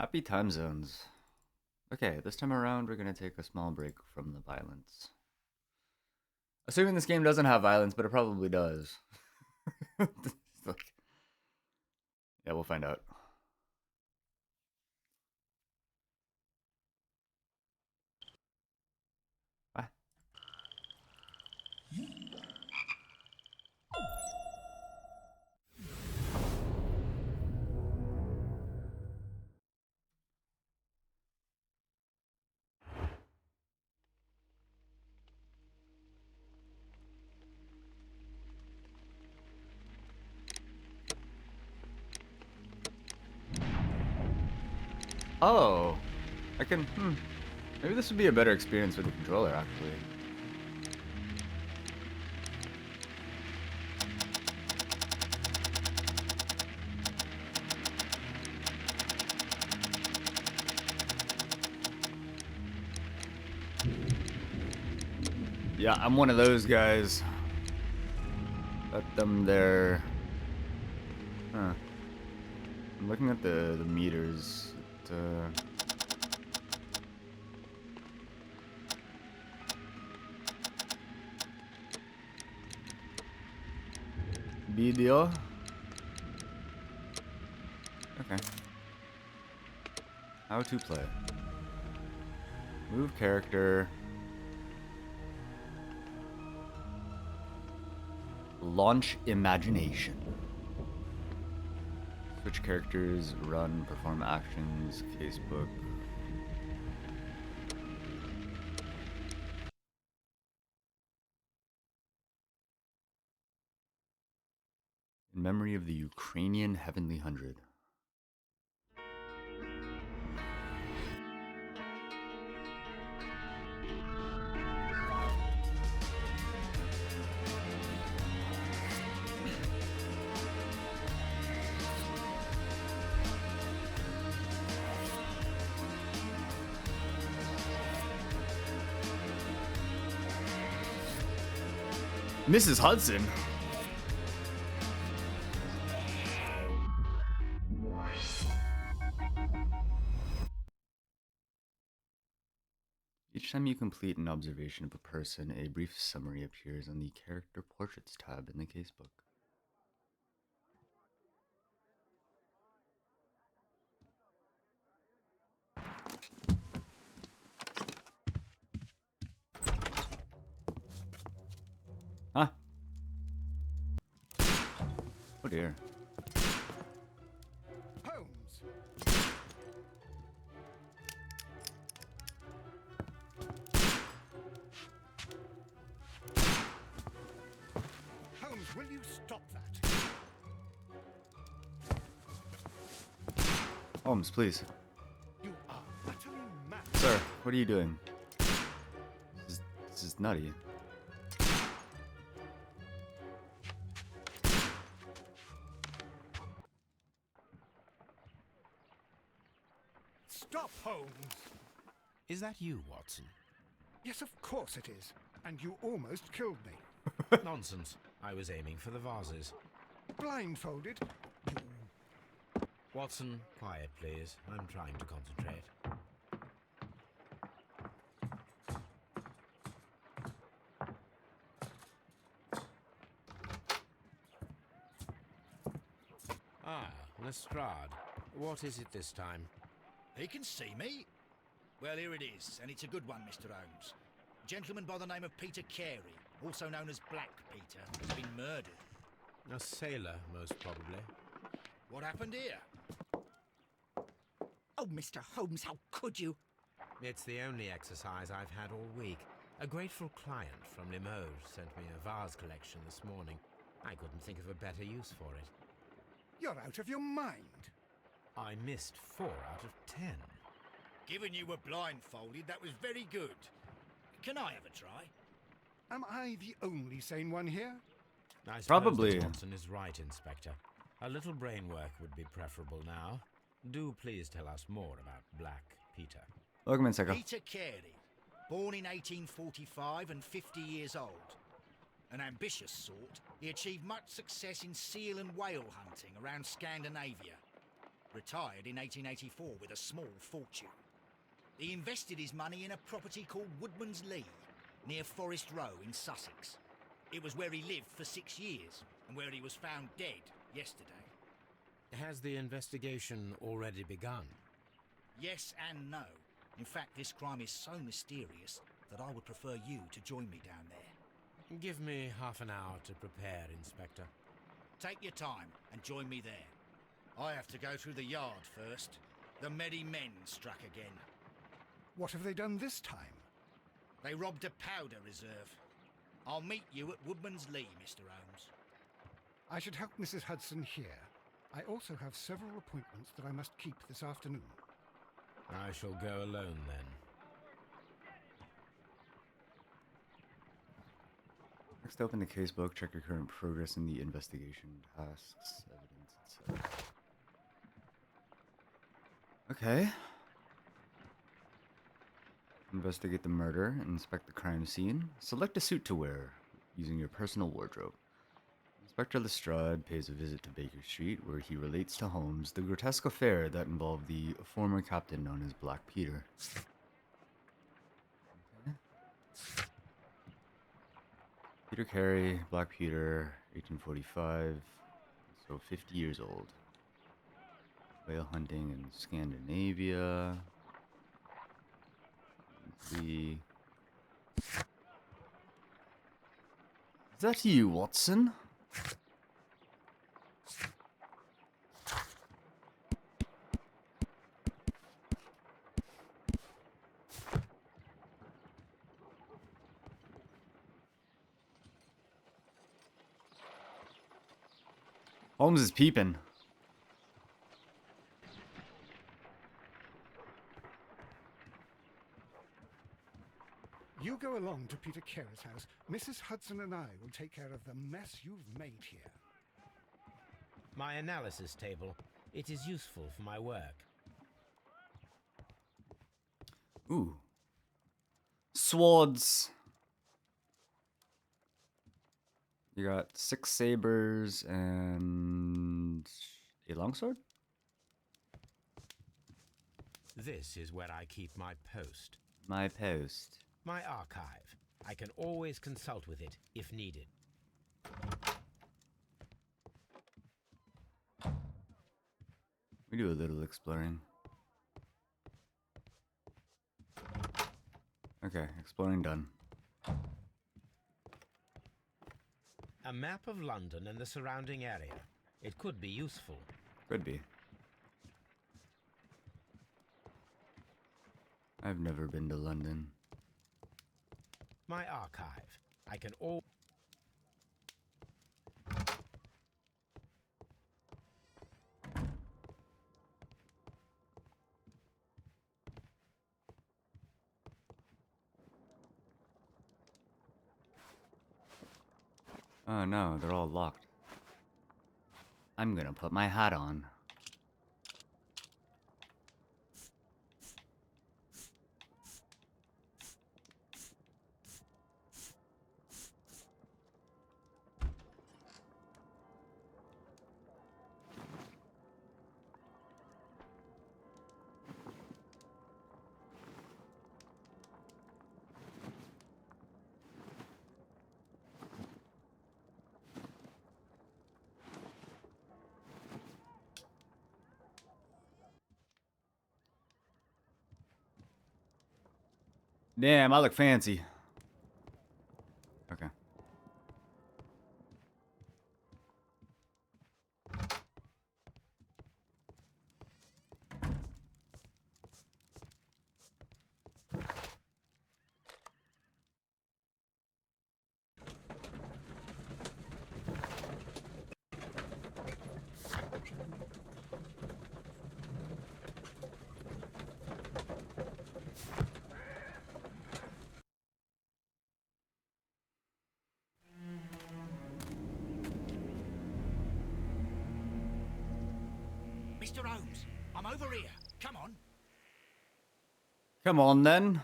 Happy time zones. Okay, this time around we're gonna take a small break from the violence. Assuming this game doesn't have violence, but it probably does. Like, yeah, we'll find out. Bye. Oh, I can. Maybe this would be a better experience with the controller, actually. Yeah, I'm one of those guys. Let them there. Huh. I'm looking at the meters. Video. Okay. How to play. Move character. Launch imagination. Switch characters, run, perform actions, casebook. In memory of the Ukrainian Heavenly Hundred. Mrs. Hudson. Each time you complete an observation of a person, a brief summary appears on the Character Portraits tab in the casebook. Huh? Oh dear. Holmes! Holmes, will you stop that? Holmes, please. You are utterly mad. Sir, what are you doing? This is nutty. Stop, Holmes! Is that you, Watson? Yes, of course it is. And you almost killed me. Nonsense. I was aiming for the vases. Blindfolded? Watson, quiet, please. I'm trying to concentrate. Ah, Lestrade. What is it this time? He can see me. Well, here it is, and it's a good one, Mr. Holmes. A gentleman by the name of Peter Carey, also known as Black Peter, has been murdered. A sailor, most probably. What happened here? Oh, Mr. Holmes, how could you? It's the only exercise I've had all week. A grateful client from Limoges sent me a vase collection this morning. I couldn't think of a better use for it. You're out of your mind. I missed 4 out of 10. Given you were blindfolded, that was very good. Can I have a try? Am I the only sane one here? I suppose Probably. that Watson is right, Inspector. A little brain work would be preferable now. Do please tell us more about Black Peter. Welcome in, Psycho. Peter Carey, born in 1845 and 50 years old. An ambitious sort, he achieved much success in seal and whale hunting around Scandinavia. Retired in 1884 with a small fortune. He invested his money in a property called Woodman's Lee, near Forest Row in Sussex. It was where he lived for 6 years, and where he was found dead yesterday. Has the investigation already begun? Yes and no. In fact, this crime is so mysterious that I would prefer you to join me down there. Give me half an hour to prepare, Inspector. Take your time and join me there. I have to go through the yard first. The Merry Men struck again. What have they done this time? They robbed a powder reserve. I'll meet you at Woodman's Lee, Mr. Holmes. I should help Mrs. Hudson here. I also have several appointments that I must keep this afternoon. I shall go alone then. Next, open the casebook, check your current progress in the investigation, tasks, evidence, etc. Okay. Investigate the murder, inspect the crime scene, select a suit to wear using your personal wardrobe. Inspector Lestrade pays a visit to Baker Street, where he relates to Holmes the grotesque affair that involved the former captain known as Black Peter. Okay. Peter Carey, Black Peter, 1845, so 50 years old. Whale hunting in Scandinavia. Is that you, Watson? Holmes is peeping. You go along to Peter Carey's house. Mrs. Hudson and I will take care of the mess you've made here. My analysis table. It is useful for my work. Ooh. Swords. You got 6 sabers and a longsword? This is where I keep my post. My post. My archive. I can always consult with it if needed. We do a little exploring. Okay, exploring done. A map of London and the surrounding area. It could be useful. Could be. I've never been to London. My archive. I can all... Oh no, they're all locked. I'm gonna put my hat on. Damn, I look fancy. Okay. Mr. Holmes, I'm over here. Come on. Come on then.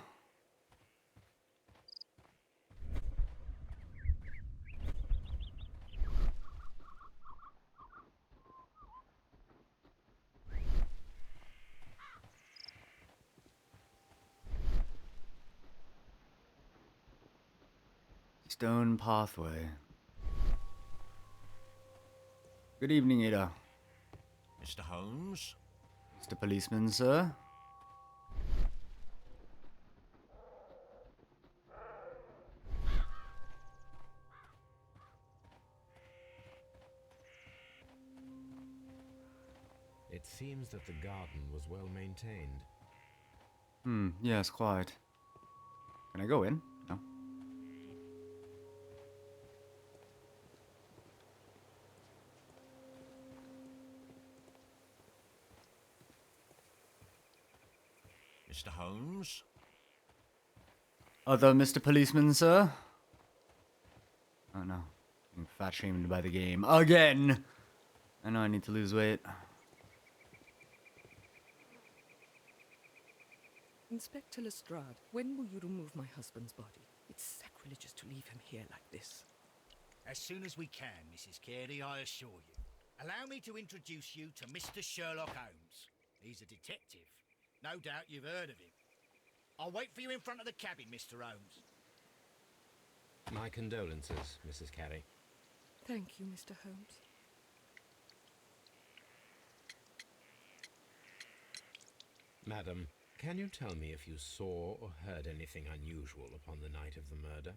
stone pathway. Good evening, Ada. Mr. Holmes? Mr. Policeman, sir. It seems that the garden was well maintained. Yes, quite. Can I go in? No. Mr. Holmes? Other Mr. Policeman, sir? Oh no. Being fat shamed by the game. Again! I know I need to lose weight. Inspector Lestrade, when will you remove my husband's body? It's sacrilegious to leave him here like this. As soon as we can, Mrs. Carey, I assure you. Allow me to introduce you to Mr. Sherlock Holmes. He's a detective. No doubt you've heard of him. I'll wait for you in front of the cabin, Mr. Holmes. My condolences, Mrs. Carey. Thank you, Mr. Holmes. Madam, can you tell me if you saw or heard anything unusual upon the night of the murder?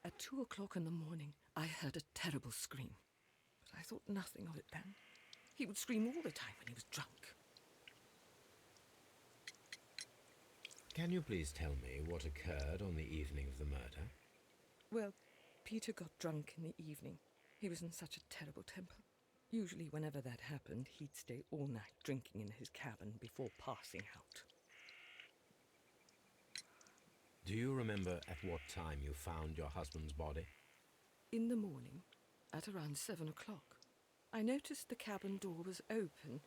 At 2 o'clock in the morning, I heard a terrible scream. But I thought nothing of it then. He would scream all the time when he was drunk. Can you please tell me what occurred on the evening of the murder? Well, Peter got drunk in the evening. He was in such a terrible temper. Usually whenever that happened, he'd stay all night drinking in his cabin before passing out. Do you remember at what time you found your husband's body? In the morning, at around 7 o'clock, I noticed the cabin door was open,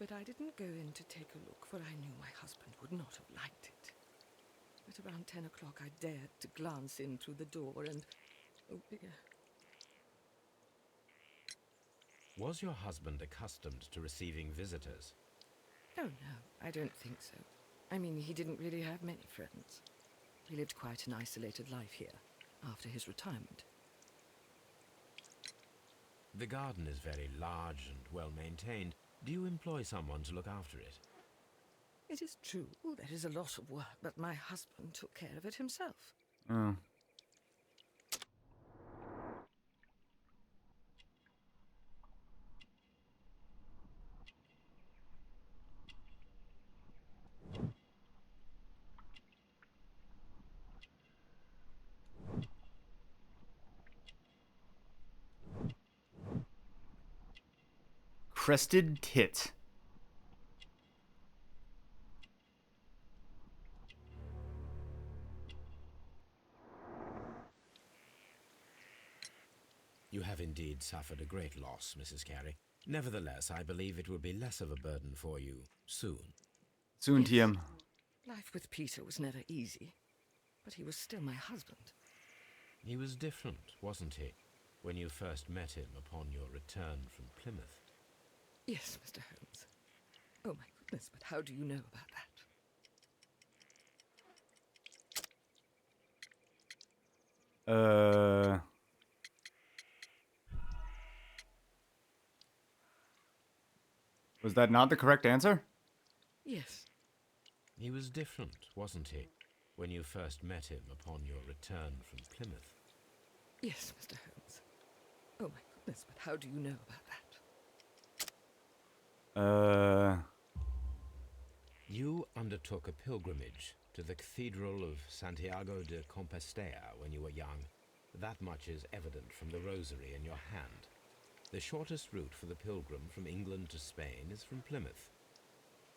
but I didn't go in to take a look, for I knew my husband would not have liked it. At around 10 o'clock, I dared to glance in through the door and... oh dear. Was your husband accustomed to receiving visitors? Oh no, I don't think so. I mean, he didn't really have many friends. He lived quite an isolated life here, after his retirement. The garden is very large and well maintained. Do you employ someone to look after it? It is true, there is a lot of work, but my husband took care of it himself. Oh. Crested tit. You have indeed suffered a great loss, Mrs. Carey. Nevertheless, I believe it will be less of a burden for you soon. Soon, Yes. TM. Life with Peter was never easy, but he was still my husband. He was different, wasn't he, when you first met him upon your return from Plymouth? Yes, Mr. Holmes. Oh my goodness, but how do you know about that? Was that not the correct answer? Yes. He was different, wasn't he, when you first met him upon your return from Plymouth? Yes, Mr. Holmes. Oh my goodness, but how do you know about that? You undertook a pilgrimage to the Cathedral of Santiago de Compostela when you were young. That much is evident from the rosary in your hand. The shortest route for the pilgrim from England to Spain is from Plymouth.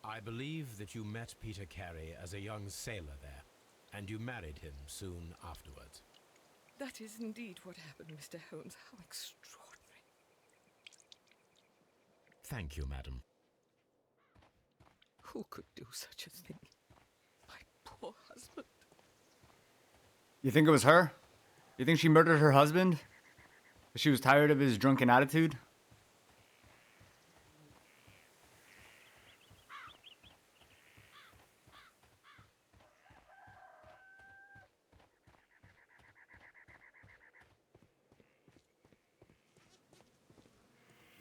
I believe that you met Peter Carey as a young sailor there, and you married him soon afterwards. That is indeed what happened, Mr. Holmes. How extraordinary. Thank you, madam. Who could do such a thing? My poor husband. You think it was her? You think she murdered her husband? 'Cause she was tired of his drunken attitude?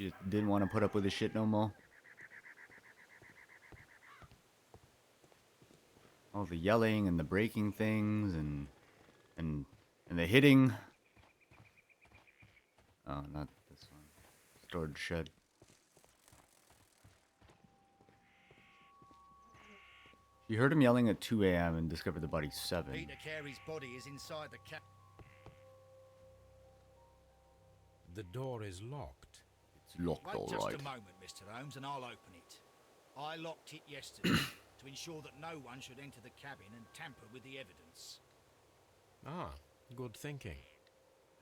She didn't want to put up with this shit no more. All the yelling and the breaking things and the hitting. Oh, not this one. Storage shed. She heard him yelling at 2 a.m. and discovered the body 7. Peter Carey's body is inside the cabin. The door is locked. It's locked, Wait all just right. a moment, Mr. Holmes, and I'll open it. I locked it yesterday to ensure that no one should enter the cabin and tamper with the evidence. Ah, good thinking.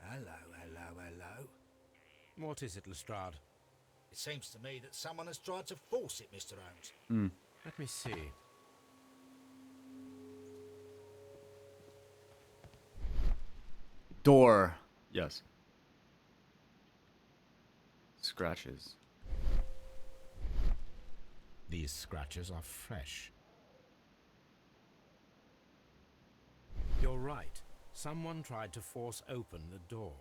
Hello, hello, hello. What is it, Lestrade? It seems to me that someone has tried to force it, Mr. Holmes. Let me see. Door. Yes. Scratches. These scratches are fresh. You're right. Someone tried to force open the door.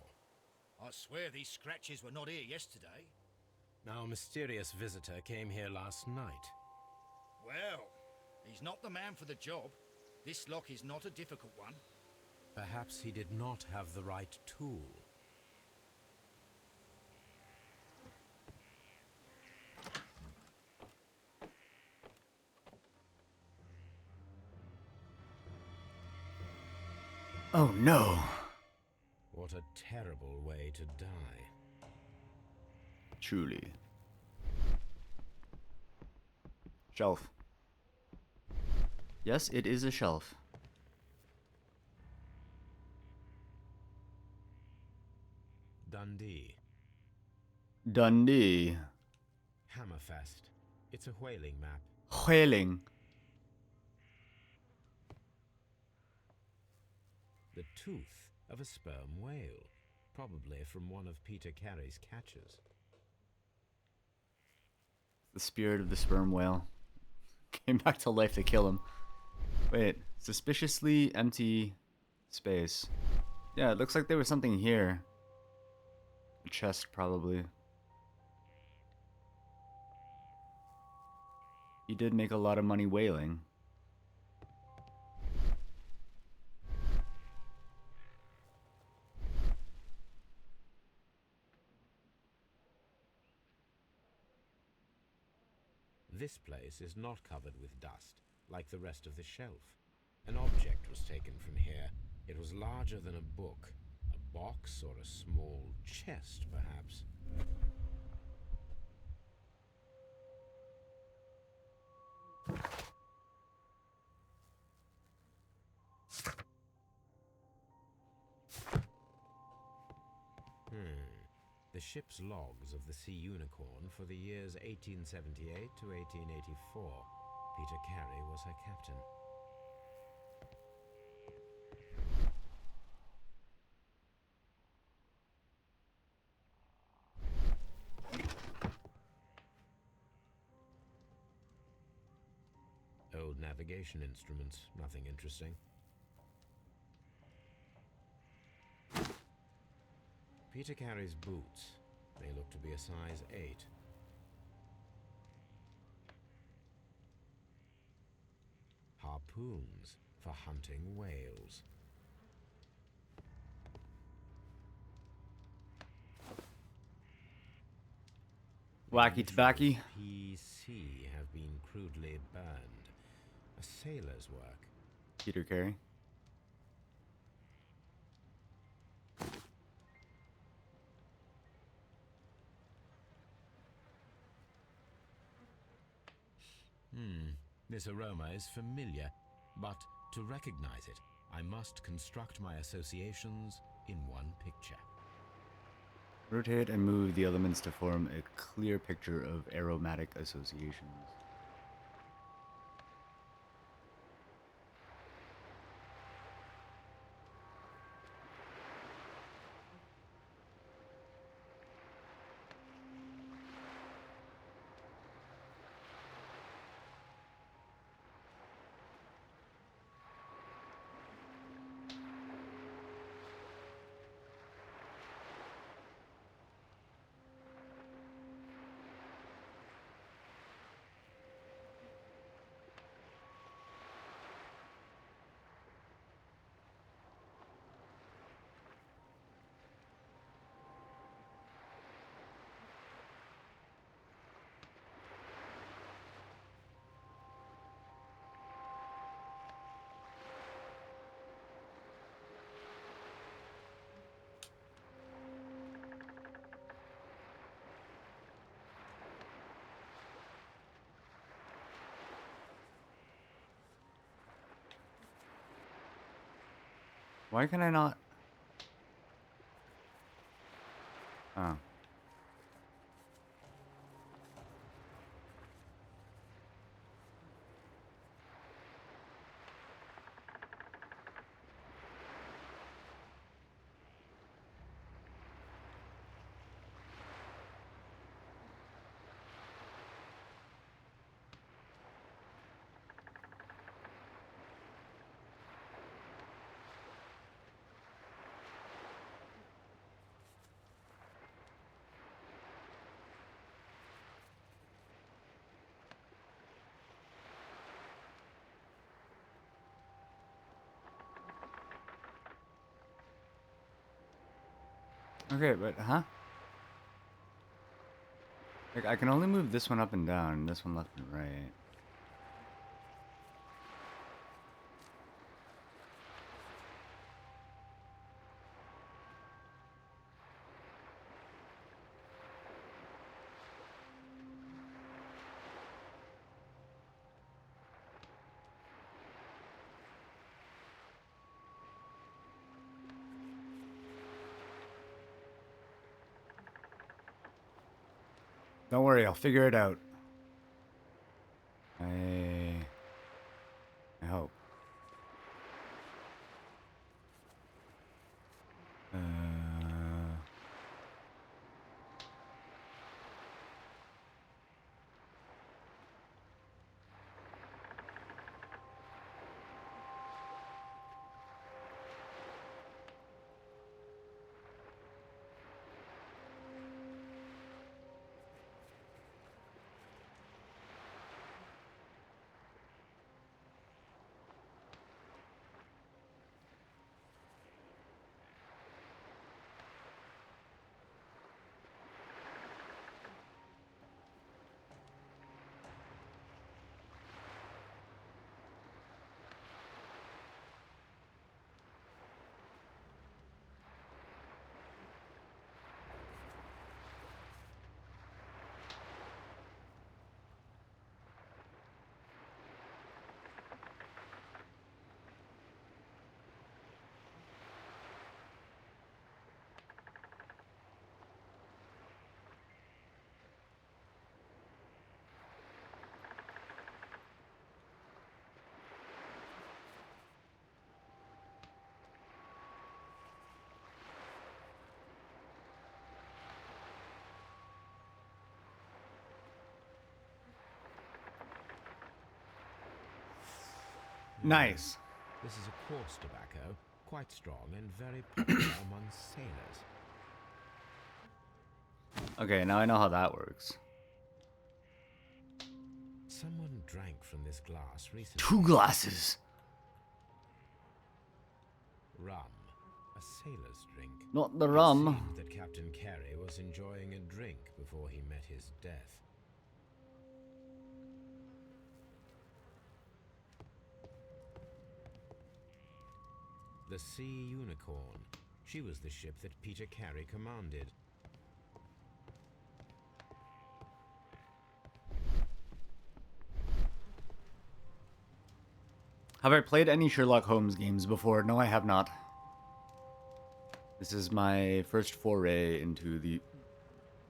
I swear these scratches were not here yesterday. Our mysterious visitor came here last night. Well, he's not the man for the job. This lock is not a difficult one. Perhaps he did not have the right tool. Oh no. What a terrible way to die. Truly. Shelf. Yes, it is a shelf. Dundee. Dundee. Hammerfest. It's a whaling map. Whaling. The tooth of a sperm whale. Probably from one of Peter Carey's catches. The spirit of the sperm whale came back to life to kill him. Wait, suspiciously empty space. Yeah, it looks like there was something here. A chest, probably. He did make a lot of money whaling. This place is not covered with dust, like the rest of the shelf. An object was taken from here. It was larger than a book. A box or a small chest, perhaps. The ship's logs of the Sea Unicorn for the years 1878 to 1884. Peter Carey was her captain. Old navigation instruments, nothing interesting. Peter Carey's boots. They look to be a size 8. Harpoons for hunting whales. Wacky tobacco. PC have been crudely burned. A sailor's work. Peter Carey. This aroma is familiar, but to recognize it, I must construct my associations in one picture. Rotate and move the elements to form a clear picture of aromatic associations. Why can I not? Oh. Okay, but huh? Like I can only move this one up and down, and this one left and right. Don't worry, I'll figure it out. I hope. Uh, nice. This is a coarse tobacco, quite strong and very popular among sailors. Okay, now I know how that works. Someone drank from this glass recently. 2 glasses. Rum, a sailor's drink. Not the It rum. seemed that Captain Carey was enjoying a drink before he met his death. The Sea Unicorn. She was the ship that Peter Carey commanded. Have I played any Sherlock Holmes games before? No, I have not. This is my first foray into the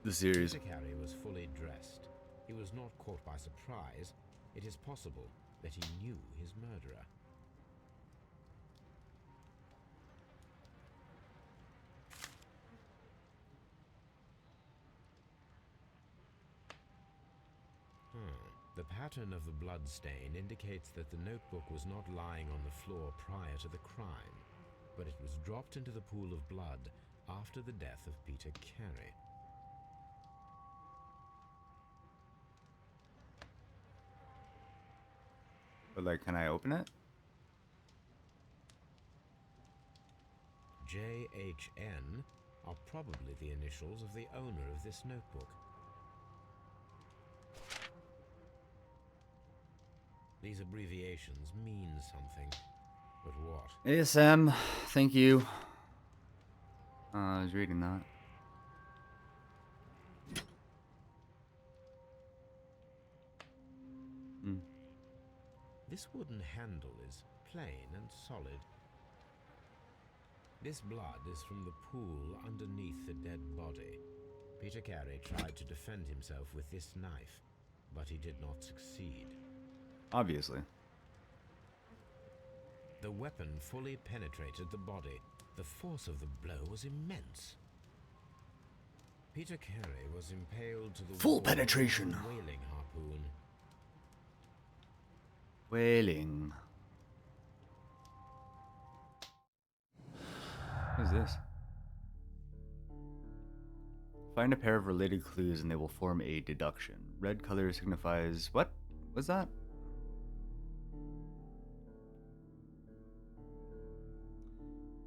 series. Peter Carey was fully dressed. He was not caught by surprise. It is possible that he knew his murderer. The pattern of the blood stain indicates that the notebook was not lying on the floor prior to the crime, but it was dropped into the pool of blood after the death of Peter Carey. But like, can I open it? JHN are probably the initials of the owner of this notebook. These abbreviations mean something, but what? ASM, thank you. I was reading that. This wooden handle is plain and solid. This blood is from the pool underneath the dead body. Peter Carey tried to defend himself with this knife, but he did not succeed. Obviously. The weapon fully penetrated the body. The force of the blow was immense. Peter Carey was impaled to the Full wall penetration. with a whaling harpoon. Wailing. What is this? Find a pair of related clues and they will form a deduction. Red color signifies... What was that?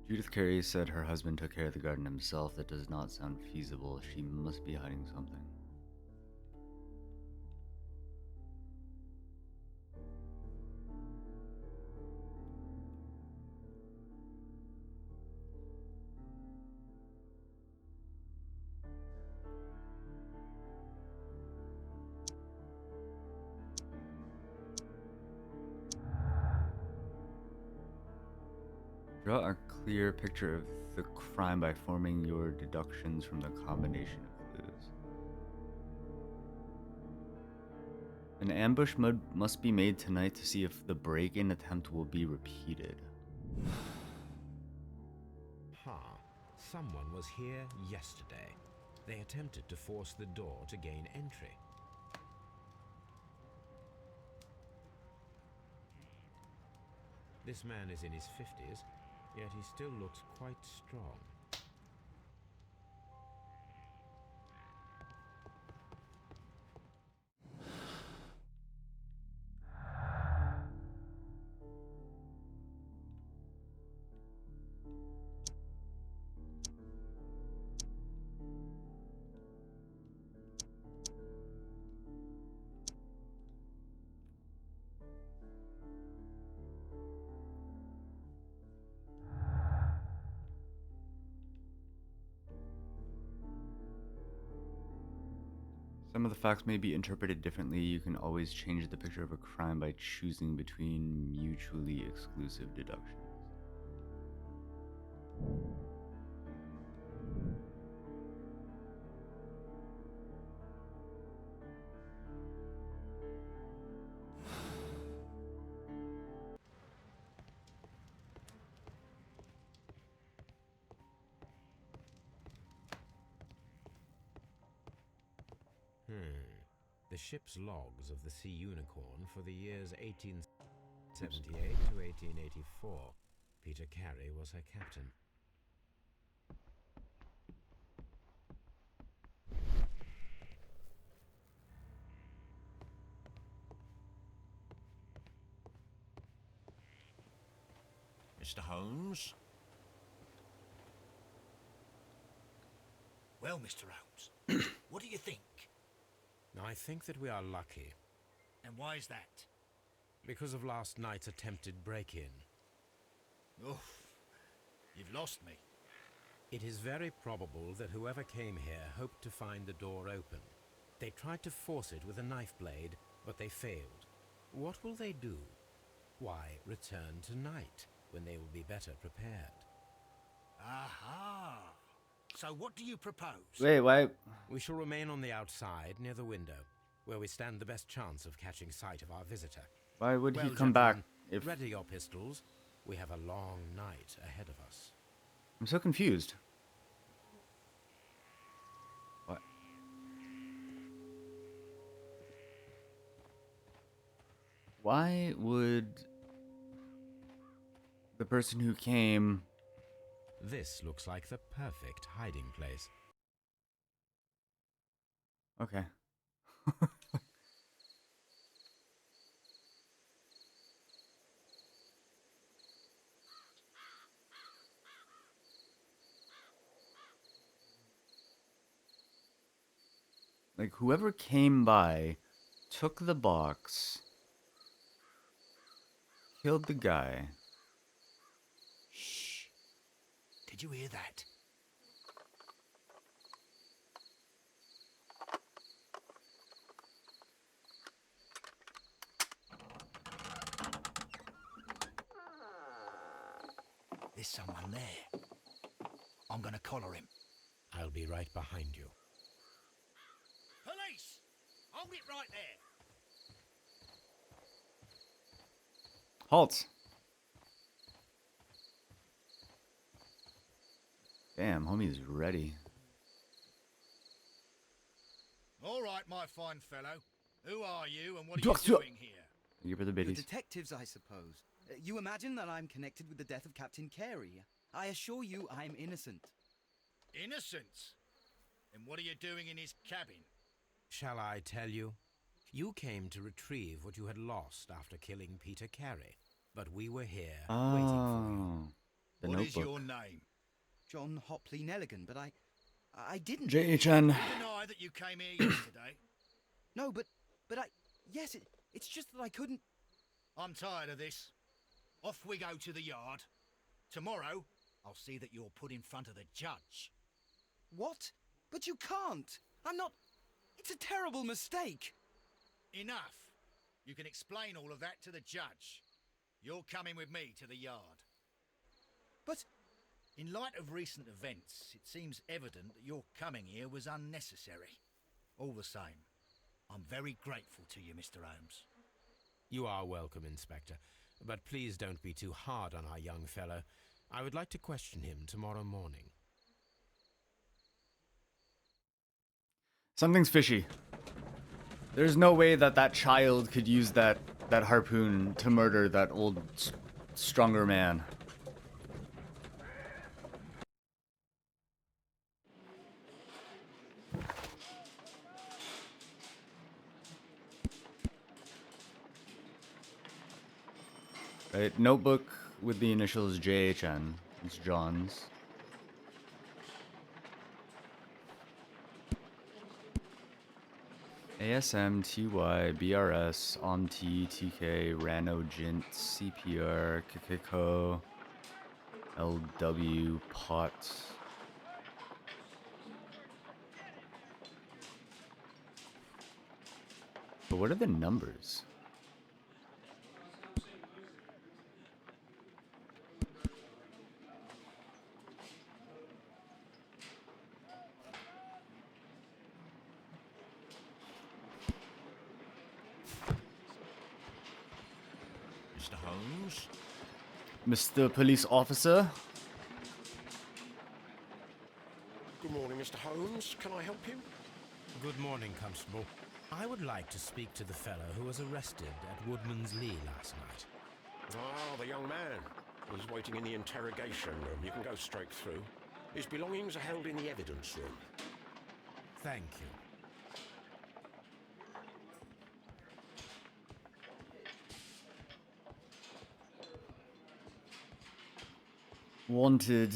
Judith Carey said her husband took care of the garden himself. That does not sound feasible. She must be hiding something. Draw a clear picture of the crime by forming your deductions from the combination of clues. An ambush must be made tonight to see if the break-in attempt will be repeated. Someone was here yesterday. They attempted to force the door to gain entry. This man is in his 50s, yet he still looks quite strong. Some of the facts may be interpreted differently. You can always change the picture of a crime by choosing between mutually exclusive deductions. The ship's logs of the Sea Unicorn for the years 1878 to 1884. Peter Carey was her captain. Mr. Holmes? Well, Mr. Holmes, what do you think? I think that we are lucky, And why is that? because of last night's attempted break-in. Oof, you've lost me. It is very probable that whoever came here hoped to find the door open. They tried to force it with a knife blade, but they failed. What will they do? Why, return tonight, when they will be better prepared. Aha! So what do you propose? Wait, why? We shall remain on the outside, near the window, where we stand the best chance of catching sight of our visitor. Why would he Well, come back gentlemen, if... ready your pistols. We have a long night ahead of us. I'm so confused. What? Why would the person who came... This looks like the perfect hiding place. Okay. Like, whoever came by took the box, killed the guy. Shh. Did you hear that? There's someone there. I'm gonna collar him. I'll be right behind you. Police! Hold it right there. Halt! Damn, homie's ready. All right, my fine fellow. Who are you and what are Doctor! you doing here? Thank you for the You're biddies. detectives, I suppose. You imagine that I'm connected with the death of Captain Carey. I assure you I'm innocent. Innocent? And what are you doing in his cabin? Shall I tell you? You came to retrieve what you had lost after killing Peter Carey, but we were here waiting for you. Oh, the What Notebook. is your name? John Hopley Nelligan, but I didn't... JHN. You deny that you came here yesterday? No, but yes, it's just that I couldn't... I'm tired of this. Off we go to the yard. Tomorrow, I'll see that you're put in front of the judge. What? But you can't! I'm not... It's a terrible mistake! Enough. You can explain all of that to the judge. You're coming with me to the yard. But... In light of recent events, it seems evident that your coming here was unnecessary. All the same, I'm very grateful to you, Mr. Holmes. You are welcome, Inspector, but please don't be too hard on our young fellow. I would like to question him tomorrow morning. Something's fishy. There's no way that that child could use that harpoon to murder that old, stronger man. Right, notebook with the initials JHN. It's John's. ASM, TY, BRS, OMT, TK, Rano, Jint, CPR, KKKO, LW, POT. But what are the numbers? Mr. Holmes? Mr. Police Officer? Good morning, Mr. Holmes. Can I help you? Good morning, Constable. I would like to speak to the fellow who was arrested at Woodman's Lee last night. Ah, the young man. He's waiting in the interrogation room. You can go straight through. His belongings are held in the evidence room. Thank you. Wanted.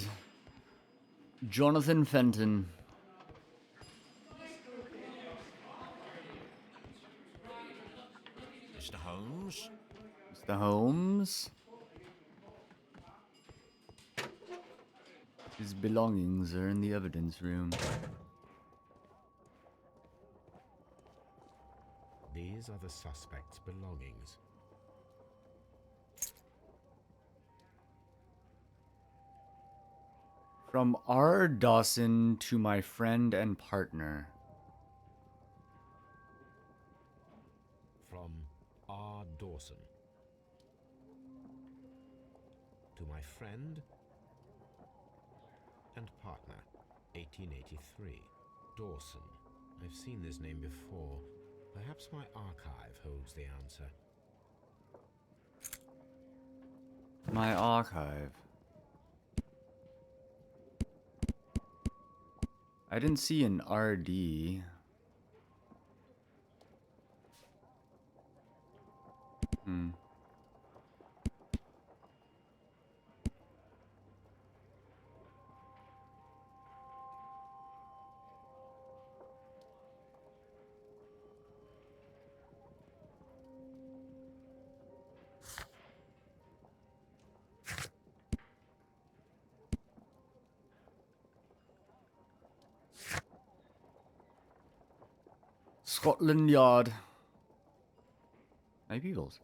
Jonathan Fenton. Mr. Holmes? Mr. Holmes? His belongings are in the evidence room. These are the suspect's belongings. From R. Dawson to my friend and partner. From R. Dawson. To my friend and partner, 1883. Dawson. I've seen this name before. Perhaps my archive holds the answer. My archive. I didn't see an RD. Scotland Yard. My peoples.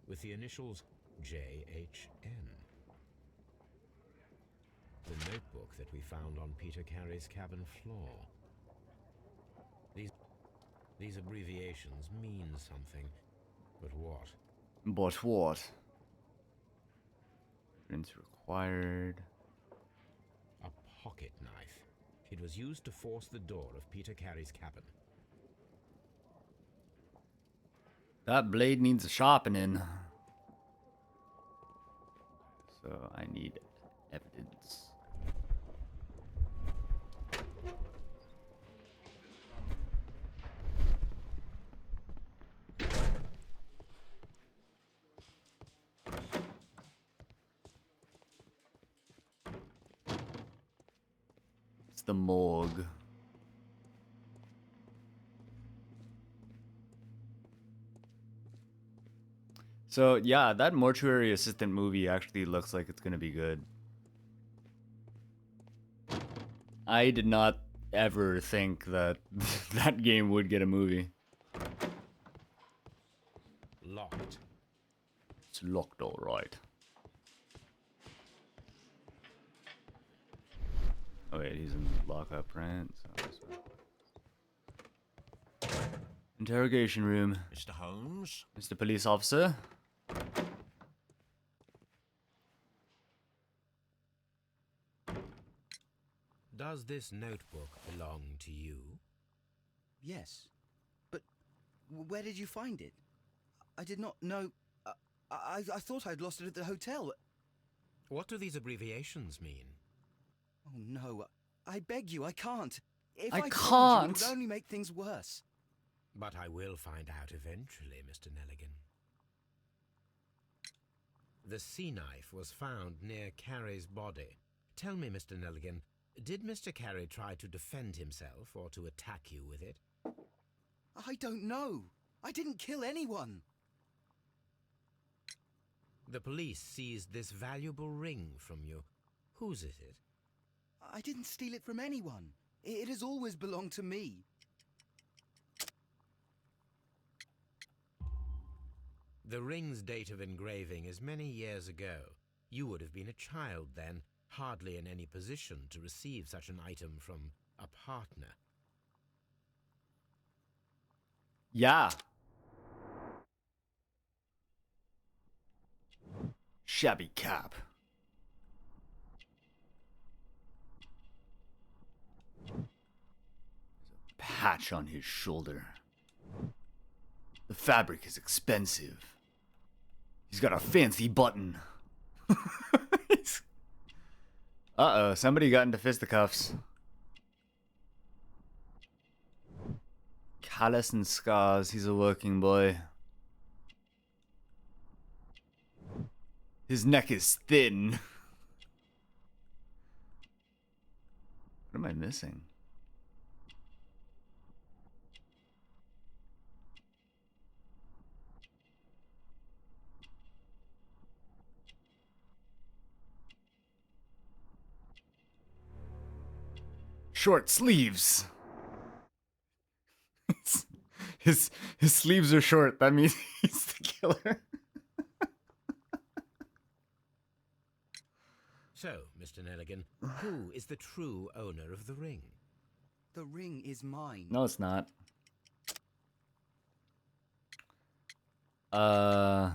with the initials JHN. The notebook that we found on Peter Carey's cabin floor. These abbreviations mean something, but what? But what? Prints required. A pocket knife. It was used to force the door of Peter Carey's cabin. That blade needs a sharpening. So I need evidence. It's the morgue. So yeah, that mortuary assistant movie actually looks like it's gonna be good. I did not ever think that that game would get a movie. Locked. It's locked, all right. Oh wait, he's in lockup, right? So. Interrogation room. Mr. Holmes? Mr. Police Officer. Does this notebook belong to you? Yes. But where did you find it? I did not know... I thought I'd lost it at the hotel. What do these abbreviations mean? Oh, no. I beg you, I can't. If I told you, it can't. would only make things worse. But I will find out eventually, Mr. Nelligan. The sea knife was found near Carey's body. Tell me, Mr. Nelligan, did Mr. Carey try to defend himself or to attack you with it? I don't know. I didn't kill anyone. The police seized this valuable ring from you. Whose is it? I didn't steal it from anyone. It has always belonged to me. The ring's date of engraving is many years ago. You would have been a child then, hardly in any position to receive such an item from a partner. Yeah. Shabby cap. There's a patch on his shoulder. The fabric is expensive. He's got a fancy button. Uh-oh, somebody got into fisticuffs. Callus and scars, he's a working boy. His neck is thin. What am I missing? Short sleeves. his sleeves are short. That means he's the killer. So, Mr. Nelligan, who is the true owner of the ring? The ring is mine. No, it's not. Oh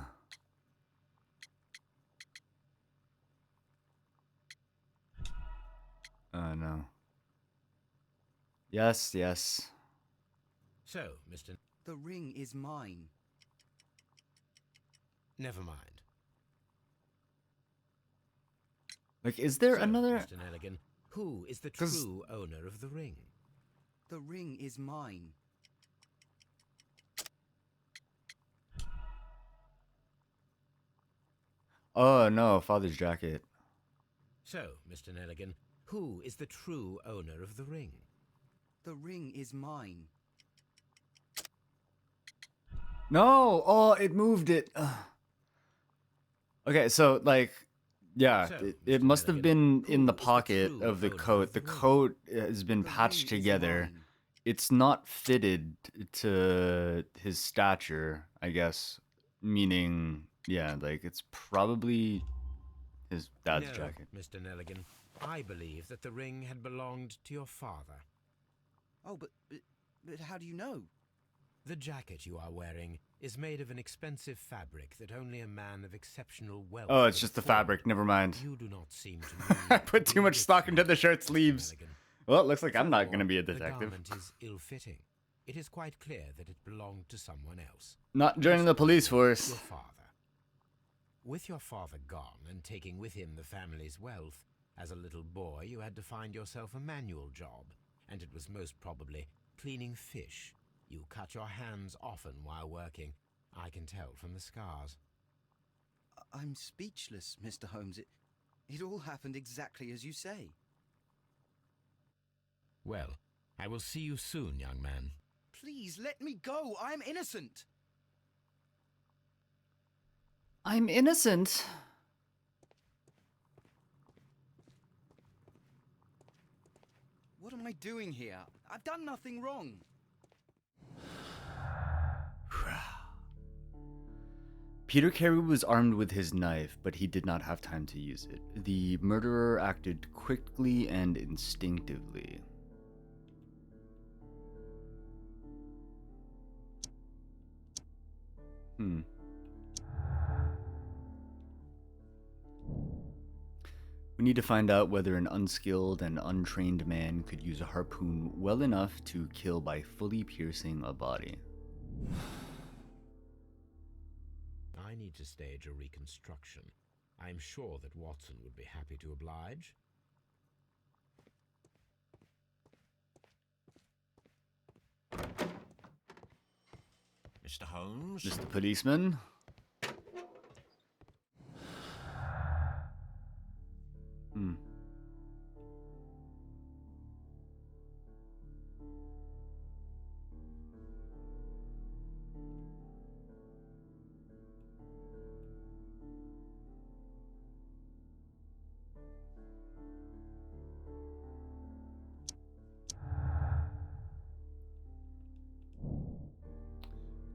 no. Yes, yes. So, Mr. The ring is mine. Never mind. Like, is there So, another? Mr. Nelligan, who is the 'Cause- true owner of the ring? The ring is mine. Oh no, father's jacket. So, Mr. Nelligan, who is the true owner of the ring? The ring is mine. No! Oh, it moved it. Ugh. Okay, so, like, yeah, So, it Mr. must have Nelligan, been in who the is the pocket true of the owner coat. of The the ring? coat has been The patched ring is together. mine. It's not fitted to his stature, I guess, meaning Yeah, like it's probably his dad's No, jacket. Mr. Nelligan. I believe that the ring had belonged to your father. Oh, but how do you know? The jacket you are wearing is made of an expensive fabric that only a man of exceptional wealth Oh, it's could just the afford. fabric. Never mind. You do not seem to me I to put be too much rich stock into enough, the shirt Mr. sleeves. Nelligan. Well, it looks like I'm not Furthermore, going to be a the detective. garment is ill-fitting. It is quite clear that it belonged to someone else. Not joining the police force. Your father. With your father gone and taking with him the family's wealth, as a little boy you had to find yourself a manual job, and it was most probably cleaning fish. You cut your hands often while working. I can tell from the scars. I'm speechless, Mr. Holmes. It all happened exactly as you say. Well, I will see you soon, young man. Please let me go. I'm innocent. I'm innocent. What am I doing here? I've done nothing wrong. Peter Carey was armed with his knife, but he did not have time to use it. The murderer acted quickly and instinctively. We need to find out whether an unskilled and untrained man could use a harpoon well enough to kill by fully piercing a body. I need to stage a reconstruction. I am sure that Watson would be happy to oblige. Mr. Holmes? Mr. Policeman?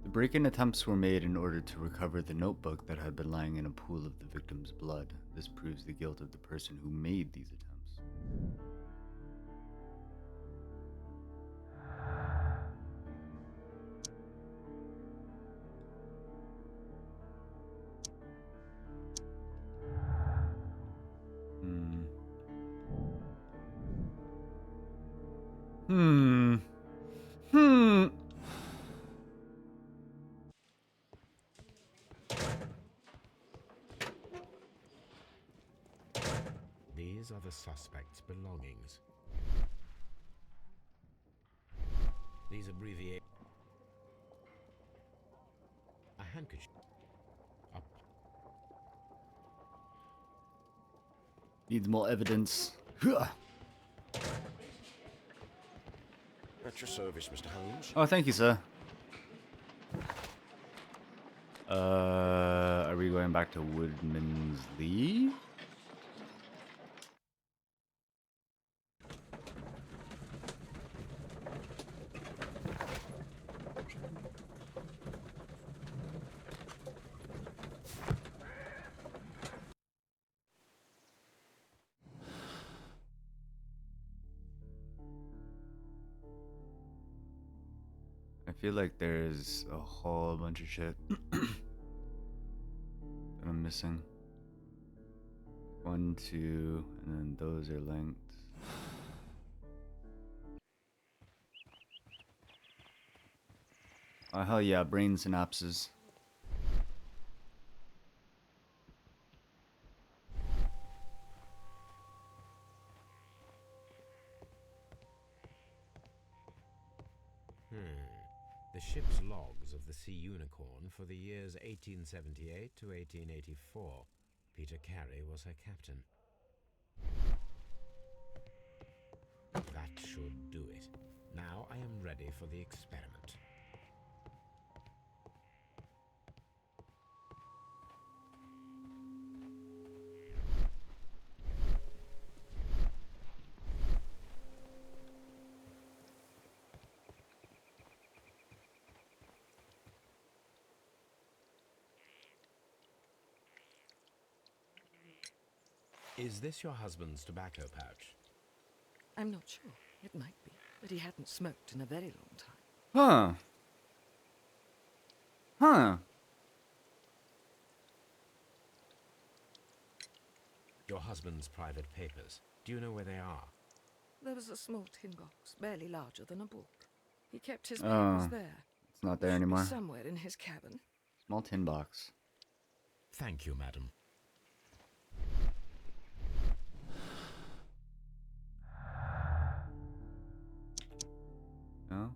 The break-in attempts were made in order to recover the notebook that had been lying in a pool of the victim's blood. This proves the guilt of the person who made these attempts. These are the suspect's belongings. These abbreviations. A handkerchief. Needs more evidence. At your service, Mr. Holmes. Oh, thank you, sir. Are we going back to Woodman's Lee? I feel like there's a whole bunch of shit that I'm missing. 1, 2, and then those are linked. Oh, hell yeah, brain synapses. The ship's logs of the Sea Unicorn for the years 1878 to 1884. Peter Carey was her captain. That should do it. Now I am ready for the experiment. Is this your husband's tobacco pouch? I'm not sure. It might be, but he hadn't smoked in a very long time. Huh. Huh. Your husband's private papers. Do you know where they are? There was a small tin box, barely larger than a book. He kept his Oh, papers there. it's not there Should be anymore. somewhere in his cabin. Small tin box. Thank you, madam. No?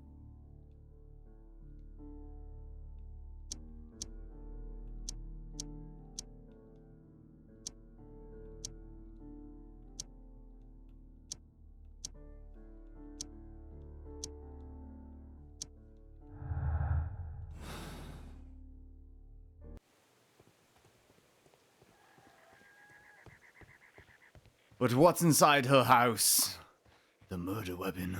But what's inside her house? The murder weapon.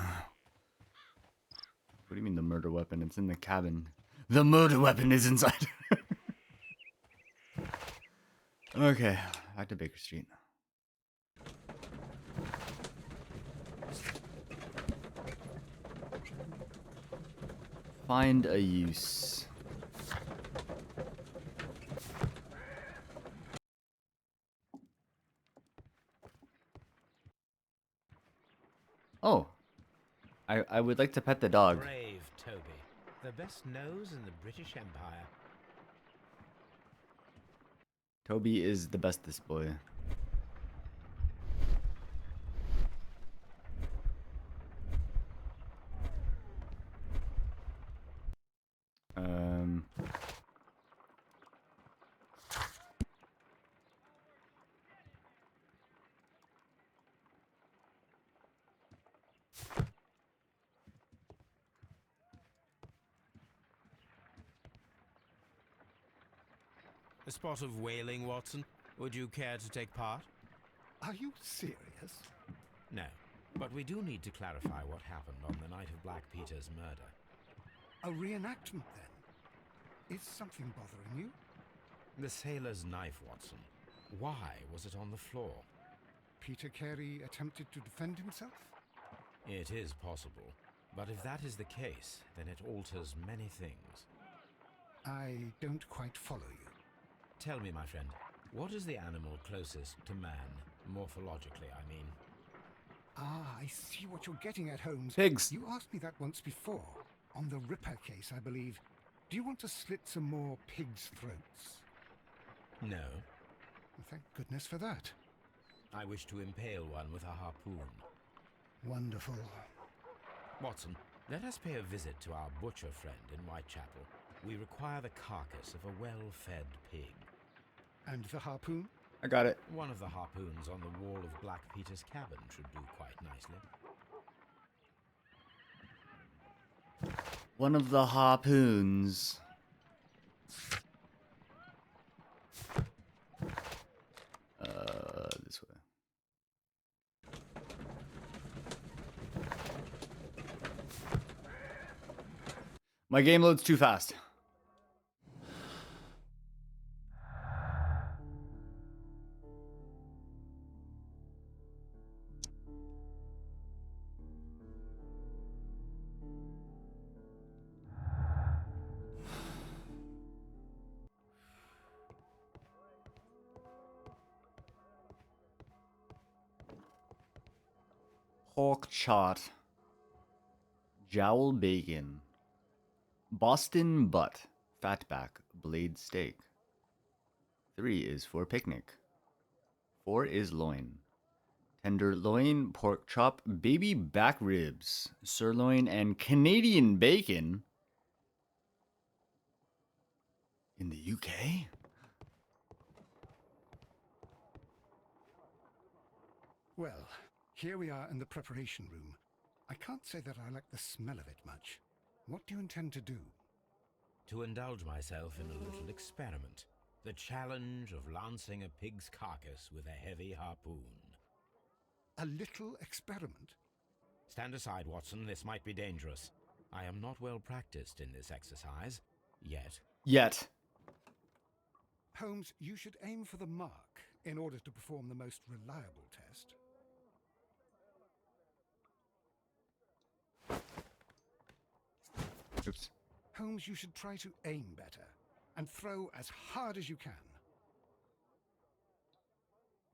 What do you mean the murder weapon? It's in the cabin. The murder weapon is inside. Okay, back to Baker Street. Find a use. Oh. I would like to pet the dog. Brave Toby. The best nose in the British Empire. Toby is the bestest boy. Um. A spot of whaling, Watson? Would you care to take part? Are you serious? No. But we do need to clarify what happened on the night of Black Peter's murder. A reenactment, then? Is something bothering you? The sailor's knife, Watson. Why was it on the floor? Peter Carey attempted to defend himself? It is possible. But if that is the case, then it alters many things. I don't quite follow you. Tell me, my friend, what is the animal closest to man, morphologically, I mean? Ah, I see what you're getting at, Holmes. Pigs. You asked me that once before. On the Ripper case, I believe. Do you want to slit some more pigs' throats? No. Well, thank goodness for that. I wish to impale one with a harpoon. Wonderful. Watson, let us pay a visit to our butcher friend in Whitechapel. We require the carcass of a well-fed pig. And the harpoon? I got it. One of the harpoons on the wall of Black Peter's cabin should do quite nicely. One of the harpoons. This way. My game loads too fast. Pork chart. Jowl bacon. Boston butt. Fatback. Blade steak. 3 is for picnic. 4 is loin. Tenderloin, pork chop, baby back ribs, sirloin, and Canadian bacon. In the UK? Well, here we are in the preparation room. I can't say that I like the smell of it much. What do you intend to do? To indulge myself in a little experiment. The challenge of lancing a pig's carcass with a heavy harpoon. A little experiment? Stand aside, Watson. This might be dangerous. I am not well practiced in this exercise. Yet. Yet. Holmes, you should aim for the mark in order to perform the most reliable test. Oops. Holmes, you should try to aim better and throw as hard as you can.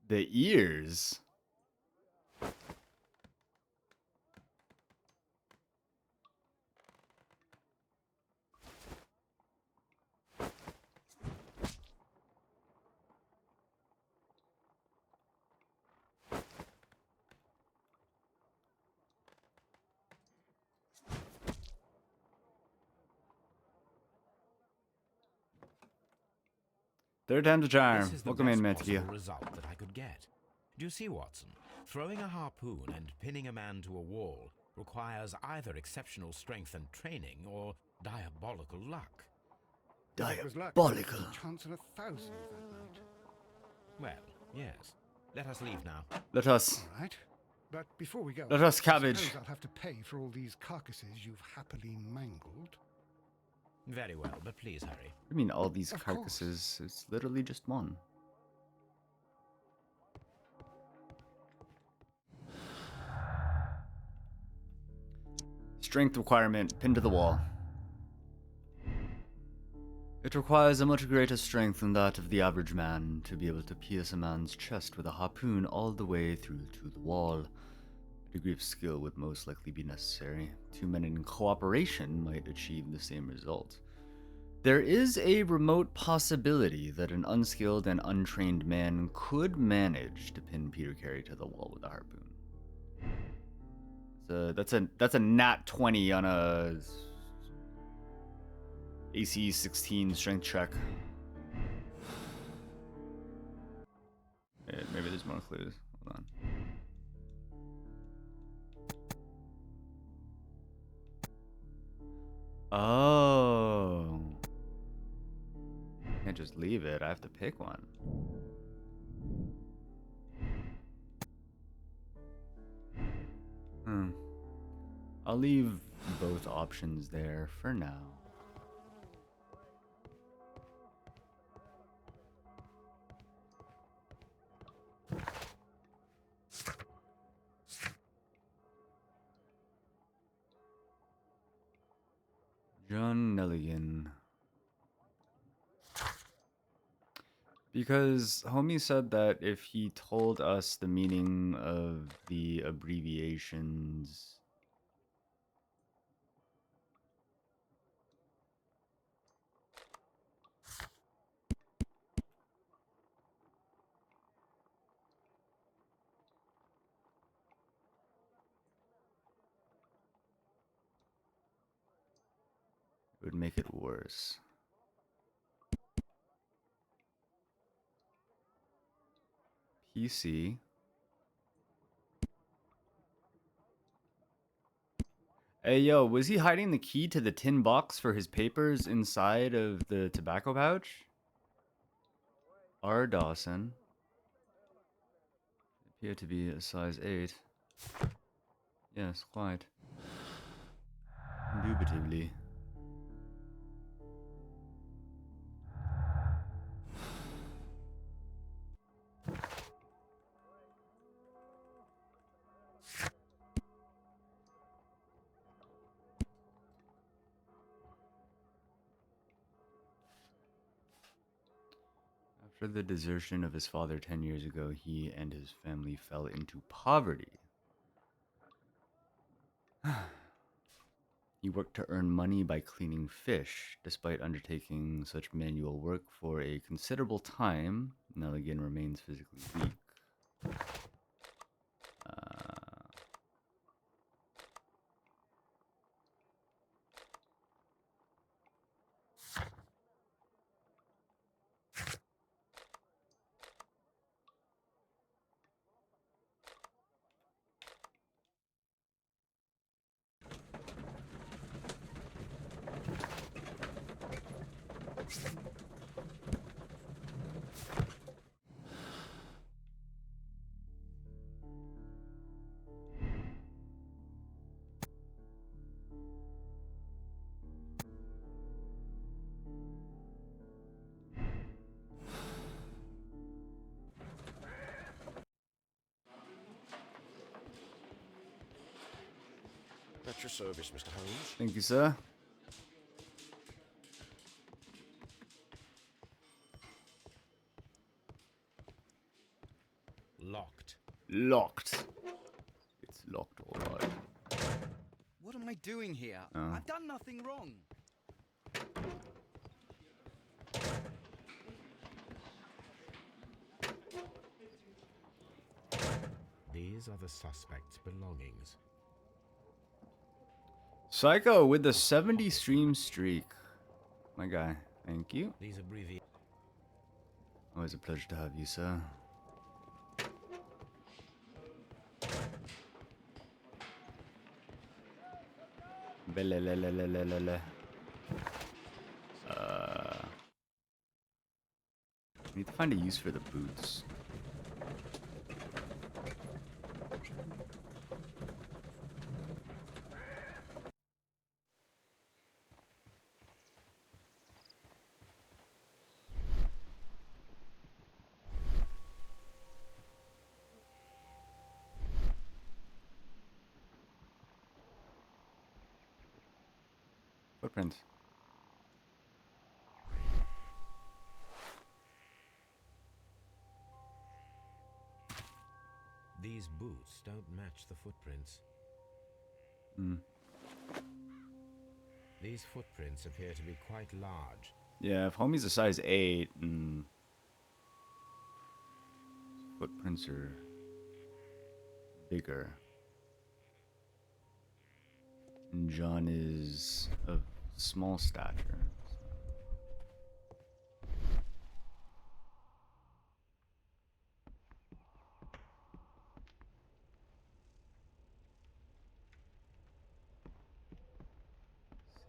The ears. Third time's a charm. This is the Welcome in, best Matthew. possible result that I could get. Do you see, Watson? Throwing a harpoon and pinning a man to a wall requires either exceptional strength and training or diabolical luck. It was luck. Diabolical. A chance in 1,000 that night. Well, yes. Let us leave now. Let us. All right. But before we go, Let us I cabbage. suppose I'll have to pay for all these carcasses you've happily mangled. Very well, but please hurry. I mean, all these Of course. carcasses. It's literally just one. Strength requirement, pinned to the wall. It requires a much greater strength than that of the average man to be able to pierce a man's chest with a harpoon all the way through to the wall. A degree of skill would most likely be necessary. Two men in cooperation might achieve the same result. There is a remote possibility that an unskilled and untrained man could manage to pin Peter Carey to the wall with a harpoon. That's a nat 20 on a AC 16 strength check. Maybe there's more clues. Hold on. Oh. Can't just leave it. I have to pick one. I'll leave both options there for now. John Nelligan. Because homie said that if he told us the meaning of the abbreviations, it would make it worse. PC. Hey, yo, was he hiding the key to the tin box for his papers inside of the tobacco pouch? R. Dawson. Appear to be a size 8. Yes, quite. Indubitably. After the desertion of his father 10 years ago, he and his family fell into poverty. He worked to earn money by cleaning fish. Despite undertaking such manual work for a considerable time, Nelligan remains physically weak. At your service, Mr. Holmes. Thank you, sir. Locked. Locked. It's locked, all right. What am I doing here? Oh. I've done nothing wrong. These are the suspect's belongings. Psycho with the 70 stream streak. My guy. Thank you. These abbreviations. Always a pleasure to have you, sir. Belelelelelelele. Need to find a use for the boots. Footprints. These boots don't match the footprints. Hmm. These footprints appear to be quite large. Yeah, if homie's a size 8, footprints are bigger. And John is of small stature.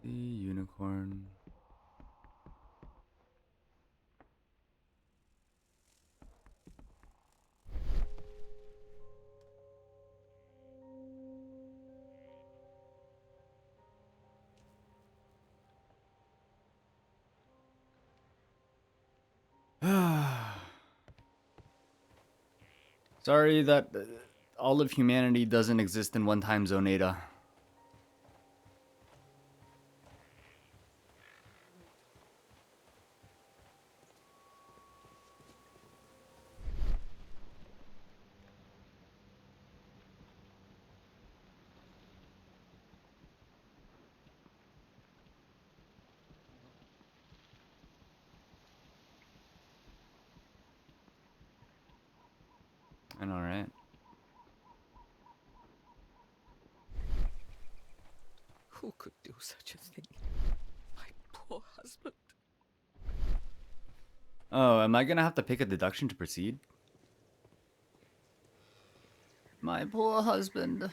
See, unicorn. Sorry that all of humanity doesn't exist in one time zone, Ada. I know, right? Who could do such a thing? My poor husband. Oh, am I gonna have to pick a deduction to proceed? My poor husband.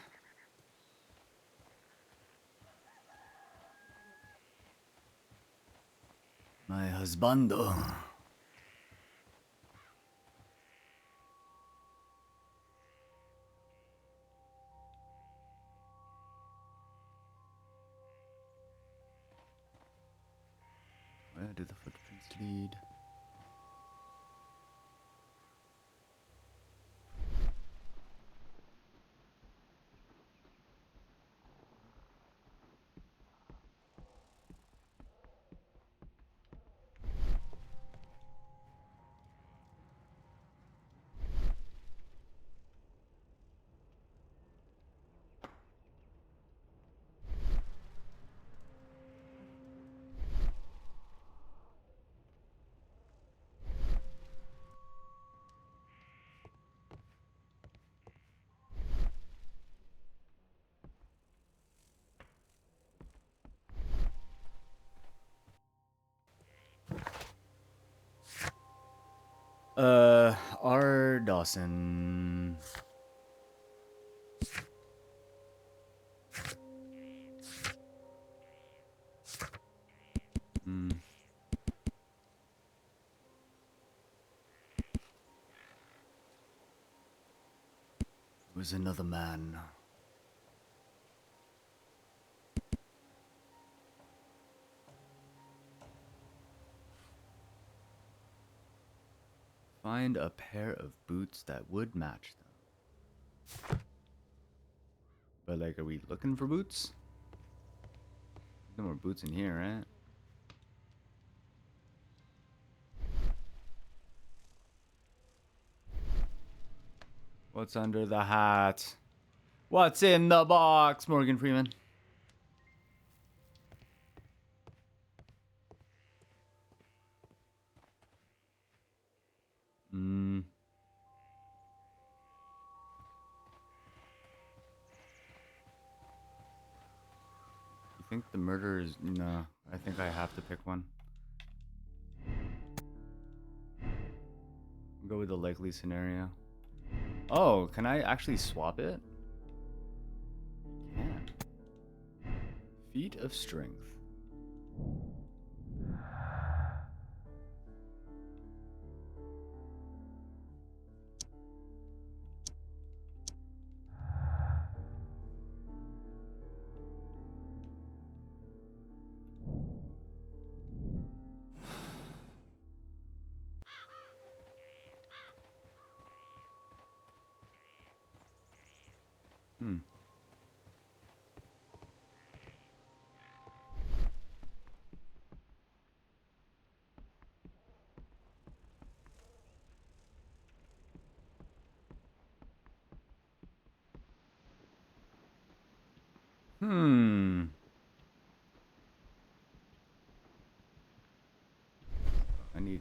My husbando. Where do the footprints lead? R. Dawson. Hmm. It was another man. Find a pair of boots that would match them. But like, are we looking for boots? No more boots in here, right? What's under the hat? What's in the box, Morgan Freeman? Hmm. You think the murder is... No, I think I have to pick one. Go with the likely scenario. Oh, can I actually swap it? Can. Feat of strength. Hmm. Hmm. I need...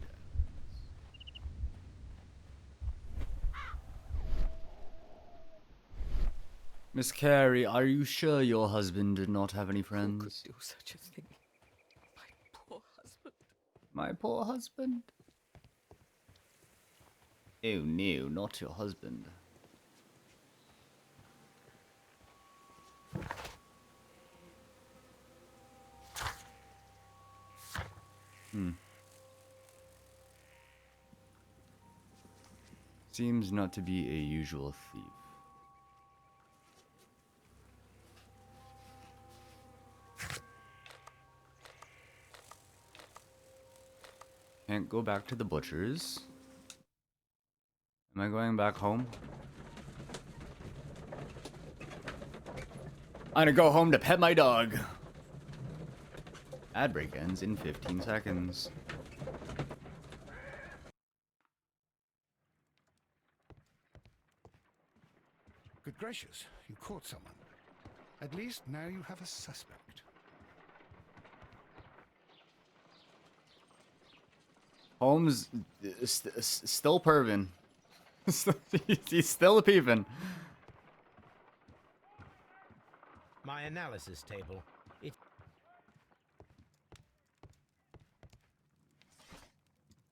Miss Carey, are you sure your husband did not have any Who could friends? do such a thing? My poor husband. My poor husband? Oh no, not your husband. Hmm. Seems not to be a usual thief. Can't go back to the butcher's. Am I going back home? I'm gonna go home to pet my dog. Ad break ends in 15 seconds. Good gracious, you caught someone. At least now you have a suspect. Holmes still perving. He's still peeping. My analysis table. It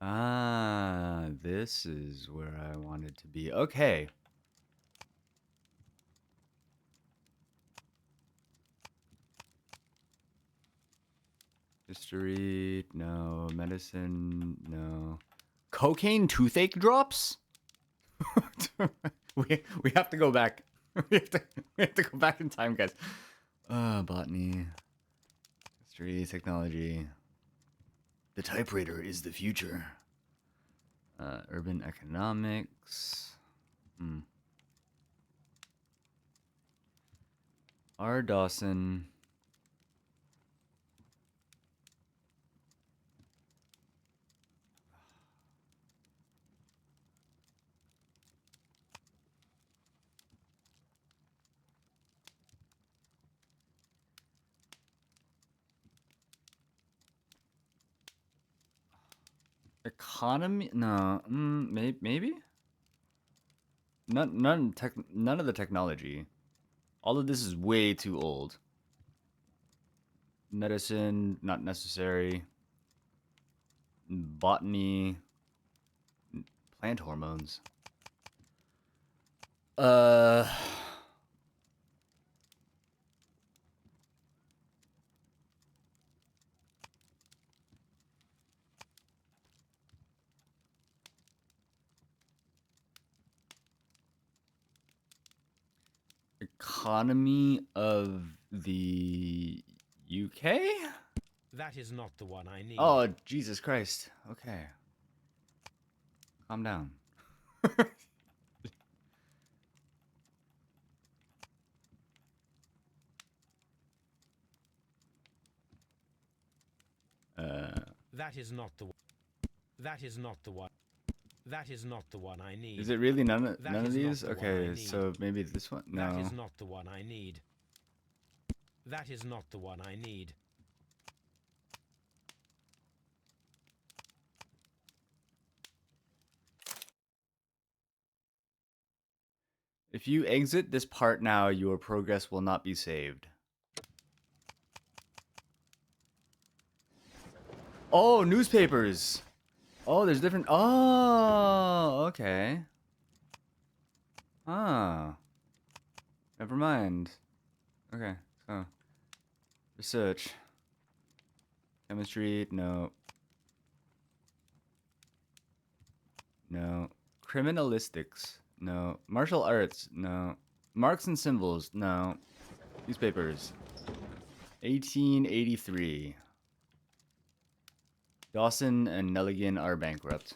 Ah, this is where I wanted to be. Okay. History, no. Medicine, no. Cocaine toothache drops? we have to go back. We have to go back in time, guys. Botany. History, technology. The typewriter is the future. Urban economics. R. Dawson. Economy? No. Maybe? None of the technology. All of this is way too old. Medicine, not necessary. Botany. Plant hormones. Economy of the UK? that is not the one I need. Oh, Jesus Christ. Okay. Calm down. That is not the one. That is not the one. That is not the one I need. Is it really none That of is these? not the one I Okay, need. so maybe this one? No. That is not the one I need. That is not the one I need. If you exit this part now, your progress will not be saved. Oh, newspapers. Oh, there's different. Oh, okay. Ah. Never mind. Okay, so. Research. Chemistry, no. No. Criminalistics, no. Martial arts, no. Marks and symbols, no. Newspapers. 1883. Dawson and Nelligan are bankrupt.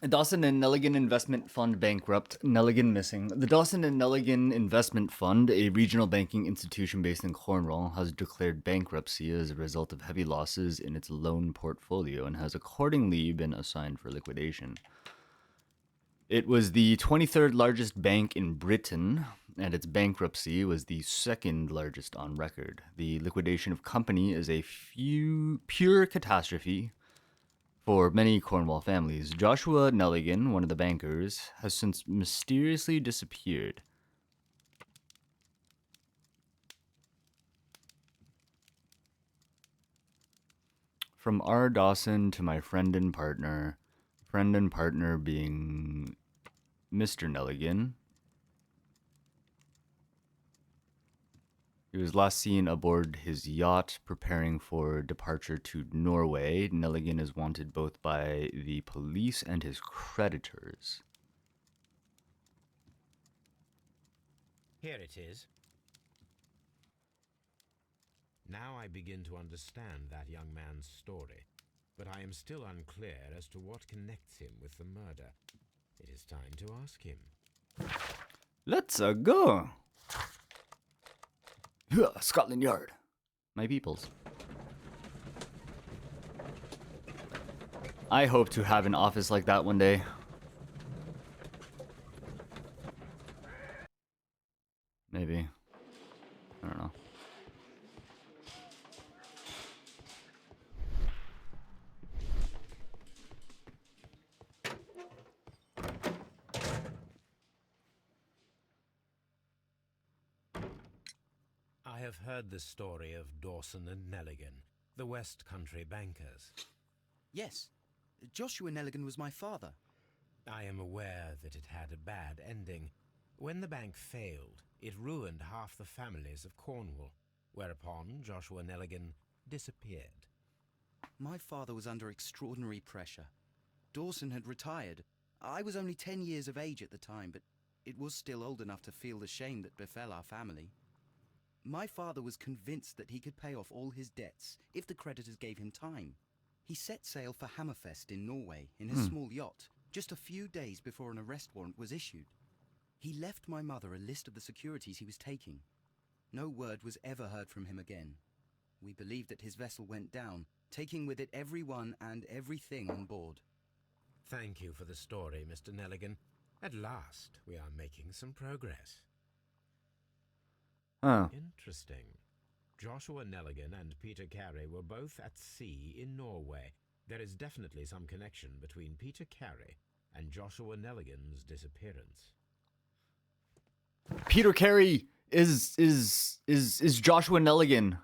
Dawson and Nelligan Investment Fund bankrupt. Nelligan missing. The Dawson and Nelligan Investment Fund, a regional banking institution based in Cornwall, has declared bankruptcy as a result of heavy losses in its loan portfolio and has accordingly been assigned for liquidation. It was the 23rd largest bank in Britain, and its bankruptcy was the second largest on record. The liquidation of company is a pure catastrophe for many Cornwall families. Joshua Nelligan, one of the bankers, has since mysteriously disappeared. From R. Dawson to my friend and partner being Mr. Nelligan. He was last seen aboard his yacht preparing for departure to Norway. Nelligan is wanted both by the police and his creditors. Here it is. Now I begin to understand that young man's story, but I am still unclear as to what connects him with the murder. It is time to ask him. Let's go! Scotland Yard. My peoples. I hope to have an office like that one day. Maybe. I don't know. I have heard the story of Dawson and Nelligan, the West Country bankers. Yes, Joshua Nelligan was my father. I am aware that it had a bad ending. When the bank failed, it ruined half the families of Cornwall, whereupon Joshua Nelligan disappeared. My father was under extraordinary pressure. Dawson had retired. I was only 10 years of age at the time, but it was still old enough to feel the shame that befell our family. My father was convinced that he could pay off all his debts if the creditors gave him time. He set sail for Hammerfest in Norway in his small yacht, just a few days before an arrest warrant was issued. He left my mother a list of the securities he was taking. No word was ever heard from him again. We believe that his vessel went down, taking with it everyone and everything on board. Thank you for the story, Mr. Nelligan. At last, we are making some progress. Huh. Interesting. Joshua Nelligan and Peter Carey were both at sea in Norway. There is definitely some connection between Peter Carey and Joshua Nelligan's disappearance. Peter Carey is Joshua Nelligan.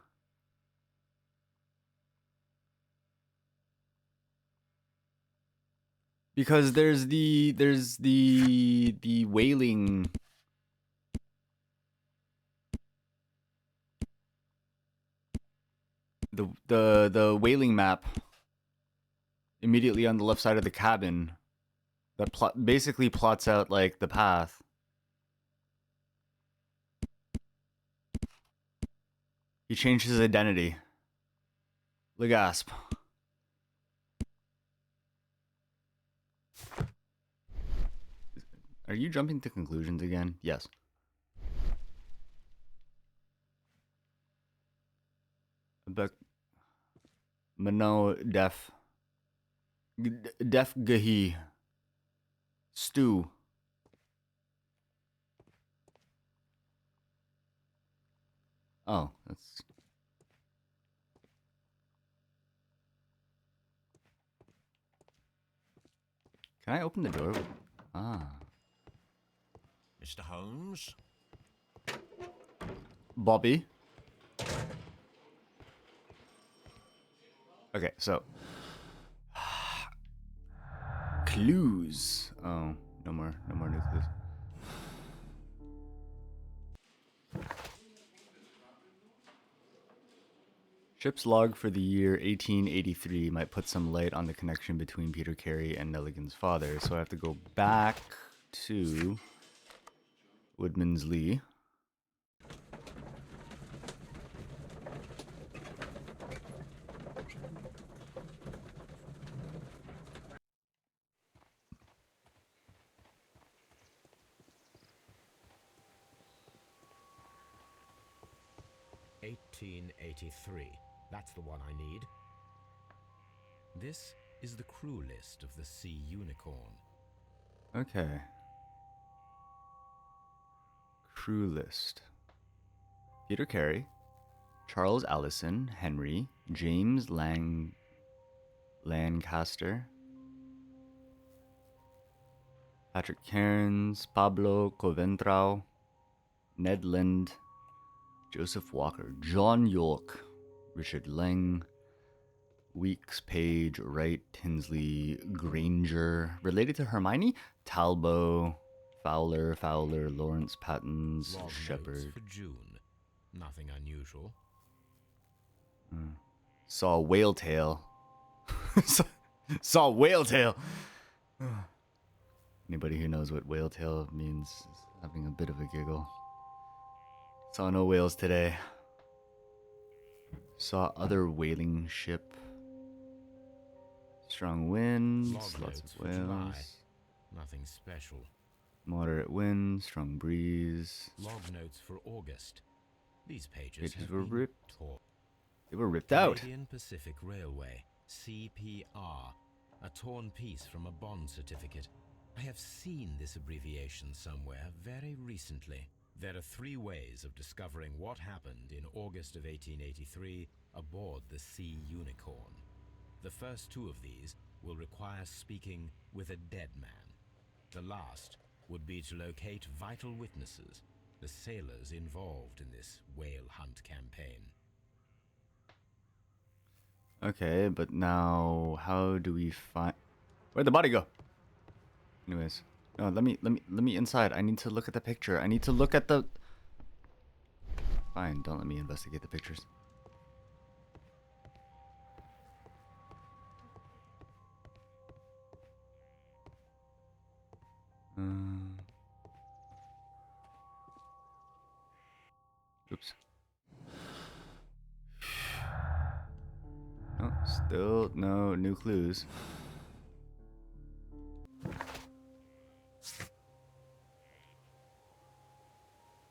Because there's the whaling. The whaling map immediately on the left side of the cabin that basically plots out like the path. He changed his identity. Legasp. Are you jumping to conclusions again? Yes. But Mano Def Gahi. Stew. Oh, that's... Can I open the door? Ah. Mr. Holmes? Bobby. Okay, so... Clues. Oh, no more new clues. Ship's log for the year 1883 might put some light on the connection between Peter Carey and Nelligan's father, so I have to go back to Woodman's Lee. "1883. That's the one I need. This is the crew list of the Sea Unicorn. Okay. Crew list. Peter Carey, Charles Allison, Henry, James Lancaster, Patrick Cairns, Pablo Coventrao, Ned Land, Joseph Walker, John York, Richard Lang, Weeks, Page, Wright, Tinsley, Granger. Related to Hermione? Talbot, Fowler, Lawrence, Pattons, Log notes Shepard. for June. Nothing unusual. Saw whale tail. Saw whale tail. Anybody who knows what whale tail means is having a bit of a giggle. Saw no whales today. Saw other whaling ship. Strong winds, Log lots notes of for July. whales. Nothing special. Moderate wind, strong breeze. Log notes for August. These pages, Pages have were been ripped. torn. They were ripped out. Canadian Pacific Railway, CPR. A torn piece from a bond certificate. I have seen this abbreviation somewhere very recently. There are 3 ways of discovering what happened in August of 1883 aboard the Sea Unicorn. The first 2 of these will require speaking with a dead man. The last would be to locate vital witnesses, the sailors involved in this whale hunt campaign. Okay, but now how do we find... Where'd the body go? Anyways, no, let me inside. I need to look at the picture. I need to look at the... Fine, don't let me investigate the pictures. Oops. Oh, still no new clues.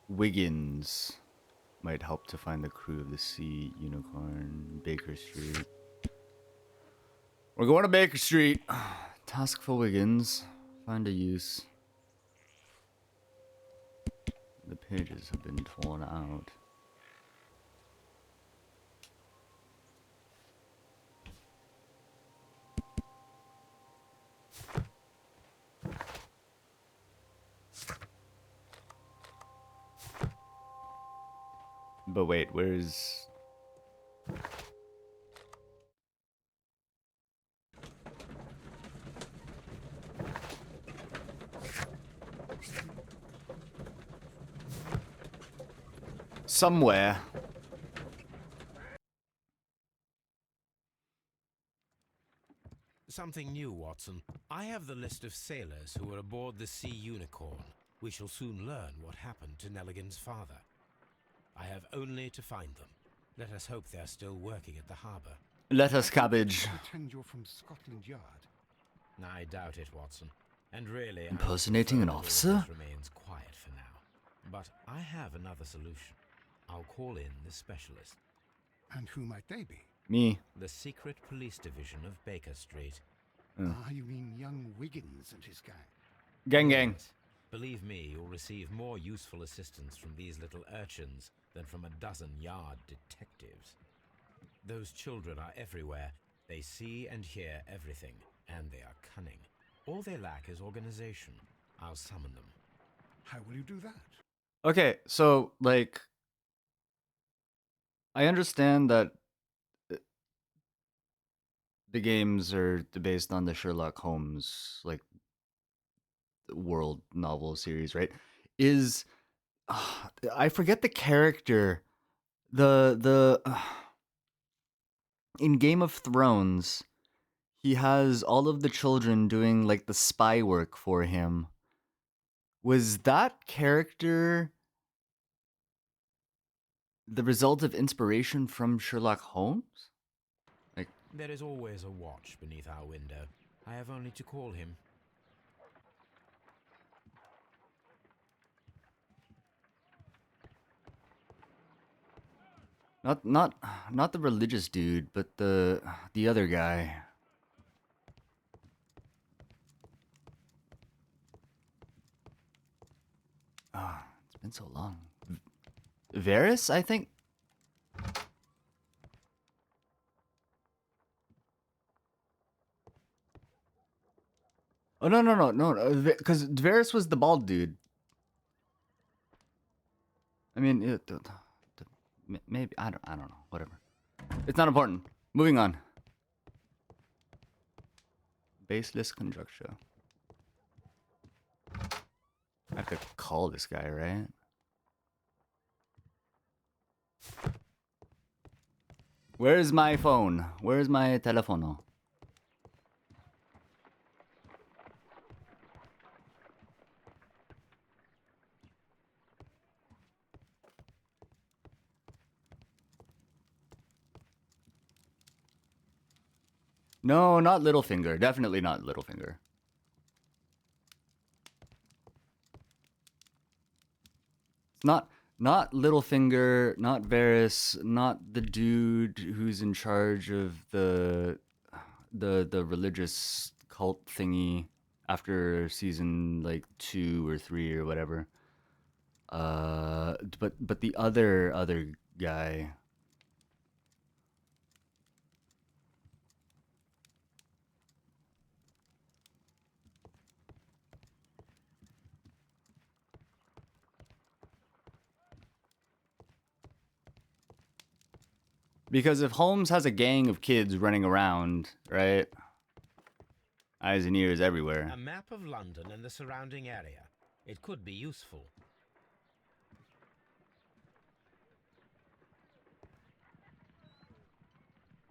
Wiggins might help to find the crew of the Sea Unicorn. Baker Street. We're going to Baker Street. Task for Wiggins. Find a use. The pages have been torn out. But wait, where's... Somewhere. Something new, Watson. I have the list of sailors who were aboard the Sea Unicorn. We shall soon learn what happened to Nelligan's father. I have only to find them. Let us hope they're still working at the harbour. Let us cabbage. Pretend you're from Scotland Yard. I doubt it, Watson. And really, I Impersonating an prefer that all of officer? this remains quiet for now. But I have another solution. I'll call in the specialist. And who might they be? Me. The secret police division of Baker Street. Ah, you mean young Wiggins and his gang? Gang gang. Yes. Believe me, you'll receive more useful assistance from these little urchins than from a dozen yard detectives. Those children are everywhere. They see and hear everything, and they are cunning. All they lack is organization. I'll summon them. How will you do that? Okay, so like I understand that the games are based on the Sherlock Holmes like world novel series, right? Is I forget the character. The in Game of Thrones, he has all of the children doing like the spy work for him. Was that character the result of inspiration from Sherlock Holmes? Like, There is always a watch beneath our window. I have only to call him. not the religious dude, but the other guy. Ah, it's been so long. Varys, I think. Oh no, because Varys was the bald dude. I mean, maybe I don't know. Whatever. It's not important. Moving on. Baseless conjecture. I have to call this guy, right? Where's my phone? Where's my telefono? No, not Littlefinger. Definitely not Littlefinger. It's not Littlefinger, not Varys, not the dude who's in charge of the religious cult thingy after season like 2 or 3 or whatever. But the other guy. Because if Holmes has a gang of kids running around, right? Eyes and ears everywhere. A map of London and the surrounding area. It could be useful.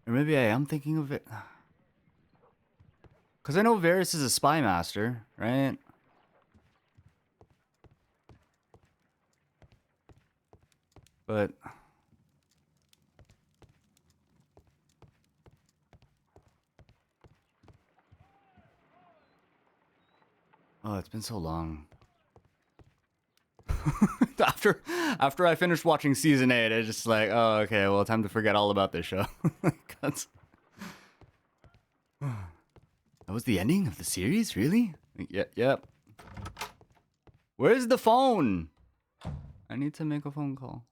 Or maybe I am thinking of it. Because I know Varys is a spy master, right? But oh, it's been so long. after I finished watching season 8, I just like, oh, okay, well, time to forget all about this show. That was the ending of the series, really? Yep. Where's the phone? I need to make a phone call.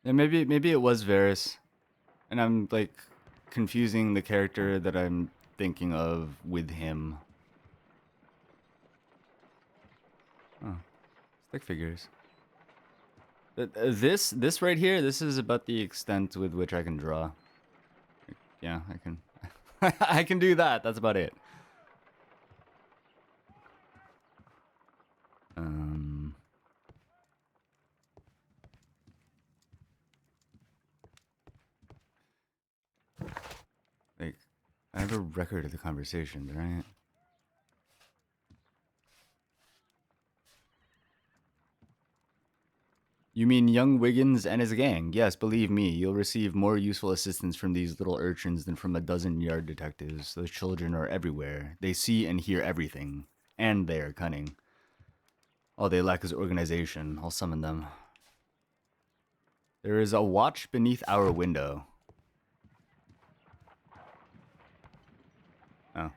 Yeah, maybe it was Varys, and I'm like confusing the character that I'm thinking of with him. Oh, stick figures. But this right here, this is about the extent with which I can draw. Yeah, I can. I can do that. That's about it. Like, I have a record of the conversation, right? You mean young Wiggins and his gang? Yes, believe me, you'll receive more useful assistance from these little urchins than from a dozen yard detectives. Those children are everywhere. They see and hear everything, And they are cunning. All they lack is organization. I'll summon them. There is a watch beneath our window. Oh.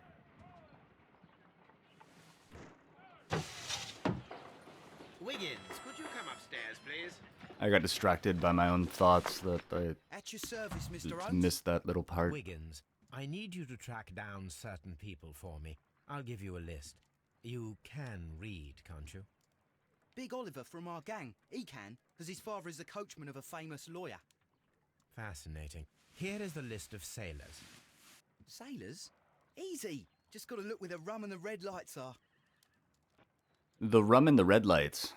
Wiggins, could you come upstairs, please? I got distracted by my own thoughts that I At your service, Mr. Holmes. missed that little part. Wiggins, I need you to track down certain people for me. I'll give you a list. You can read, can't you? Big Oliver from our gang. He can, because his father is the coachman of a famous lawyer. Fascinating. Here is the list of sailors. Sailors? Easy. Just gotta look where the rum and the red lights are. The rum and the red lights.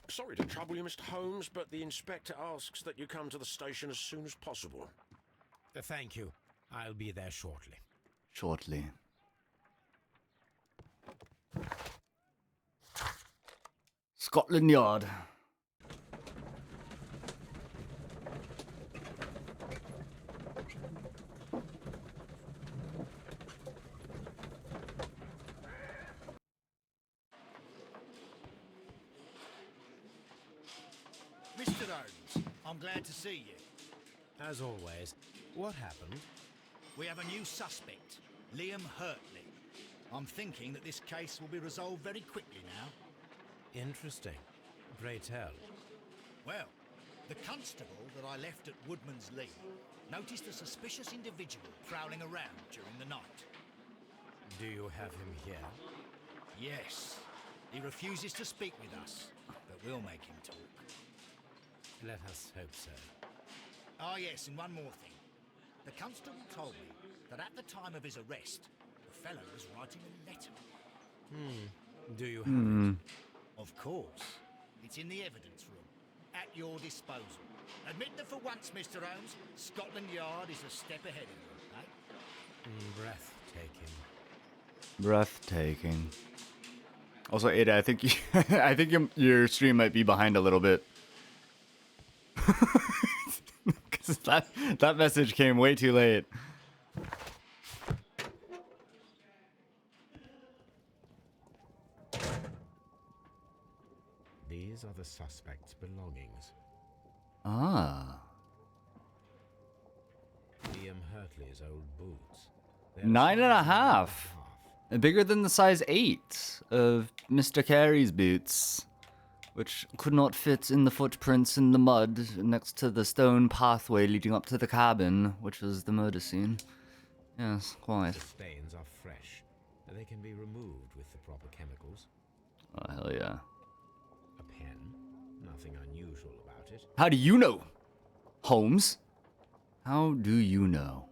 Sorry to trouble you, Mr. Holmes, but the inspector asks that you come to the station as soon as possible. Thank you. I'll be there shortly. Shortly. Scotland Yard. Mr. Holmes, I'm glad to see you. As always, what happened? We have a new suspect, Liam Hurtley. I'm thinking that this case will be resolved very quickly now. Interesting. Pray tell. Well, the constable that I left at Woodman's Lee noticed a suspicious individual prowling around during the night. Do you have him here? Yes, he refuses to speak with us, but we'll make him talk. Let us hope so. Ah, yes, and one more thing. The constable told me that at the time of his arrest, the fellow was writing a letter. Do you have it? Of course. It's in the evidence room, at your disposal. Admit that for once, Mr. Holmes, Scotland Yard is a step ahead of you, eh? Breathtaking. Breathtaking. Also, Ada, I think I think your stream might be behind a little bit. Because that message came way too late. These are the suspect's belongings. Ah. Liam Hurtley's old boots. They're 9.5. Bigger than the size 8 of Mr. Carey's boots, which could not fit in the footprints in the mud next to the stone pathway leading up to the cabin, which was the murder scene. Yes, quite. The stains are fresh. They can be removed with the proper chemicals. Oh, hell yeah. A pen. Nothing unusual about it. How do you know, Holmes? How do you know?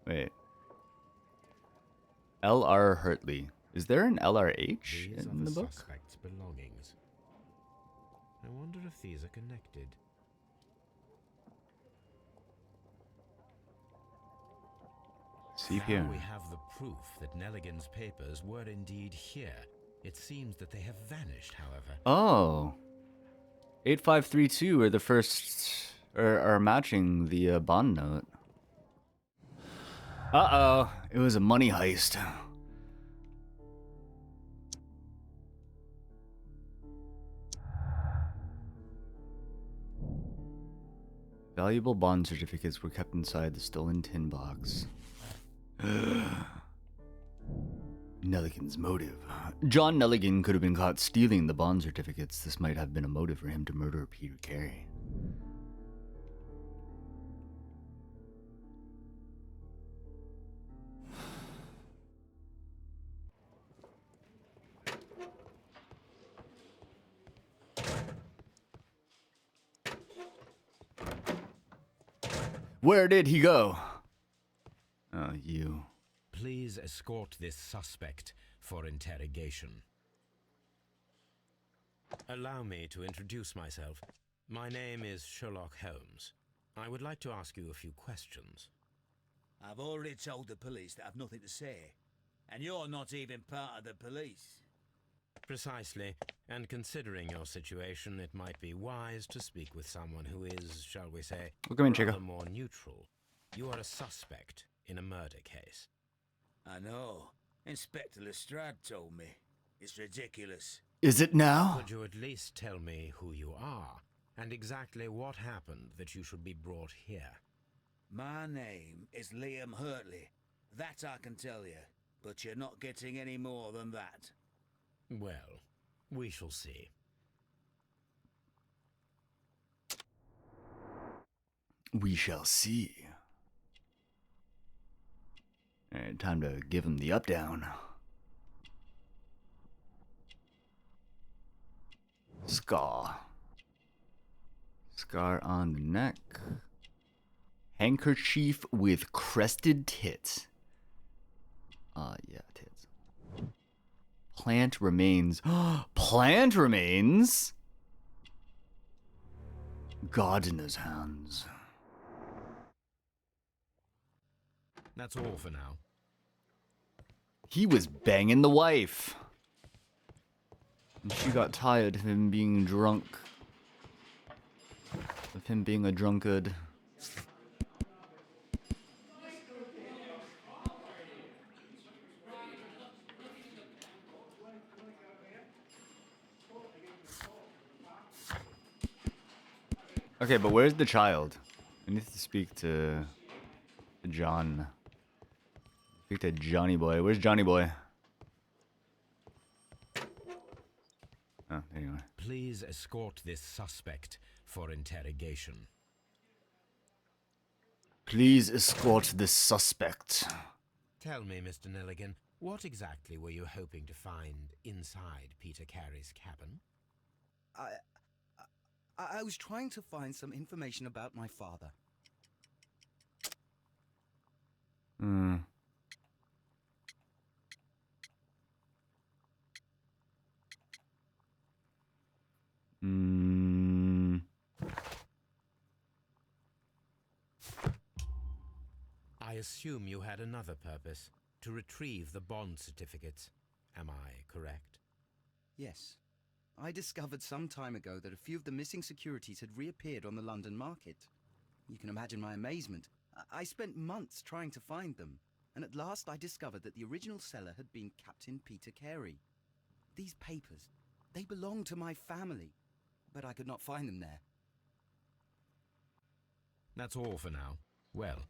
Wait. L.R. Hurtley. Is there an L.R.H. These in are the the book? suspect's belongings. I wonder if these are connected. See Now here. we have the proof that Nelligan's papers were indeed here. It seems that they have vanished, however. Oh. 8532 are the first, are matching the bond note. Uh-oh. It was a money heist. Valuable bond certificates were kept inside the stolen tin box. Nelligan's motive. John Nelligan could have been caught stealing the bond certificates. This might have been a motive for him to murder Peter Carey. Where did he go? Oh, you. Please escort this suspect for interrogation. Allow me to introduce myself. My name is Sherlock Holmes. I would like to ask you a few questions. I've already told the police that I've nothing to say. And you're not even part of the police. Precisely, and considering your situation, it might be wise to speak with someone who is, shall we say, Welcome in, Chico. rather more neutral. You are a suspect, in a murder case. I know. Inspector Lestrade told me. It's ridiculous. Is it now? Could you at least tell me who you are, and exactly what happened that you should be brought here? My name is Liam Hurtley. That I can tell you, but you're not getting any more than that. Well, we shall see. We shall see. Alright, time to give him the up down. Scar. Scar on the neck. Handkerchief with crested tits. Yeah, tits. Plant remains. Plant remains? Gardener's hands. That's all for now. He was banging the wife. And she got tired of him being drunk. Of him being a drunkard. Okay, but where's the child? I need to speak to John. Speak to Johnny Boy. Where's Johnny Boy? Oh, there you are. Please escort this suspect for interrogation. Please escort this suspect. Tell me, Mr. Nelligan, what exactly were you hoping to find inside Peter Carey's cabin? I was trying to find some information about my father. Hmm. Hmm. I assume you had another purpose, to retrieve the bond certificates. Am I correct? Yes. I discovered some time ago that a few of the missing securities had reappeared on the London market. You can imagine my amazement. I spent months trying to find them, and at last I discovered that the original seller had been Captain Peter Carey. These papers, they belong to my family, but I could not find them there. That's all for now. Well,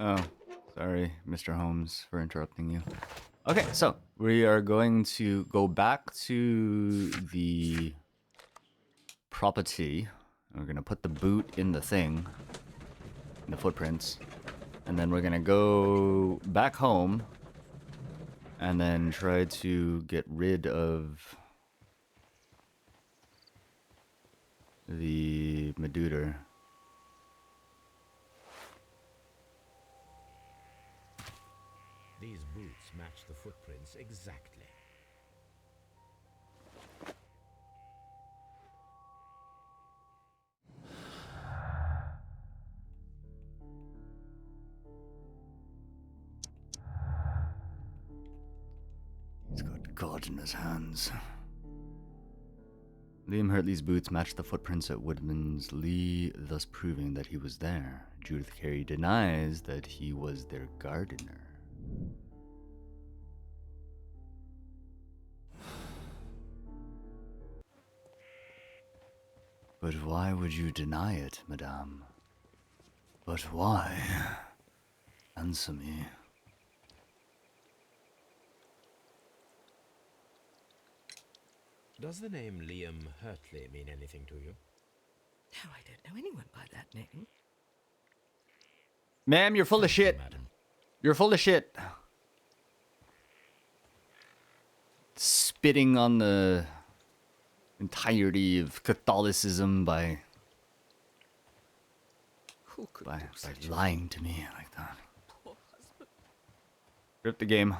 Oh, sorry, Mr. Holmes, for interrupting you. Okay, so we are going to go back to the property. We're going to put the boot in the thing, in the footprints. And then we're going to go back home and then try to get rid of the Meduder. these boots match the footprints exactly. He's got God in his hands. Liam Hurtley's boots matched the footprints at Woodman's Lee, thus proving that he was there. Judith Carey denies that he was their gardener. But why would you deny it, madame? But why? Answer me. Does the name Liam Hurtley mean anything to you? No, I don't know anyone by that name. Ma'am, you're full of shit. Madam. You're full of shit. Spitting on the entirety of Catholicism by Who could by do such lying to me like that. a poor husband? Rip the game.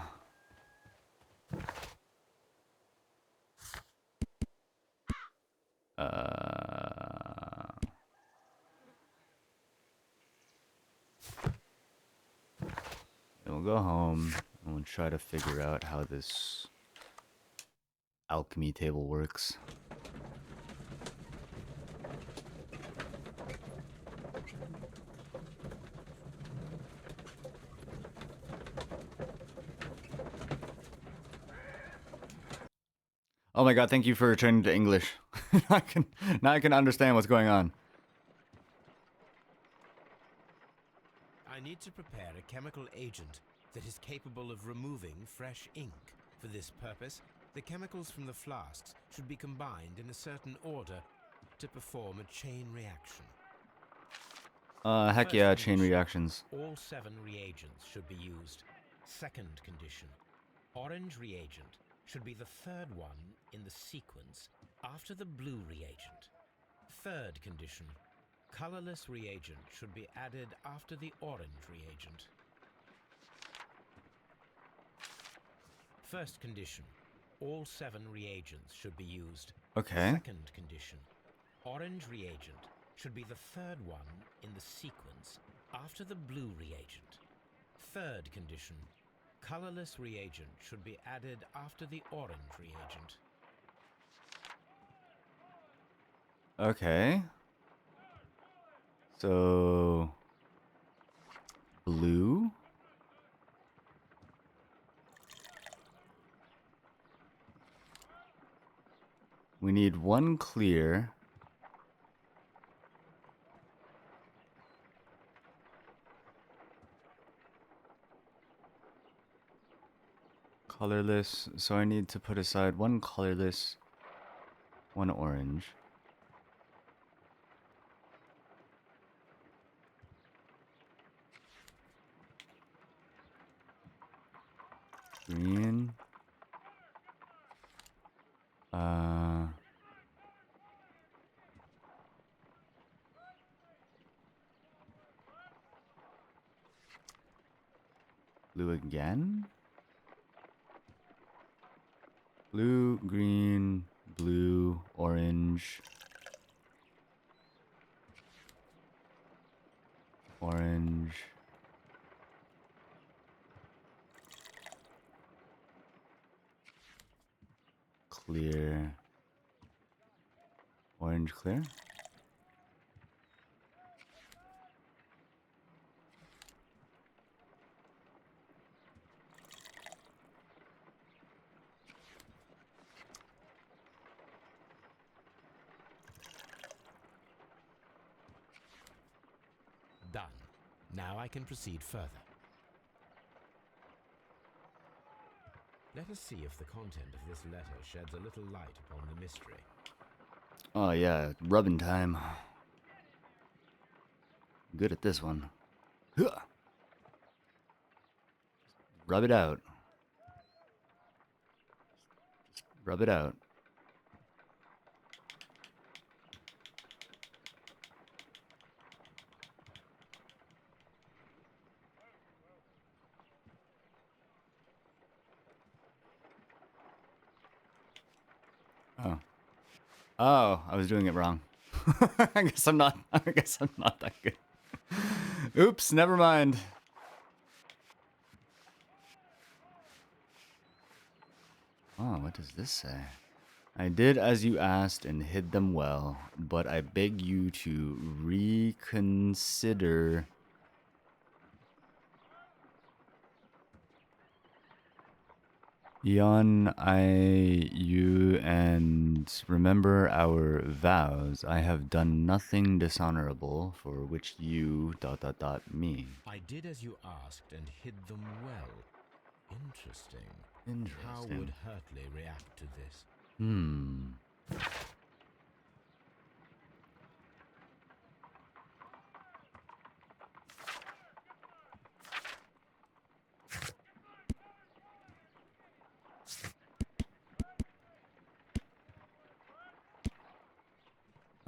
Then we'll go home and we'll try to figure out how this alchemy table works. Oh my god, thank you for turning to English. Now I can understand what's going on. I need to prepare a chemical agent that is capable of removing fresh ink. For this purpose, the chemicals from the flasks should be combined in a certain order to perform a chain reaction. Heck First yeah, chain condition, reactions. all 7 reagents should be used. Second condition, orange reagent should be the third one in the sequence after the blue reagent. Third condition, colorless reagent should be added after the orange reagent. First condition, all 7 reagents should be used. Okay. Second condition, orange reagent should be the third one in the sequence after the blue reagent. Third condition, colorless reagent should be added after the orange reagent. Okay. So blue. We need 1 clear. Colorless, so I need to put aside 1 colorless, 1 orange. Green. Blue again? Blue, green, blue, orange. Orange. Clear. Orange clear. Done. Now I can proceed further. Let us see if the content of this letter sheds a little light upon the mystery. Oh yeah, rubbing time. Good at this one. Huh. Rub it out. Just rub it out. Oh. Oh, I was doing it wrong. I guess I'm not that good. Oops, never mind. Oh, what does this say? I did as you asked and hid them well, but I beg you to reconsider. You, and remember our vows. I have done nothing dishonorable for which you ... me. I did as you asked and hid them well. Interesting. Interesting. How would Hurtley react to this?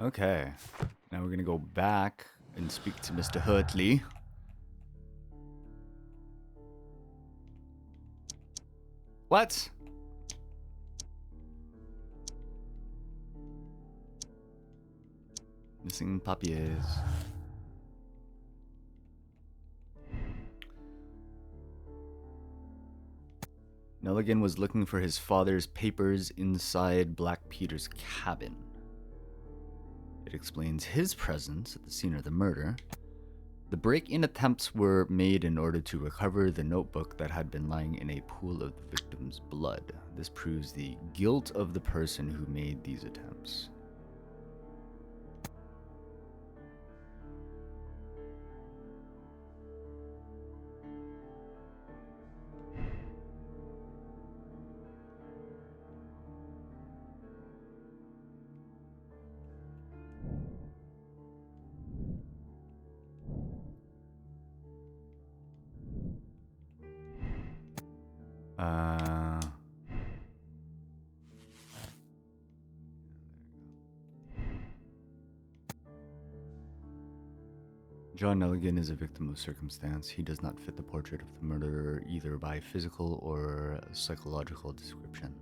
Okay. Now we're gonna go back and speak to Mr. Hurtley. What? Missing papiers. Nelligan was looking for his father's papers inside Black Peter's cabin. It explains his presence at the scene of the murder. The break-in attempts were made in order to recover the notebook that had been lying in a pool of the victim's blood. This proves the guilt of the person who made these attempts. John Nelligan is a victim of circumstance. He does not fit the portrait of the murderer either by physical or psychological description.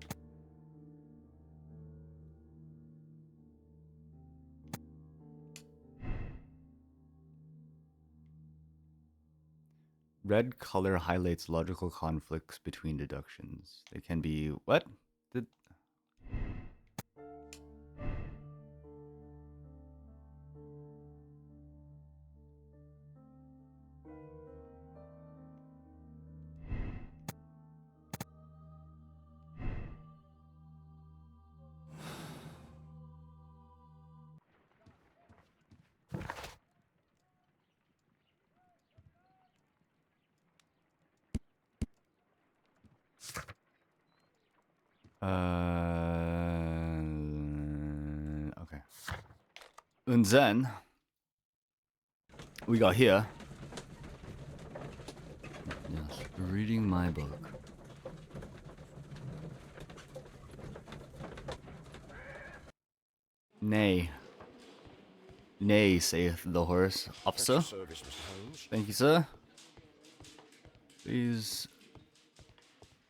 Red color highlights logical conflicts between deductions. They can be what? Did okay. And then we got here. Yes, reading my book. Nay. Nay, saith the horse. Officer. Service, Mr. Holmes. Thank you, sir. Please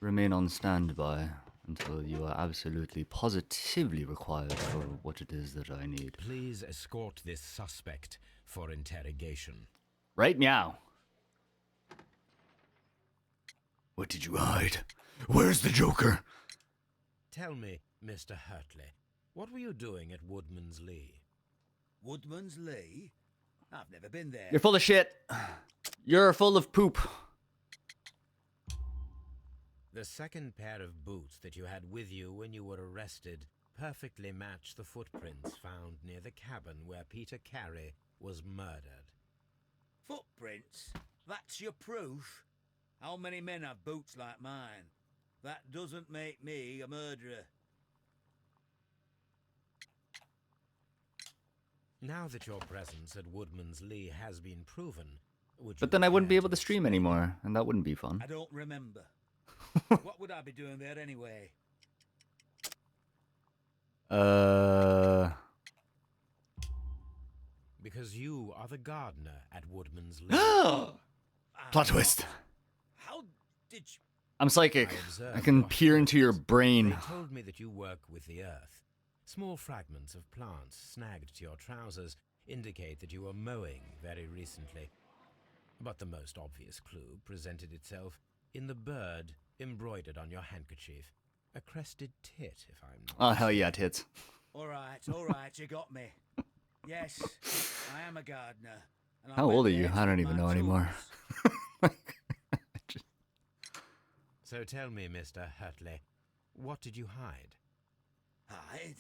remain on standby until you are absolutely positively required for what it is that I need. Please escort this suspect for interrogation. Right now. What did you hide? Where's the Joker? Tell me, Mr. Hurtley, what were you doing at Woodman's Lee? Woodman's Lee? I've never been there. You're full of shit. You're full of poop. The second pair of boots that you had with you when you were arrested perfectly match the footprints found near the cabin where Peter Carey was murdered. Footprints? That's your proof? How many men have boots like mine? That doesn't make me a murderer. Now that your presence at Woodman's Lee has been proven, would you But then I wouldn't be care able to stream anymore, and that wouldn't be fun. I don't remember. What would I be doing there anyway? Because you are the gardener at Woodman's Lee. Plot twist. How did you... I'm psychic. observed I can your peer into your habits. brain. They told me that you work with the earth. Small fragments of plants snagged to your trousers indicate that you were mowing very recently. But the most obvious clue presented itself in the bird embroidered on your handkerchief. A crested tit, if I'm not Oh, hell yeah, tits. all right, you got me. Yes, I am a gardener. And I How went old are there you? to I don't get even my know anymore. tools. So tell me, Mr. Hurtley, what did you hide? Hide?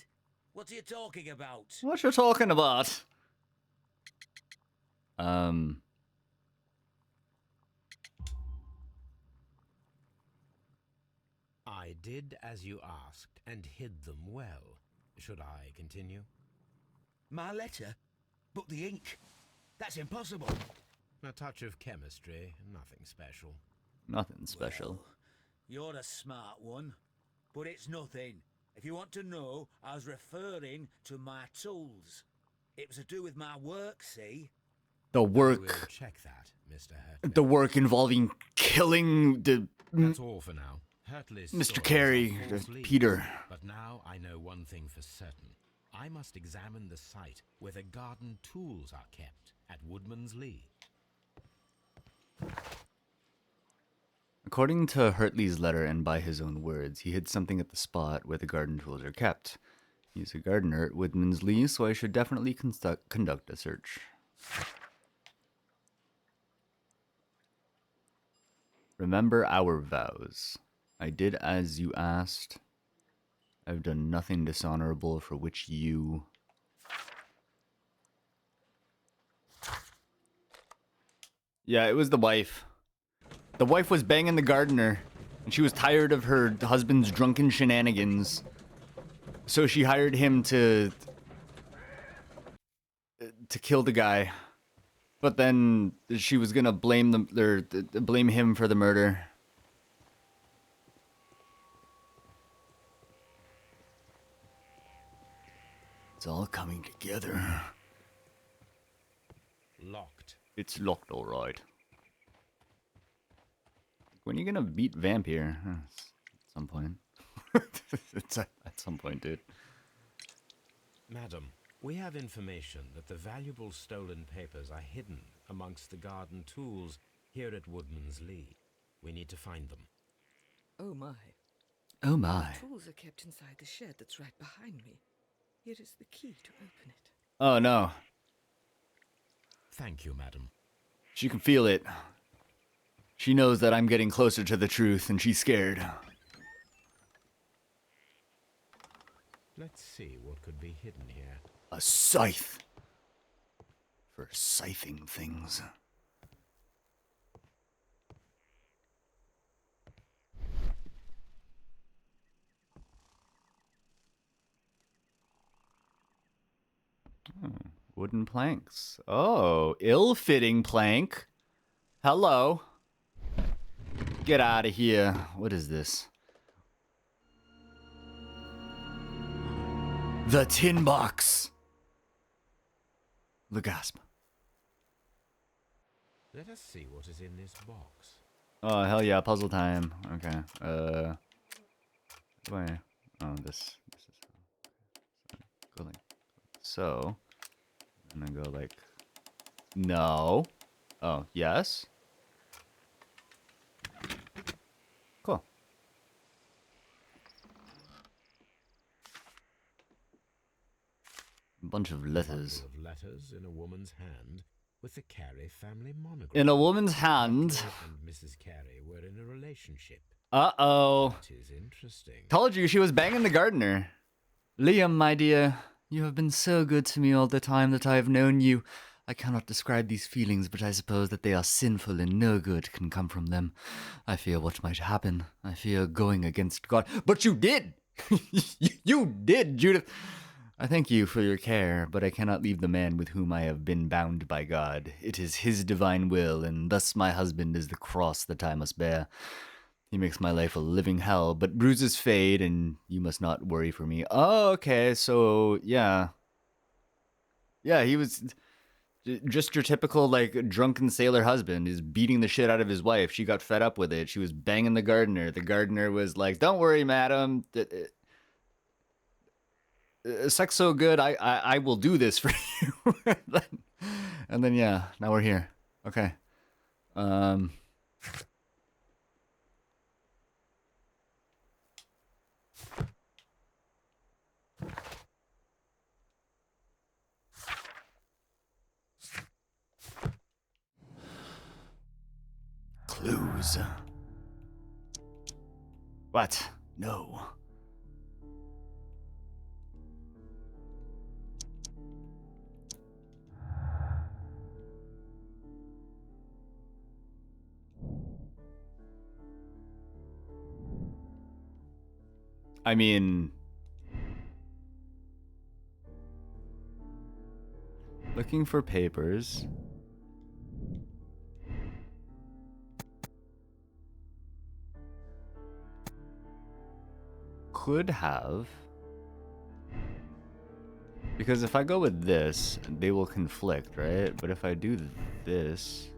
What are you talking about? What you talking about? I did as you asked and hid them well. Should I continue? My letter? But the ink? That's impossible. A touch of chemistry, nothing special. Nothing special. Well, you're a smart one. But it's nothing. If you want to know, I was referring to my tools. It was to do with my work, see? The We'll work. check that, Mr. Hurtley. The work involving killing the That's all for now. Hurtley's Mr. stories Carey, are false leads. Peter. But now I know one thing for certain. I must examine the site where the garden tools are kept at Woodman's Lee. According to Hurtley's letter and by his own words, he hid something at the spot where the garden tools are kept. He's a gardener at Woodman's Lee, so I should definitely conduct a search. Remember our vows. I did as you asked. I've done nothing dishonorable for which you... Yeah, it was the wife. The wife was banging the gardener, and she was tired of her husband's drunken shenanigans. So she hired him to kill the guy. But then she was gonna blame blame him for the murder. It's all coming together. Locked. It's locked, all right. When are you gonna beat Vampire? At some point. It's at some point, dude. Madam, we have information that the valuable stolen papers are hidden amongst the garden tools here at Woodman's Lee. We need to find them. Oh my. Oh my. The tools are kept inside the shed that's right behind me. Here is the key to open it. Oh no. Thank you, madam. She can feel it. She knows that I'm getting closer to the truth, and she's scared. Let's see what could be hidden here. A scythe. For scything things. Wooden planks. Oh, ill-fitting plank. Hello. Get out of here. What is this? The tin box. The gasp. Let us see what is in this box. Oh, hell yeah, puzzle time. Okay. Wait. Oh, this is... Go like... So... And then go like... No. Oh, yes? Cool. A bunch of letters. A bundle of letters in a woman's hand with the Carey family monogram. In a woman's hand. And Mrs. Carey were in a relationship. Uh-oh. That is interesting. Told you she was banging the gardener. Liam, my dear, you have been so good to me all the time that I have known you. I cannot describe these feelings, but I suppose that they are sinful and no good can come from them. I fear what might happen. I fear going against God. But you did! You did, Judith! I thank you for your care, but I cannot leave the man with whom I have been bound by God. It is his divine will, and thus my husband is the cross that I must bear. He makes my life a living hell, but bruises fade, and you must not worry for me. Oh, okay, so, yeah. Yeah, he was just your typical, like, drunken sailor husband. He's beating the shit out of his wife. She got fed up with it. She was banging the gardener. The gardener was like, don't worry, madam. Sex so good, I will do this for you. and then, yeah, now we're here. Okay. Clues. What? No. I mean, looking for papers. Could have. Because if I go with this, they will conflict, right? But if I do this...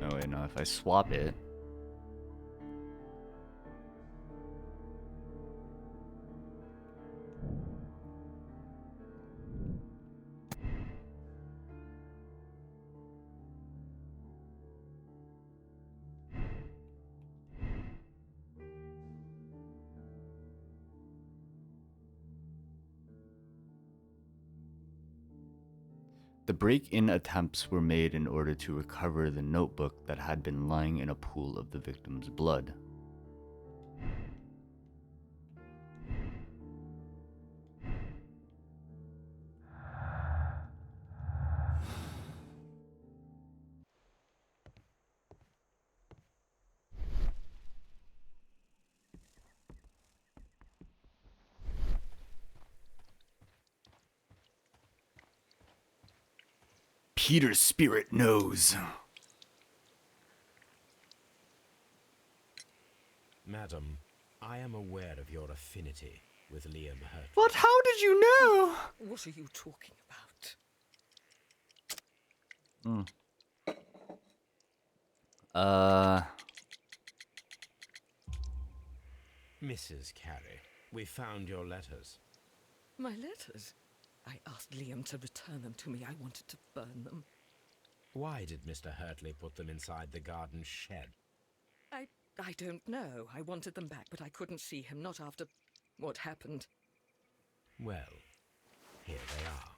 Oh wait, no, if I swap it... The break-in attempts were made in order to recover the notebook that had been lying in a pool of the victim's blood. Peter's spirit knows. Madam, I am aware of your affinity with Liam Hurt. What? How did you know? What are you talking about? Mrs. Carey, we found your letters. My letters? I asked Liam to return them to me. I wanted to burn them. Why did Mr. Hurtley put them inside the garden shed? I don't know. I wanted them back, but I couldn't see him, not after what happened. Well, here they are.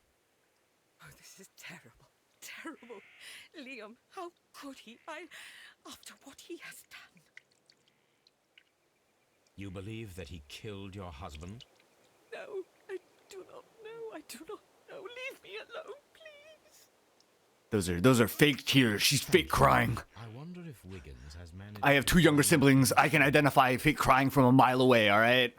Oh, this is terrible. Terrible. Liam, how could he? After what he has done. You believe that he killed your husband? No, I do not know. I do not know. Leave me alone, please. Those are fake tears. She's fake crying. I wonder if Wiggins has managed. I have 2 younger siblings. I can identify fake crying from a mile away, all right?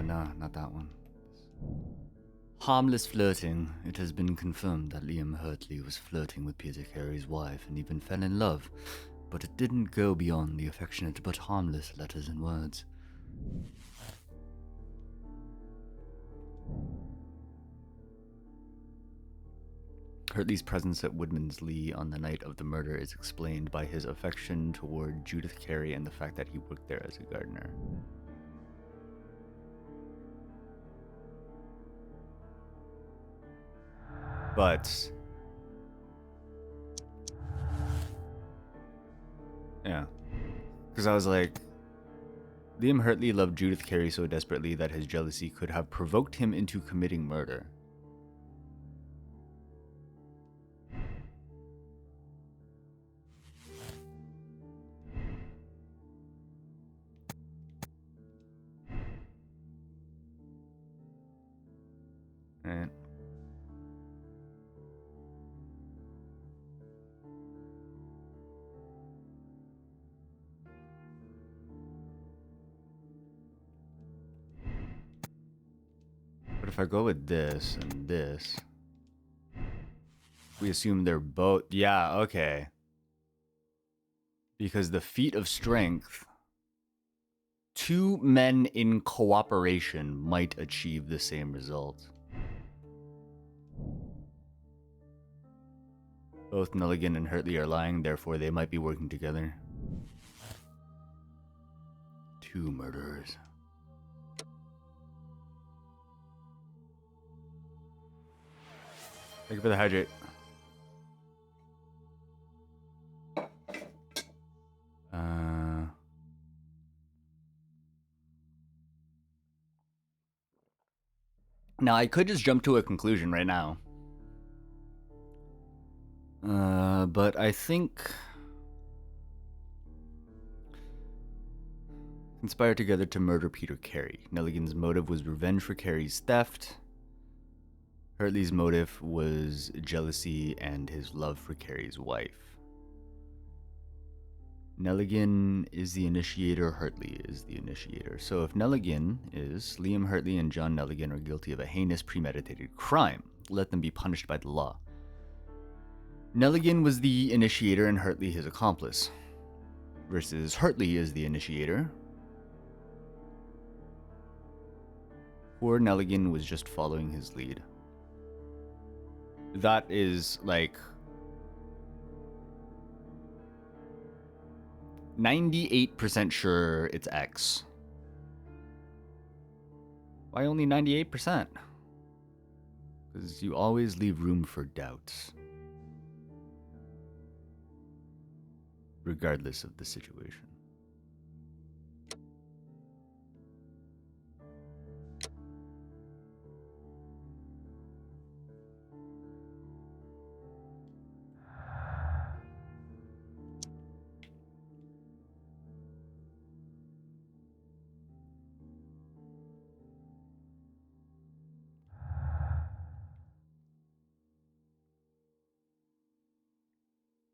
No, not that one. Harmless flirting. It has been confirmed that Liam Hurtley was flirting with Peter Carey's wife and even fell in love, but it didn't go beyond the affectionate but harmless letters and words. Hurtley's presence at Woodman's Lee on the night of the murder is explained by his affection toward Judith Carey and the fact that he worked there as a gardener. But yeah, because I was like, Liam Hurtley loved Judith Carey so desperately that his jealousy could have provoked him into committing murder. Right. But if I go with this and this, we assume they're both... Yeah, okay. Because the feat of strength, 2 men in cooperation might achieve the same result. Both Nelligan and Hurtley are lying, therefore they might be working together. 2 murderers. Thank you for the hydrate. Now, I could just jump to a conclusion right now. But I think... Conspired together to murder Peter Carey. Nelligan's motive was revenge for Carey's theft. Hurtley's motive was jealousy and his love for Carey's wife. Nelligan is the initiator, Hurtley is the initiator. So if Nelligan is, Liam Hurtley and John Nelligan are guilty of a heinous premeditated crime. Let them be punished by the law. Nelligan was the initiator and Hurtley his accomplice. Versus Hurtley is the initiator. Poor Nelligan was just following his lead. That is like 98% sure it's X. Why only 98%? Because you always leave room for doubts. regardless of the situation.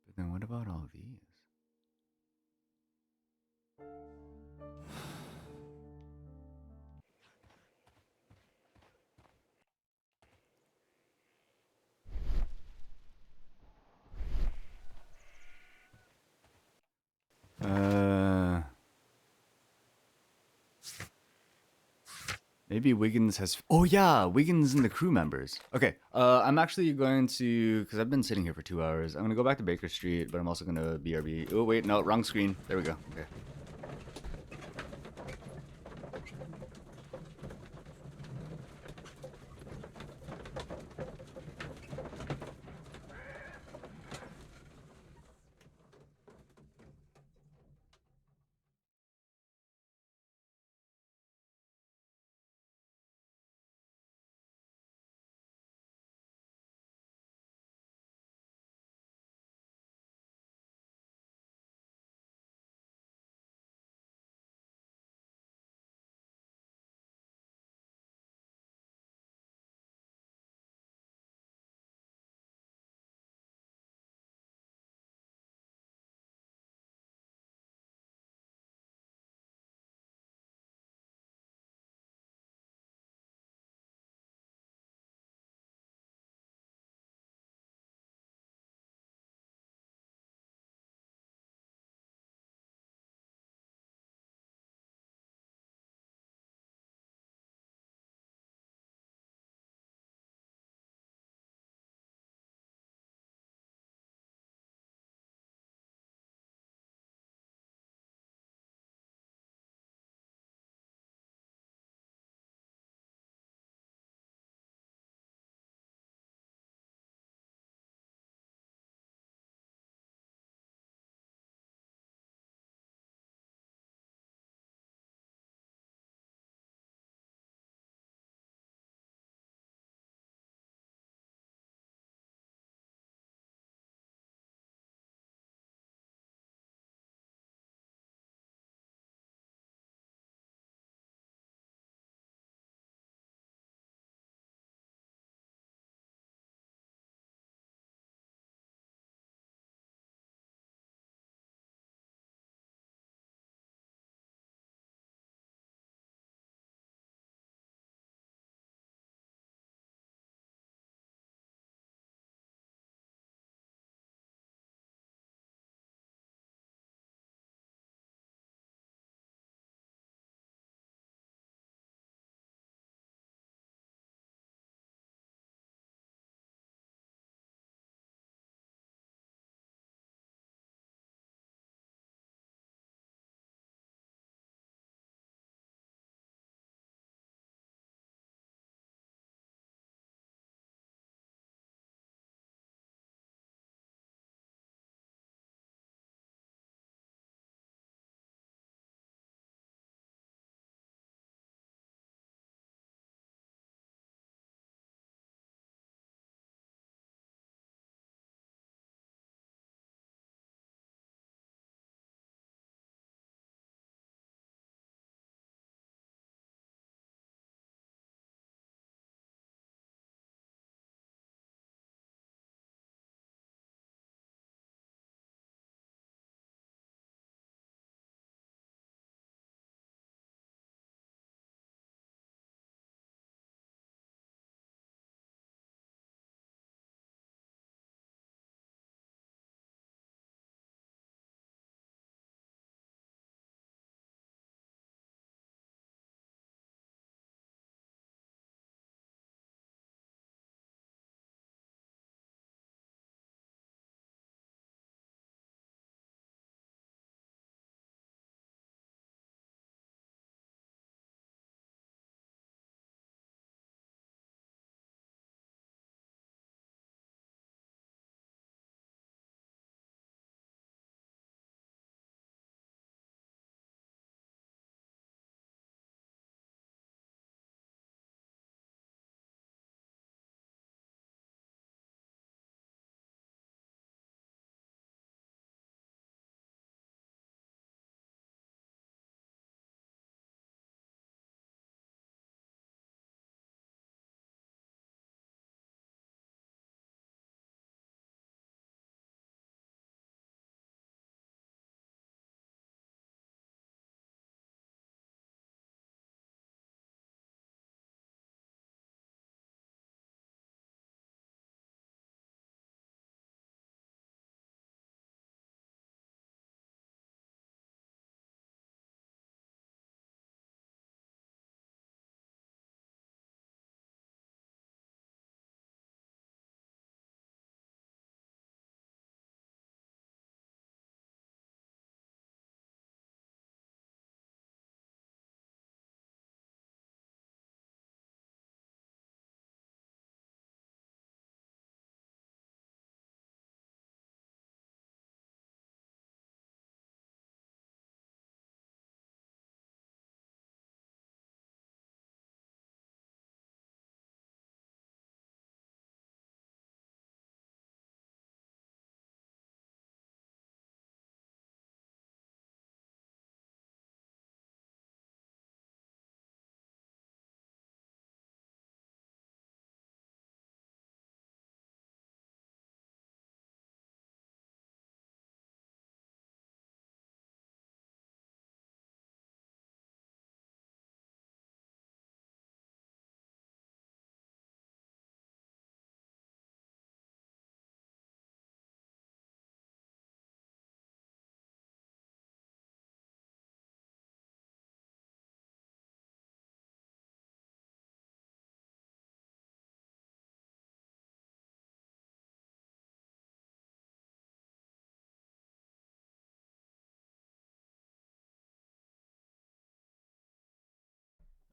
But then what about all these? Maybe Wiggins has. Oh yeah, Wiggins and the crew members. Okay, I'm actually going to, because I've been sitting here for 2 hours. I'm gonna go back to Baker Street, but I'm also gonna BRB. Oh wait, no, wrong screen. There we go. Okay.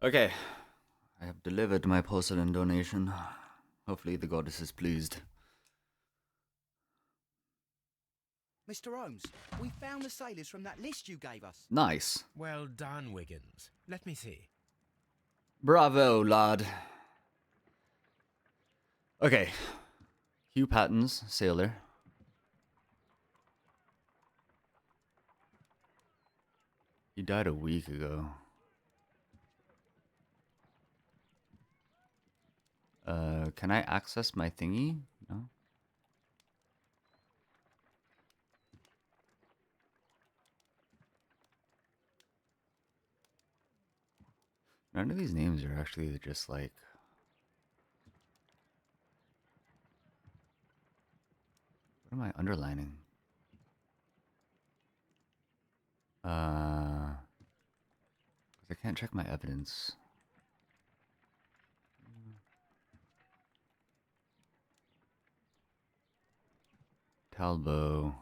Okay. I have delivered my porcelain donation. Hopefully the goddess is pleased. Mr. Holmes, we found the sailors from that list you gave us. Nice. Well done, Wiggins. Let me see. Bravo, lad. Okay. Hugh Patton's sailor. He died a week ago. Can I access my thingy? No? None of these names are actually just like... What am I underlining? I can't check my evidence. Talbot.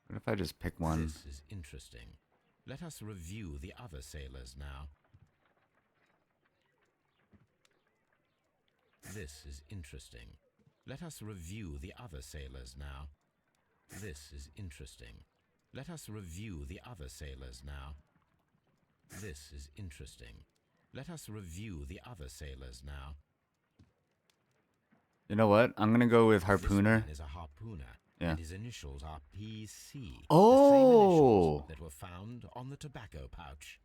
What if I just pick one? This is interesting. Let us review the other sailors now. This is interesting. Let us review the other sailors now. This is interesting. Let us review the other sailors now. This is interesting. Let us review the other sailors now. You know what? I'm gonna go with harpooner. This man is a harpooner. Yeah. And his initials are PC. Oh! The same initials that were found on the tobacco pouch.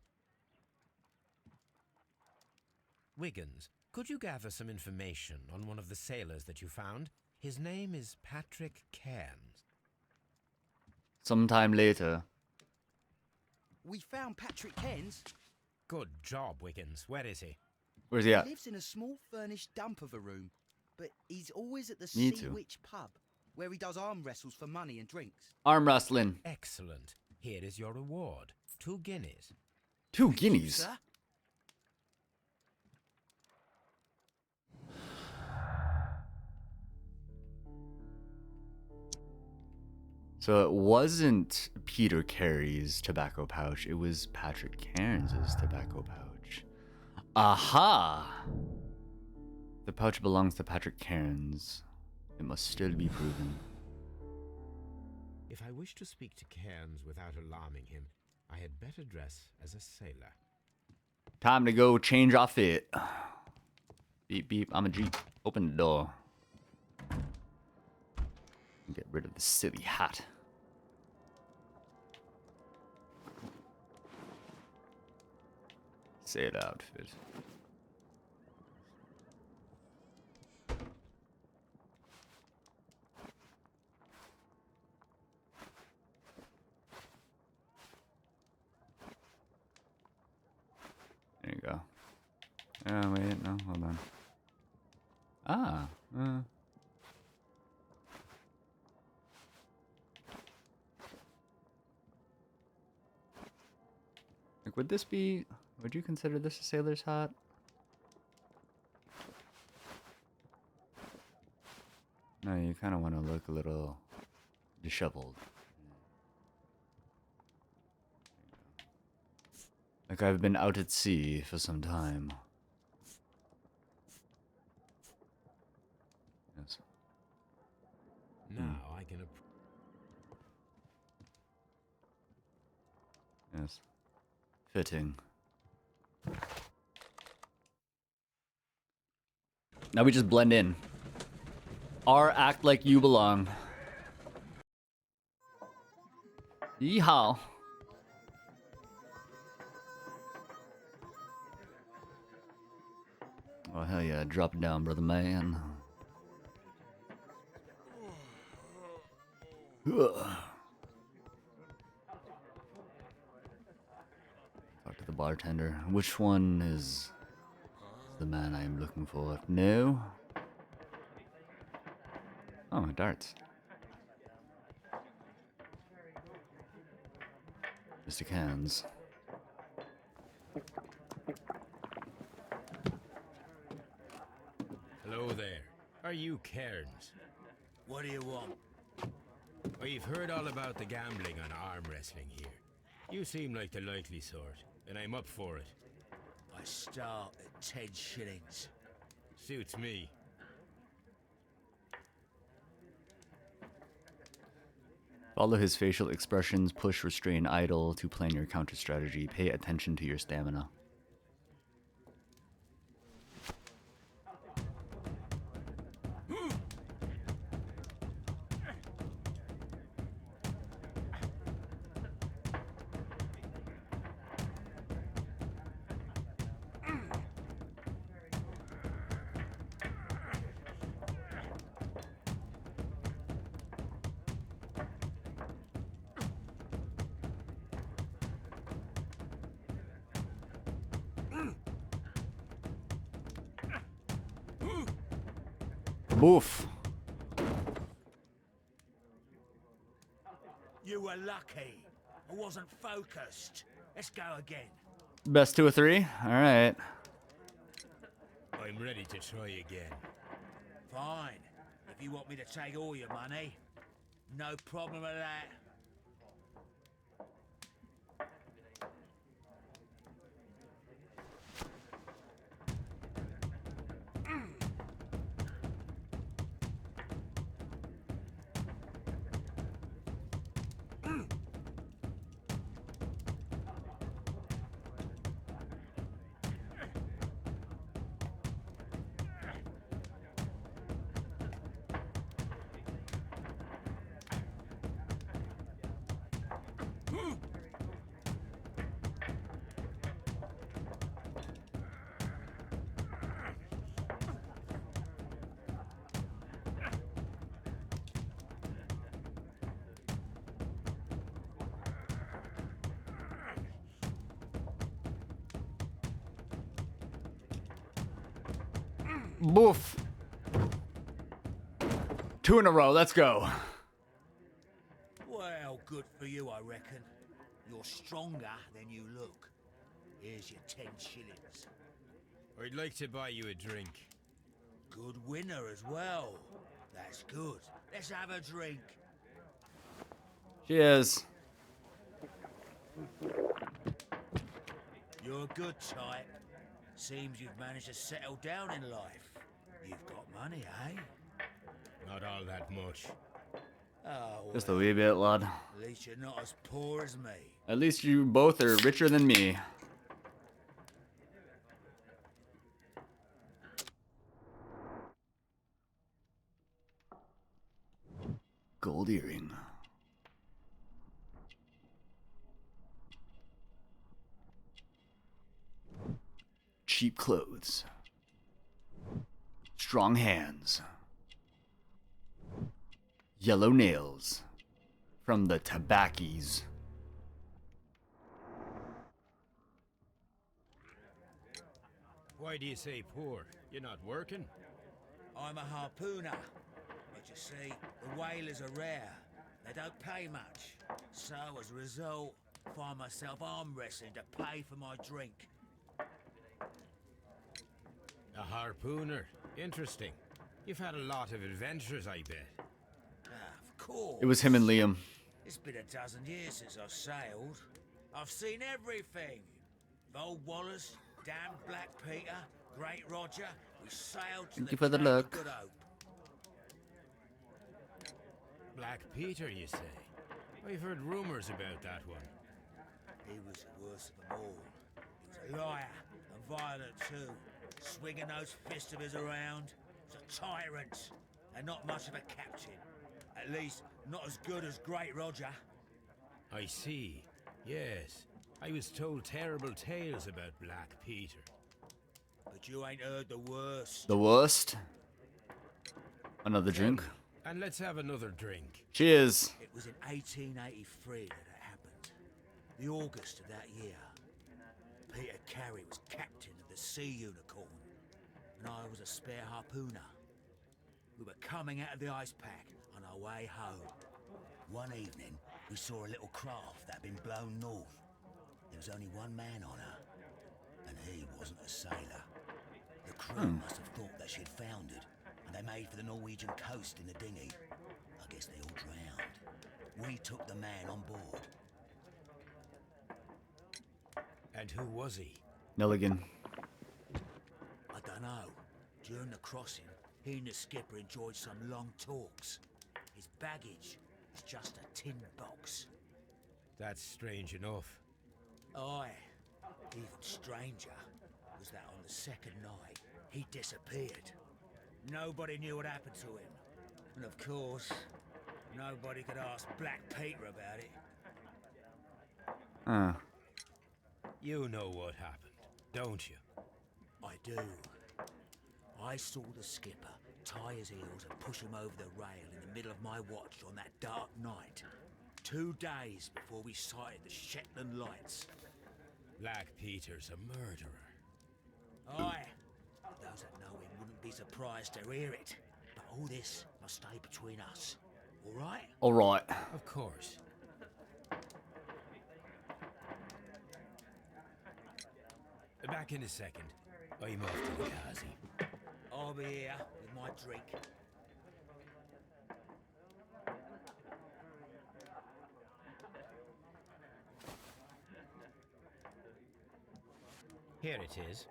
Wiggins, could you gather some information on one of the sailors that you found? His name is Patrick Cairns. Sometime later. We found Patrick Cairns. Good job, Wiggins. Where is he? Where's he at? He lives in a small furnished dump of a room, but he's always at the Me Sea too. Witch pub, where he does arm wrestles for money and drinks. Arm wrestling. Excellent. Here is your reward. 2 guineas. 2 Thank you, guineas. sir. So it wasn't Peter Carey's tobacco pouch. It was Patrick Cairns' tobacco pouch. Aha! The pouch belongs to Patrick Cairns. It must still be proven. If I wish to speak to Cairns without alarming him, I had better dress as a sailor. Time to go change our fit. Beep beep, I'm a Jeep. Open the door. Get rid of the silly hat. Sailor outfit. There you go. Oh, wait, no, hold on. Ah, like, would this be, would you consider this a sailor's hat? No, you kind of want to look a little disheveled. Like I've been out at sea for some time. Yes. Now I can Yes. Fitting. Now we just blend in. R, act like you belong. Yeehaw. Oh, hell yeah. Drop it down, brother man. Ugh. Talk to the bartender. Which one is the man I am looking for? No? Oh, darts. Mr. Cans. Hello there. Are you Cairns? What do you want? We've heard all about the gambling on arm wrestling here. You seem like the likely sort, and I'm up for it. I start at 10 shillings. Suits me. Follow his facial expressions, push, restrain, idle to plan your counter strategy. Pay attention to your stamina. Boof. You were lucky. I wasn't focused. Let's go again. Best 2 or 3? Alright. I'm ready to try again. Fine. If you want me to take all your money, no problem with that. Boof. 2 in a row. Let's go. Well, good for you, I reckon. You're stronger than you look. Here's your 10 shillings. I'd like to buy you a drink. Good winner as well. That's good. Let's have a drink. Cheers. You're a good type. Seems you've managed to settle down in life. You've got money, eh? Not all that much. Oh, Just a wee bit, lad. at least you're not as poor as me. At least you both are richer than me. Gold earring. Cheap clothes. Strong hands. Yellow nails. From the tobaccies. Why do you say poor? You're not working? I'm a harpooner. But you see, the whalers are rare. They don't pay much. So, as a result, I find myself arm wrestling to pay for my drink. A harpooner. Interesting. You've had a lot of adventures, I bet. Of course. It was him and Liam. It's been a dozen years since I've sailed. I've seen everything. Old Wallace, damn Black Peter, Great Roger. We sailed to Thank you for the Cape of look. Good Hope. Black Peter, you say? I've heard rumors about that one. He was the worst of them all. He was a liar and violent too, swinging those fists of his around. He was a tyrant and not much of a captain. At least, not as good as Great Roger. I see. Yes. I was told terrible tales about Black Peter. But you ain't heard the worst. The worst? Another drink? And let's have another drink. Cheers. It was in 1883 that it happened. The August of that year. Peter Carey was captain of the Sea Unicorn, and I was a spare harpooner. We were coming out of the ice pack on our way home. One evening, we saw a little craft that had been blown north. There was only one man on her, and he wasn't a sailor. The crew must have thought that she'd foundered, and they made for the Norwegian coast in the dinghy. I guess they all drowned. We took the man on board. And who was he? Nelligan. I don't know. During the crossing, he and the skipper enjoyed some long talks. His baggage was just a tin box. That's strange enough. Aye. Even stranger was that on the second night, he disappeared. Nobody knew what happened to him. And of course, nobody could ask Black Peter about it. Huh. You know what happened, don't you? I do. I saw the skipper tie his heels and push him over the rail in the middle of my watch on that dark night. 2 days before we sighted the Shetland lights. Black Peter's a murderer. Aye. Those that know him wouldn't be surprised to hear it. But all this must stay between us. All right? All right. Of course. Back in a second. I'm off to the Kazi. I'll be here with my drink. Here it is.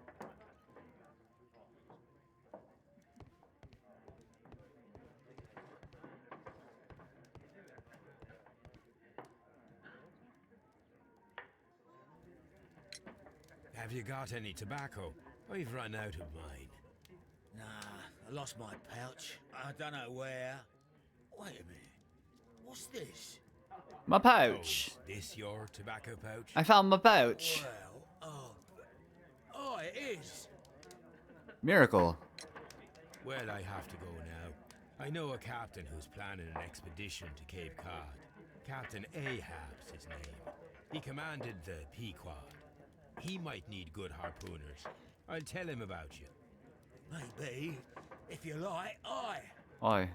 Have you got any tobacco? I've run out of mine. Nah, I lost my pouch. I don't know where. Wait a minute. What's this? My pouch. Oh, is this your tobacco pouch? I found my pouch. Well, oh, it is. Miracle. Well, I have to go now. I know a captain who's planning an expedition to Cape Cod. Captain Ahab's his name. He commanded the Pequod. He might need good harpooners. I'll tell him about you. Maybe. If you like, aye. Why?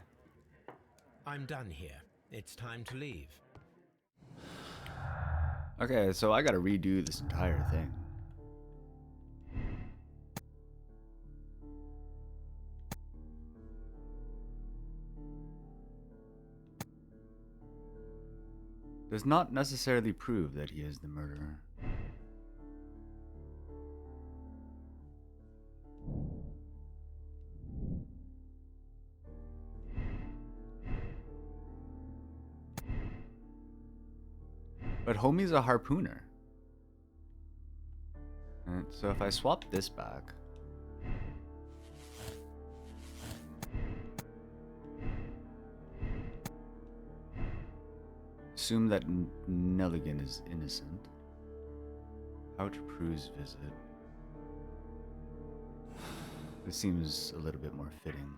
I'm done here. It's time to leave. Okay, so I gotta redo this entire thing. Does not necessarily prove that he is the murderer. But homie's a harpooner. And so if I swap this back. Assume that Nelligan is innocent. How to Prue's visit. This seems a little bit more fitting.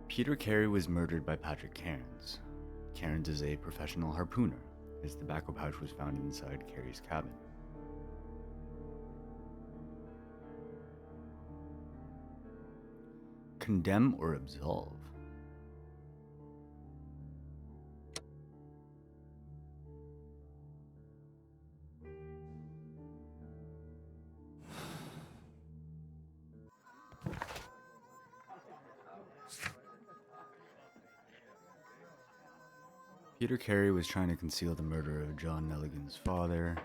Peter Carey was murdered by Patrick Cairns. Cairns is a professional harpooner. His tobacco pouch was found inside Carey's cabin. Condemn or absolve? Peter Carey was trying to conceal the murder of John Nelligan's father.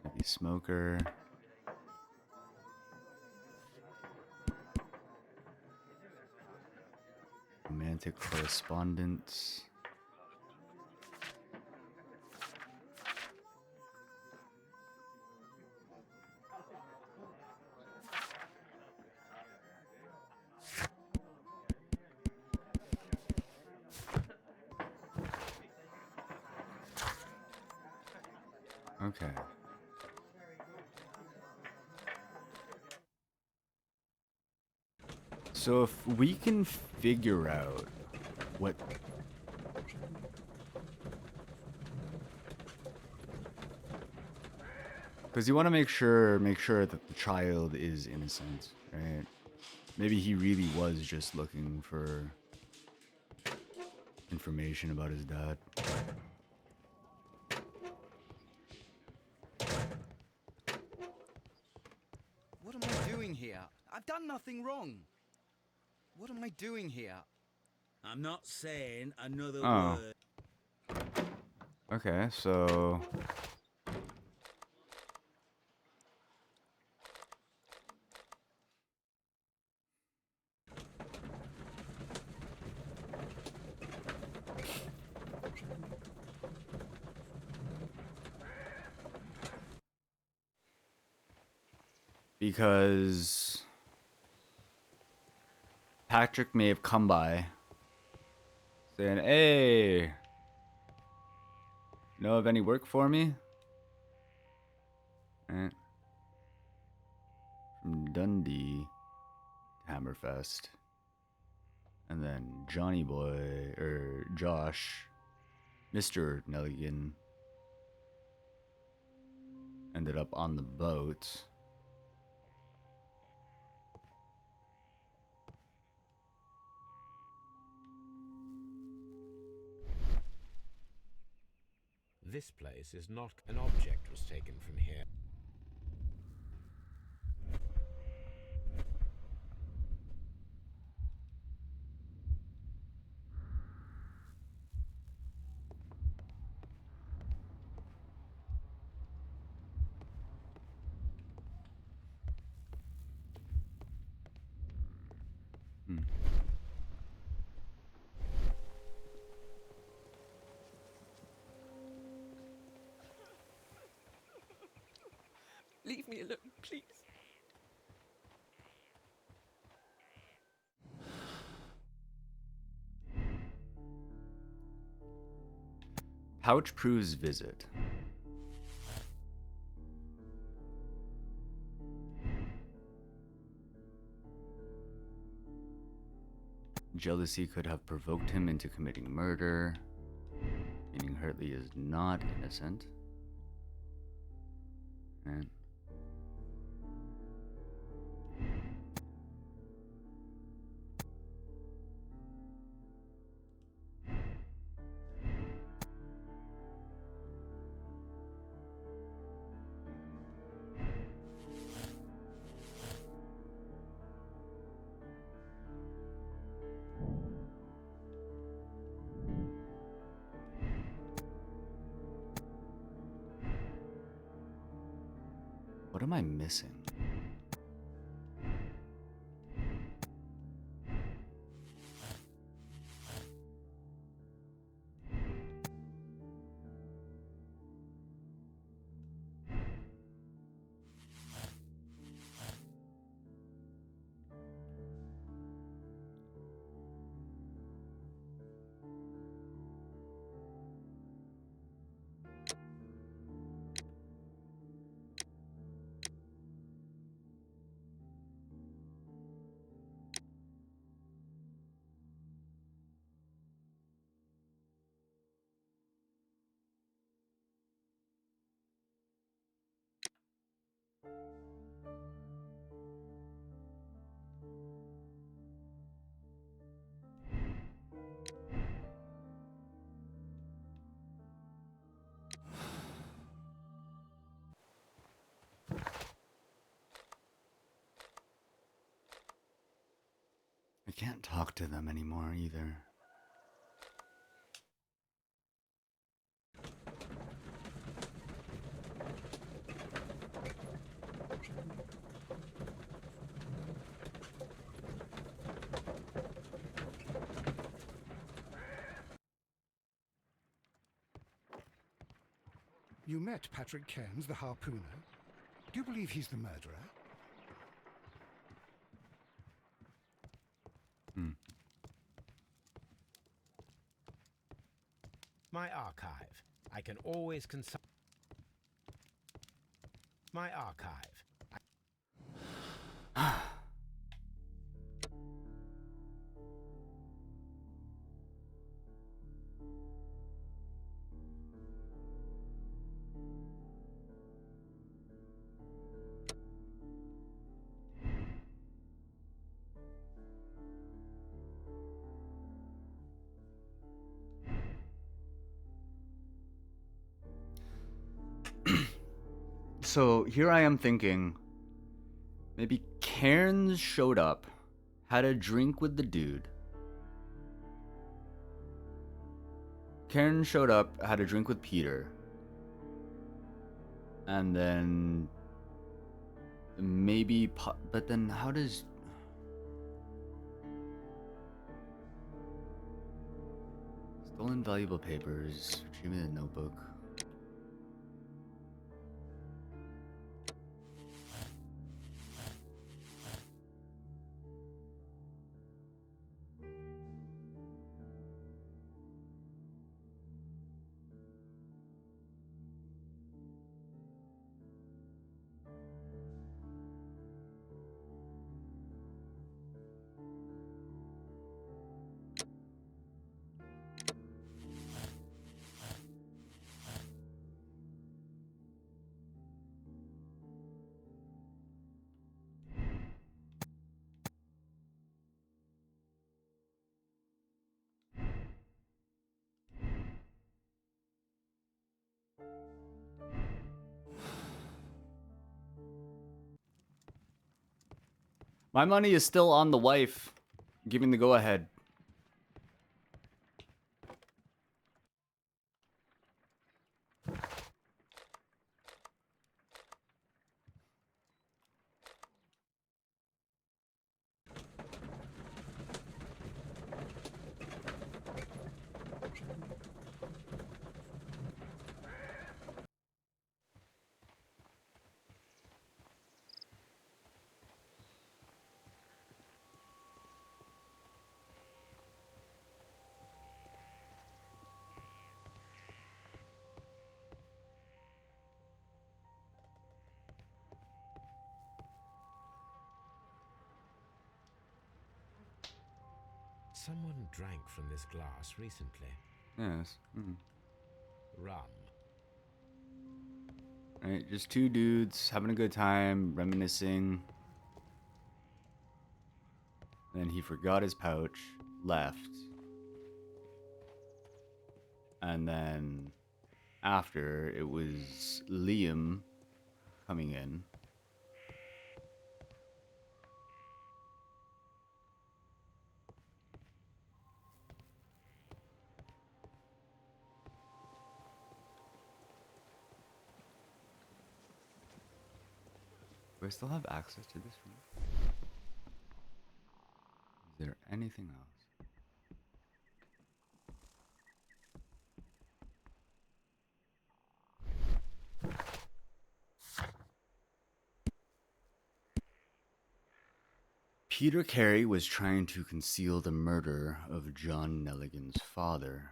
Heavy smoker. romantic correspondence. Okay. So if we can figure out what... Because you want to make sure that the child is innocent, right? Maybe he really was just looking for information about his dad. What am I doing here? I've done nothing wrong. What am I doing here? I'm not saying another Oh. word. Okay, so... Because Patrick may have come by saying, "Hey, know of any work for me?" Right. From Dundee to Hammerfest. And then Johnny Boy, or Josh, Mr. Nelligan, ended up on the boat. This place is not... An object was taken from here. Hmm. Leave me alone, please. Pouch proves visit. Jealousy could have provoked him into committing murder, meaning Hartley is not innocent. And what am I missing? I can't talk to them anymore either. You met Patrick Cairns, the harpooner. Do you believe he's the murderer? My archive. I can always consult my archive. So here I am thinking, maybe Cairns showed up, had a drink with the dude. Cairns showed up, had a drink with Peter. And then maybe, but then how does... Stolen valuable papers, retrieving the notebook. My money is still on the wife, giving the go-ahead. Someone drank from this glass recently. Yes. Rum. Right, just two dudes having a good time, reminiscing. Then he forgot his pouch, left. And then after, it was Liam coming in. Do I still have access to this room? Is there anything else? Peter Carey was trying to conceal the murder of John Nelligan's father.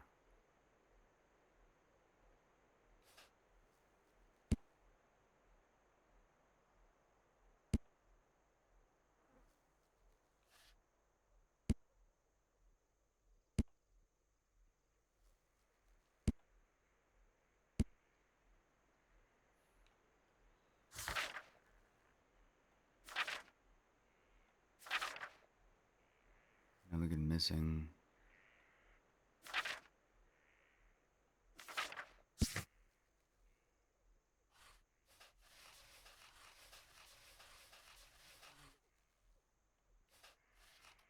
Nelligan missing.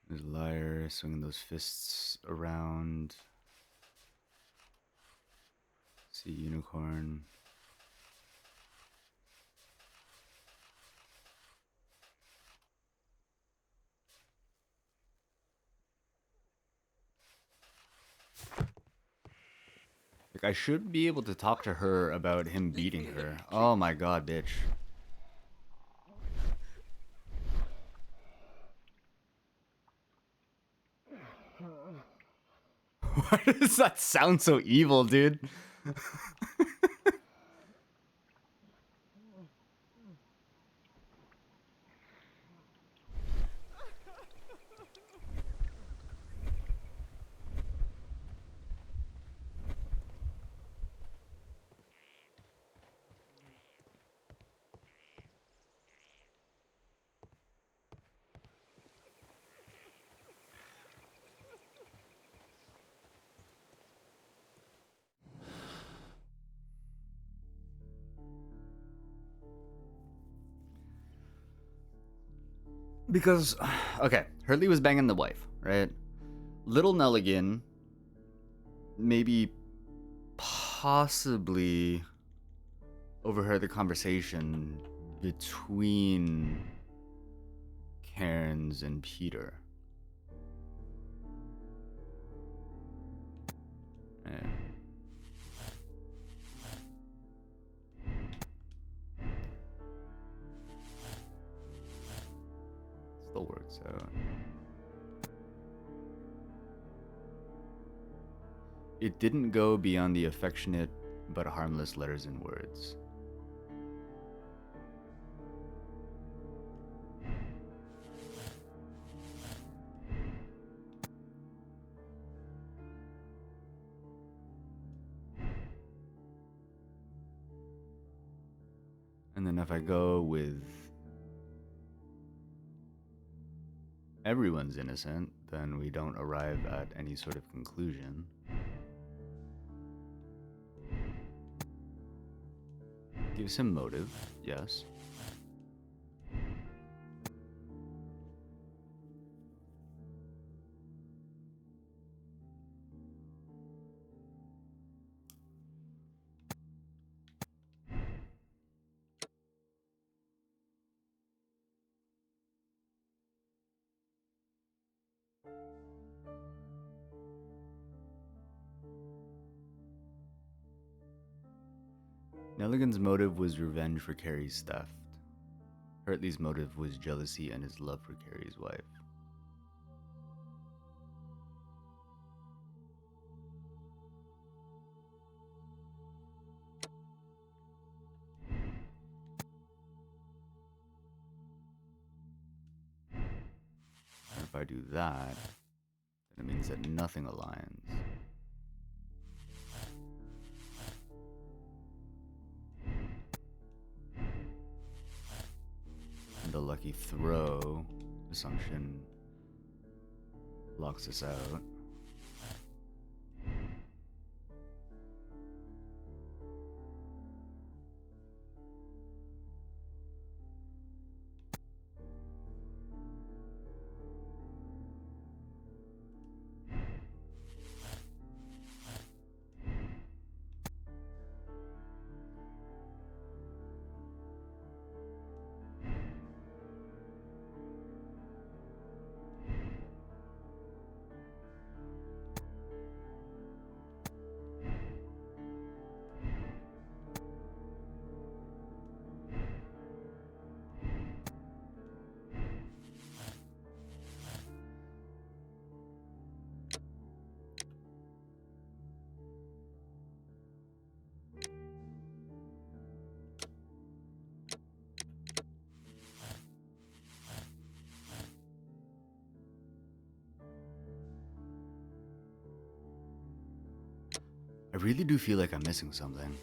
There's a liar swinging those fists around. See unicorn. Like I should be able to talk to her about him beating her. Oh my god, bitch. Why does that sound so evil, dude? Because, okay, Hurley was banging the wife, right? Little Nelligan maybe possibly overheard the conversation between Cairns and Peter. Yeah. Still works out. It didn't go beyond the affectionate but harmless letters and words. And then if I go with everyone's innocent, then we don't arrive at any sort of conclusion. Gives him motive, yes. Nelligan's motive was revenge for Carrie's theft. Hurtley's motive was jealousy and his love for Carrie's wife. And if I do that, then it means that nothing aligns. And the lucky throw assumption locks us out. I really do feel like I'm missing something.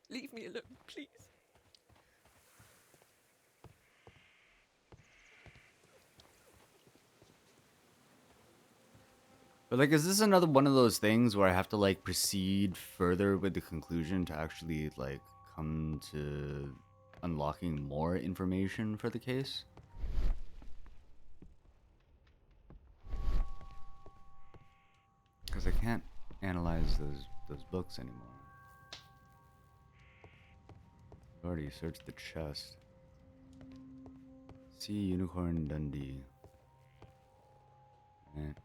Leave me alone, please. But like, is this another one of those things where I have to like proceed further with the conclusion to actually like come to unlocking more information for the case? Because I can't analyze those books anymore. I've already searched the chest. See Unicorn Dundee. Right.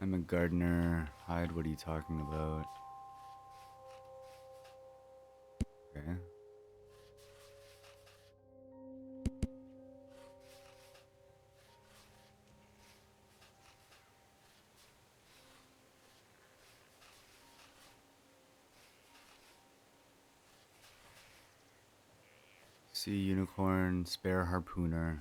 I'm a gardener. Hide, what are you talking about? Okay. See unicorn, spare harpooner.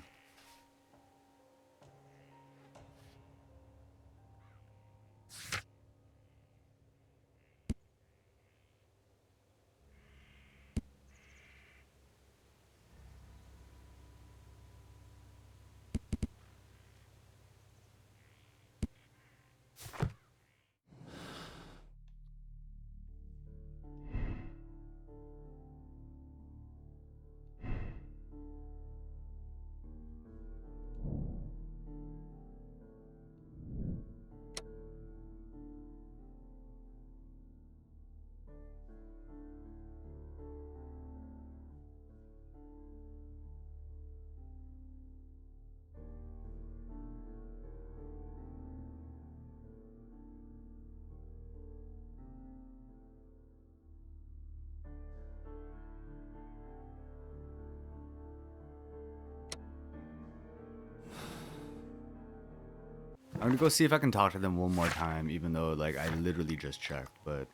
I'm gonna go see if I can talk to them one more time, even though, like, I literally just checked, but...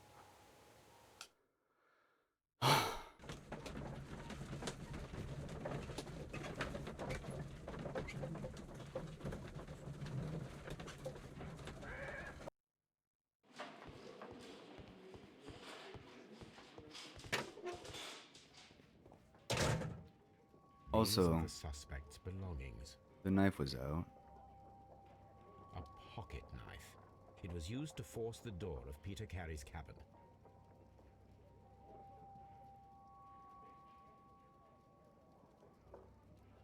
These are Also, the suspect's belongings. the knife was out. A pocket knife. It was used to force the door of Peter Carey's cabin.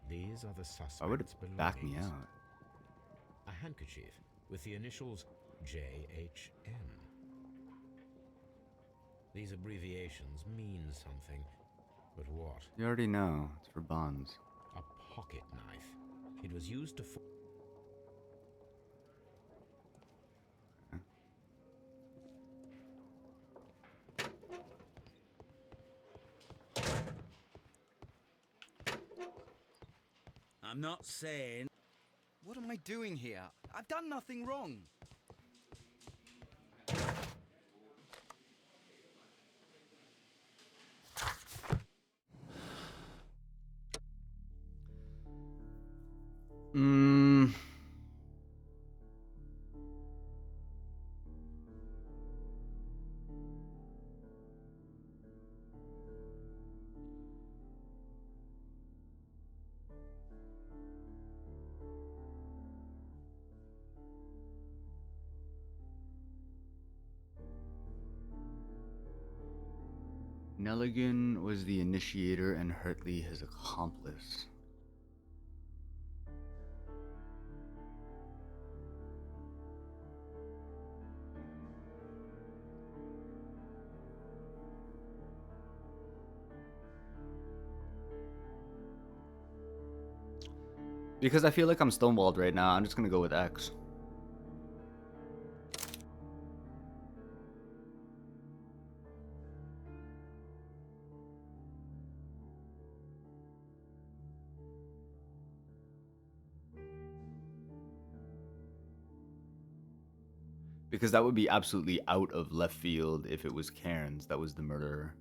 These are the suspect's Why would it belongings. back me out? A handkerchief with the initials JHN. These abbreviations mean something, but what? You already know. It's for bonds. A pocket knife. It was used to I'm not saying... What am I doing here? I've done nothing wrong. Mmm... Nelligan was the initiator and Hurtley his accomplice. Because I feel like I'm stonewalled right now, I'm just gonna go with X. Because that would be absolutely out of left field if it was Cairns that was the murderer.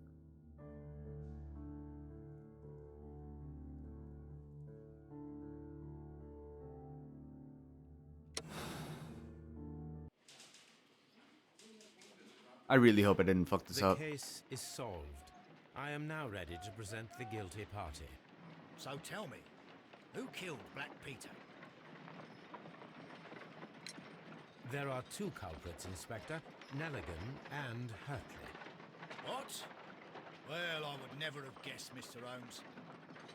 I really hope I didn't fuck this The up. case is solved. I am now ready to present the guilty party. So tell me, who killed Black Peter? There are two culprits, Inspector, Nelligan and Hurtley. What? Well, I would never have guessed, Mr. Holmes.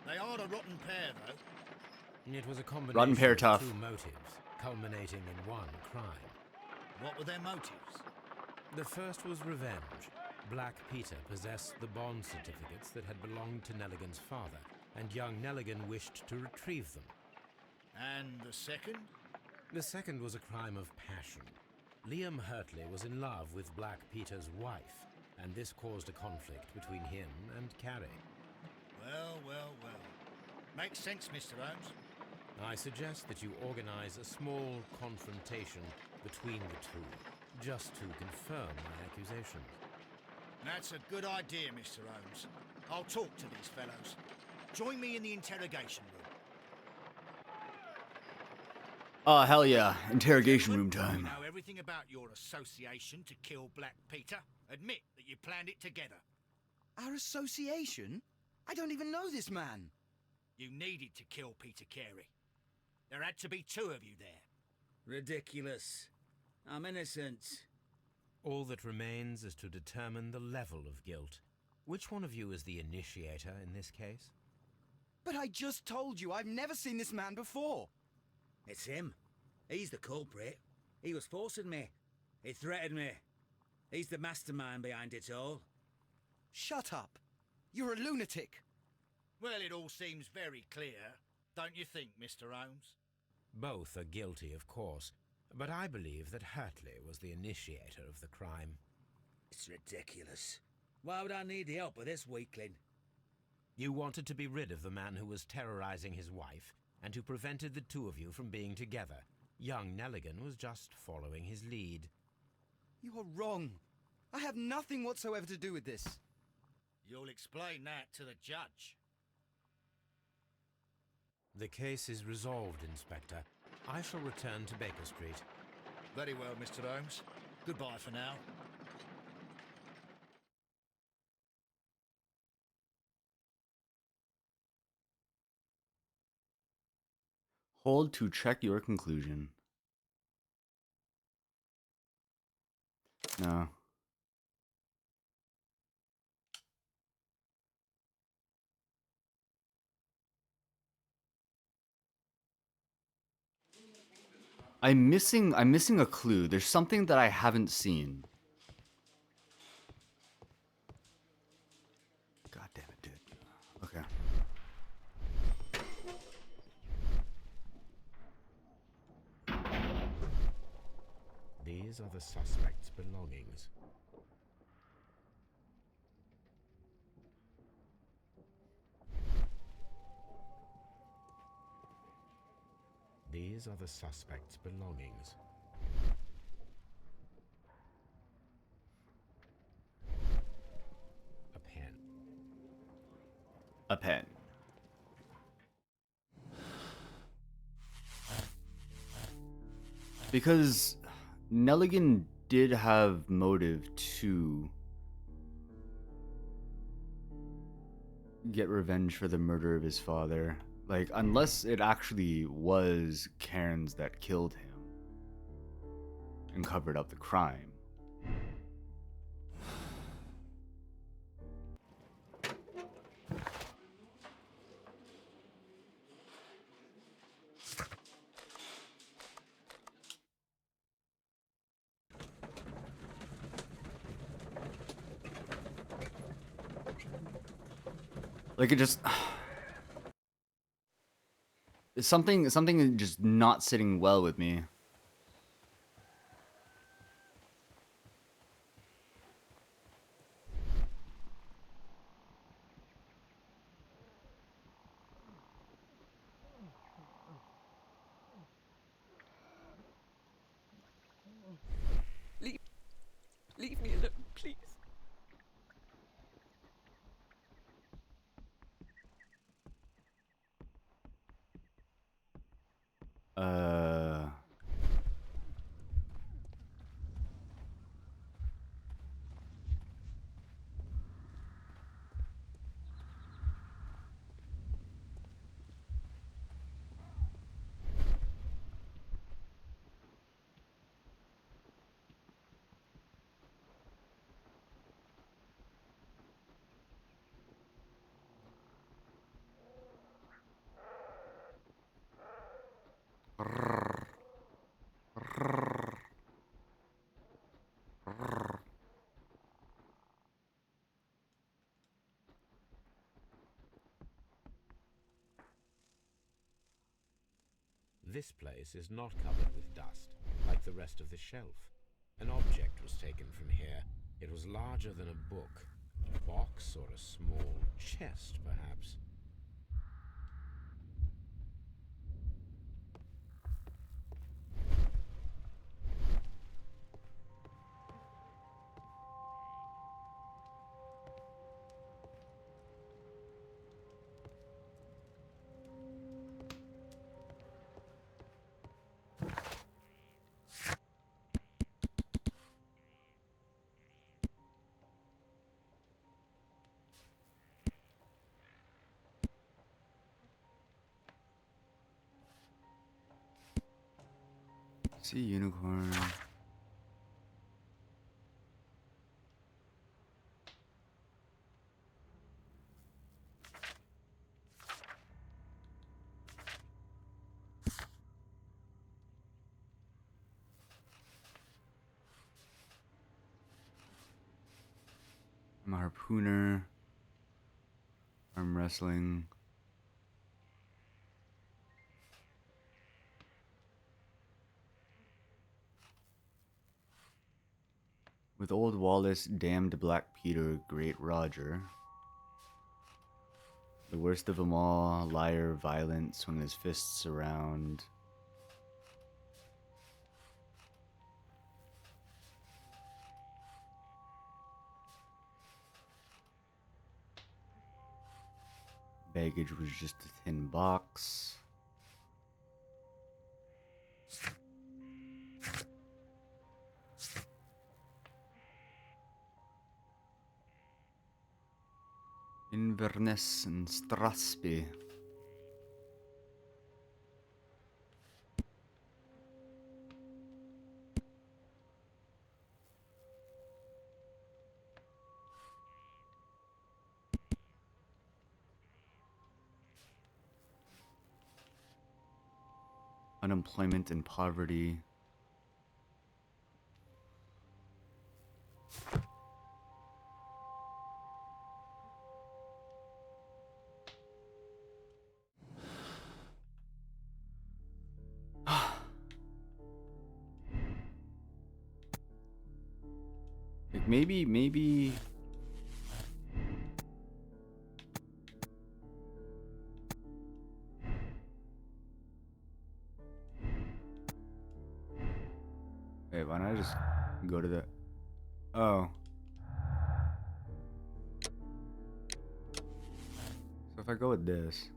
They are a rotten pair, though. It was a Rotten combination pair of tough. two motives, culminating in one crime. What were their motives? The first was revenge. Black Peter possessed the bond certificates that had belonged to Nelligan's father, and young Nelligan wished to retrieve them. And the second? The second was a crime of passion. Liam Hurtley was in love with Black Peter's wife, and this caused a conflict between him and Carrie. Well, well, well. Makes sense, Mr. Holmes. I suggest that you organize a small confrontation between the two, just to confirm my accusations. That's a good idea, Mr. Holmes. I'll talk to these fellows. Join me in the interrogation room. Oh, hell yeah. Interrogation room You time. know everything about your association to kill Black Peter. Admit that you planned it together. Our association? I don't even know this man. You needed to kill Peter Carey. There had to be two of you there. Ridiculous. I'm innocent. All that remains is to determine the level of guilt. Which one of you is the initiator in this case? But I just told you I've never seen this man before. It's him. He's the culprit. He was forcing me. He threatened me. He's the mastermind behind it all. Shut up. You're a lunatic. Well, it all seems very clear, don't you think, Mr. Holmes? Both are guilty, of course, but I believe that Hurtley was the initiator of the crime. It's ridiculous. Why would I need the help of this weakling? You wanted to be rid of the man who was terrorizing his wife, and who prevented the two of you from being together. Young Nelligan was just following his lead. You are wrong. I have nothing whatsoever to do with this. You'll explain that to the judge. The case is resolved, Inspector. I shall return to Baker Street. Very well, Mr. Holmes. Goodbye for now. Hold to check your conclusion. No. I'm missing a clue. There's something that I haven't seen. God damn it, dude. Okay. These are the suspect's belongings. These are the suspect's belongings. A pen. A pen. Because Nelligan did have motive to get revenge for the murder of his father. Like, unless it actually was Cairns that killed him and covered up the crime. Like, it just... It's something just not sitting well with me. Leave me alone, please. This place is not covered with dust, like the rest of the shelf. An object was taken from here. It was larger than a book. A box or a small chest, perhaps. See unicorn. I'm a harpooner. Arm wrestling. With old Wallace, damned Black Peter, great Roger. The worst of them all, liar, violent, swung his fists around. Baggage was just a thin box. Inverness and Strasby. Unemployment and poverty. Like maybe. Wait, why don't I just go to the... Oh. So if I go with this...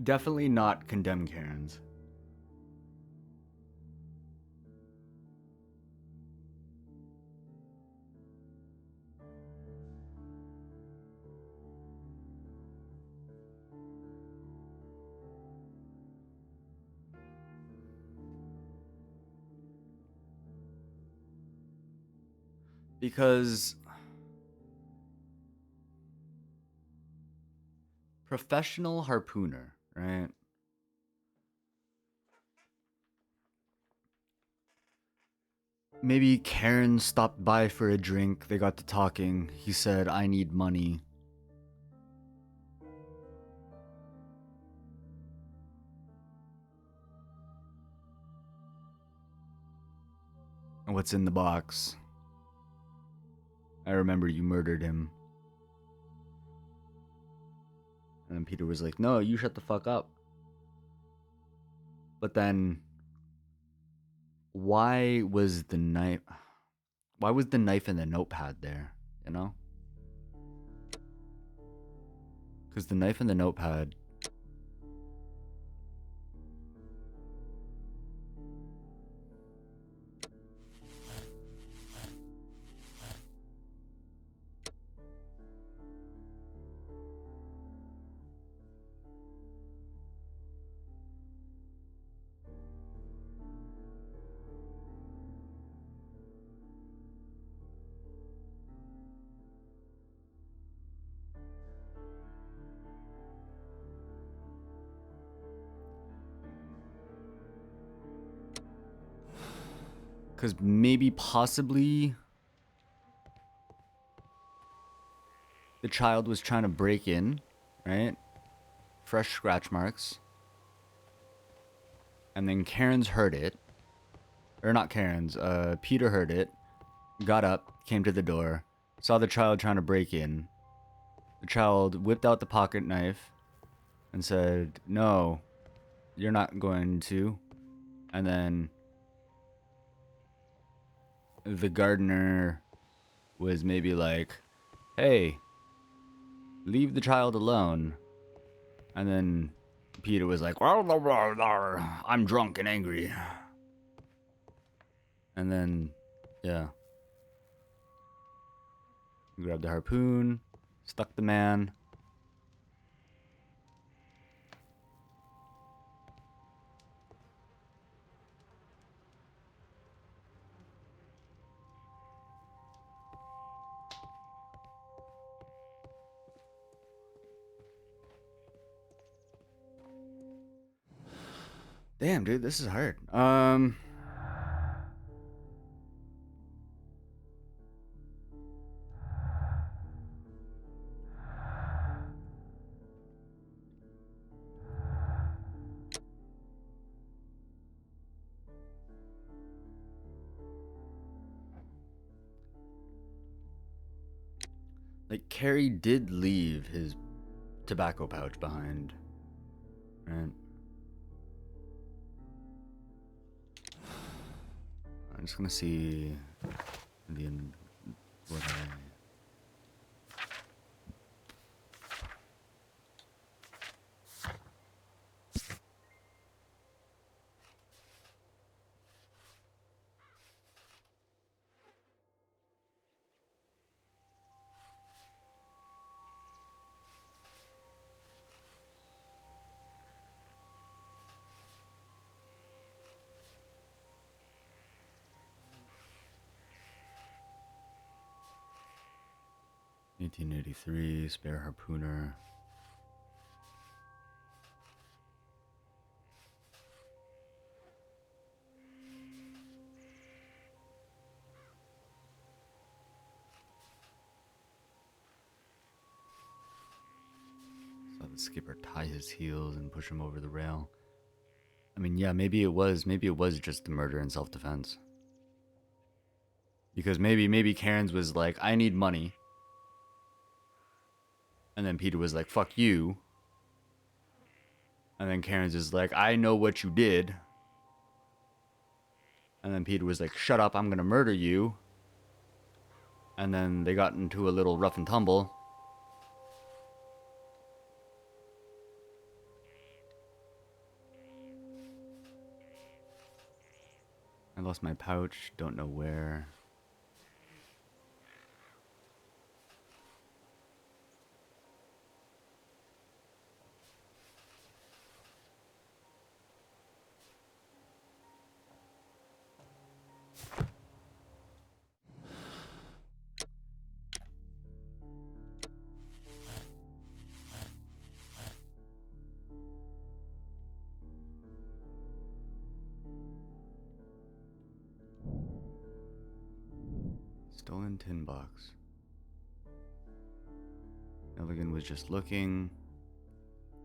Definitely not condemn Karens. Because professional harpooner, right? Maybe Karen stopped by for a drink. They got to talking. He said, I need money. What's in the box? I remember you murdered him. And then Peter was like, no, you shut the fuck up. But then, why was the knife in the notepad there, you know? Because the knife and the notepad. Because maybe possibly the child was trying to break in, right? Fresh scratch marks. And then Karen's heard it. Or not Karen's, Peter heard it. Got up, came to the door, saw the child trying to break in. The child whipped out the pocket knife and said, "No, you're not going to." And then the gardener was maybe like, "Hey, leave the child alone." And then Peter was like, "I'm drunk and angry." And then, yeah. Grabbed the harpoon, stuck the man. Damn, dude, this is hard. Like, Carrie did leave his tobacco pouch behind, right? I'm just gonna see the end. What I... 1883, spare harpooner. Saw the skipper tie his heels and push him over the rail. I mean, yeah, maybe it was just the murder in self-defense. Because maybe Karen's was like, "I need money." And then Peter was like, "Fuck you." And then Karen's is like, "I know what you did." And then Peter was like, "Shut up, I'm gonna murder you." And then they got into a little rough and tumble. I lost my pouch, don't know where. Stolen tin box. Milligan was just looking.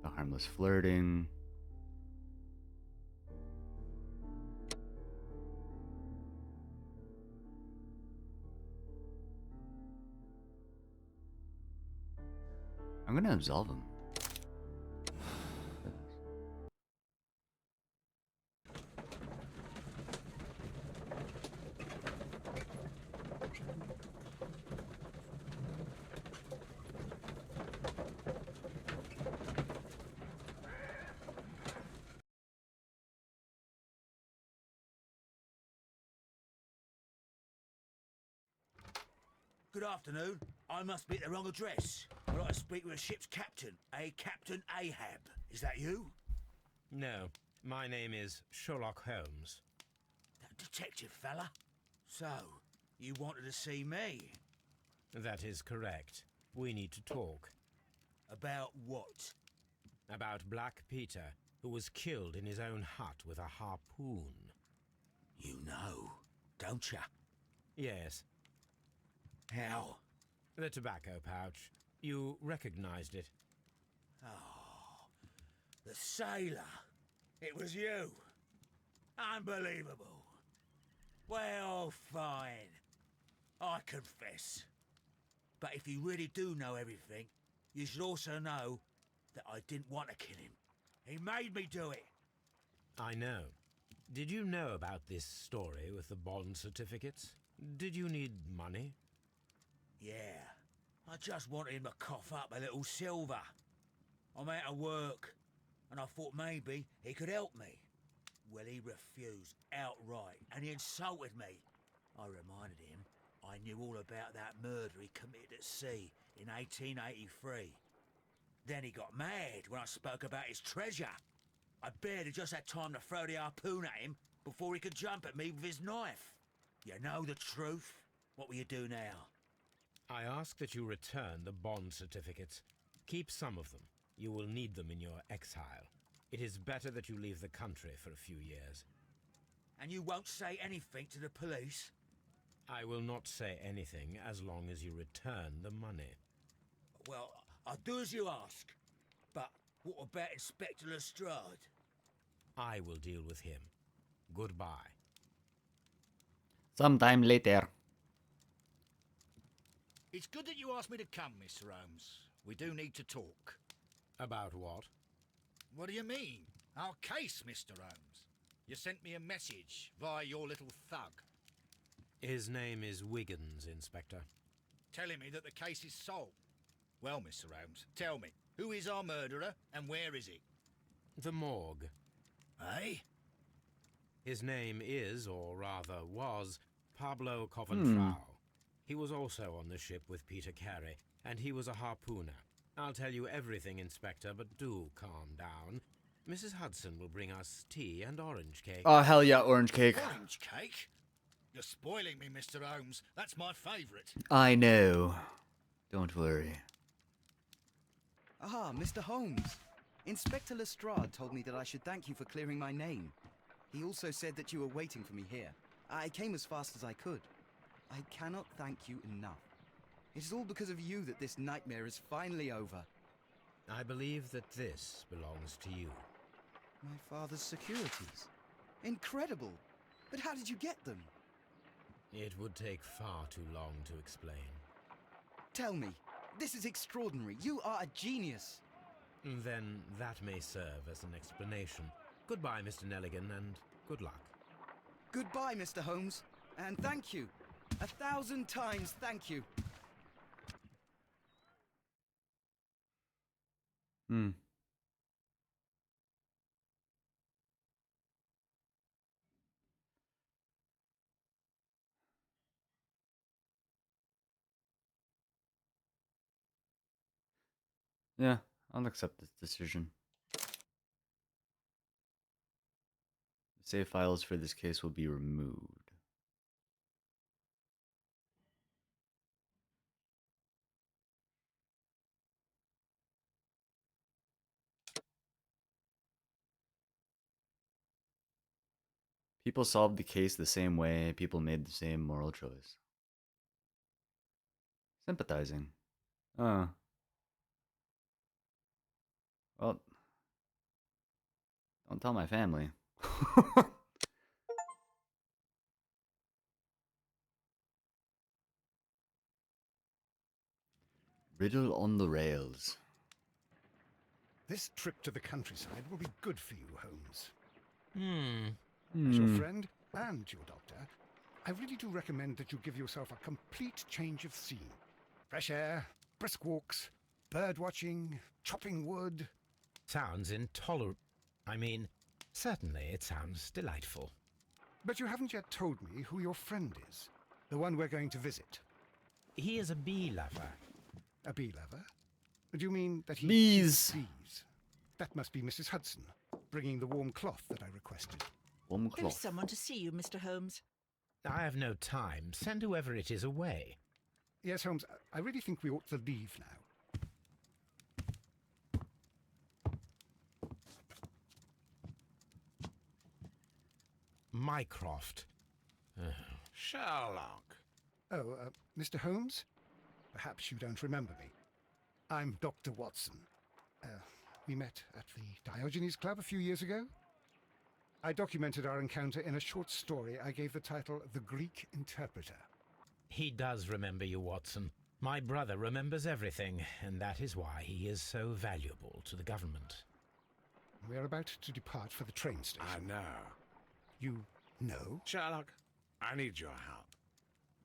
The harmless flirting. I'm gonna absolve him. good afternoon. I must be at the wrong address. I'd like to speak with a ship's captain, a Captain Ahab. Is that you? No, my name is Sherlock Holmes. That detective fella? So, you wanted to see me? That is correct. We need to talk. About what? About Black Peter, who was killed in his own hut with a harpoon. You know, don't ya? Yes. How? The tobacco pouch. You recognized it. Oh, the sailor. It was you. Unbelievable. Well, fine. I confess. But if you really do know everything, you should also know that I didn't want to kill him. He made me do it. I know. Did you know about this story with the bond certificates? Did you need money? Yeah. I just wanted him to cough up a little silver. I'm out of work, and I thought maybe he could help me. Well, he refused outright, and he insulted me. I reminded him I knew all about that murder he committed at sea in 1883. Then he got mad when I spoke about his treasure. I barely just had time to throw the harpoon at him before he could jump at me with his knife. You know the truth. What will you do now? I ask that you return the bond certificates. Keep some of them. You will need them in your exile. It is better that you leave the country for a few years. And you won't say anything to the police? I will not say anything as long as you return the money. Well, I'll do as you ask. But what about Inspector Lestrade? I will deal with him. Goodbye. Sometime later. It's good that you asked me to come, Mr. Holmes. We do need to talk. About what? What do you mean? Our case, Mr. Holmes. You sent me a message via your little thug. His name is Wiggins, Inspector. Telling me that the case is solved. Well, Mr. Holmes, tell me, who is our murderer and where is he? The morgue. Eh? His name is, or rather was, Pablo Coventrao. He was also on the ship with Peter Carey, and he was a harpooner. I'll tell you everything, Inspector, but do calm down. Mrs. Hudson will bring us tea and orange cake. Oh, hell yeah, orange cake. Orange cake? You're spoiling me, Mr. Holmes. That's my favourite. I know. Don't worry. Ah, Mr. Holmes. Inspector Lestrade told me that I should thank you for clearing my name. He also said that you were waiting for me here. I came as fast as I could. I cannot thank you enough. It is all because of you that this nightmare is finally over. I believe that this belongs to you. My father's securities. Incredible! But how did you get them? It would take far too long to explain. Tell me, this is extraordinary. You are a genius. Then that may serve as an explanation. Goodbye, Mr. Nelligan, and good luck. Goodbye, Mr. Holmes. And thank you. 1,000 times thank you. Yeah, I'll accept this decision. The save files for this case will be removed. People solved the case the same way. People made the same moral choice. Sympathizing. Well, don't tell my family. Riddle on the rails. This trip to the countryside will be good for you, Holmes. Hmm. As your friend and your doctor, I really do recommend that you give yourself a complete change of scene. Fresh air, brisk walks, bird watching, chopping wood. Sounds intolerable. I mean, certainly it sounds delightful. But you haven't yet told me who your friend is, the one we're going to visit. He is a bee lover. A bee lover? Do you mean that he Bees. keeps bees? That must be Mrs. Hudson, bringing the warm cloth that I requested. Warm There is cloth. someone to see you, Mr. Holmes. I have no time. Send whoever it is away. Yes, Holmes, I really think we ought to leave now. Mycroft. Sherlock. Oh, Mr. Holmes? Perhaps you don't remember me. I'm Dr. Watson. We met at the Diogenes Club a few years ago. I documented our encounter in a short story I gave the title The Greek Interpreter. He does remember you, Watson. My brother remembers everything, and that is why he is so valuable to the government. We are about to depart for the train station. I know. You know? Sherlock, I need your help.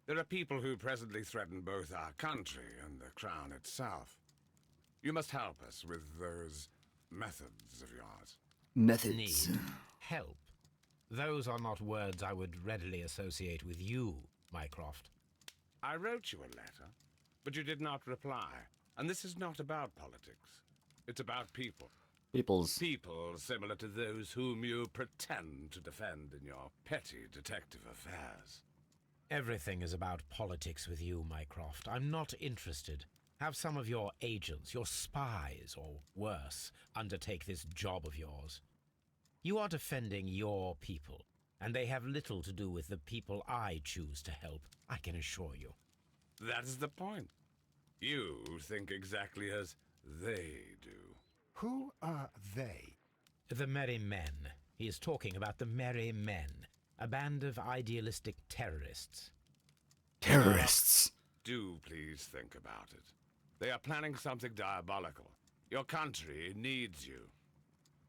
There are people who presently threaten both our country and the Crown itself. You must help us with those methods of yours. Methods. Need. Help. Those are not words I would readily associate with you, Mycroft. I wrote you a letter, but you did not reply. And this is not about politics. It's about people. Peoples. People similar to those whom you pretend to defend in your petty detective affairs. Everything is about politics with you, Mycroft. I'm not interested. Have some of your agents, your spies, or worse, undertake this job of yours. You are defending your people, and they have little to do with the people I choose to help, I can assure you. That's the point. You think exactly as they do. Who are they? The Merry Men. He is talking about the Merry Men, a band of idealistic terrorists. Terrorists. Do please think about it. They are planning something diabolical. Your country needs you.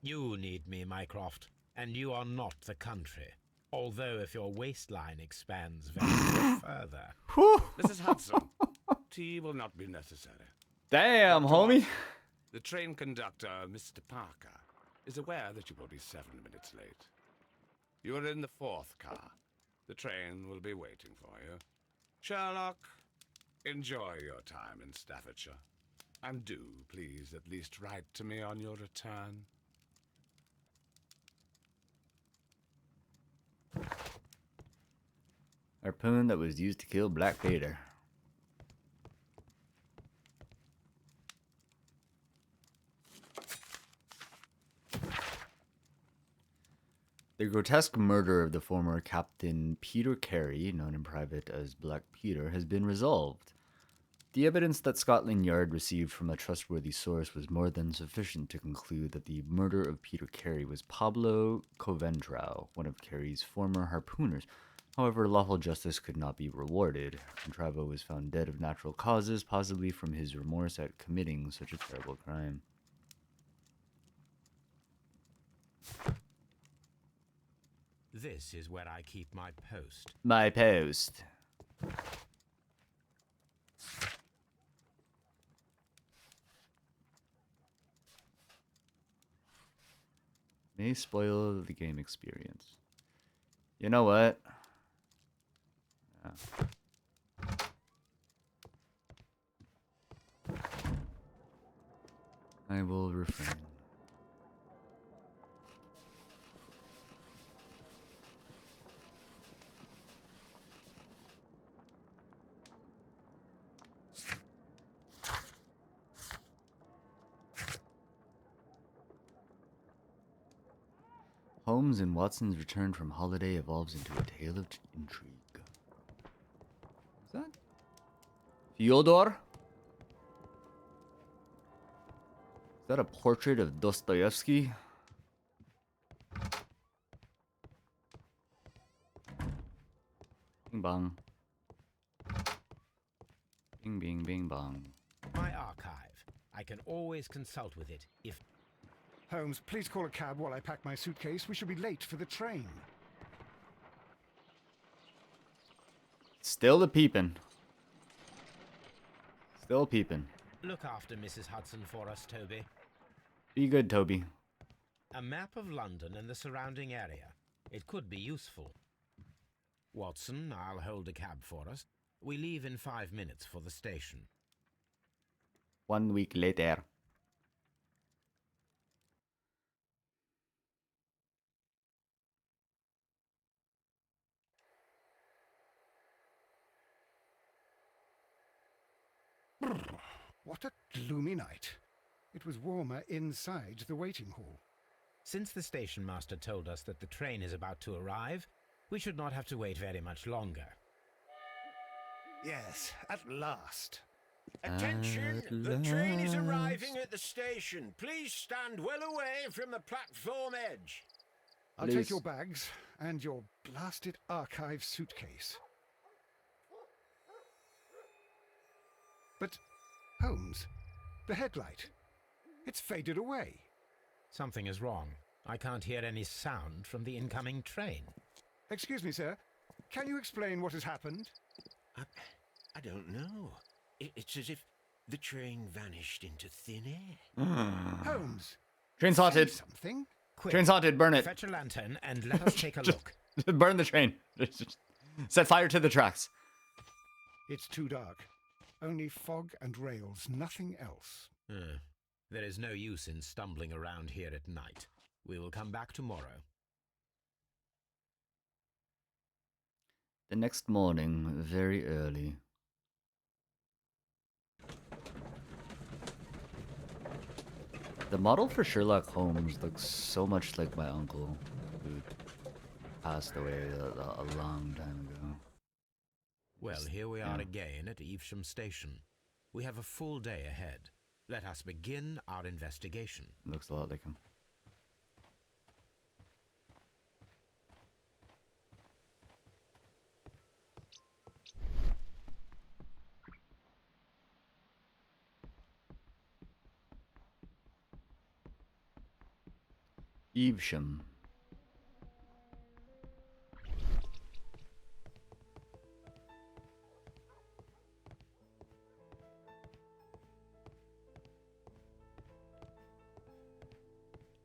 You need me, Mycroft, and you are not the country. Although if your waistline expands very much further. Mrs. Hudson, tea will not be necessary. Damn, homie. The train conductor, Mr. Parker, is aware that you will be 7 minutes late. You are in the 4th car. The train will be waiting for you. Sherlock, enjoy your time in Staffordshire. And do, please, at least write to me on your return. Harpoon that was used to kill Black Peter. The grotesque murder of the former Captain Peter Carey, known in private as Black Peter, has been resolved. The evidence that Scotland Yard received from a trustworthy source was more than sufficient to conclude that the murder of Peter Carey was Pablo Coventrao, one of Carey's former harpooners. However, lawful justice could not be rewarded. Contravo was found dead of natural causes, possibly from his remorse at committing such a terrible crime. This is where I keep my post. My post. May spoil the game experience. You know what? I will refrain. Holmes and Watson's return from holiday evolves into a tale of intrigue. Is that Fyodor? Is that a portrait of Dostoevsky? Bing bong. Bing bing bing bong. My archive. I can always consult with it if... Holmes, please call a cab while I pack my suitcase. We shall be late for the train. Still the peeping. Still peeping. Look after Mrs. Hudson for us, Toby. Be good, Toby. A map of London and the surrounding area. It could be useful. Watson, I'll hold a cab for us. We leave in 5 minutes for the station. 1 week later. What a gloomy night. It was warmer inside the waiting hall. Since the station master told us that the train is about to arrive, we should not have to wait very much longer. Yes, at last. Attention! The train is arriving at the station. Please stand well away from the platform edge. I'll take your bags and your blasted archive suitcase. But, Holmes, the headlight, it's faded away. Something is wrong. I can't hear any sound from the incoming train. Excuse me, sir. Can you explain what has happened? I don't know. It's as if the train vanished into thin air. Holmes! Train's haunted. Something? Quick, Train's haunted. Burn it. fetch a lantern and let us take a look. Burn the train. Set fire to the tracks. It's too dark. Only fog and rails, nothing else. There is no use in stumbling around here at night. We will come back tomorrow. The next morning, very early. The model for Sherlock Holmes looks so much like my uncle, who passed away a long time ago. Well, here we are again at Evesham Station. We have a full day ahead. Let us begin our investigation. Looks a lot like him. Evesham.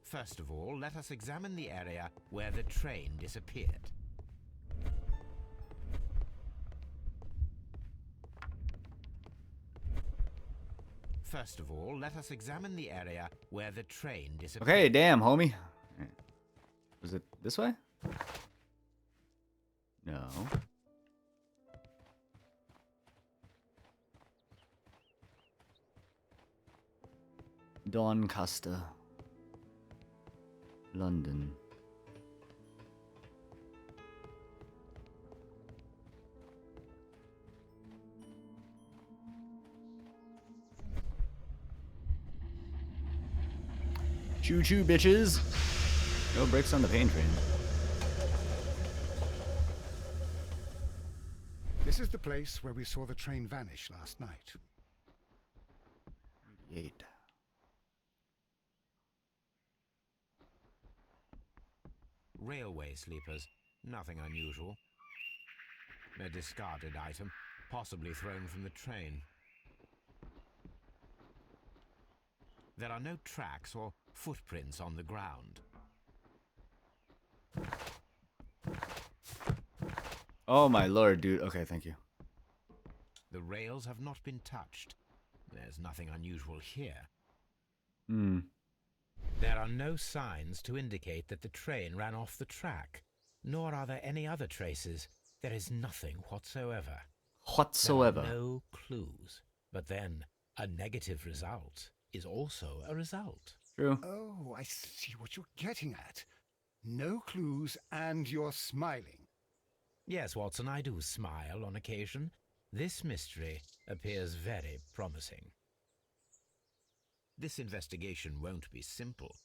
First of all, let us examine the area where the train disappeared. First of all, let us examine the area where the train disappeared. Okay, damn, homie. Was it this way? No. Doncaster. London. Choo choo, bitches. No brakes on the pain train. This is the place where we saw the train vanish last night. 8. Railway sleepers. Nothing unusual. A discarded item, possibly thrown from the train. There are no tracks or footprints on the ground. Oh my lord, dude. Okay, thank you. The rails have not been touched. There's nothing unusual here. There are no signs to indicate that the train ran off the track, nor are there any other traces. There is nothing whatsoever. Whatsoever. There are no clues. But then, a negative result is also a result. True. Oh, I see what you're getting at. No clues and you're smiling. Yes, Watson, I do smile on occasion. This mystery appears very promising. This investigation won't be simple.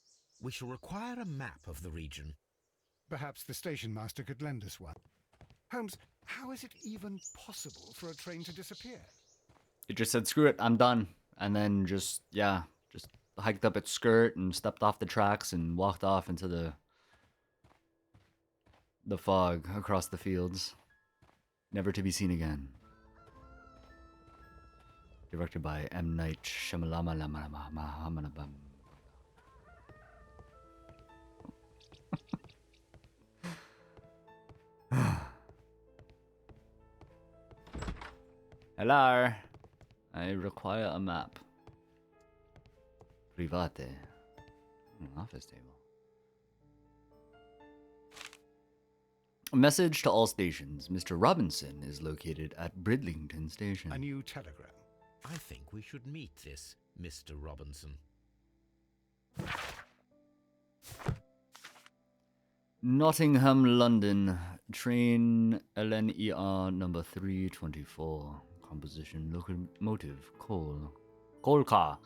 We shall require a map of the region. Perhaps the station master could lend us one. Holmes, how is it even possible for a train to disappear? It just said, screw it, I'm done. And then just hiked up its skirt and stepped off the tracks and walked off into the fog across the fields. Never to be seen again. Directed by M. Night Shyamalan. Hello. I require a map. Private. Office table. A message to all stations. Mr. Robinson is located at Bridlington Station. A new telegram. I think we should meet this Mr. Robinson. Nottingham, London. Train LNER number 324. Composition, locomotive, coal car.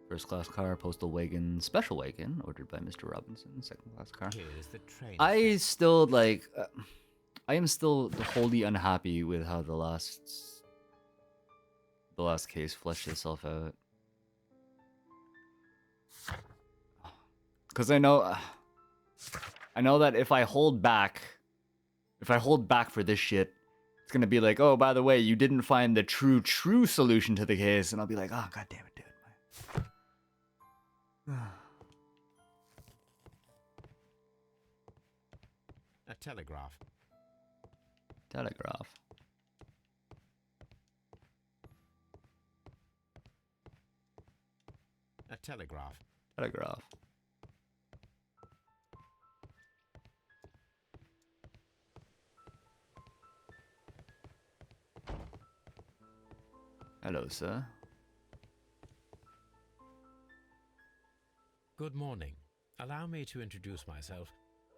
First class car, postal wagon, special wagon, ordered by Mr. Robinson. Second class car. Here is the train. I still like. I am still wholly unhappy with how the last case fleshed itself out. Because I know that if I hold back for this shit, it's gonna be like, oh, by the way, you didn't find the true solution to the case, and I'll be like, oh, god damn it, dude. A telegraph. Telegraph. A telegraph. Telegraph. Hello, sir. Good morning. Allow me to introduce myself.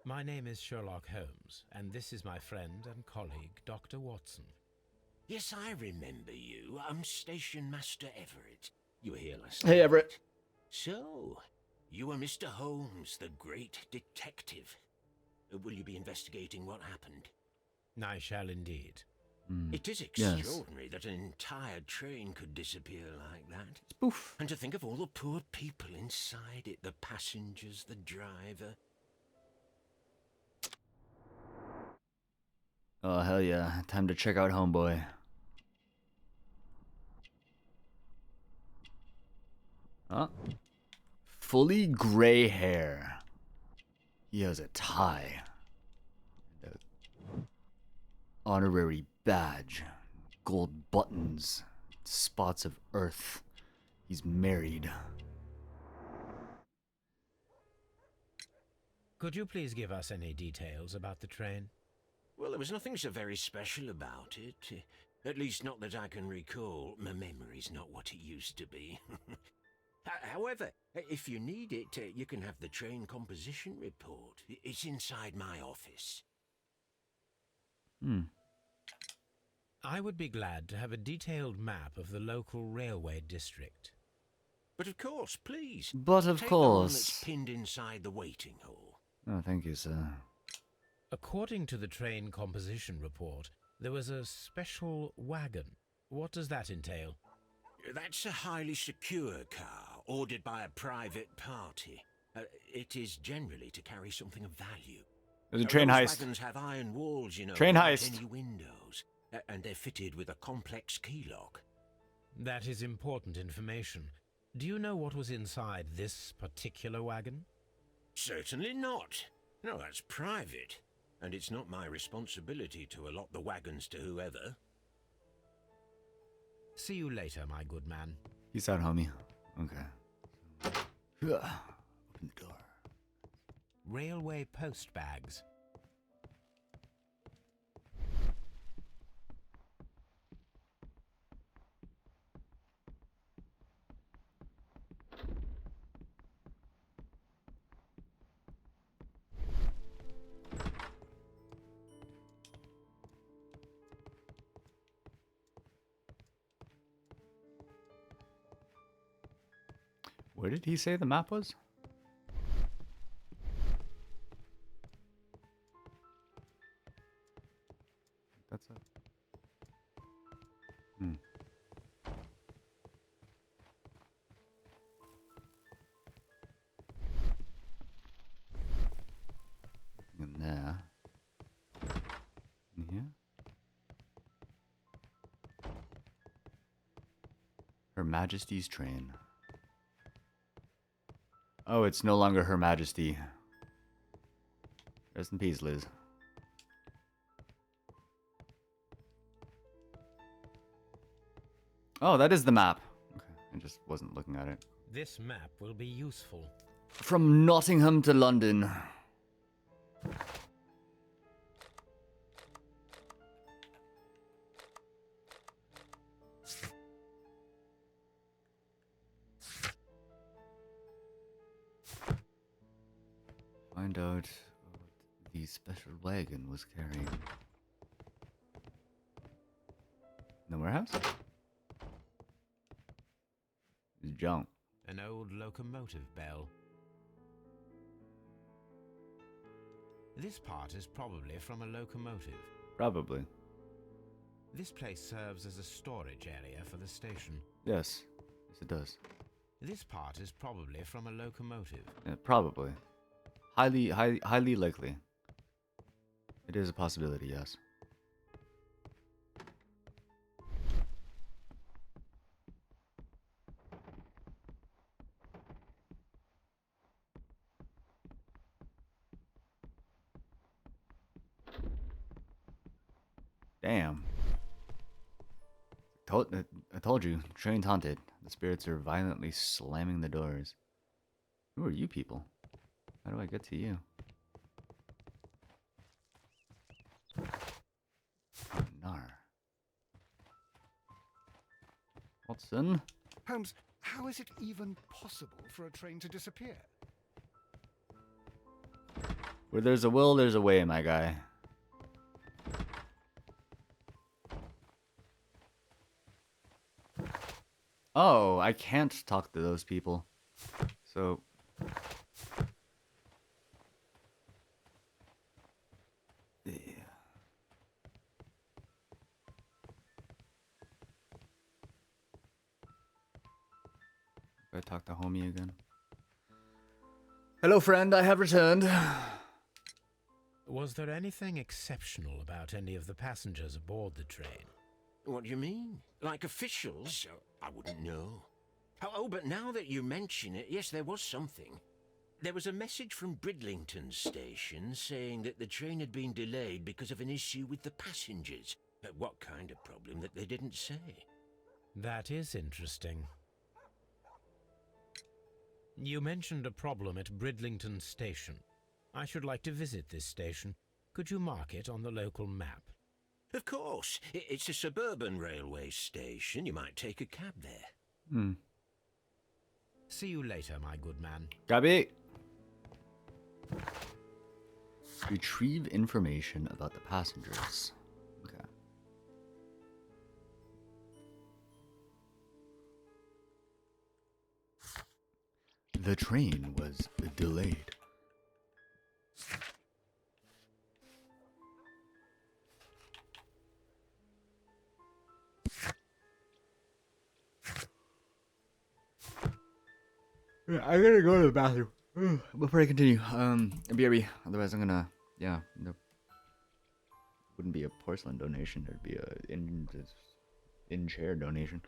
My name is Sherlock Holmes, and this is my friend and colleague, Dr. Watson. Yes, I remember you. I'm Station Master Everett. You were here last night. Hey, Everett. So, you are Mr. Holmes, the great detective. Will you be investigating what happened? I shall indeed. It is extraordinary that an entire train could disappear like that. Spoof. And to think of all the poor people inside it, the passengers, the driver. Oh, hell yeah. Time to check out Homeboy. Huh? Fully gray hair. He has a tie. Honorary badge. Gold buttons. Spots of earth. He's married. Could you please give us any details about the train? Well, there was nothing so very special about it. At least not that I can recall. My memory's not what it used to be. However, if you need it, you can have the train composition report. It's inside my office. I would be glad to have a detailed map of the local railway district. But of course, please. But of Take the one course. that's pinned inside the waiting hall. Oh, thank you, sir. According to the train composition report, there was a special wagon. What does that entail? That's a highly secure car, ordered by a private party. It is generally to carry something of value. There's a train Those heist. wagons have iron walls, you know, Train without heist. any windows, and they're fitted with a complex key lock. That is important information. Do you know what was inside this particular wagon? Certainly not. No, that's private. And it's not my responsibility to allot the wagons to whoever. See you later, my good man. Peace out, homie. Okay. Open the door. Railway post bags. Where did he say the map was? That's it. In there. In here. Her Majesty's train. Oh, it's no longer Her Majesty. Rest in peace, Liz. Oh, that is the map. Okay, I just wasn't looking at it. This map will be useful. From Nottingham to London. Find out what the special wagon was carrying. In the warehouse? It's junk. An old locomotive bell. This part is probably from a locomotive. Probably. This place serves as a storage area for the station. Yes. Yes, it does. This part is probably from a locomotive. Yeah, probably. Highly likely. It is a possibility, yes. Damn. I told you, train's haunted. The spirits are violently slamming the doors. Who are you people? How do I get to you? Oh, nar. Watson? Holmes, how is it even possible for a train to disappear? Where there's a will, there's a way, my guy. Oh, I can't talk to those people. So... yeah. I talk to homie again. Hello, friend. I have returned. Was there anything exceptional about any of the passengers aboard the train? What do you mean? Like officials? I wouldn't know. Oh, but now that you mention it, yes, there was something. There was a message from Bridlington station saying that the train had been delayed because of an issue with the passengers. What kind of problem that they didn't say? That is interesting. You mentioned a problem at Bridlington station. I should like to visit this station. Could you mark it on the local map? Of course. It's a suburban railway station. You might take a cab there. Hmm. See you later, my good man. Gabi! Retrieve information about the passengers. Okay. The train was delayed. Yeah, I gotta go to the bathroom before I continue. BRB. Otherwise, I'm gonna. Yeah, no. Wouldn't be a porcelain donation. There'd be a in chair donation.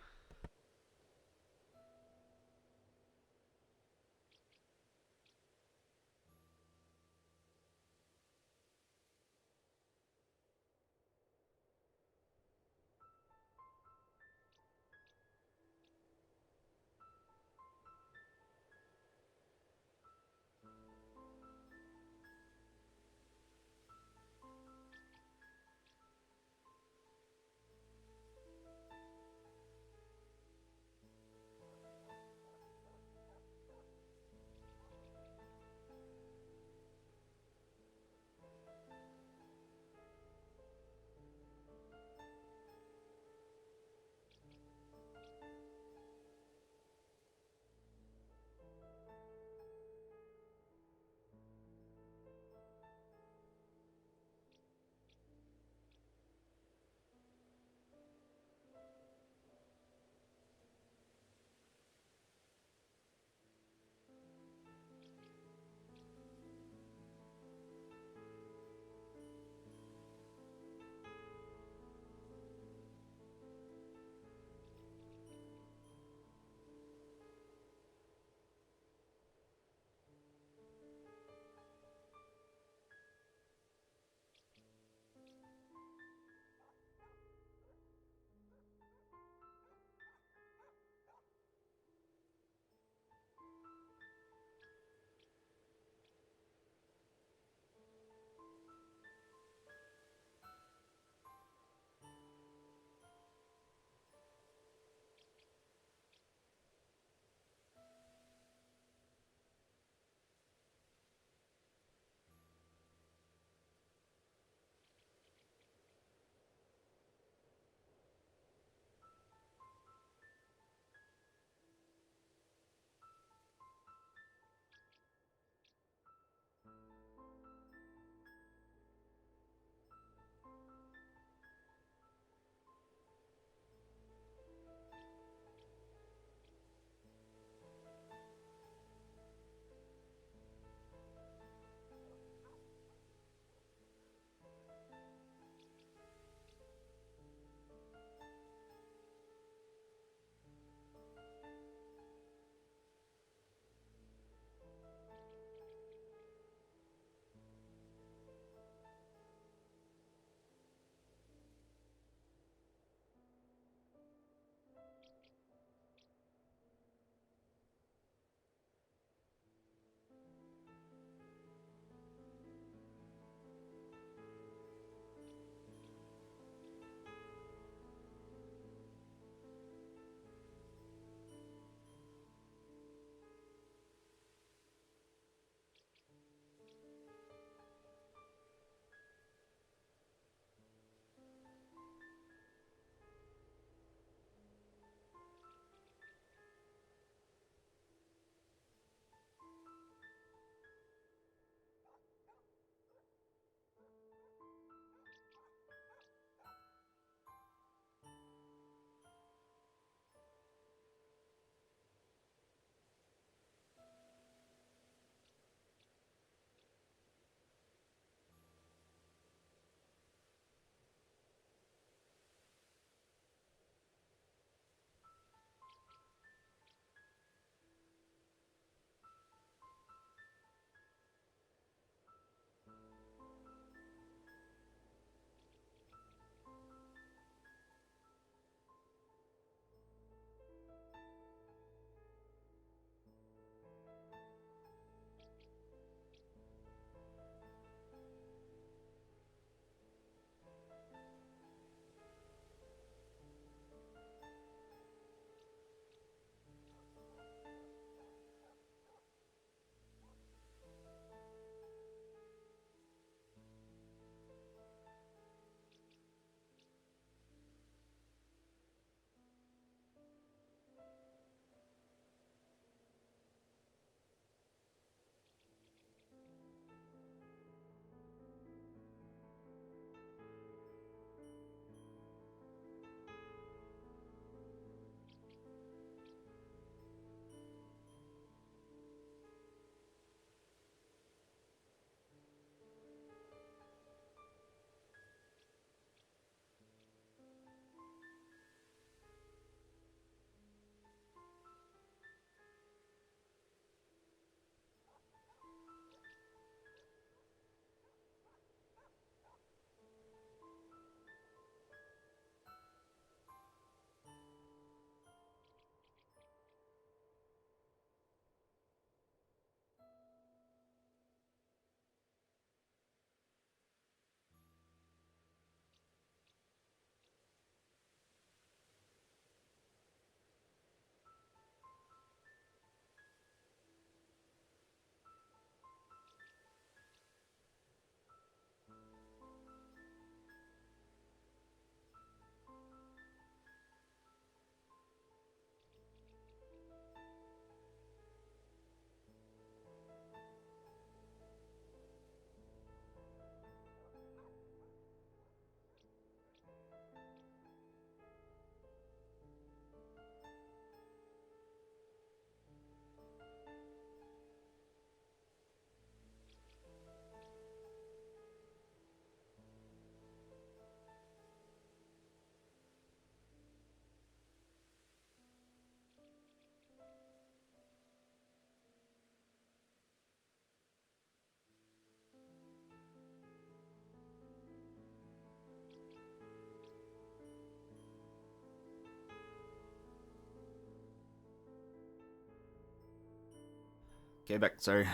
Okay, back. Sorry.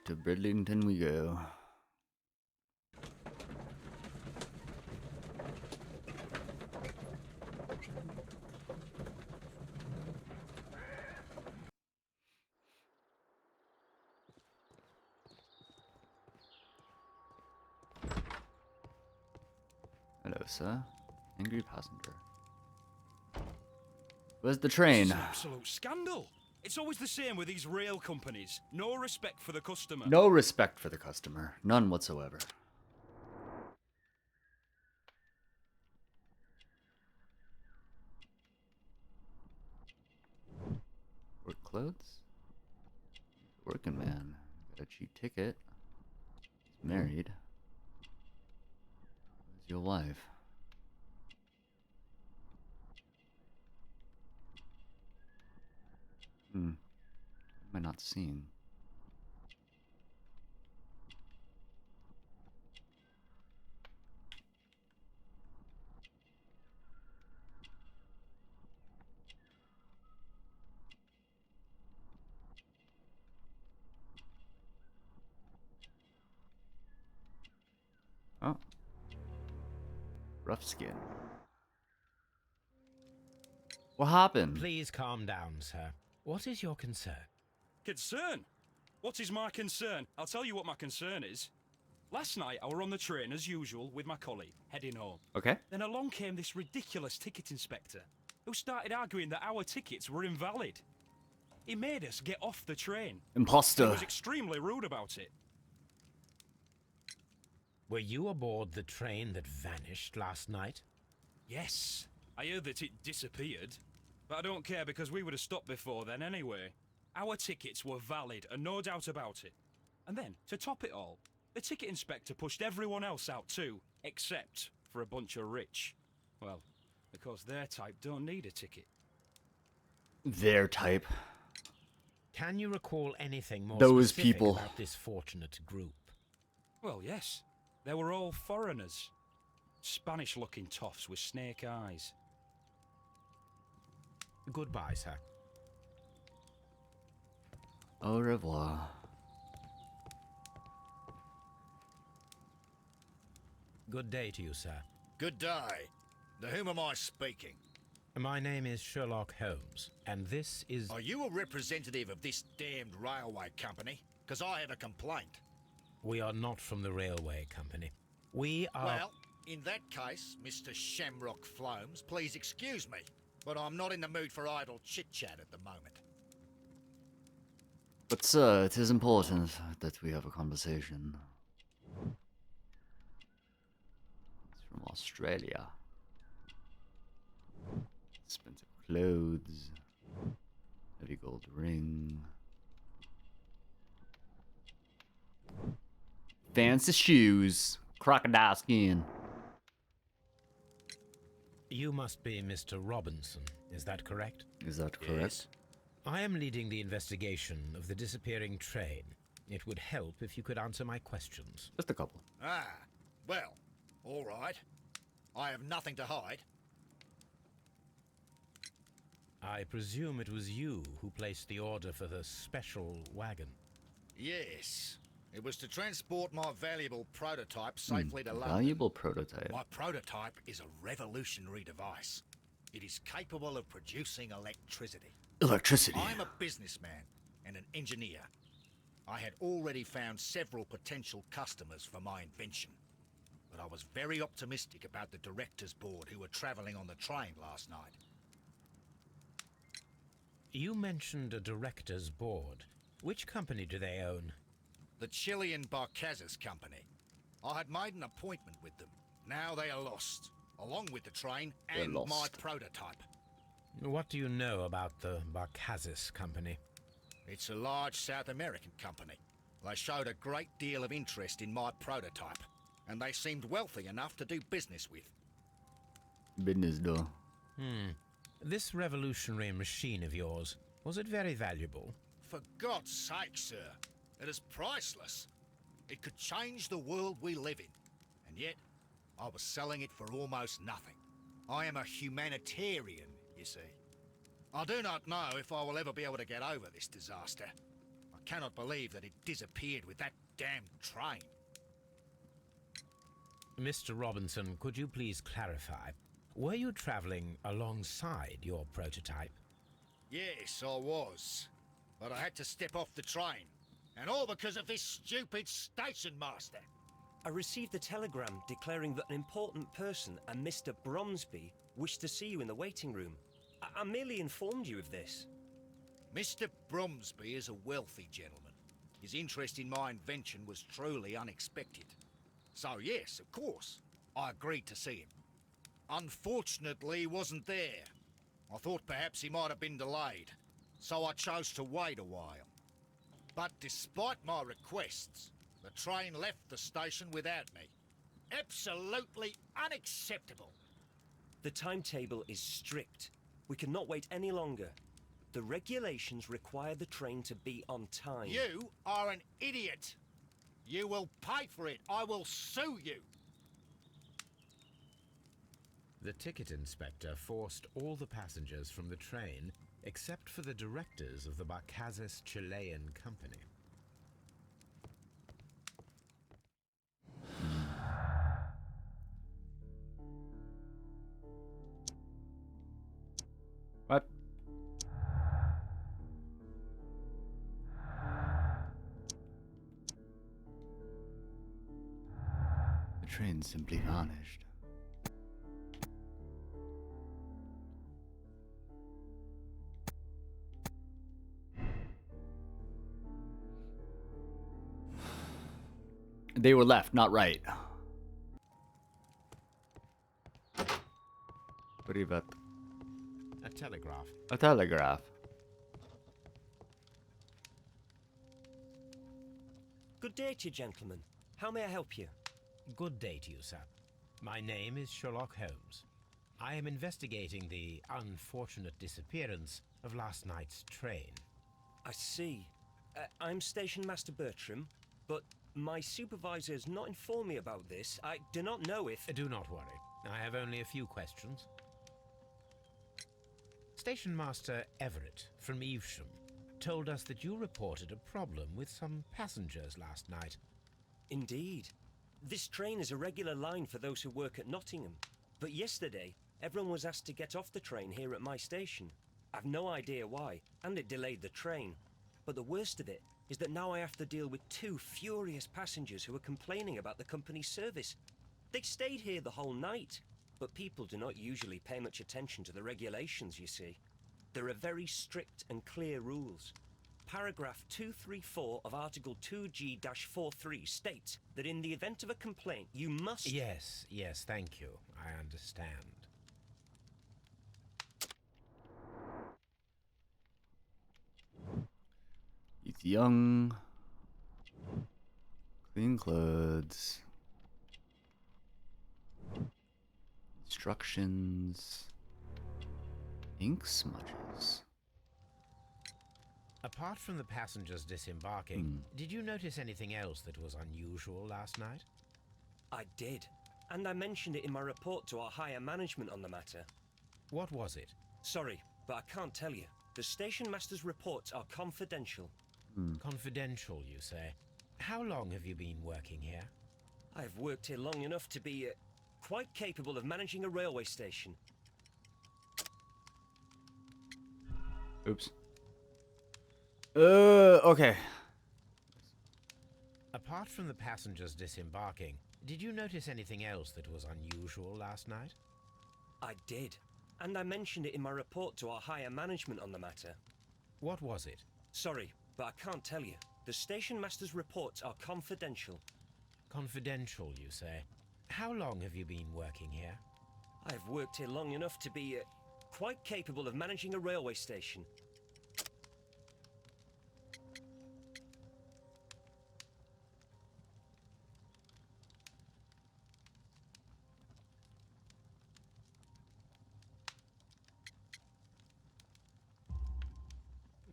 To Bridlington we go. Hello, sir. Angry passenger. Where's the train? It's an absolute scandal. It's always the same with these rail companies. No respect for the customer. No respect for the customer. None whatsoever. Work clothes? Working man. Got a cheap ticket. He's married. Where's your wife? What am I not seeing? Oh. Rough skin. What happened? Please calm down, sir. What is your concern? Concern? What is my concern? I'll tell you what my concern is. Last night, I were on the train as usual with my colleague, heading home. Okay. Then along came this ridiculous ticket inspector, who started arguing that our tickets were invalid. He made us get off the train. Imposter. He was extremely rude about it. Were you aboard the train that vanished last night? Yes, I heard that it disappeared. But I don't care because we would have stopped before then anyway. Our tickets were valid and no doubt about it. And then, to top it all, the ticket inspector pushed everyone else out too, except for a bunch of rich. Well, because their type don't need a ticket. Their type. Can you recall anything more Those specific people. about this fortunate group? Well, yes. They were all foreigners. Spanish-looking toffs with snake eyes. Goodbye, sir. Au revoir. Good day to you, sir. Good day. To whom am I speaking? My name is Sherlock Holmes, and this is... Are you a representative of this damned railway company? Because I have a complaint. We are not from the railway company. We are... Well, in that case, Mr. Shamrock Flomes, please excuse me, but I'm not in the mood for idle chit-chat at the moment. But sir, it is important that we have a conversation. He's from Australia. Expensive clothes. Heavy gold ring. Fancy shoes. Crocodile skin. You must be Mr. Robinson, is that correct? Is that correct? Yes. I am leading the investigation of the disappearing train. It would help if you could answer my questions. Just a couple. Ah, well, all right. I have nothing to hide. I presume it was you who placed the order for the special wagon. Yes. It was to transport my valuable prototype safely to London. Valuable prototype. My prototype is a revolutionary device. It is capable of producing electricity. Electricity. I'm a businessman and an engineer. I had already found several potential customers for my invention. But I was very optimistic about the directors' board who were travelling on the train last night. You mentioned a director's board. Which company do they own? The Chilean Barcazas Company. I had made an appointment with them. Now they are lost, along with the train and my prototype. What do you know about the Barcazas Company? It's a large South American company. They showed a great deal of interest in my prototype, and they seemed wealthy enough to do business with. Business door. This revolutionary machine of yours, was it very valuable? For God's sake, sir, it is priceless. It could change the world we live in. And yet, I was selling it for almost nothing. I am a humanitarian, you see. I do not know if I will ever be able to get over this disaster. I cannot believe that it disappeared with that damn train. Mr. Robinson, could you please clarify? Were you traveling alongside your prototype? Yes, I was. But I had to step off the train. And all because of this stupid station master. I received a telegram declaring that an important person, a Mr. Bromsby, wished to see you in the waiting room. I merely informed you of this. Mr. Bromsby is a wealthy gentleman. His interest in my invention was truly unexpected. So yes, of course, I agreed to see him. Unfortunately, he wasn't there. I thought perhaps he might have been delayed, so I chose to wait a while. But despite my requests, the train left the station without me. Absolutely unacceptable. The timetable is strict. We cannot wait any longer. The regulations require the train to be on time. You are an idiot. You will pay for it. I will sue you. The ticket inspector forced all the passengers from the train except for the directors of the Barcazes Chilean Company. What? The train simply vanished. They were left, not right. What are you about? A telegraph. A telegraph. Good day to you, gentlemen. How may I help you? Good day to you, sir. My name is Sherlock Holmes. I am investigating the unfortunate disappearance of last night's train. I see. I'm Station Master Bertram, but my supervisor has not informed me about this. I do not know if... Do not worry. I have only a few questions. Station Master Everett from Evesham told us that you reported a problem with some passengers last night. Indeed. This train is a regular line for those who work at Nottingham. But yesterday, everyone was asked to get off the train here at my station. I've no idea why, and it delayed the train. But the worst of it is that now I have to deal with two furious passengers who are complaining about the company's service. They stayed here the whole night, but people do not usually pay much attention to the regulations, you see. There are very strict and clear rules. Paragraph 234 of Article 2G-43 states that in the event of a complaint, you must... Yes, thank you. I understand. He's young. Clean clothes. Instructions. Ink smudges. Apart from the passengers disembarking, did you notice anything else that was unusual last night? I did, and I mentioned it in my report to our higher management on the matter. What was it? Sorry, but I can't tell you. The station master's reports are confidential. Confidential, you say? How long have you been working here? I've worked here long enough to be quite capable of managing a railway station. Oops. Okay. Apart from the passengers disembarking, did you notice anything else that was unusual last night? I did, and I mentioned it in my report to our higher management on the matter. What was it? Sorry, but I can't tell you. The station master's reports are confidential. Confidential, you say? How long have you been working here? I've worked here long enough to be quite capable of managing a railway station.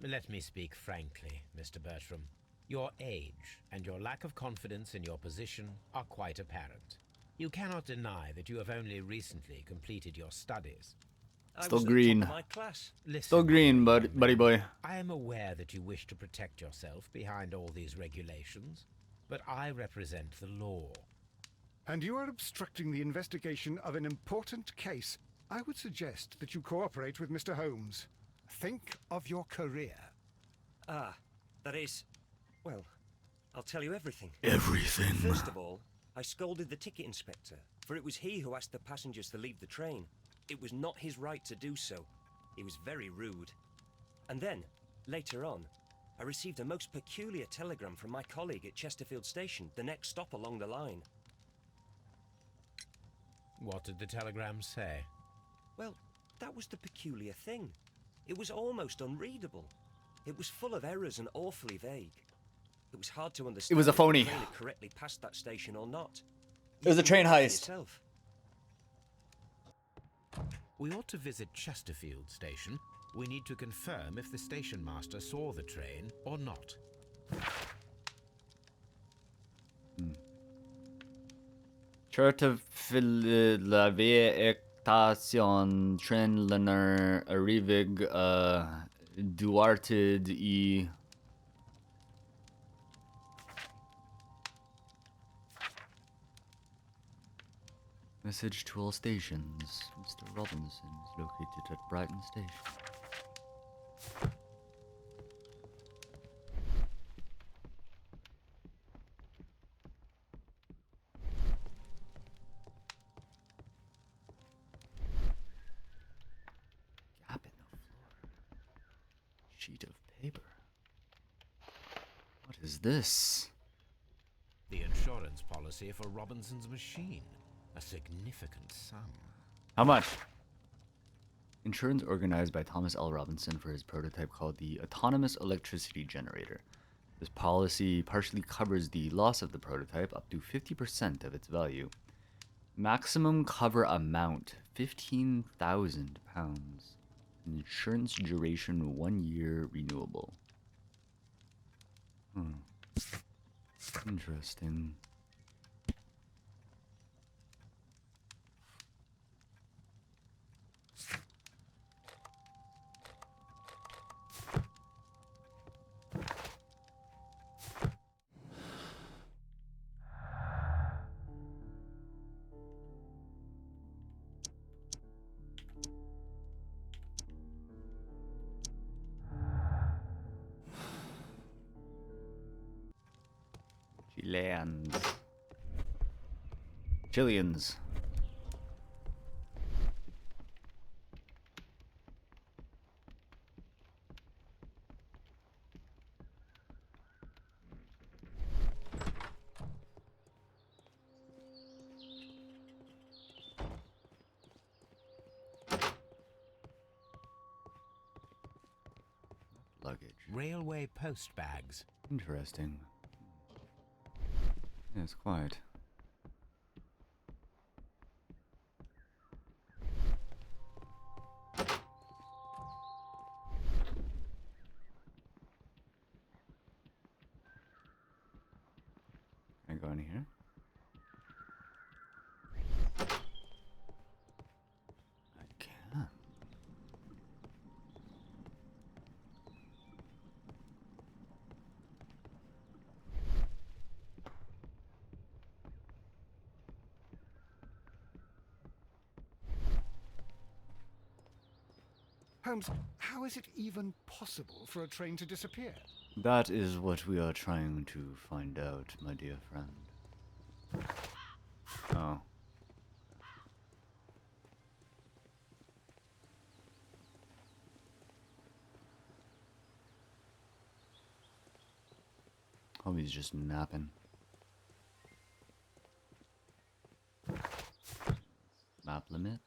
Let me speak frankly, Mr. Bertram. Your age and your lack of confidence in your position are quite apparent. You cannot deny that you have only recently completed your studies. Still green. My class. Still green, buddy boy. I am aware that you wish to protect yourself behind all these regulations, but I represent the law. And you are obstructing the investigation of an important case. I would suggest that you cooperate with Mr. Holmes. Think of your career. Ah, that is... well, I'll tell you everything. Everything. First of all, I scolded the ticket inspector, for it was he who asked the passengers to leave the train. It was not his right to do so. He was very rude. And then, later on, I received a most peculiar telegram from my colleague at Chesterfield Station, the next stop along the line. What did the telegram say? Well, that was the peculiar thing. It was almost unreadable. It was full of errors and awfully vague. It was hard to understand It was a phony. if the train had correctly passed that station or not. It was a train heist. Yourself. We ought to visit Chesterfield Station. We need to confirm if the station master saw the train or not. Ektation Trenlener Arivig Duarte de Message to all stations. Mr. Robinson is located at Brighton Station. Gap in the floor. Sheet of paper. What is this? The insurance policy for Robinson's machine. A significant sum. How much? Insurance organized by Thomas L. Robinson for his prototype called the Autonomous Electricity Generator. This policy partially covers the loss of the prototype up to 50% of its value. Maximum cover amount, £15,000. Insurance duration 1 year renewable. Interesting. Chileans. Luggage. Railway post bags. Interesting. Yes, quite. Can I go in here? I can. Holmes, how is it even possible for a train to disappear? That is what we are trying to find out, my dear friend. Oh. Homie's just napping. Map limit.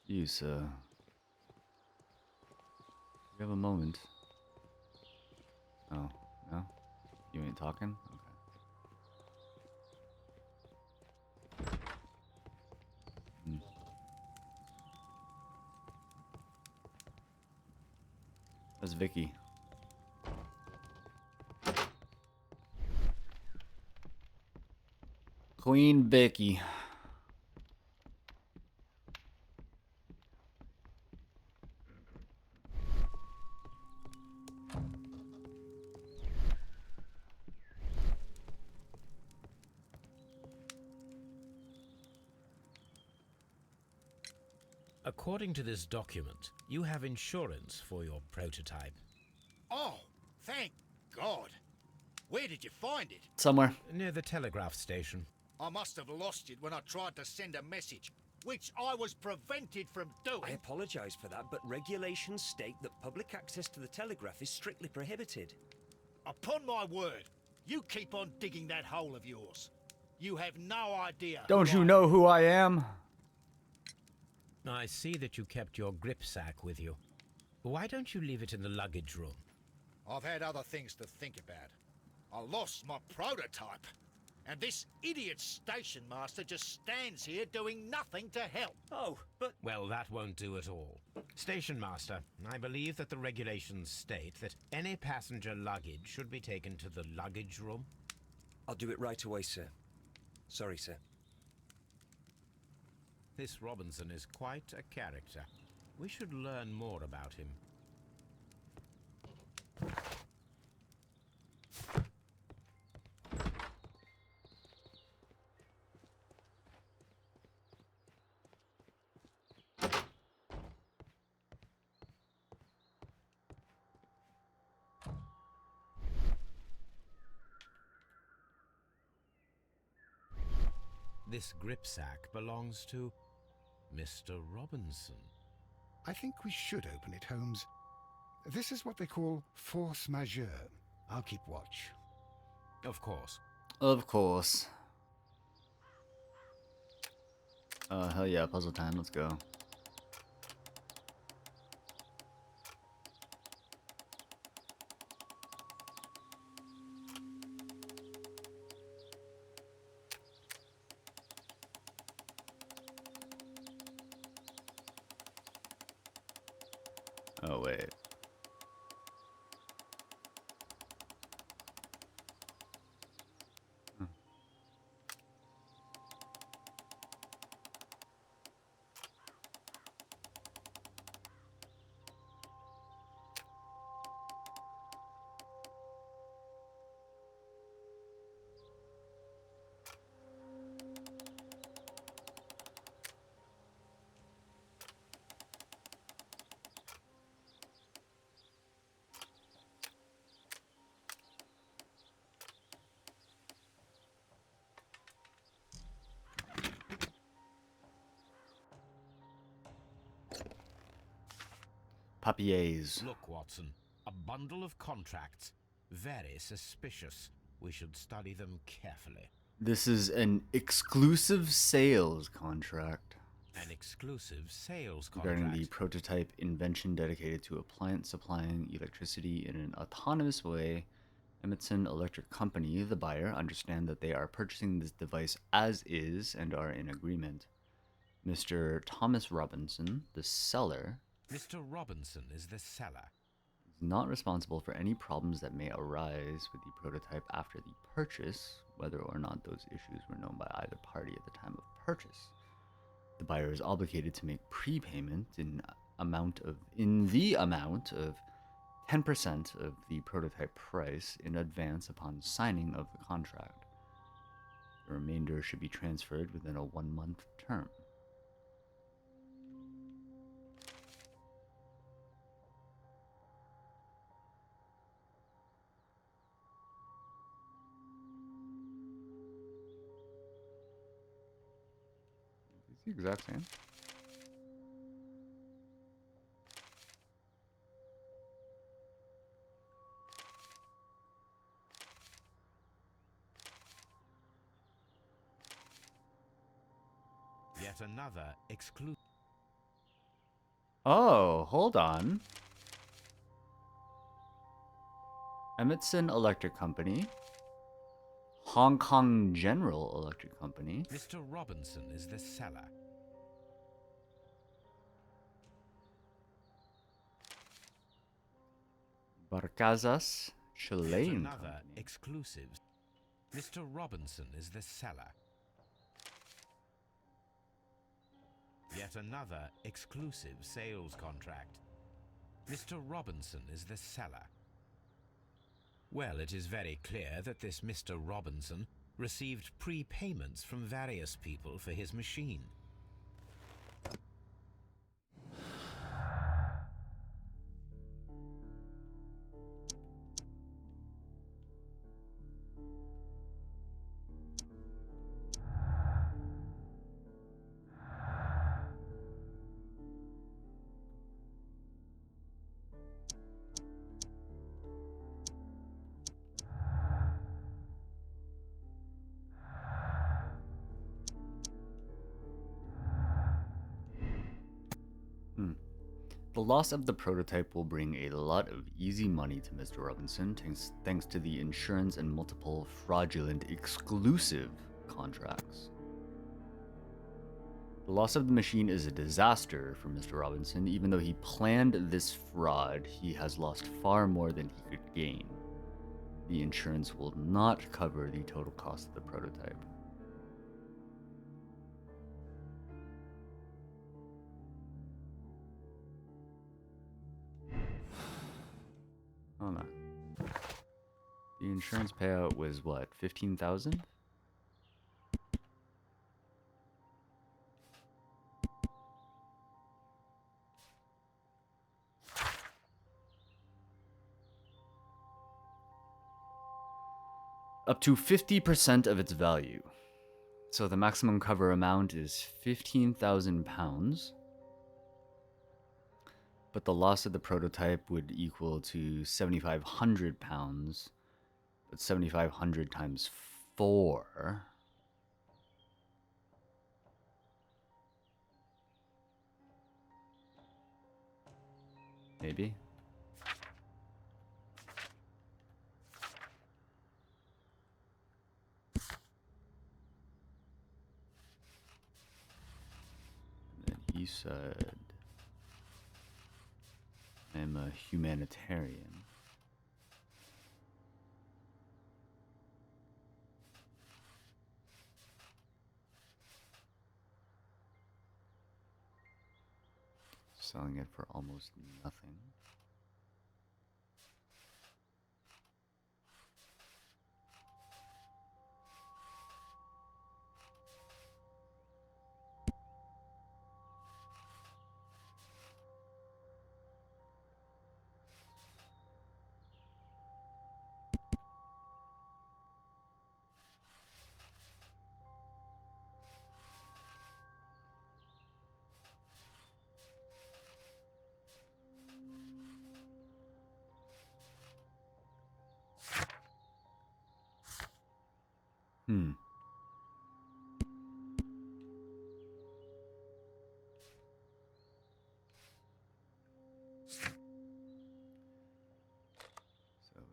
You, sir. You have a moment. Oh, no? You ain't talking? Okay. That's Vicky. Queen Vicky. According to this document, you have insurance for your prototype. Oh, thank God. Where did you find it? Somewhere. Near the telegraph station. I must have lost it when I tried to send a message, which I was prevented from doing. I apologise for that, but regulations state that public access to the telegraph is strictly prohibited. Upon my word, you keep on digging that hole of yours. You have no idea. Don't you know who I am? I see that you kept your grip sack with you. Why don't you leave it in the luggage room? I've had other things to think about. I lost my prototype. And this idiot station master just stands here doing nothing to help. Oh, but... Well, that won't do at all. Station master, I believe that the regulations state that any passenger luggage should be taken to the luggage room. I'll do it right away, sir. Sorry, sir. This Robinson is quite a character. We should learn more about him. This grip sack belongs to Mr. Robinson. I think we should open it, Holmes. This is what they call force majeure. I'll keep watch. Of course. Of course. Hell yeah, puzzle time, let's go. Oh, wait. Papiers. Look, Watson. A bundle of contracts. Very suspicious. We should study them carefully. This is an exclusive sales contract. An exclusive sales contract. Regarding the prototype invention dedicated to appliance supplying electricity in an autonomous way, Emerson Electric Company, the buyer, understand that they are purchasing this device as is and are in agreement. Mr. Thomas Robinson, the seller, Mr. Robinson is the seller. is not responsible for any problems that may arise with the prototype after the purchase, whether or not those issues were known by either party at the time of purchase. The buyer is obligated to make prepayment in the amount of 10% of the prototype price in advance upon signing of the contract. The remainder should be transferred within a 1-month term. It's the exact same. Yet another exclusive. Oh, hold on. Emerson Electric Company. Hong Kong General Electric Company. Mr. Robinson is the seller. Barcazas Yet Chilean another company. exclusive. Mr. Robinson is the seller. Yet another exclusive sales contract. Mr. Robinson is the seller. Well, it is very clear that this Mr. Robinson received prepayments from various people for his machine. The loss of the prototype will bring a lot of easy money to Mr. Robinson, thanks to the insurance and multiple fraudulent exclusive contracts. The loss of the machine is a disaster for Mr. Robinson. Even though he planned this fraud, he has lost far more than he could gain. The insurance will not cover the total cost of the prototype. Hold on. The insurance payout was what, 15,000? Up to 50% of its value. So the maximum cover amount is £15,000. But the loss of the prototype would equal to £7,500. But 7,500 times 4. Maybe. And then he said, I'm a humanitarian. Selling it for almost nothing. So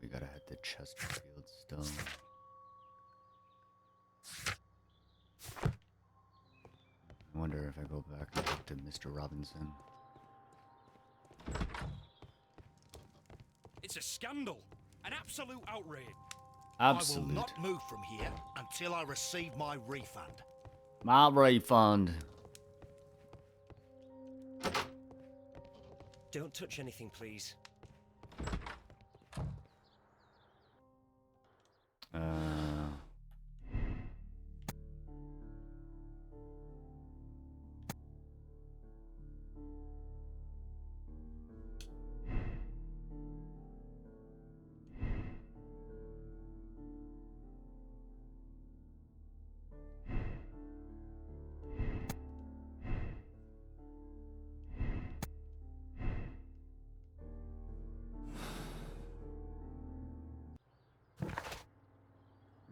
we gotta head to Chesterfield still. I wonder if I go back and talk to Mr. Robinson. It's a scandal. An absolute outrage. Absolute. I will not move from here until I receive my refund. My refund. Don't touch anything, please.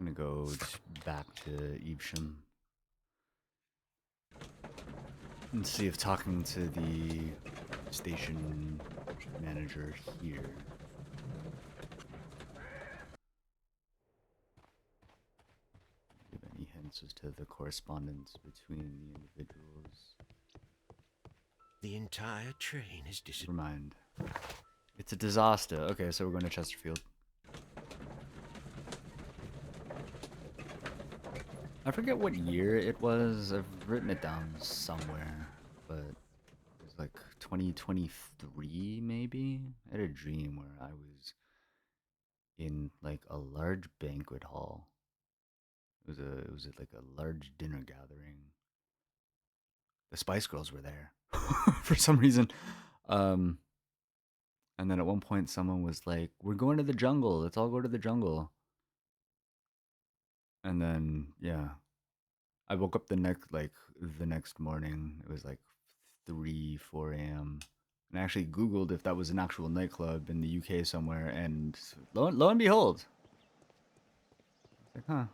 I'm gonna go back to Evesham and see if talking to the station manager here give any hints as to the correspondence between the individuals. The entire train is disappeared. Never mind. It's a disaster. Okay, so we're going to Chesterfield. I forget what year it was. I've written it down somewhere, but it was like 2023 maybe. I had a dream where I was in like a large banquet hall. It was like a large dinner gathering. The Spice Girls were there for some reason. Um, and then at one point someone was like, "We're going to the jungle. Let's all go to the jungle." And then yeah, I woke up the next morning. It was like 3, 4 a.m. And I actually Googled if that was an actual nightclub in the UK somewhere, and lo and behold, I was like, huh,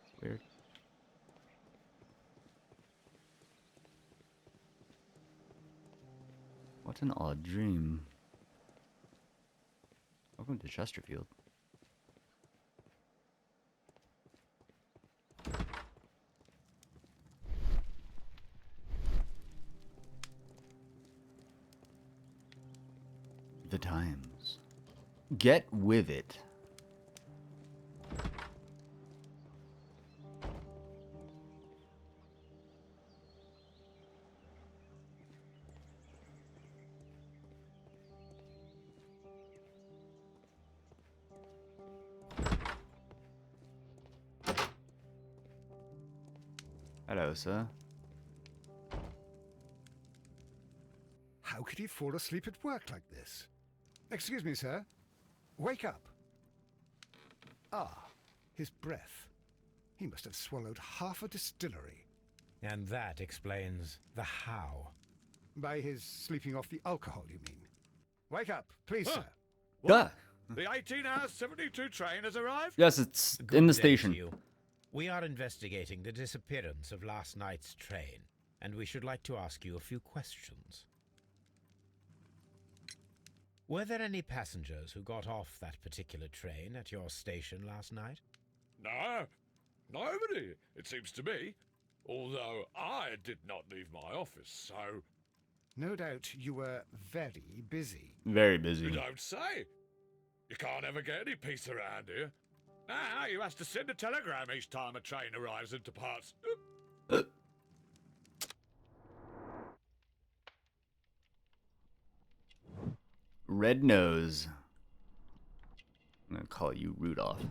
it's weird. What an odd dream. Welcome to Chesterfield. The Times. Get with it. Hello, sir. How could he fall asleep at work like this? Excuse me, sir. Wake up. Ah, his breath. He must have swallowed half a distillery. And that explains the how. By his sleeping off the alcohol, you mean? Wake up, please, sir. Duh. The 18 hours 72 train has arrived? Yes, it's Good in the day station. to you. We are investigating the disappearance of last night's train, and we should like to ask you a few questions. Were there any passengers who got off that particular train at your station last night? No, nobody, it seems to me. Although I did not leave my office, so... No doubt you were very busy. Very busy. You don't say. You can't ever get any peace around here. Now you have to send a telegram each time a train arrives and departs. Red nose. I'm gonna call you Rudolph.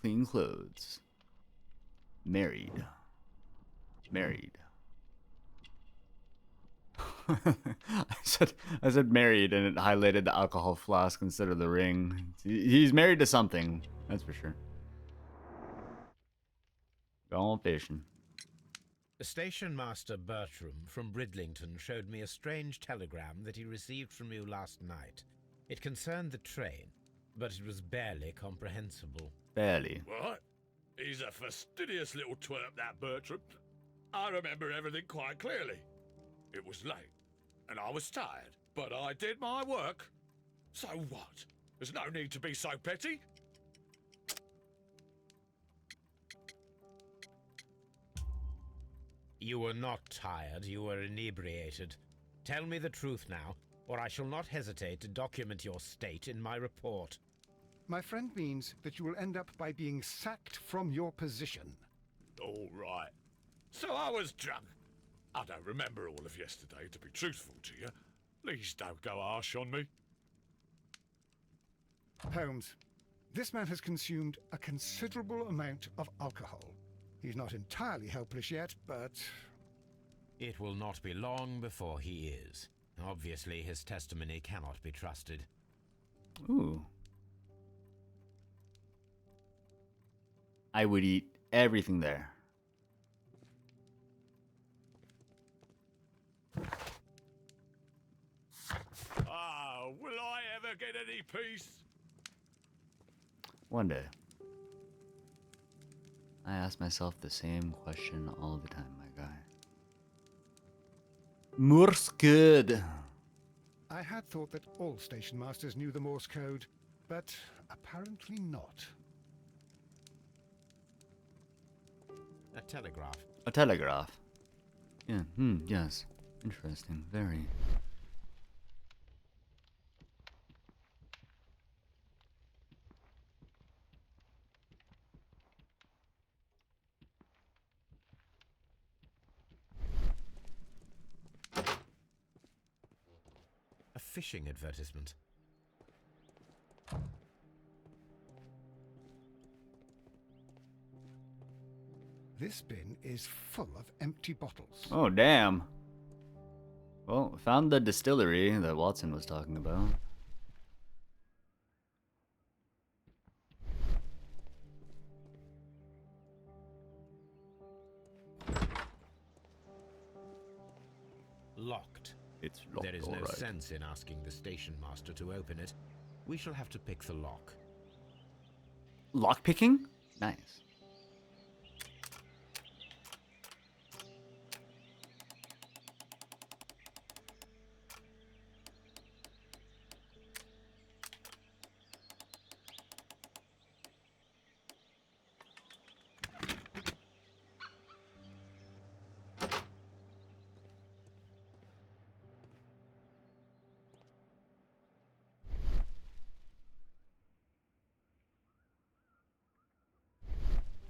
Clean clothes. Married. Married. I said married, and it highlighted the alcohol flask instead of the ring. He's married to something, that's for sure. Going fishing. Station Master Bertram from Bridlington showed me a strange telegram that he received from you last night. It concerned the train, but it was barely comprehensible. Barely. What? He's a fastidious little twerp, that Bertram. I remember everything quite clearly. It was late, and I was tired, but I did my work. So what? There's no need to be so petty. You were not tired, you were inebriated. Tell me the truth now, or I shall not hesitate to document your state in my report. My friend means that you will end up by being sacked from your position. All right. So I was drunk. I don't remember all of yesterday, to be truthful to you. Please don't go harsh on me. Holmes, this man has consumed a considerable amount of alcohol. He's not entirely helpless yet, but... It will not be long before he is. Obviously, his testimony cannot be trusted. Ooh. I would eat everything there. Ah, will I ever get any peace? One day. I ask myself the same question all the time, my guy. Morse code. I had thought that all station masters knew the Morse code, but apparently not. A telegraph. A telegraph. Yeah, yes. Interesting, very. fishing advertisement. This bin is full of empty bottles. Oh, damn. Well, found the distillery that Watson was talking about. Locked. It's locked, There is no all right. sense in asking the station master to open it. We shall have to pick the lock. Lockpicking? Nice.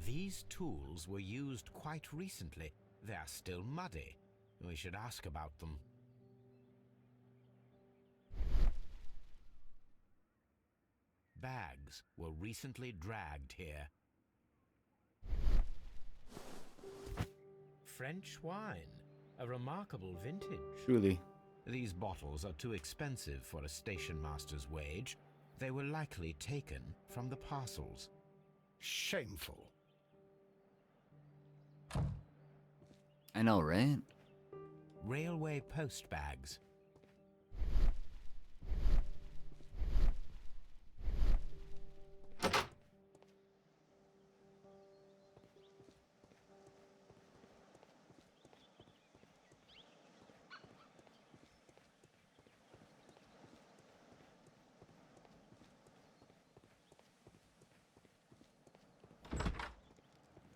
These tools were used quite recently. They are still muddy. We should ask about them. Bags were recently dragged here. French wine. A remarkable vintage. Truly. These bottles are too expensive for a station master's wage. They were likely taken from the parcels. Shameful. I know, right? Railway post bags.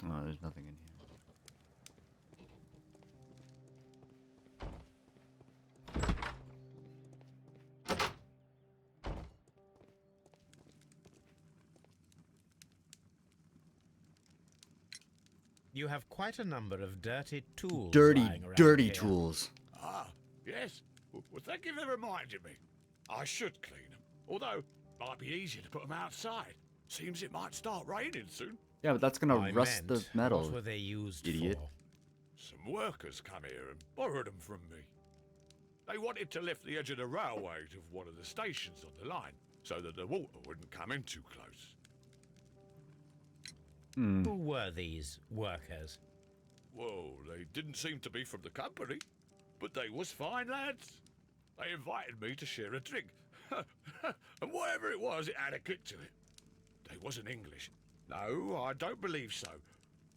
Oh, there's nothing in here. You have quite a number of dirty tools Dirty, lying around dirty here. tools. Ah, yes. Well, thank you for reminding me. I should clean them. Although, it might be easier to put them outside. Seems it might start raining soon. Yeah, but that's gonna I rust the meant, metal. What were they used idiot. for? Some workers come here and borrowed them from me. They wanted to lift the edge of the railway to one of the stations on the line, so that the water wouldn't come in too close. Who were these workers? Well, they didn't seem to be from the company, but they was fine lads. They invited me to share a drink. And whatever it was, it had a kick to it. They wasn't English. No, I don't believe so.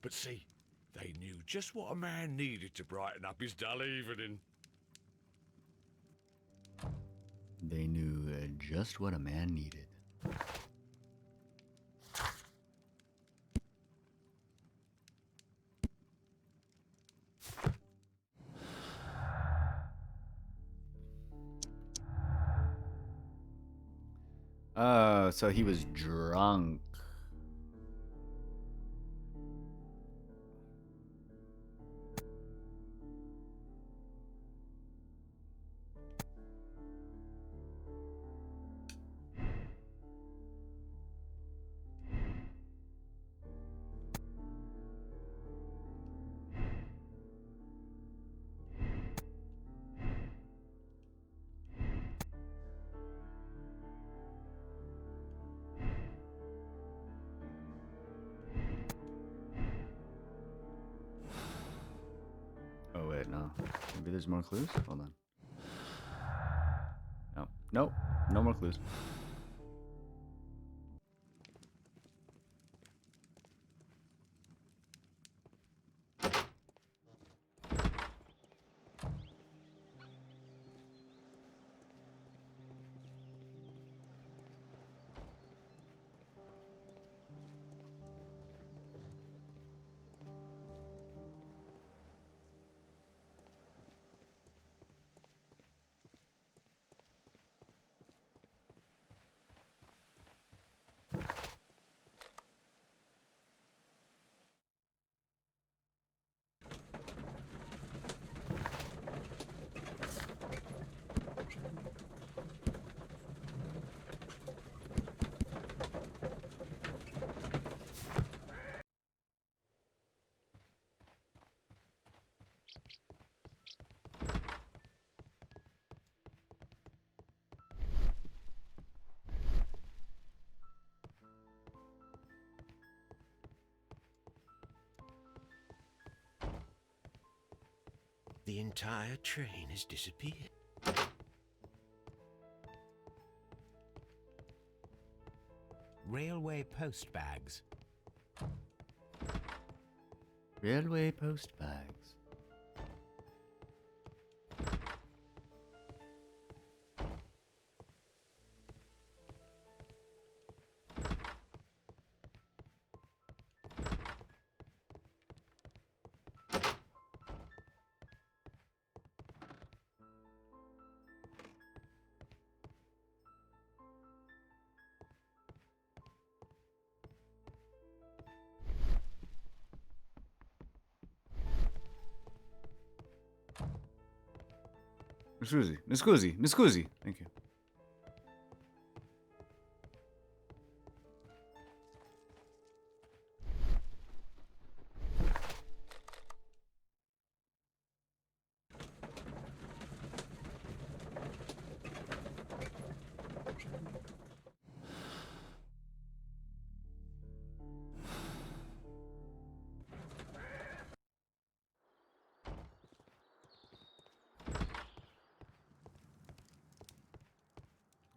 But see, they knew just what a man needed to brighten up his dull evening. They knew just what a man needed. Oh, so he was drunk. Oh wait, no. Maybe there's more clues? Hold on. No. Nope. No more clues. the entire train has disappeared. Railway post bags. Railway post bags. Mi scusi. Thank you.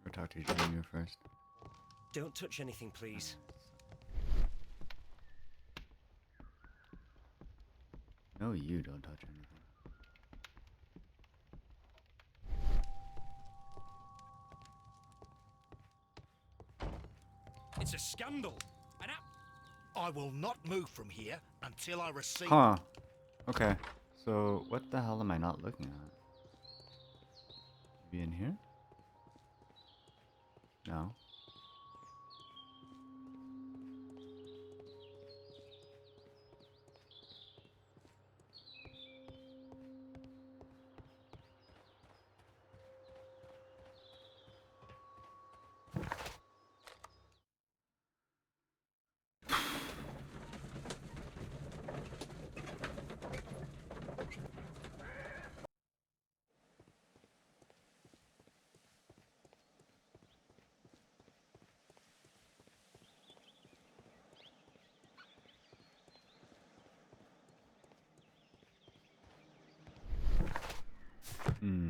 Or talk to Junior first. Don't touch anything, please. No, you don't touch anything. It's a scandal. I will not move from here until I receive... Huh. Okay. So, what the hell am I not looking at? Maybe in here? No. Hmm.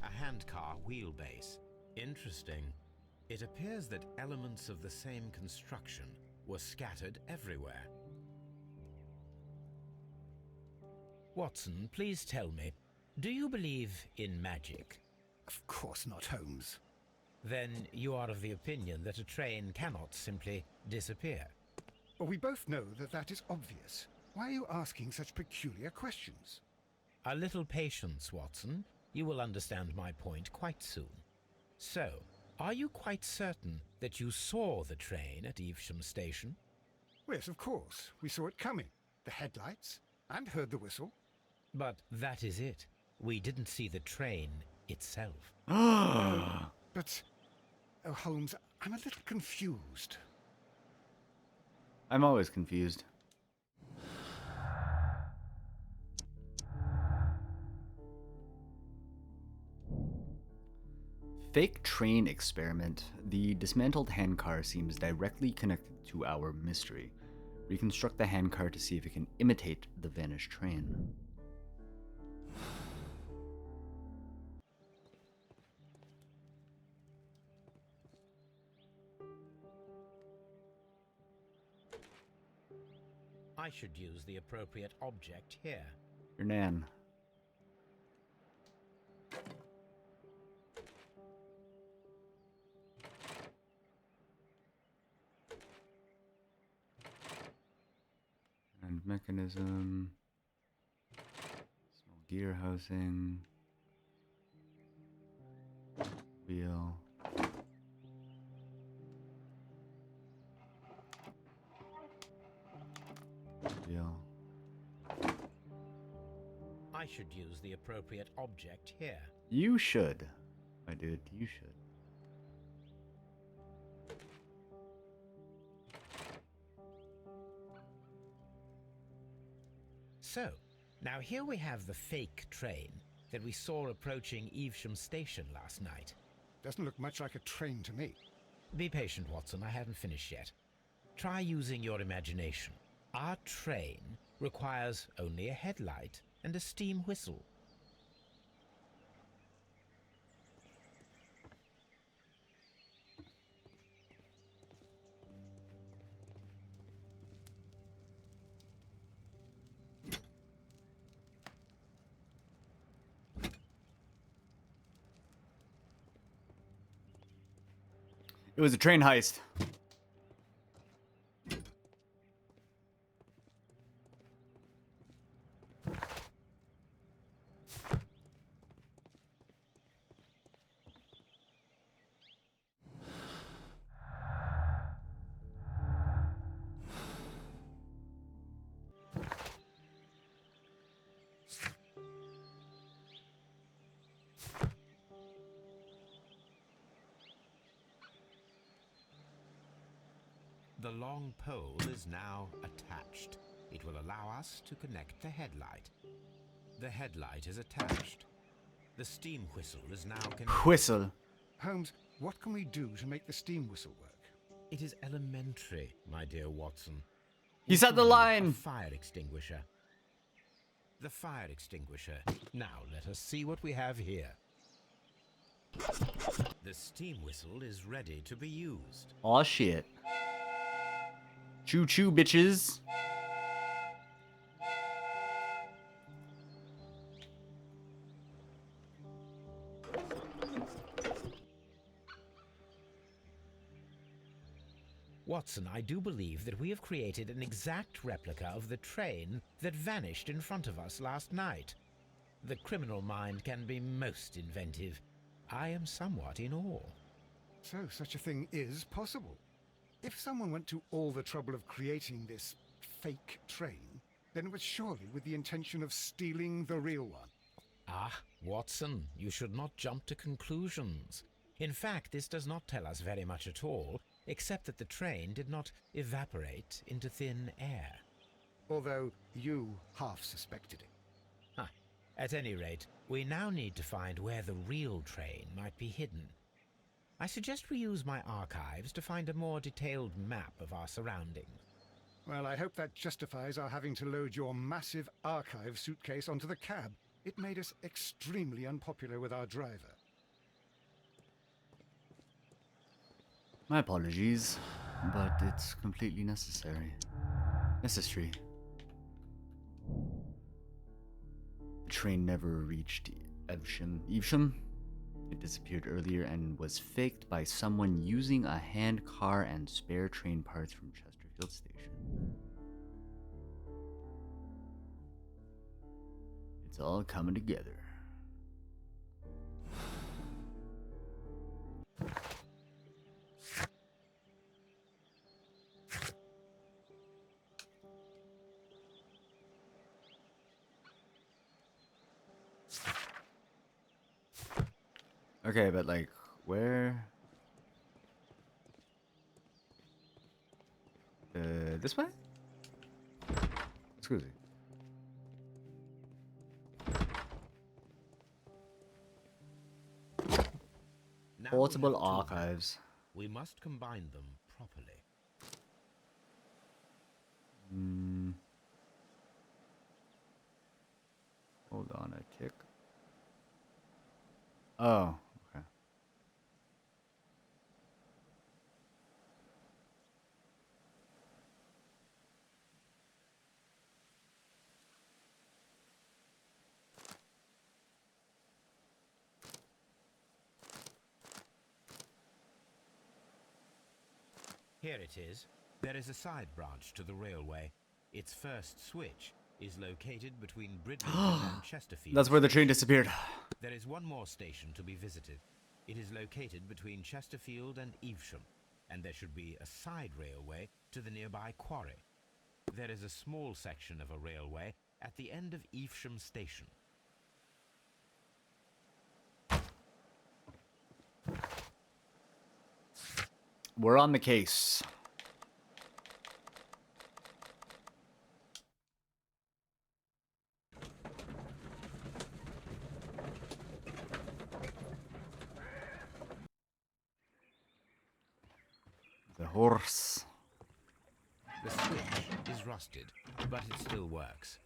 A handcar wheelbase. Interesting. It appears that elements of the same construction were scattered everywhere. Watson, please tell me, do you believe in magic? Of course not, Holmes. Then you are of the opinion that a train cannot simply disappear? Well, we both know that that is obvious. Why are you asking such peculiar questions? A little patience, Watson. You will understand my point quite soon. So, are you quite certain that you saw the train at Evesham Station? Yes, of course. We saw it coming. The headlights, and heard the whistle. But that is it. We didn't see the train itself. But, oh, Holmes, I'm a little confused. I'm always confused. Fake train experiment. The dismantled handcar seems directly connected to our mystery. Reconstruct the handcar to see if it can imitate the vanished train. I should use the appropriate object here. Your nan. And mechanism. Small gear housing. Wheel. Wheel. I should use the appropriate object here. You should, my dude. You should. So, now here we have the fake train that we saw approaching Evesham Station last night. Doesn't look much like a train to me. Be patient, Watson. I haven't finished yet. Try using your imagination. Our train requires only a headlight and a steam whistle. It was a train heist. The long pole is now attached. It will allow us to connect the headlight. The headlight is attached. The steam whistle is now connected. Whistle. Holmes, what can we do to make the steam whistle work? It is elementary, my dear Watson. He said the line. A fire extinguisher. The fire extinguisher. Now let us see what we have here. The steam whistle is ready to be used. Aw, shit. Choo choo, bitches. Watson, I do believe that we have created an exact replica of the train that vanished in front of us last night. The criminal mind can be most inventive. I am somewhat in awe. So such a thing is possible. If someone went to all the trouble of creating this fake train, then it was surely with the intention of stealing the real one. Ah, Watson, you should not jump to conclusions. In fact, this does not tell us very much at all, except that the train did not evaporate into thin air. Although you half suspected it. Huh. At any rate, we now need to find where the real train might be hidden. I suggest we use my archives to find a more detailed map of our surroundings. Well, I hope that justifies our having to load your massive archive suitcase onto the cab. It made us extremely unpopular with our driver. My apologies, but it's completely necessary. Necessary. The train never reached Evesham. It disappeared earlier and was faked by someone using a hand car and spare train parts from Chesterfield Station. It's all coming together. Okay, but like, where? This way? Excuse me. Now Portable we have two. archives. We must combine them properly. Hold on a tick. Oh, okay. Here it is. There is a side branch to the railway. Its first switch is located between Bridlington and Chesterfield. That's where the train disappeared. There is one more station to be visited. It is located between Chesterfield and Evesham, and there should be a side railway to the nearby quarry. There is a small section of a railway at the end of Evesham Station. We're on the case. The horse. The switch is rusted, but it still works.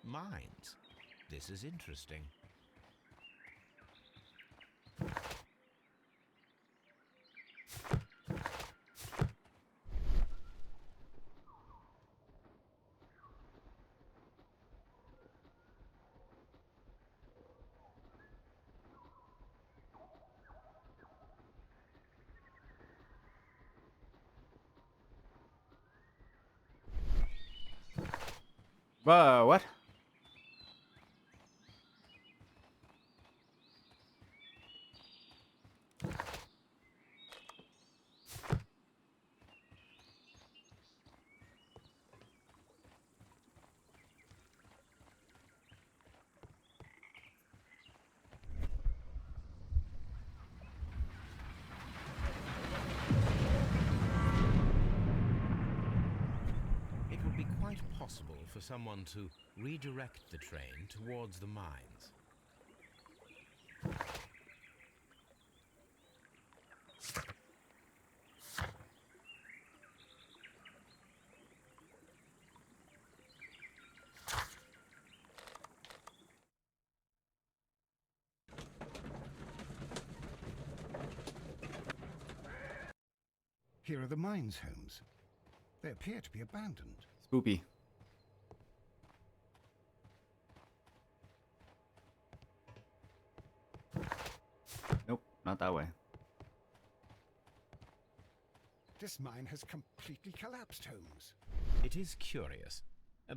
Mines. This is interesting. What? It would be quite possible for someone to redirect the train towards the mines. Here are the mines, Holmes. They appear to be abandoned. Spoopy. Nope, not that way. This mine has completely collapsed, Holmes. It is curious,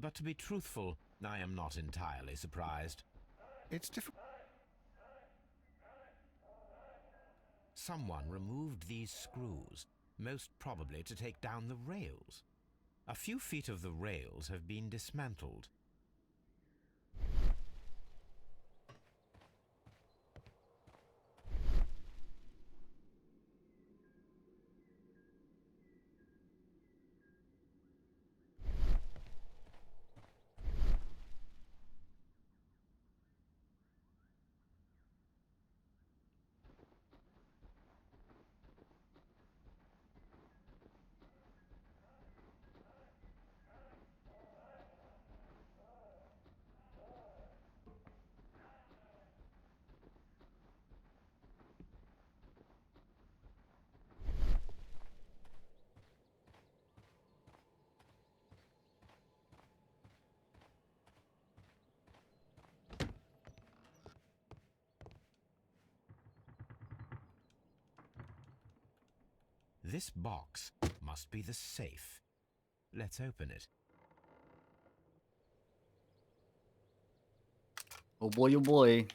but to be truthful, I am not entirely surprised. It's difficult. Someone removed these screws, most probably to take down the rails. A few feet of the rails have been dismantled. This box must be the safe. Let's open it. Oh boy, oh boy.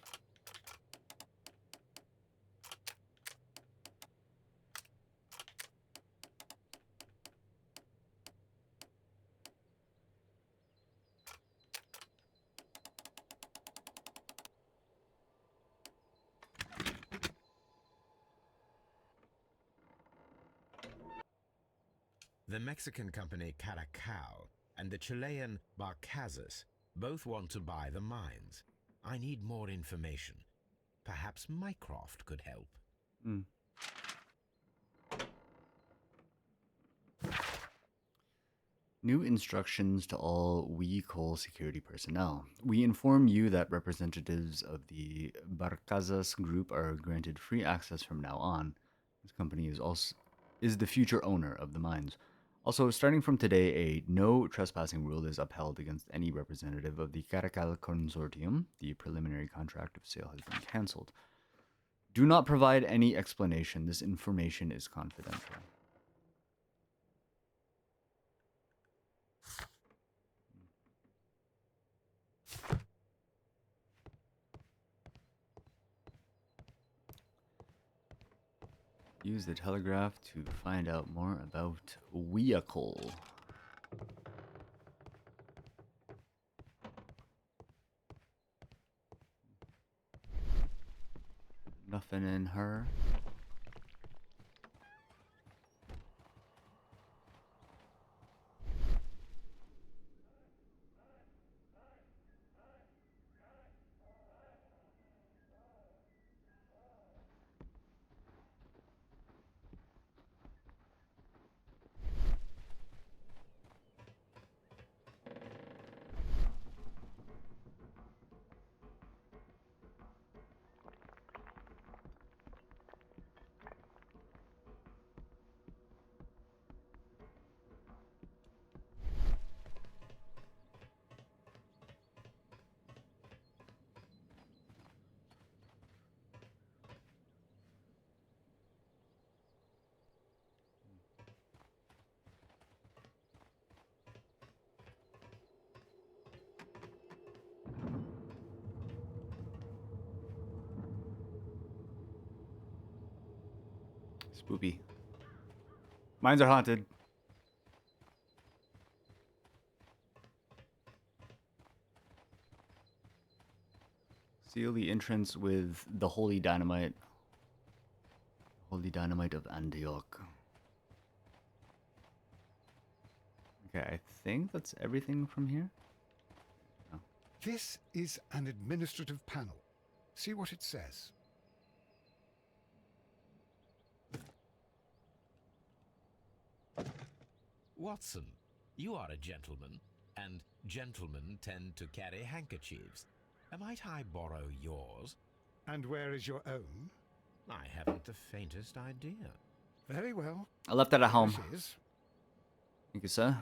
The Mexican company Caracao and the Chilean Barcazas both want to buy the mines. I need more information. Perhaps Mycroft could help. New instructions to all We Coal security personnel. We inform you that representatives of the Barcazas group are granted free access from now on. This company is the future owner of the mines. Also, starting from today, a no trespassing rule is upheld against any representative of the Caracal Consortium. The preliminary contract of sale has been cancelled. Do not provide any explanation. This information is confidential. Use the telegraph to find out more about vehicle. Nothing in her. Spoopy. Mines are haunted. Seal the entrance with the holy dynamite. Holy dynamite of Antioch. Okay, I think that's everything from here. No. This is an administrative panel. See what it says. Watson, you are a gentleman, and gentlemen tend to carry handkerchiefs. Might I borrow yours? And where is your own? I haven't the faintest idea. Very well. I left it at home. This is. Thank you, sir.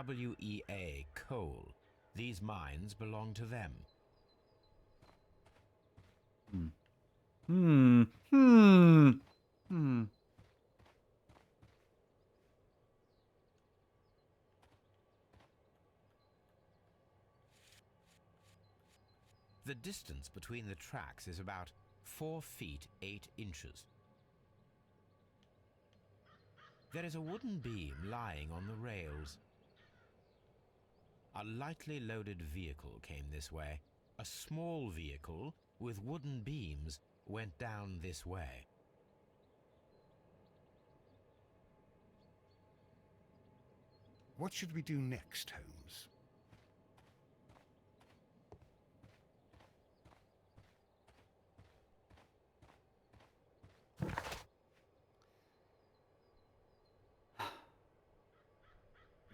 WEA Coal. These mines belong to them. The distance between the tracks is about 4 feet 8 inches. There is a wooden beam lying on the rails. A lightly loaded vehicle came this way. A small vehicle with wooden beams went down this way. What should we do next, Holmes?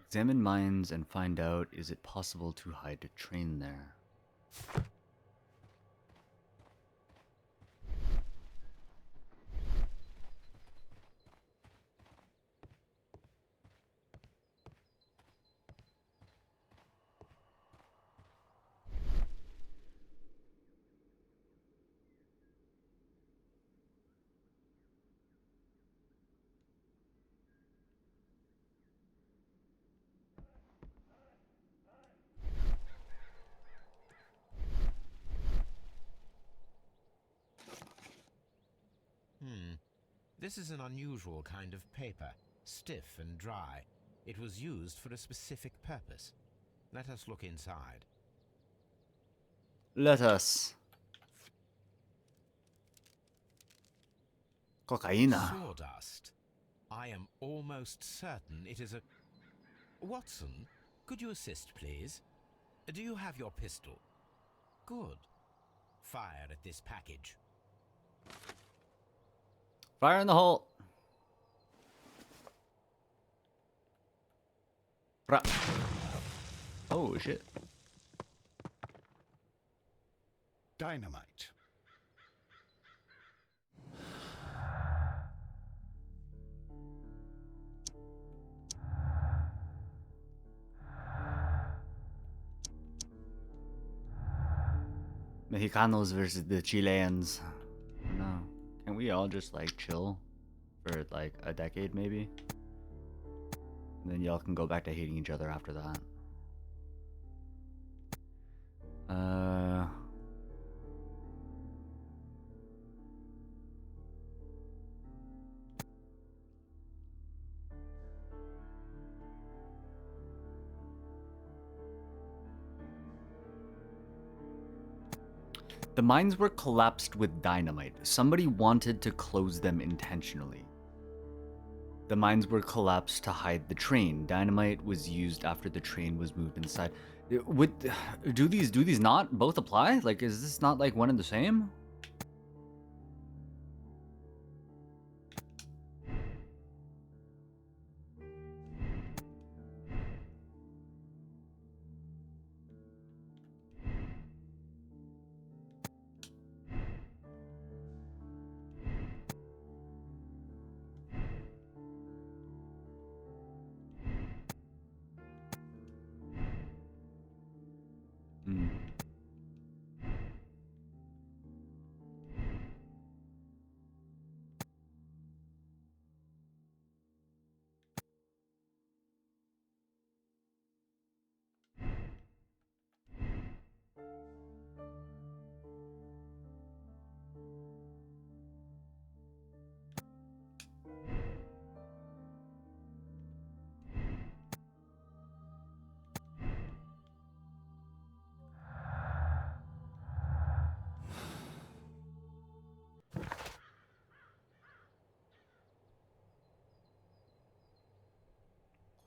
Examine mines and find out, is it possible to hide a train there? This is an unusual kind of paper, stiff and dry. It was used for a specific purpose. Let us look inside. Let us. Cocaína. Sawdust. I am almost certain it is a... Watson, could you assist, please? Do you have your pistol? Good. Fire at this package. Fire in the hole. Oh shit. Dynamite. Mexicanos versus the Chileans. No. Can we all just like chill for like a decade maybe? And then y'all can go back to hating each other after that. The mines were collapsed with dynamite. Somebody wanted to close them intentionally. The mines were collapsed to hide the train. Dynamite was used after the train was moved inside. Do these not both apply? Like, is this not like one and the same?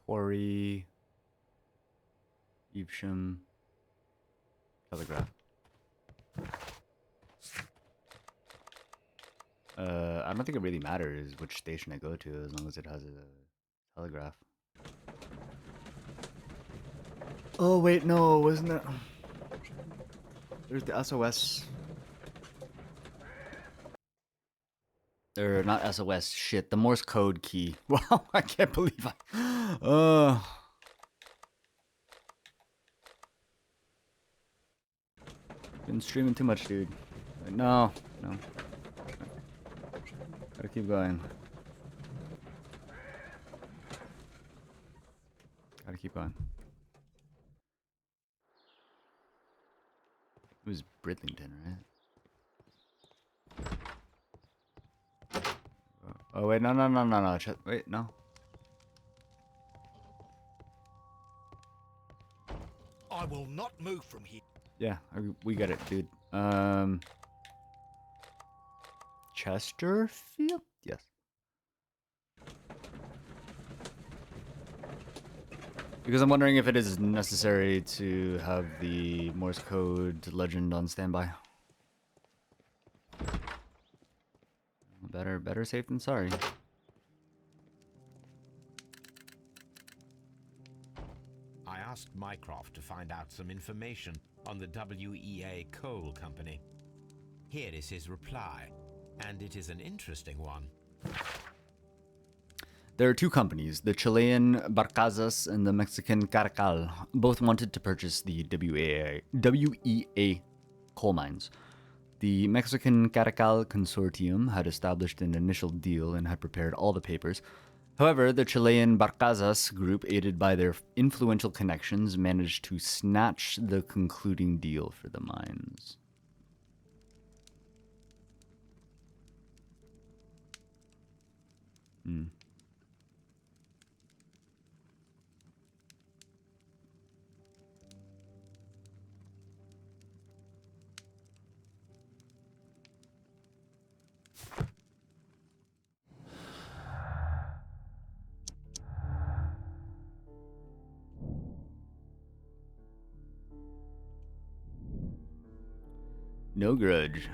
Quarry, Evesham, Telegraph. I don't think it really matters which station I go to as long as it has a telegraph. Oh wait, no, wasn't it? There's the SOS. Or not SOS, shit, the Morse code key. Wow, I can't believe I... Been streaming too much, dude. No. Gotta keep going. Gotta keep going. It was Bridlington, right? Oh wait, no. Wait, no. I will not move from here. Yeah, we got it, dude. Chesterfield? Yes. Because I'm wondering if it is necessary to have the Morse code legend on standby. Better safe than sorry. I asked Mycroft to find out some information on the WEA Coal Company. Here is his reply, and it is an interesting one. There are two companies, the Chilean Barcazas and the Mexican Caracal. Both wanted to purchase the WEA coal mines. The Mexican Caracal consortium had established an initial deal and had prepared all the papers. However, the Chilean Barcazas group, aided by their influential connections, managed to snatch the concluding deal for the mines. No grudge.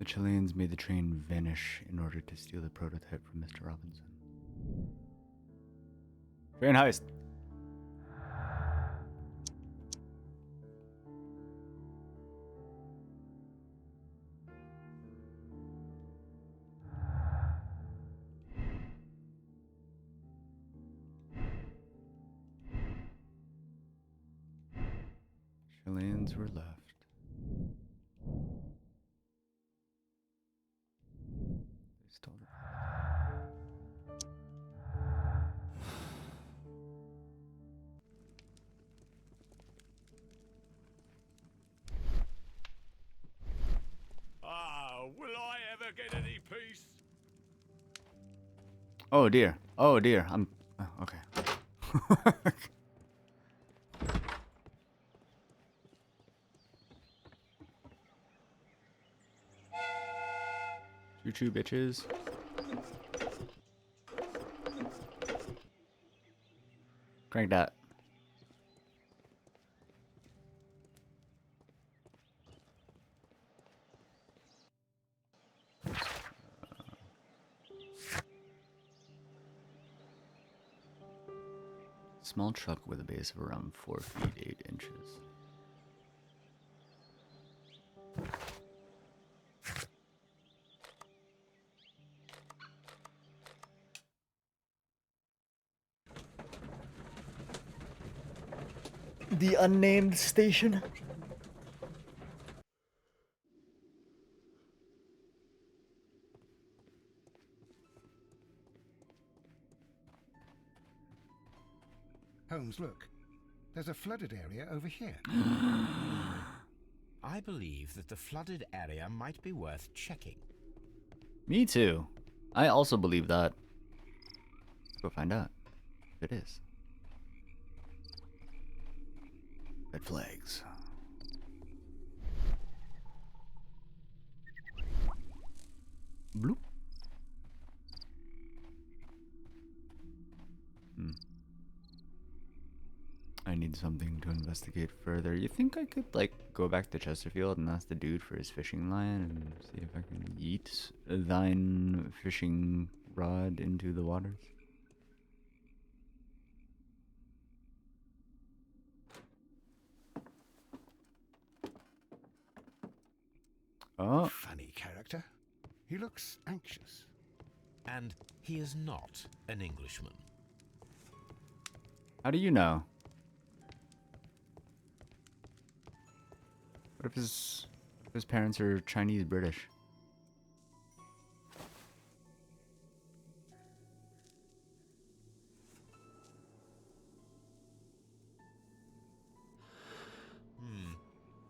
The Chileans made the train vanish in order to steal the prototype from Mr. Robinson. Train heist. Chileans were left. They stole it. Ah, will I ever get any peace? Oh dear. Oh dear. I'm okay. Choo choo bitches. Crank that. Small truck with a base of around 4 feet 8 inches. The unnamed station. Holmes, look. There's a flooded area over here. I believe that the flooded area might be worth checking. Me too. I also believe that. Let's go find out if it is. Red flags. Bloop. I need something to investigate further. You think I could, like, go back to Chesterfield and ask the dude for his fishing line and see if I can yeet thine fishing rod into the waters? Oh. Funny character. He looks anxious. And he is not an Englishman. How do you know? What if his parents are Chinese British?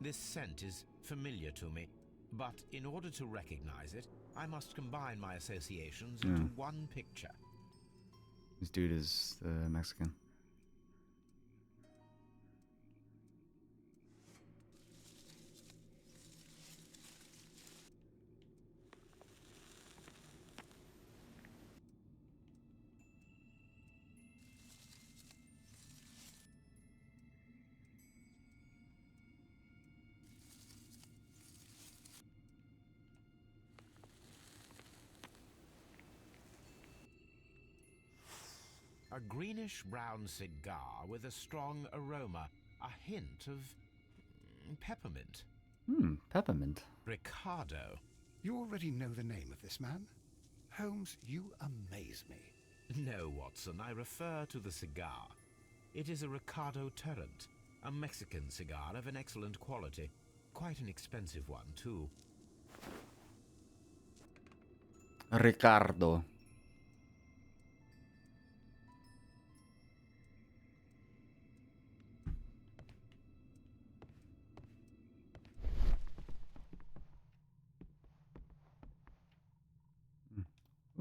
This scent is familiar to me, but in order to recognize it, I must combine my associations into one picture. This dude is Mexican. A greenish-brown cigar with a strong aroma, a hint of peppermint. Peppermint. Ricardo. You already know the name of this man? Holmes, you amaze me. No, Watson, I refer to the cigar. It is a Ricardo Turrent, a Mexican cigar of an excellent quality. Quite an expensive one, too. Ricardo.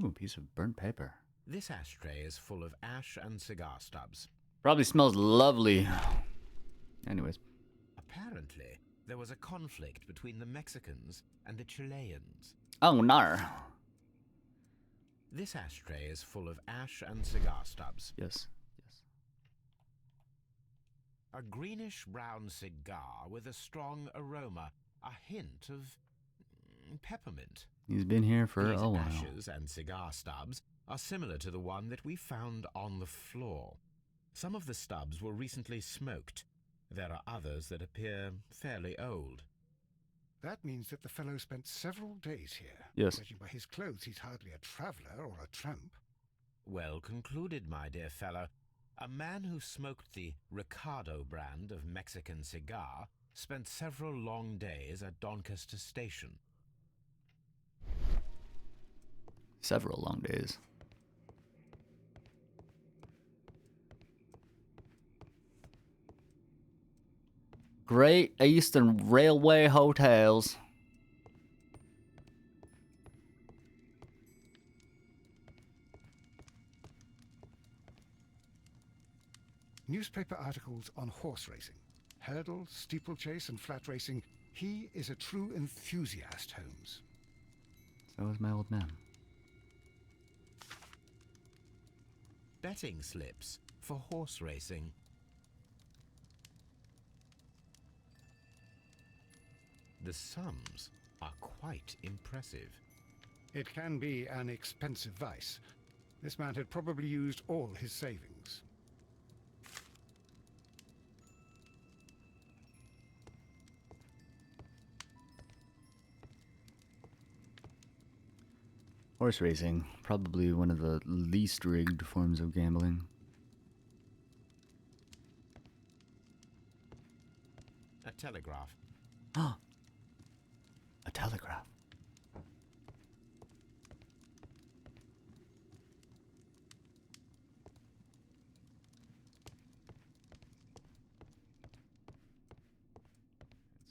Ooh, piece of burnt paper. This ashtray is full of ash and cigar stubs. Probably smells lovely. Anyways. Apparently, there was a conflict between the Mexicans and the Chileans. Oh, no. This ashtray is full of ash and cigar stubs. Yes. A greenish-brown cigar with a strong aroma, a hint of peppermint. He's been here for These a while. ashes and cigar stubs are similar to the one that we found on the floor. Some of the stubs were recently smoked. There are others that appear fairly old. That means that the fellow spent several days here. Yes. Judging by his clothes, he's hardly a traveller or a tramp. Well concluded, my dear fellow. A man who smoked the Ricardo brand of Mexican cigar spent several long days at Doncaster Station. Several long days. Great Eastern Railway hotels. Newspaper articles on horse racing. Hurdle, steeplechase, and flat racing. He is a true enthusiast, Holmes. So is my old man. Betting slips for horse racing. The sums are quite impressive. It can be an expensive vice. This man had probably used all his savings. Horse racing, probably one of the least rigged forms of gambling. A telegraph. Ah, a telegraph.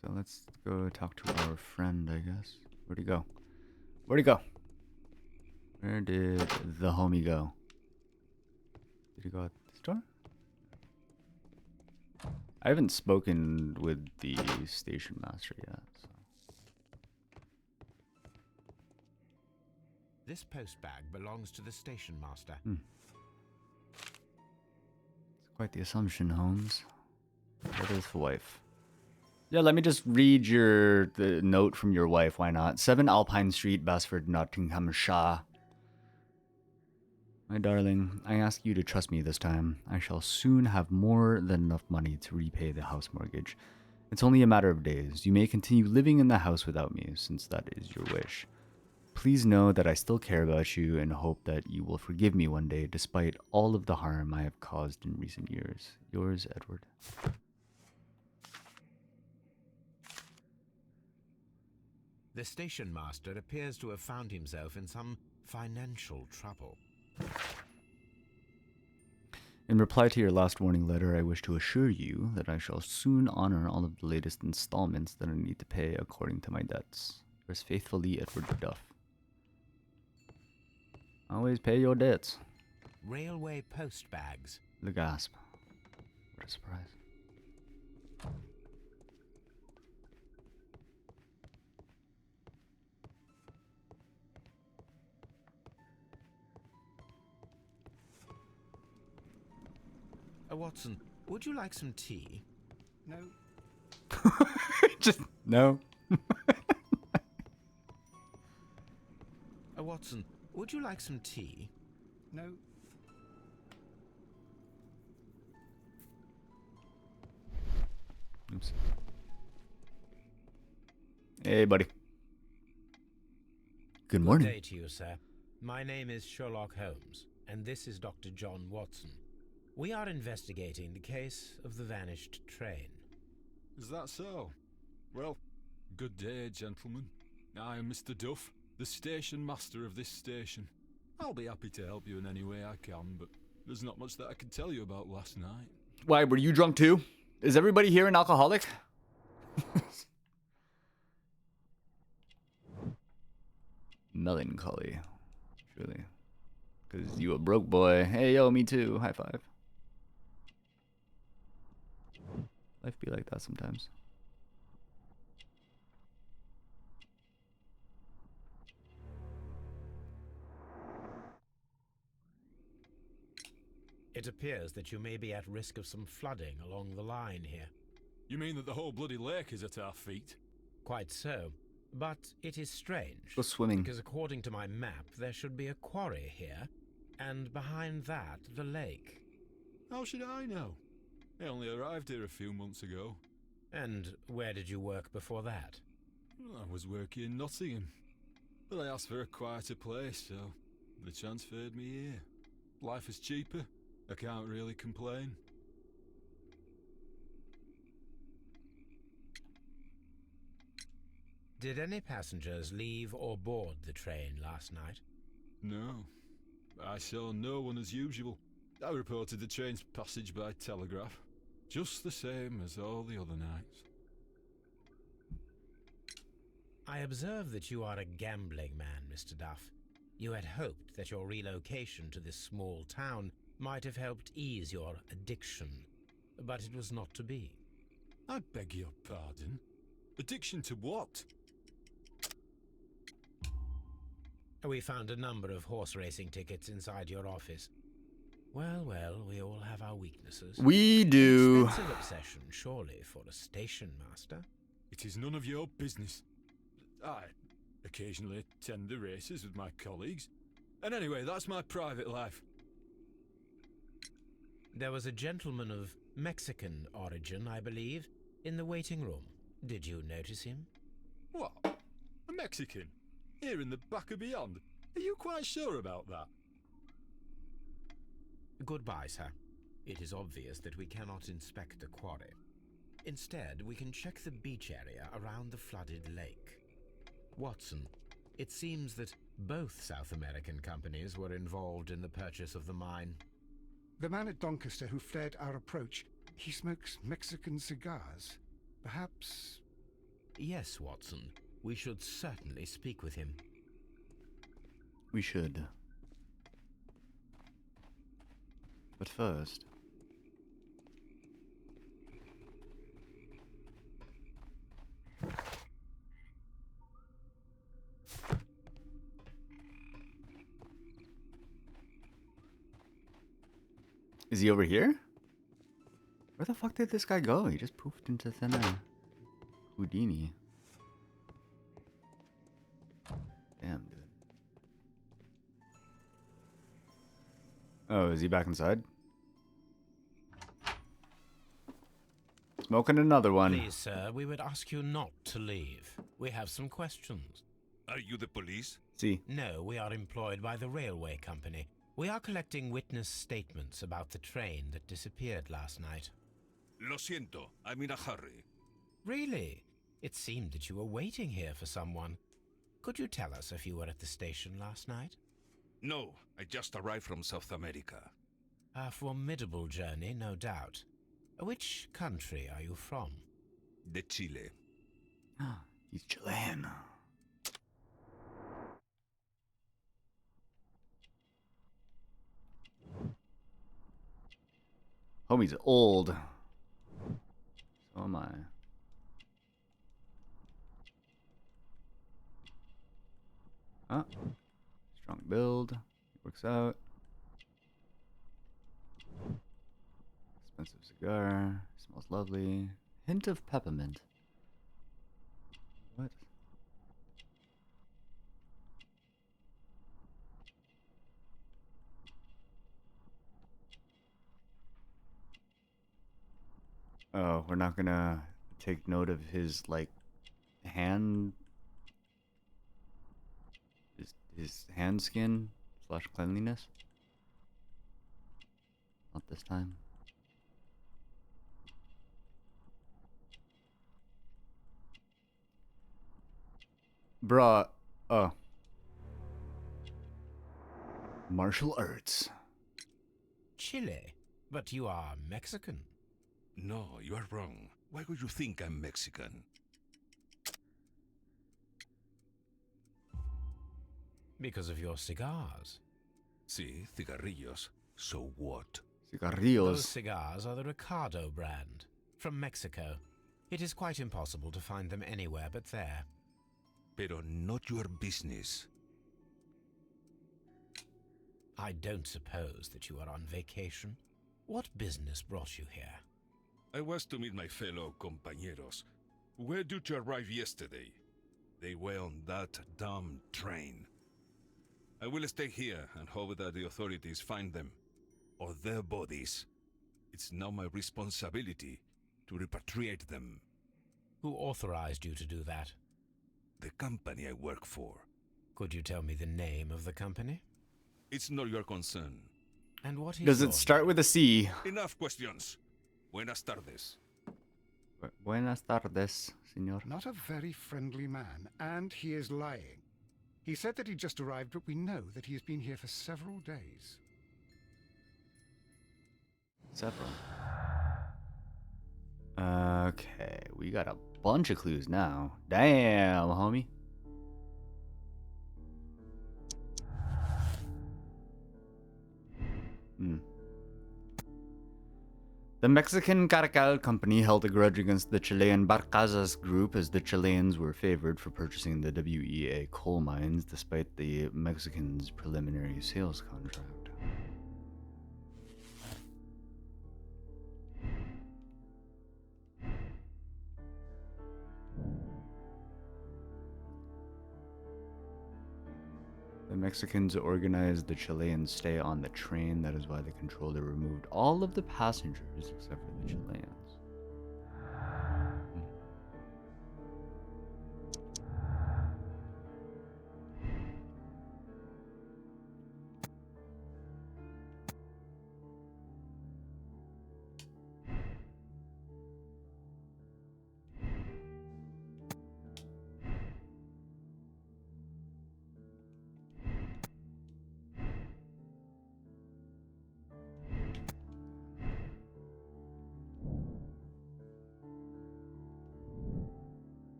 So let's go talk to our friend, I guess. Where'd he go? Where'd he go? Where did the homie go? Did he go out this door? I haven't spoken with the station master yet. So. This post bag belongs to the station master. It's quite the assumption, Holmes. Brother's wife. Yeah, let me just read the note from your wife. Why not? 7 Alpine Street, Basford, Nottinghamshire. My darling, I ask you to trust me this time. I shall soon have more than enough money to repay the house mortgage. It's only a matter of days. You may continue living in the house without me, since that is your wish. Please know that I still care about you and hope that you will forgive me one day, despite all of the harm I have caused in recent years. Yours, Edward. The station master appears to have found himself in some financial trouble. In reply to your last warning letter, I wish to assure you that I shall soon honor all of the latest installments that I need to pay according to my debts. Yours faithfully, Edward Duff. Always pay your debts. Railway post bags. The gasp. What a surprise. Watson, would you like some tea? No. Just, no. Watson, would you like some tea? No. Oops. Hey, buddy. Good morning. Good day to you, sir. My name is Sherlock Holmes, and this is Dr. John Watson. We are investigating the case of the vanished train. Is that so? Well, good day, gentlemen. I am Mr. Duff, the station master of this station. I'll be happy to help you in any way I can, but there's not much that I can tell you about last night. Why, were you drunk too? Is everybody here an alcoholic? Melancholy. Truly. Because you a broke boy. Hey, yo, me too. High five. Life be like that sometimes. It appears that you may be at risk of some flooding along the line here. You mean that the whole bloody lake is at our feet? Quite so. But it is strange. Go swimming. Because according to my map, there should be a quarry here, and behind that, the lake. How should I know? I only arrived here a few months ago. And where did you work before that? I was working in Nottingham, but I asked for a quieter place, so they transferred me here. Life is cheaper. I can't really complain. Did any passengers leave or board the train last night? No. I saw no one as usual. I reported the train's passage by telegraph, just the same as all the other nights. I observe that you are a gambling man, Mr. Duff. You had hoped that your relocation to this small town might have helped ease your addiction, but it was not to be. I beg your pardon? Addiction to what? We found a number of horse racing tickets inside your office. Well, we all have our weaknesses. We do. An expensive obsession, surely, for a station master. It is none of your business. I occasionally attend the races with my colleagues. And anyway, that's my private life. There was a gentleman of Mexican origin, I believe, in the waiting room. Did you notice him? What? A Mexican? Here in the back of beyond? Are you quite sure about that? Goodbye, sir. It is obvious that we cannot inspect the quarry. Instead, we can check the beach area around the flooded lake. Watson, it seems that both South American companies were involved in the purchase of the mine. The man at Doncaster who fled our approach, he smokes Mexican cigars. Perhaps... Yes, Watson. We should certainly speak with him. We should. But first... Is he over here? Where the fuck did this guy go? He just poofed into thin air. Houdini. Damn, dude. Oh, is he back inside? Smoking another one. Please, sir, we would ask you not to leave. We have some questions. Are you the police? See. No, we are employed by the railway company. We are collecting witness statements about the train that disappeared last night. Lo siento, I'm in a hurry. Really? It seemed that you were waiting here for someone. Could you tell us if you were at the station last night? No, I just arrived from South America. A formidable journey, no doubt. Which country are you from? De Chile. He's Chilean. Homie's old. So am I. Ah, strong build. Works out. Expensive cigar. Smells lovely. Hint of peppermint. What? Oh, we're not gonna take note of his, like, hand... His hand skin / cleanliness? Not this time. Bruh. Oh. Martial arts. Chile? But you are Mexican. No, you are wrong. Why would you think I'm Mexican? Because of your cigars. Sí, cigarrillos. So what? Cigarrillos. Those cigars are the Ricardo brand, from Mexico. It is quite impossible to find them anywhere but there. Pero not your business. I don't suppose that you are on vacation. What business brought you here? I was to meet my fellow compañeros. Where did you arrive yesterday? They were on that damn train. I will stay here and hope that the authorities find them, or their bodies. It's now my responsibility to repatriate them. Who authorized you to do that? The company I work for. Could you tell me the name of the company? It's not your concern. And what is Does it your start with a C? Enough questions. Buenas tardes. Buenas tardes, señor. Not a very friendly man, and he is lying. He said that he just arrived, but we know that he has been here for several days. Several. Okay, we got a bunch of clues now. Damn, homie. The Mexican Caracal Company held a grudge against the Chilean Barcazas Group as the Chileans were favored for purchasing the WEA coal mines despite the Mexicans' preliminary sales contract. The Mexicans organized the Chileans stay on the train. That is why the controller removed all of the passengers except for the Chileans.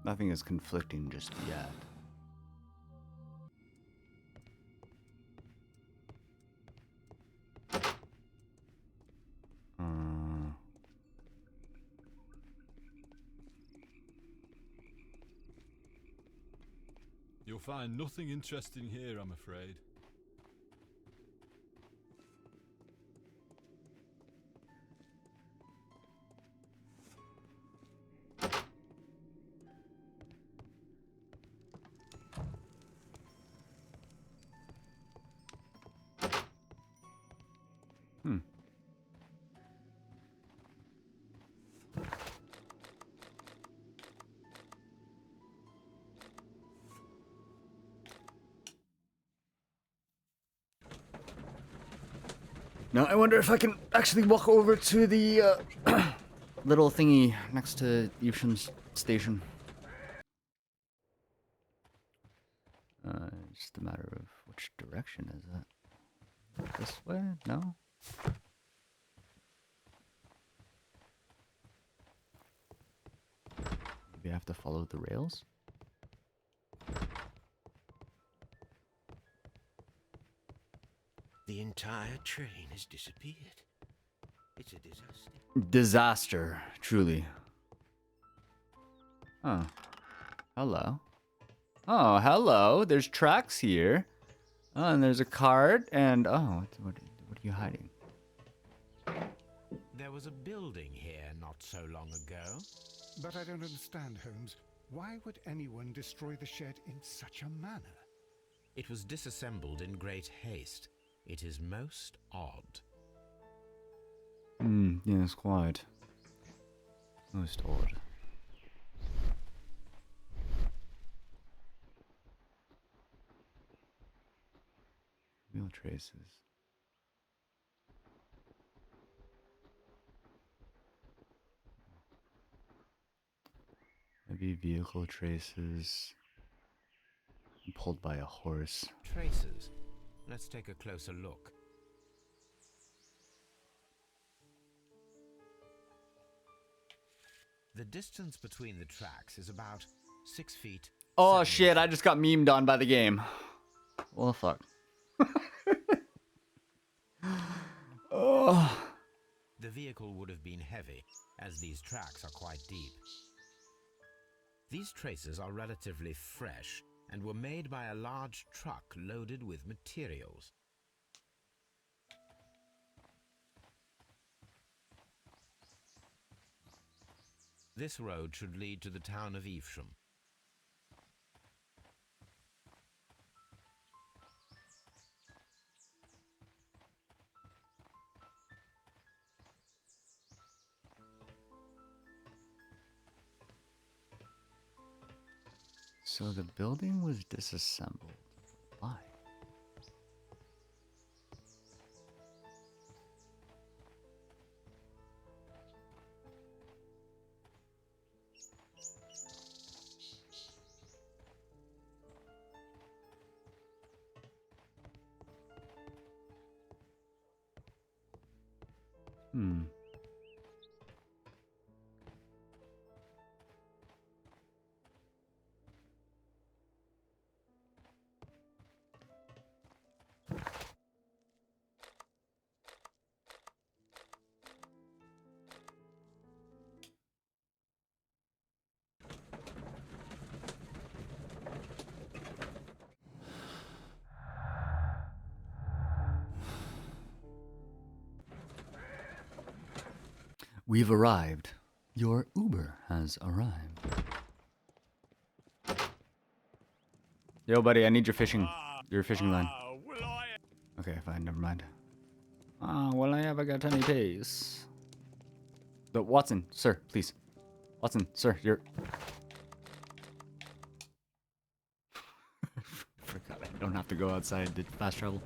Nothing is conflicting just yet. You'll find nothing interesting here, I'm afraid. Now I wonder if I can actually walk over to the little thingy next to Yushin's station. Just a matter of which direction is it? This way? No? Maybe I have to follow the rails? The entire train has disappeared. It's a disaster. Disaster, truly. Oh. Hello. Oh, hello. There's tracks here. Oh, and there's a cart, and oh, what are you hiding? There was a building here not so long ago. But I don't understand, Holmes. Why would anyone destroy the shed in such a manner? It was disassembled in great haste. It is most odd. Yes, quite. Most odd. Wheel traces. Maybe vehicle traces. Pulled by a horse. Traces. Let's take a closer look. The distance between the tracks is about 6 feet. Oh shit, I just got memed on by the game. Well, fuck. Oh. The vehicle would have been heavy, as these tracks are quite deep. These traces are relatively fresh and were made by a large truck loaded with materials. This road should lead to the town of Evesham. So the building was disassembled. Why? Hmm. We've arrived. Your Uber has arrived. Yo, buddy, I need your fishing line. Okay, fine, never mind. Will I ever get any peace? But Watson, sir, please. Watson, sir, you're... Forgot I don't have to go outside to fast travel.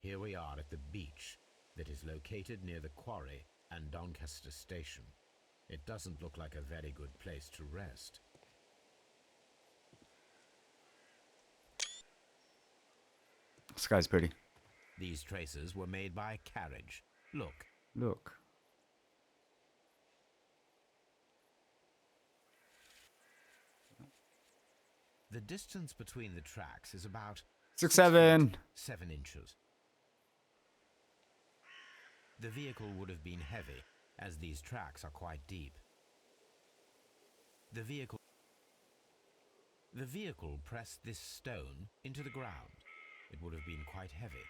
Here we are at the beach that is located near the quarry and Doncaster station. It doesn't look like a very good place to rest. Sky's pretty. These traces were made by a carriage. Look. Look. The distance between the tracks is about 7 inches. The vehicle would have been heavy, as these tracks are quite deep. The vehicle pressed this stone into the ground. It would have been quite heavy.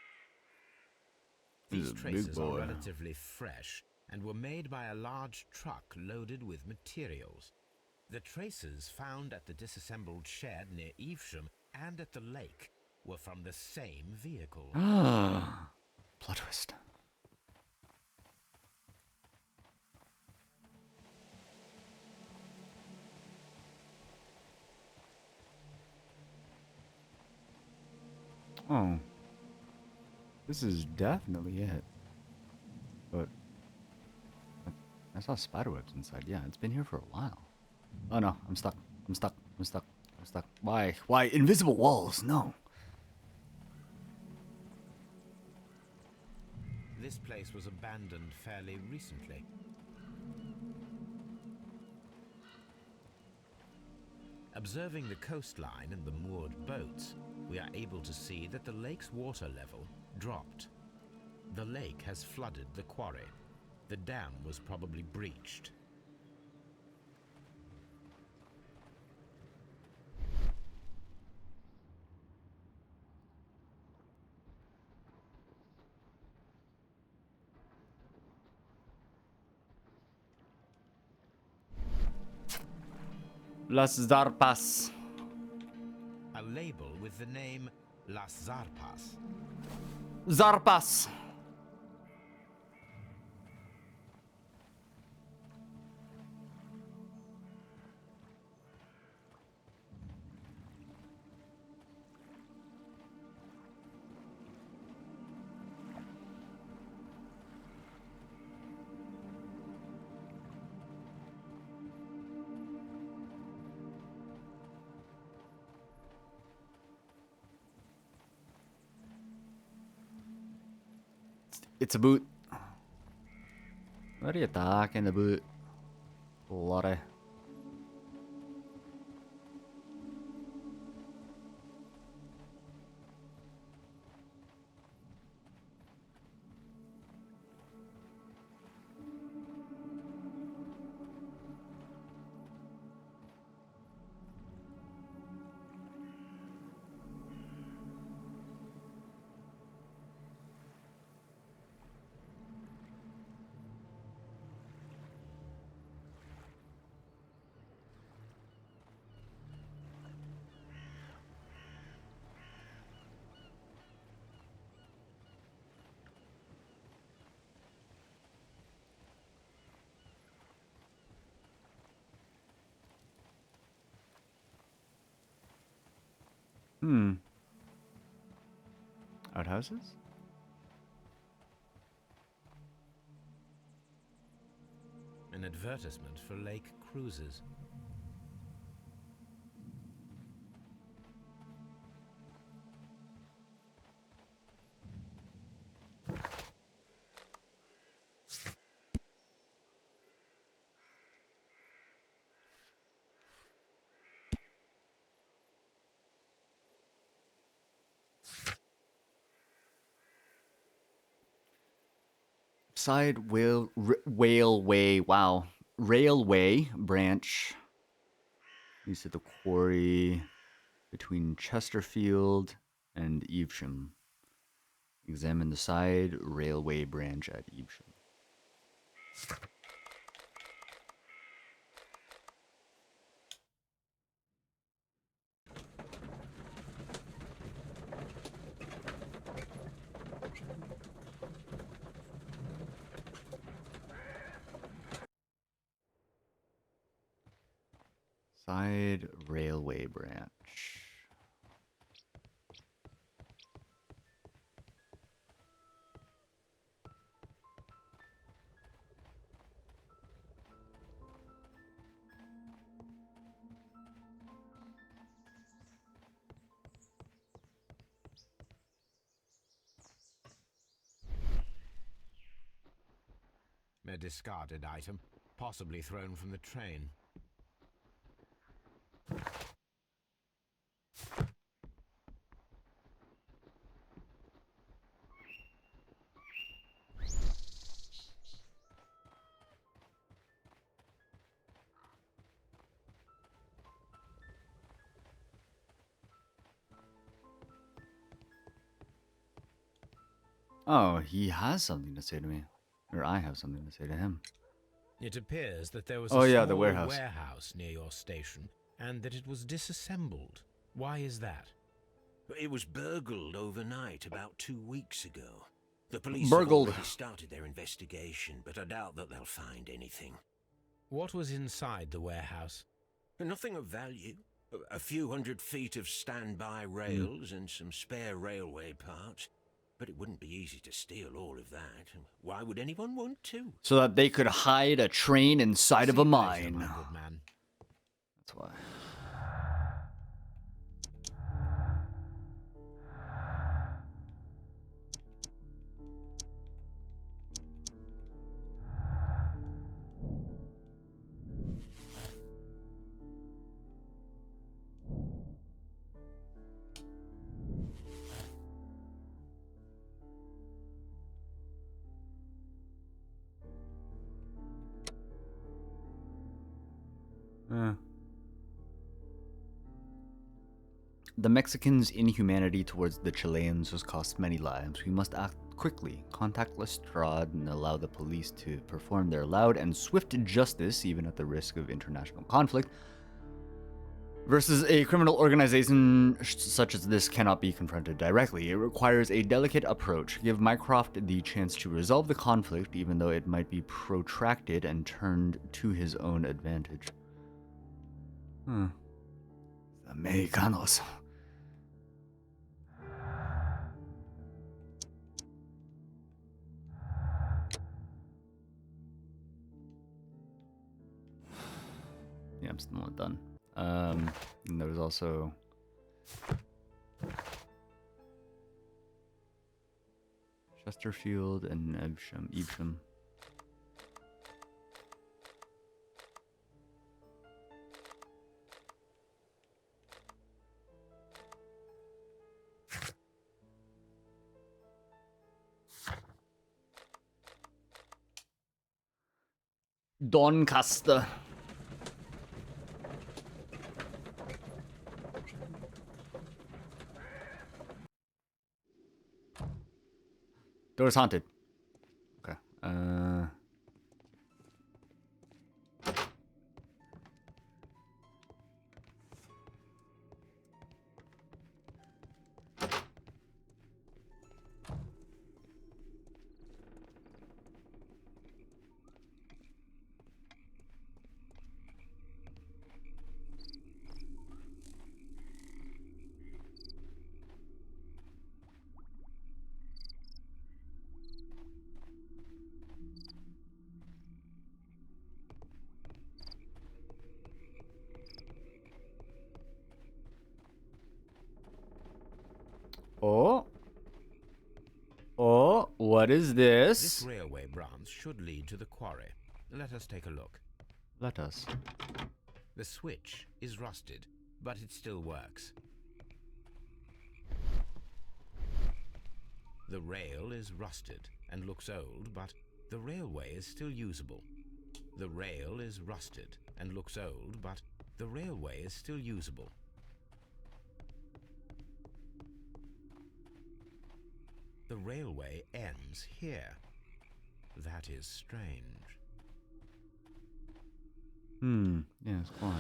These traces are relatively fresh and were made by a large truck loaded with materials. The traces found at the disassembled shed near Evesham and at the lake were from the same vehicle. Ah, plot twist. Oh. This is definitely it. But I saw spiderwebs inside. Yeah, it's been here for a while. Oh no, I'm stuck. I'm stuck. I'm stuck. I'm stuck. Why? Why? Invisible walls. No. This place was abandoned fairly recently. Observing the coastline and the moored boats, we are able to see that the lake's water level dropped. The lake has flooded the quarry. The dam was probably breached. Las Zarpas. A label with the name Las Zarpas. Zarpas. It's a boot. What are you talking about? Bloody. Hmm. Outhouses? An advertisement for lake cruises. Side railway. Wow. Railway branch. Leads to the quarry between Chesterfield and Evesham. Examine the side railway branch at Evesham. Side railway branch. A discarded item, possibly thrown from the train. Oh, he has something to say to me. Or I have something to say to him. It appears that there was Oh, a yeah, small the warehouse. warehouse near your station, and that it was disassembled. Why is that? It was burgled overnight about 2 weeks ago. The police Burgled. have already started their investigation, but I doubt that they'll find anything. What was inside the warehouse? Nothing of value. A few 100 feet of standby rails and some spare railway parts. But it wouldn't be easy to steal all of that. Why would anyone want to? So that they could hide a train inside of a mine. My good man. That's why. The Mexicans' inhumanity towards the Chileans has cost many lives. We must act quickly, contact Lestrade, and allow the police to perform their loud and swift justice, even at the risk of international conflict. Versus a criminal organization such as this cannot be confronted directly. It requires a delicate approach. Give Mycroft the chance to resolve the conflict, even though it might be protracted and turned to his own advantage. The Mexicanos. Yeah, I'm still not done. And there was also Chesterfield and Evesham. Doncaster. Door's haunted. Okay. Oh. Oh, what is this? This railway branch should lead to the quarry. Let us take a look. Let us. The switch is rusted, but it still works. The rail is rusted and looks old, but the railway is still usable. The rail is rusted and looks old, but the railway is still usable. The railway ends here. That is strange. Yes, quite.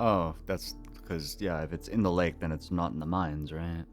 Oh, that's because, yeah, if it's in the lake, then it's not in the mines, right?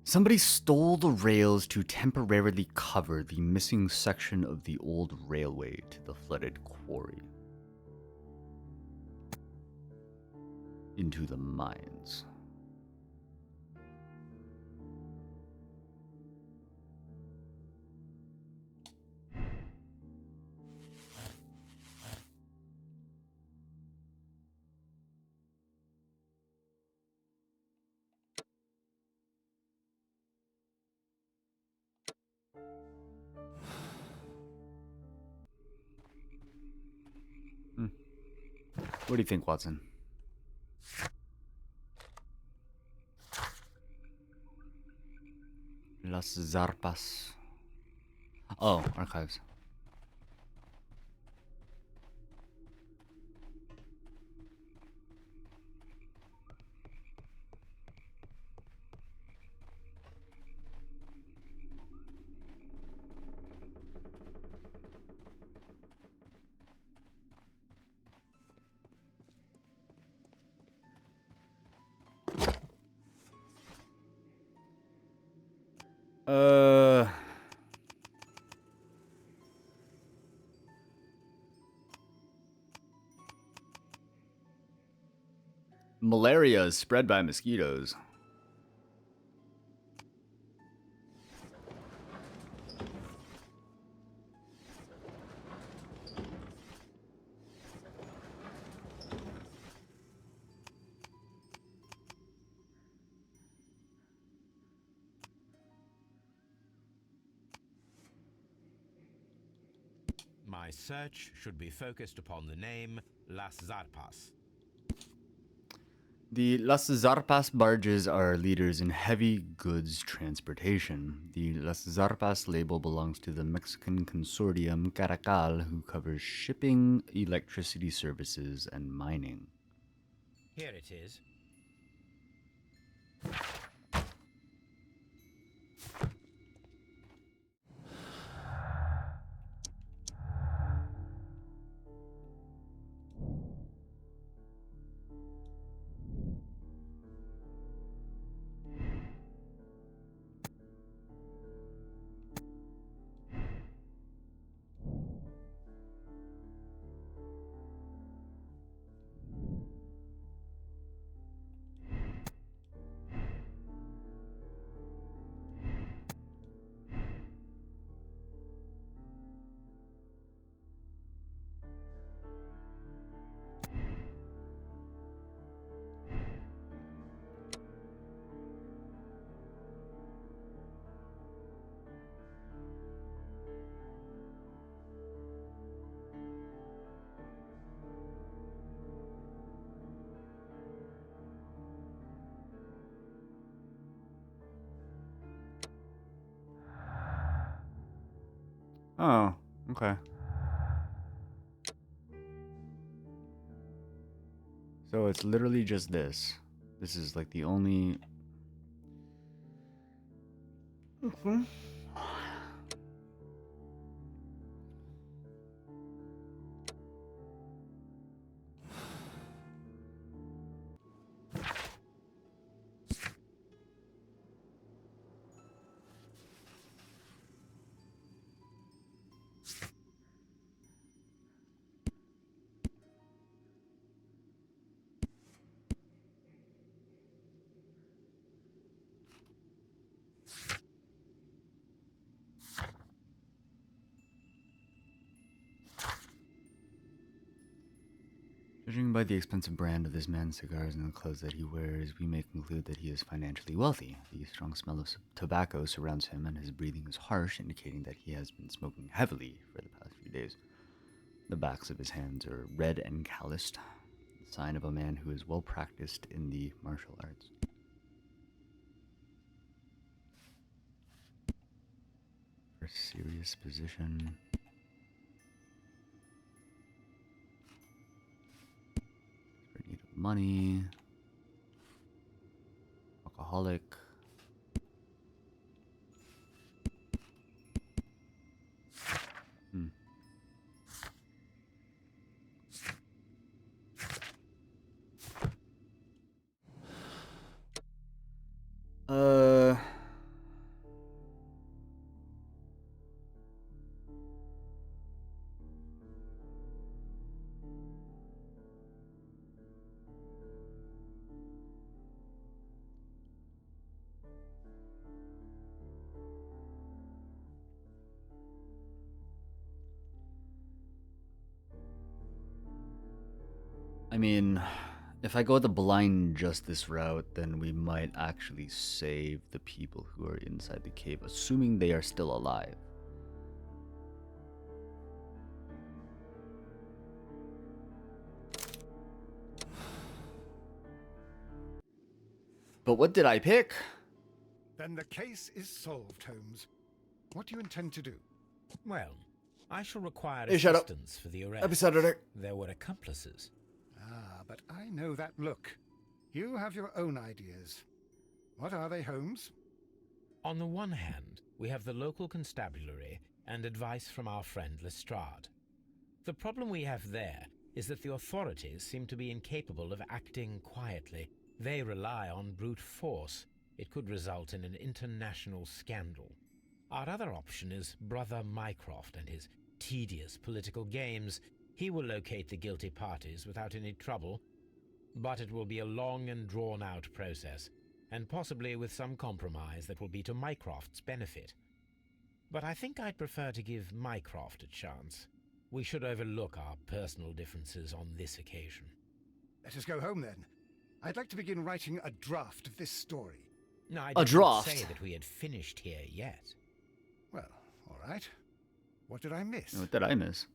Somebody stole the rails to temporarily cover the missing section of the old railway to the flooded quarry. Into the mines. What do you think, Watson? Las Zarpas. Oh, archives. Malaria is spread by mosquitoes. My search should be focused upon the name Las Zarpas. The Las Zarpas barges are leaders in heavy goods transportation. The Las Zarpas label belongs to the Mexican consortium Caracal, who covers shipping, electricity services, and mining. Here it is. Oh, okay. So it's literally just this. This is like the only... Judging by the expensive brand of this man's cigars and the clothes that he wears, we may conclude that he is financially wealthy. The strong smell of tobacco surrounds him, and his breathing is harsh, indicating that he has been smoking heavily for the past few days. The backs of his hands are red and calloused, the sign of a man who is well practiced in the martial arts. For serious position. For need of money. Alcoholic. Hmm. I mean, if I go the blind justice route, then we might actually save the people who are inside the cave, assuming they are still alive. But what did I pick? Then the case is solved, Holmes. What do you intend to do? Well, I shall require Hey, shut up. assistance for the arrest. Happy Saturday. There were accomplices. Ah, but I know that look. You have your own ideas. What are they, Holmes? On the one hand, we have the local constabulary and advice from our friend Lestrade. The problem we have there is that the authorities seem to be incapable of acting quietly. They rely on brute force. It could result in an international scandal. Our other option is Brother Mycroft and his tedious political games. He will locate the guilty parties without any trouble, but it will be a long and drawn-out process, and possibly with some compromise that will be to Mycroft's benefit. But I think I'd prefer to give Mycroft a chance. We should overlook our personal differences on this occasion. Let us go home, then. I'd like to begin writing a draft of this story. No, I A didn't draft? say that we had finished here yet. Well, all right. What did I miss? What did I miss?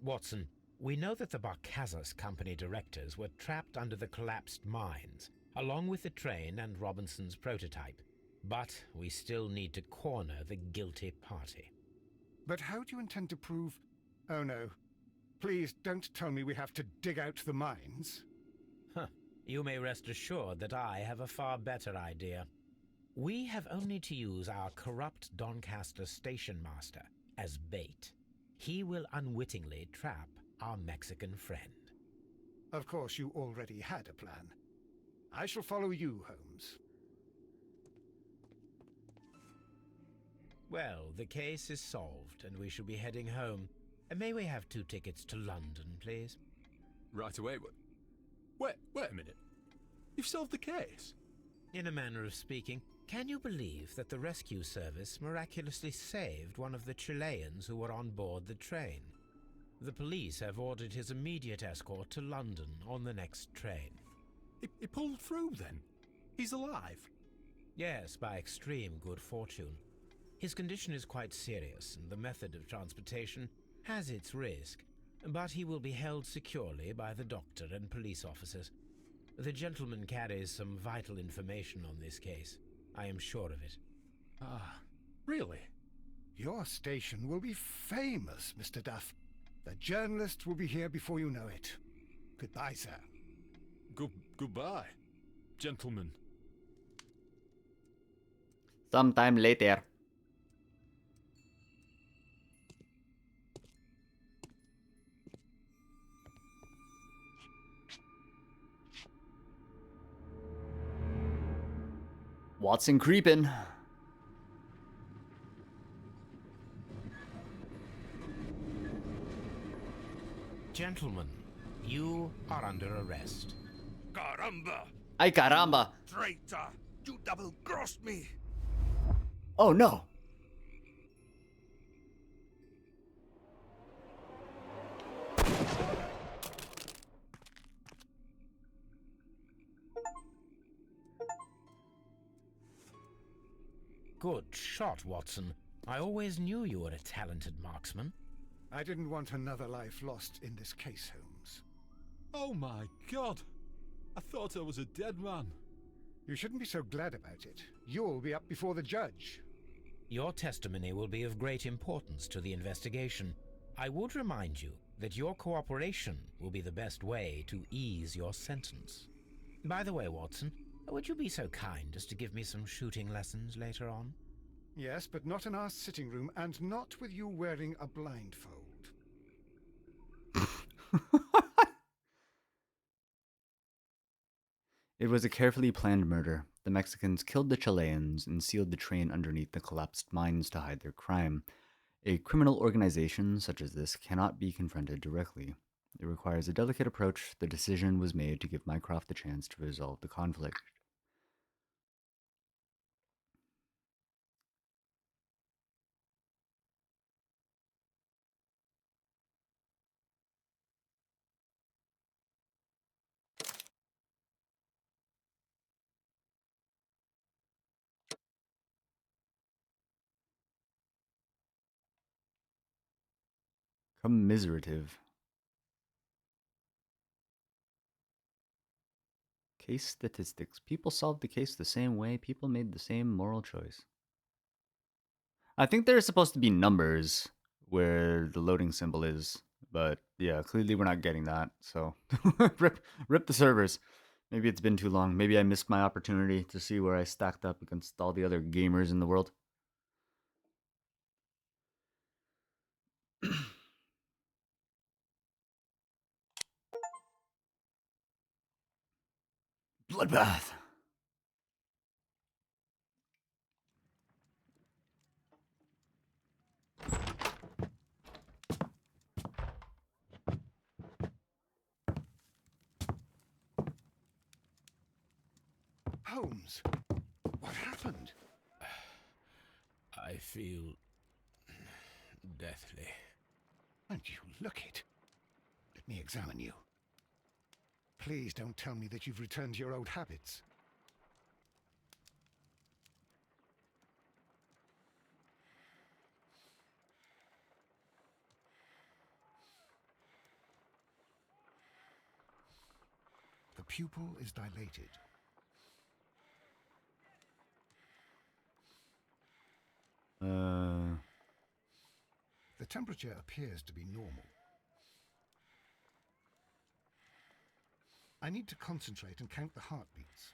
Watson, we know that the Barcazas Company directors were trapped under the collapsed mines, along with the train and Robinson's prototype. But we still need to corner the guilty party. But how do you intend to prove... Oh, no. Please don't tell me we have to dig out the mines. Huh. You may rest assured that I have a far better idea. We have only to use our corrupt Doncaster station master as bait. He will unwittingly trap our Mexican friend. Of course, you already had a plan. I shall follow you, Holmes. Well, the case is solved, and we shall be heading home. May we have 2 tickets to London, please? Right away, but... Wait a minute. You've solved the case? In a manner of speaking, can you believe that the rescue service miraculously saved one of the Chileans who were on board the train? The police have ordered his immediate escort to London on the next train. He pulled through, then? He's alive? Yes, by extreme good fortune. His condition is quite serious, and the method of transportation has its risk, but he will be held securely by the doctor and police officers. The gentleman carries some vital information on this case. I am sure of it. Ah, really? Your station will be famous, Mr. Duff. The journalists will be here before you know it. Goodbye, sir. Goodbye, gentlemen. Sometime later. Watson creeping. Gentlemen, you are under arrest. Caramba! Ay caramba! Traitor! You double-crossed me! Oh no! Good shot, Watson. I always knew you were a talented marksman. I didn't want another life lost in this case, Holmes. Oh my God! I thought I was a dead man. You shouldn't be so glad about it. You'll be up before the judge. Your testimony will be of great importance to the investigation. I would remind you that your cooperation will be the best way to ease your sentence. By the way, Watson, would you be so kind as to give me some shooting lessons later on? Yes, but not in our sitting room, and not with you wearing a blindfold. It was a carefully planned murder. The Mexicans killed the Chileans and sealed the train underneath the collapsed mines to hide their crime. A criminal organization such as this cannot be confronted directly. It requires a delicate approach. The decision was made to give Mycroft the chance to resolve the conflict. Commiserative. Case statistics. People solved the case the same way. People made the same moral choice. I think there's supposed to be numbers where the loading symbol is, but yeah, clearly we're not getting that. So rip the servers. Maybe it's been too long. Maybe I missed my opportunity to see where I stacked up against all the other gamers in the world. Bloodbath. Holmes, what happened? I feel deathly. And you look it. Let me examine you. Please don't tell me that you've returned to your old habits. The pupil is dilated. The temperature appears to be normal. I need to concentrate and count the heartbeats.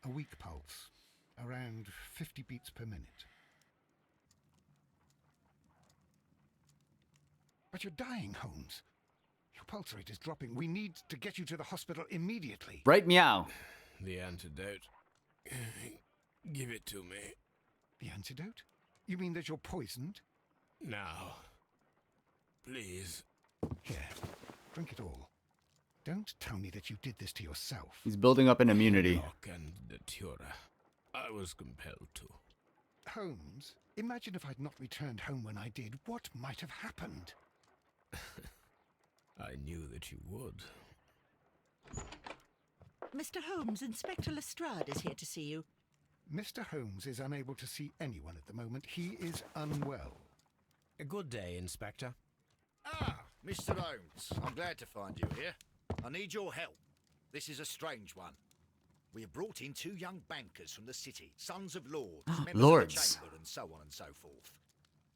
A weak pulse, around 50 beats per minute. But you're dying, Holmes. Your pulse rate is dropping. We need to get you to the hospital immediately. Right meow. The antidote. Give it to me. The antidote? You mean that you're poisoned? Now. Please. Here, drink it all. Don't tell me that you did this to yourself. He's building up an immunity. Sherlock and Datura. I was compelled to. Holmes, imagine if I'd not returned home when I did. What might have happened? I knew that you would. Mr. Holmes, Inspector Lestrade is here to see you. Mr. Holmes is unable to see anyone at the moment. He is unwell. A good day, Inspector. Ah, Mr. Holmes. I'm glad to find you here. I need your help. This is a strange one. We have brought in 2 young bankers from the city, sons of lords, members Lords. of the chamber, and so on and so forth.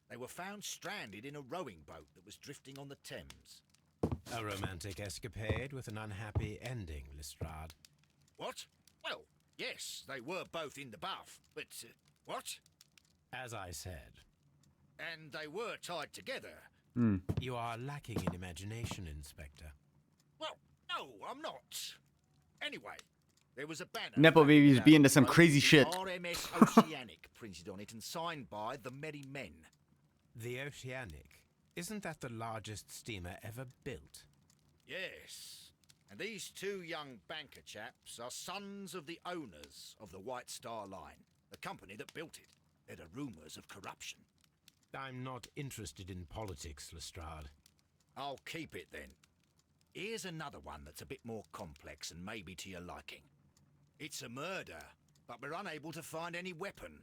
They were found stranded in a rowing boat that was drifting on the Thames. A romantic escapade with an unhappy ending, Lestrade. What? Well, yes, they were both in the bath, but... what? As I said. And they were tied together. You are lacking in imagination, Inspector. Well, no, I'm not. Anyway, there was a banner... Nepo babies be into some crazy shit. RMS Oceanic printed on it and signed by the Merry Men. The Oceanic? Isn't that the largest steamer ever built? Yes. And these 2 young banker chaps are sons of the owners of the White Star Line, the company that built it. There are rumours of corruption. I'm not interested in politics, Lestrade. I'll keep it then. Here's another one that's a bit more complex and maybe to your liking. It's a murder, but we're unable to find any weapon.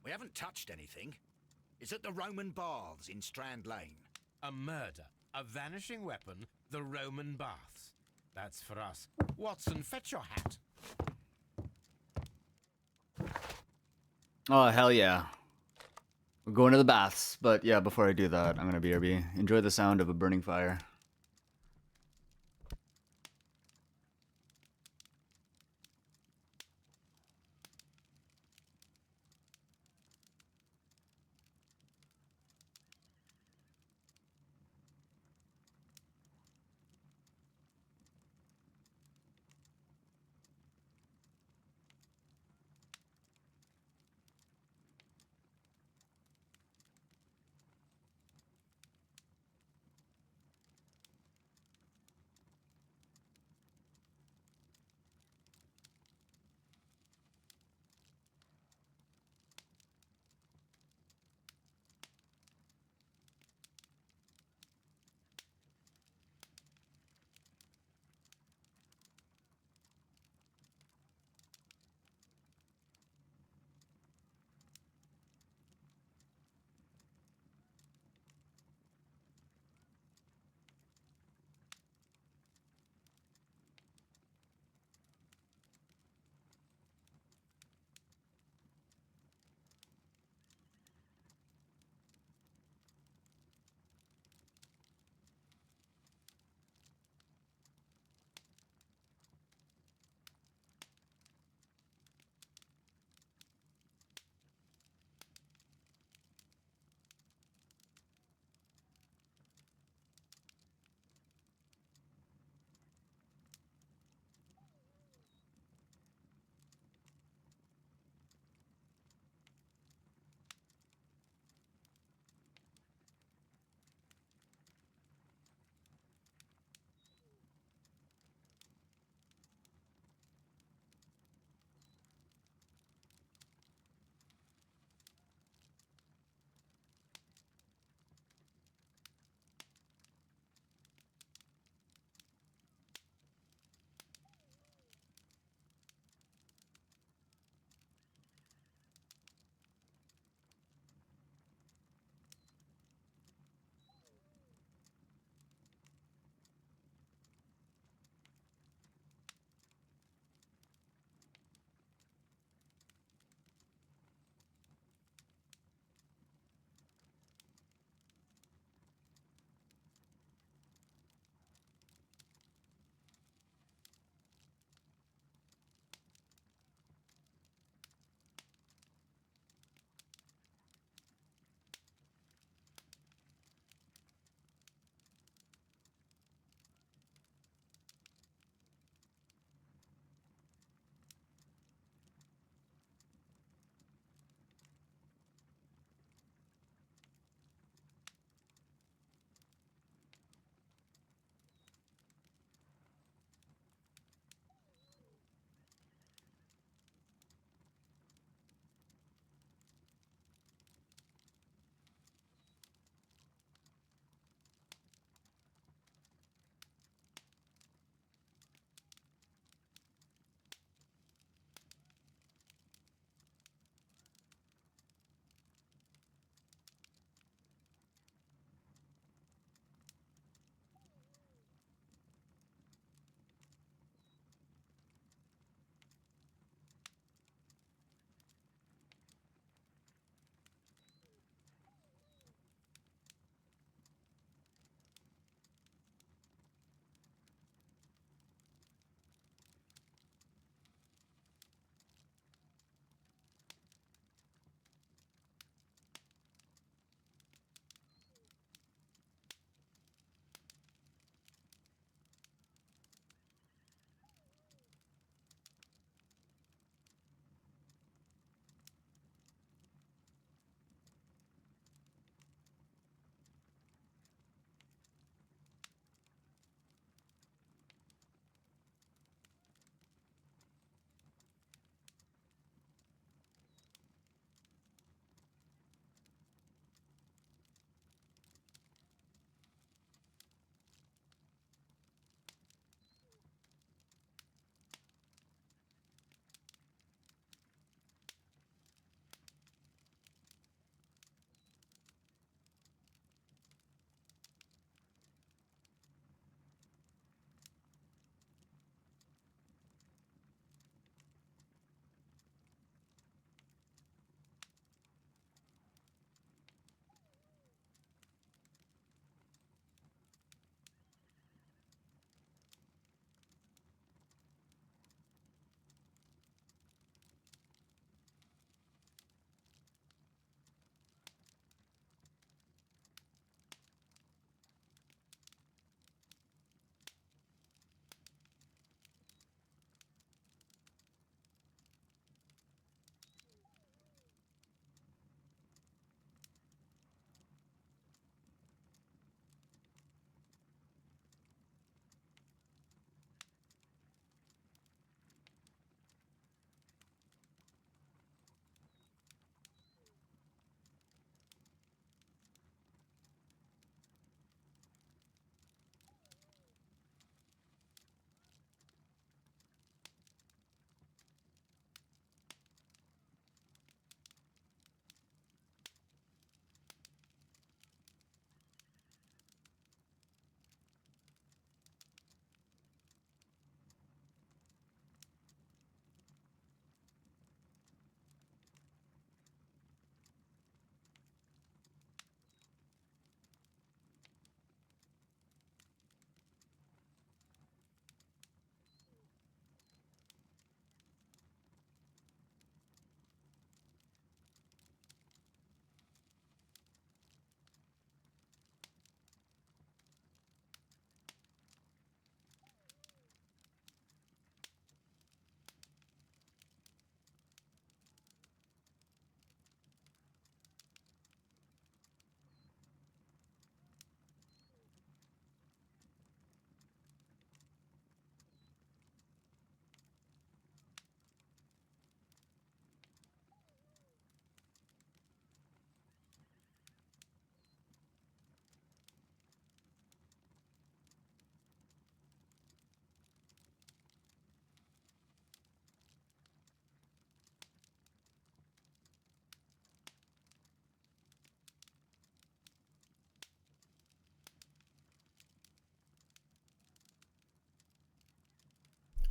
We haven't touched anything. It's at the Roman Baths in Strand Lane. A murder, a vanishing weapon, the Roman Baths. That's for us. Watson, fetch your hat. Oh, hell yeah. We're going to the baths, but yeah, before I do that, I'm gonna BRB. Enjoy the sound of a burning fire.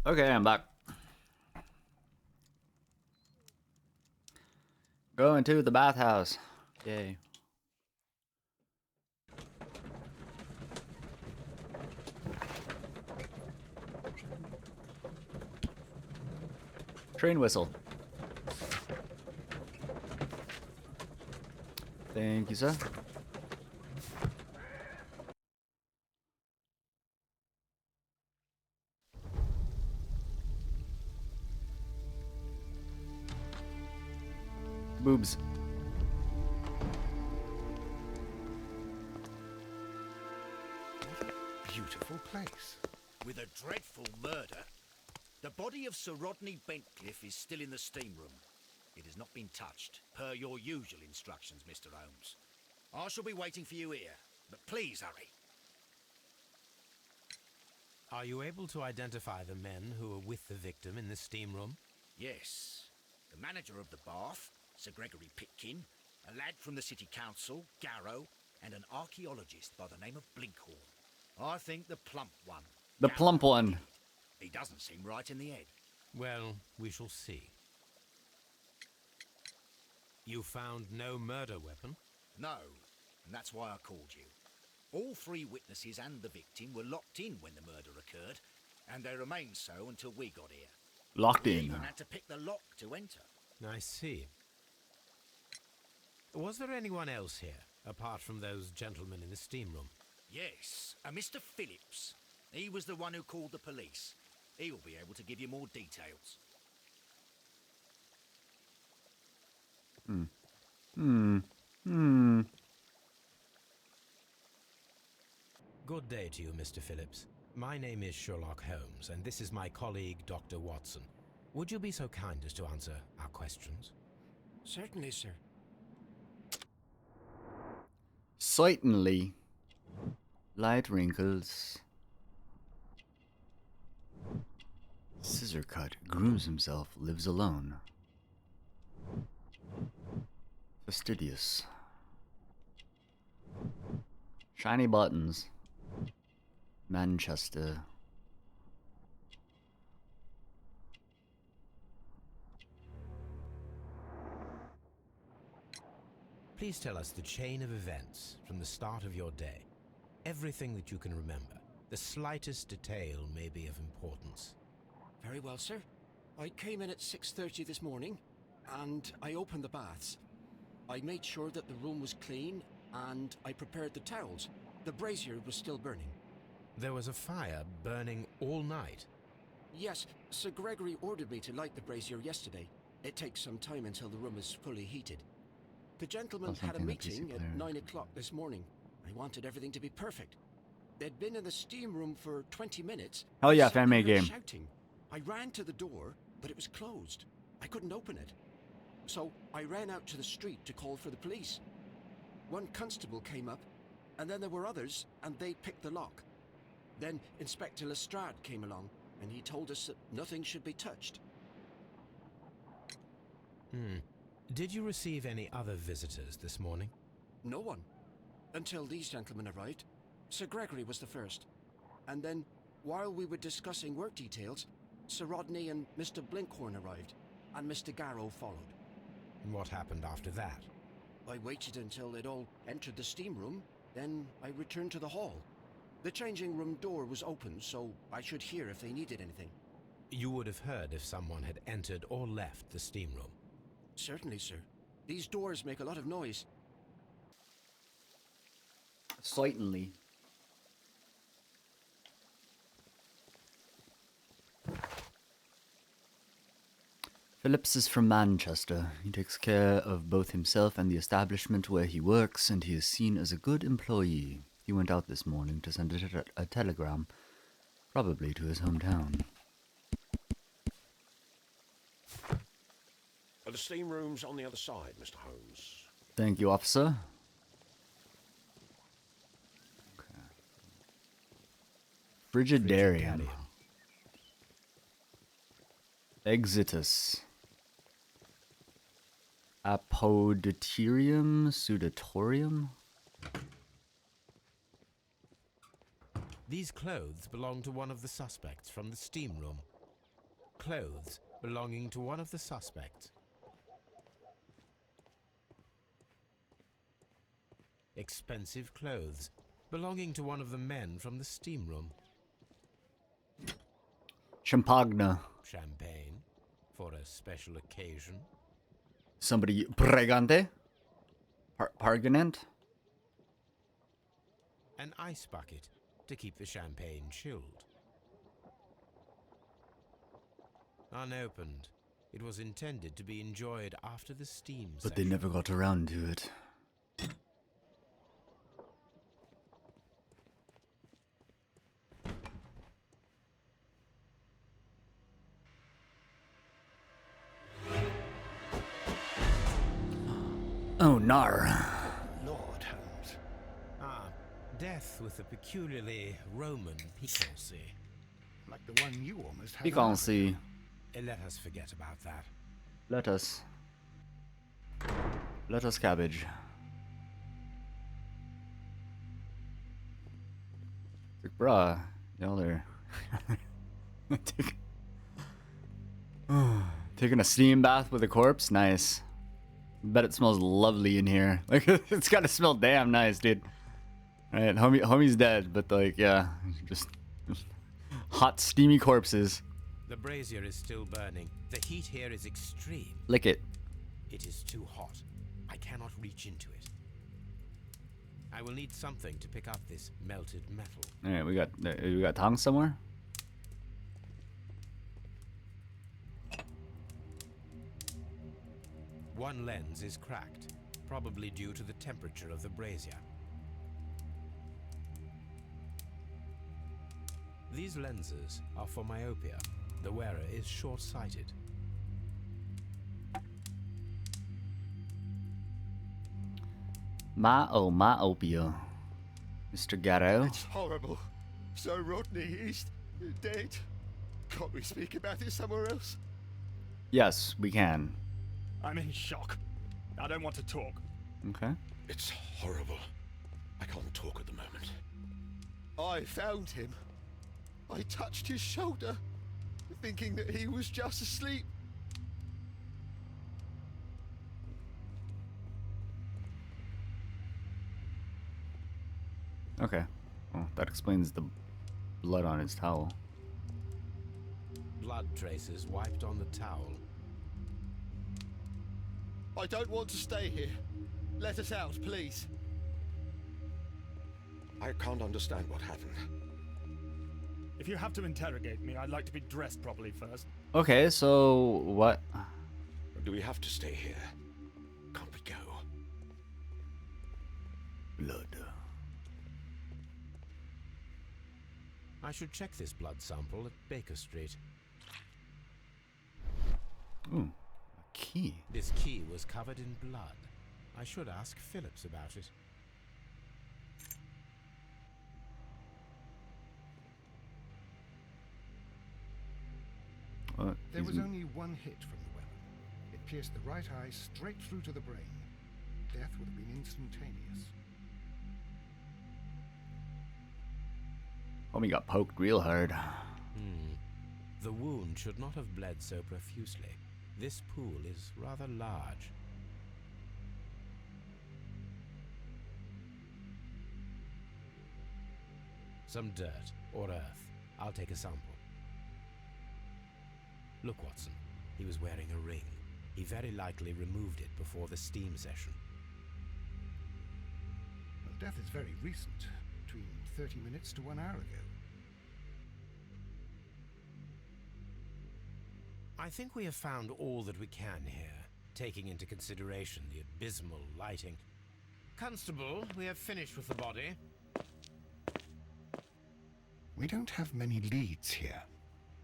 Okay, I'm back. Going to the bathhouse. Yay. Train whistle. Thank you, sir. Boobs. Beautiful place. With a dreadful murder. The body of Sir Rodney Bentcliffe is still in the steam room. It has not been touched, per your usual instructions, Mr. Holmes. I shall be waiting for you here, but please hurry. Are you able to identify the men who were with the victim in the steam room? Yes. The manager of the bath, Sir Gregory Pitkin, a lad from the City Council, Garrow, and an archaeologist by the name of Blinkhorn. I think the plump one. The plump one. He doesn't seem right in the head. Well, we shall see. You found no murder weapon? No, and that's why I called you. All three witnesses and the victim were locked in when the murder occurred, and they remained so until we got here. Locked We in. even had to pick the lock to enter. I see. Was there anyone else here, apart from those gentlemen in the steam room? Yes, a Mr. Phillips. He was the one who called the police. He will be able to give you more details. Good day to you, Mr. Phillips. My name is Sherlock Holmes, and this is my colleague, Dr. Watson. Would you be so kind as to answer our questions? Certainly, sir. Certainly. Light wrinkles. Scissor cut. Grooms himself. Lives alone. Fastidious. Shiny buttons. Manchester. Please tell us the chain of events from the start of your day. Everything that you can remember. The slightest detail may be of importance. Very well, sir. I came in at 6:30 this morning, and I opened the baths. I made sure that the room was clean, and I prepared the towels. The brazier was still burning. There was a fire burning all night. Yes, Sir Gregory ordered me to light the brazier yesterday. It takes some time until the room is fully heated. The gentlemen had a meeting at 9 o'clock this morning. I wanted everything to be perfect. They'd been in the steam room for 20 minutes. Hell yeah, I suddenly fan-made heard game. shouting. I ran to the door, but it was closed. I couldn't open it. So I ran out to the street to call for the police. One constable came up, and then there were others, and they picked the lock. Then Inspector Lestrade came along, and he told us that nothing should be touched. Did you receive any other visitors this morning? No one. Until these gentlemen arrived. Sir Gregory was the first. And then, while we were discussing work details, Sir Rodney and Mr. Blinkhorn arrived, and Mr. Garrow followed. And what happened after that? I waited until they'd all entered the steam room, then I returned to the hall. The changing room door was open, so I should hear if they needed anything. You would have heard if someone had entered or left the steam room. Certainly, sir. These doors make a lot of noise. Certainly. Phillips is from Manchester. He takes care of both himself and the establishment where he works, and he is seen as a good employee. He went out this morning to send a telegram, probably to his hometown. The steam room's on the other side, Mr. Holmes. Thank you, officer. Okay. Frigidarium. Exitus. Apodyterium sudatorium? These clothes belong to one of the suspects from the steam room. clothes belonging to one of the suspects. Expensive clothes belonging to one of the men from the steam room. Champagne. Champagne for a special occasion. Somebody pregante? Parganent? An ice bucket to keep the champagne chilled. Unopened, it was intended to be enjoyed after the steam But they session. never got around to it. Oh, nar. Lord Holmes. Ah, death with a peculiarly Roman piquancy. Like the one you almost had. Piquancy. Let us forget about that. Let us cabbage. Like, bruh, y'all are taking a steam bath with a corpse? Nice. Bet it smells lovely in here. Like, it's gotta smell damn nice, dude. Alright, homie's dead, but like, yeah, just hot, steamy corpses. The brazier is still burning. The heat here is extreme. Lick it. It is too hot. I cannot reach into it. I will need something to pick up this melted metal. Alright, we got tongs somewhere? One lens is cracked, probably due to the temperature of the brazier. These lenses are for myopia. The wearer is short-sighted. Myopia. Mr. Gatto. It's horrible. So Rodney, he's dead. Can't we speak about it somewhere else? Yes, we can. I'm in shock. I don't want to talk. Okay. It's horrible. I can't talk at the moment. I found him. I touched his shoulder, thinking that he was just asleep. Okay. Well, that explains the blood on his towel. Blood traces wiped on the towel. I don't want to stay here. Let us out, please. I can't understand what happened. If you have to interrogate me, I'd like to be dressed properly first. Okay, so what? Do we have to stay here? Can't we go? Blood. I should check this blood sample at Baker Street. Ooh, a key. This key was covered in blood. I should ask Phillips about it. There was only one hit from the weapon. It pierced the right eye straight through to the brain. Death would have been instantaneous. Homie got poked real hard. The wound should not have bled so profusely. This pool is rather large. Some dirt or earth. I'll take a sample. Look, Watson. He was wearing a ring. He very likely removed it before the steam session. Well, death is very recent. Between 30 minutes to 1 hour ago. I think we have found all that we can here, taking into consideration the abysmal lighting. Constable, we have finished with the body. We don't have many leads here.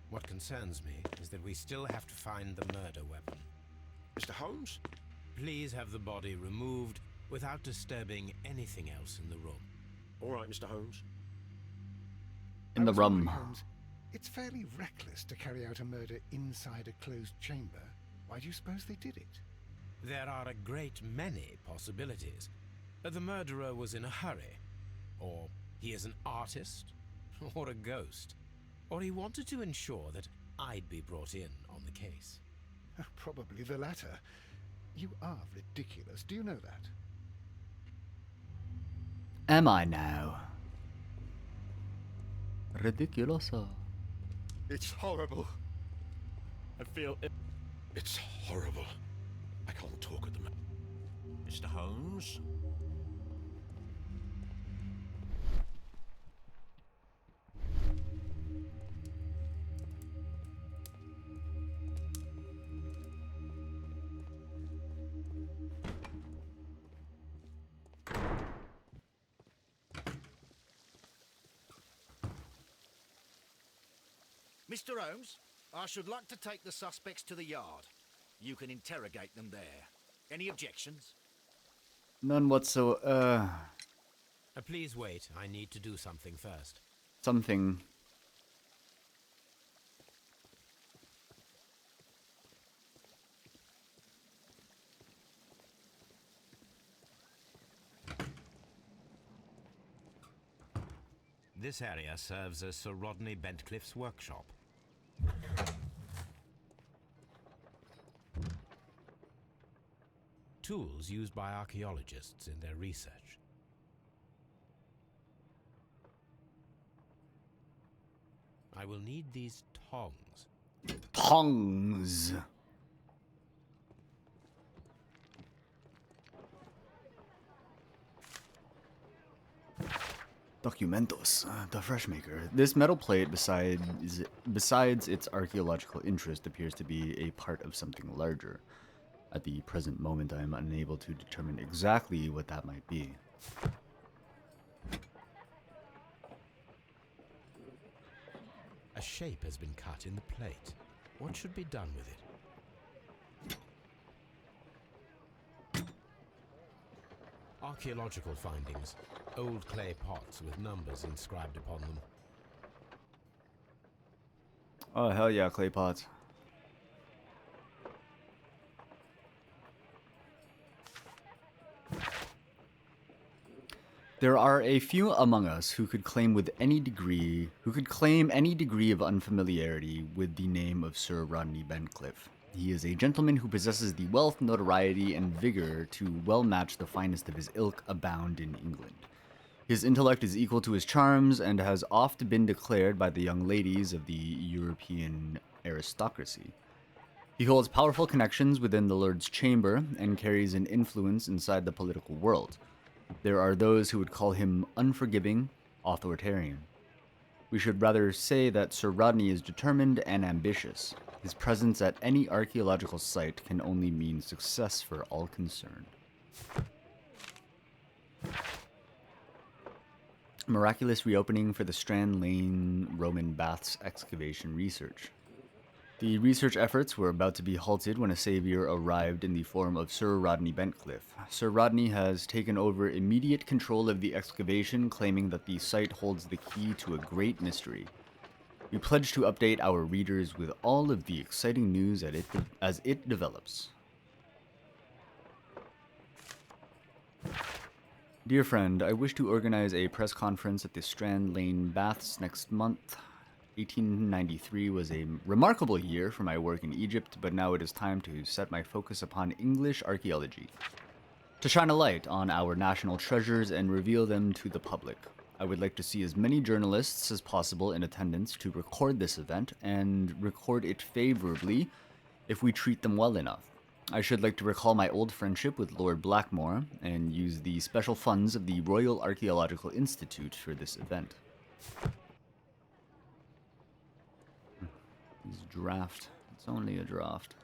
What concerns me is that we still have to find the murder weapon. Mr. Holmes? Please have the body removed without disturbing anything else in the room. All right, Mr. Holmes. In the room. Holmes, it's fairly reckless to carry out a murder inside a closed chamber. Why do you suppose they did it? There are a great many possibilities. The murderer was in a hurry. Or he is an artist. Or a ghost. Or he wanted to ensure that I'd be brought in on the case. Probably the latter. You are ridiculous. Do you know that? Am I now? Ridiculoso. It's horrible. I feel it. It's horrible. I can't talk at the moment. Mr. Holmes? Mr. Holmes, I should like to take the suspects to the yard. You can interrogate them there. Any objections? None whatsoever. Please wait. I need to do something first. Something. This area serves as Sir Rodney Bentcliffe's workshop. Tools used by archaeologists in their research. I will need these tongs. Tongs. Documentos, the Freshmaker. This metal plate, besides its archaeological interest, appears to be a part of something larger. At the present moment, I am unable to determine exactly what that might be. A shape has been cut in the plate. What should be done with it? Archaeological findings. Old clay pots with numbers inscribed upon them. Oh, hell yeah, clay pots. There are a few among us who could claim any degree of unfamiliarity with the name of Sir Rodney Bentcliffe. He is a gentleman who possesses the wealth, notoriety, and vigor to well match the finest of his ilk abound in England. His intellect is equal to his charms, and has oft been declared by the young ladies of the European aristocracy. He holds powerful connections within the Lord's Chamber, and carries an influence inside the political world. There are those who would call him unforgiving, authoritarian. We should rather say that Sir Rodney is determined and ambitious. His presence at any archaeological site can only mean success for all concerned. Miraculous reopening for the Strand Lane Roman Baths excavation research. The research efforts were about to be halted when a savior arrived in the form of Sir Rodney Bentcliffe. Sir Rodney has taken over immediate control of the excavation, claiming that the site holds the key to a great mystery. We pledge to update our readers with all of the exciting news as it develops. Dear friend, I wish to organize a press conference at the Strand Lane Baths next month. 1893 was a remarkable year for my work in Egypt, but now it is time to set my focus upon English archaeology, to shine a light on our national treasures and reveal them to the public. I would like to see as many journalists as possible in attendance to record this event, and record it favorably if we treat them well enough. I should like to recall my old friendship with Lord Blackmore, and use the special funds of the Royal Archaeological Institute for this event. It's a draft. It's only a draft.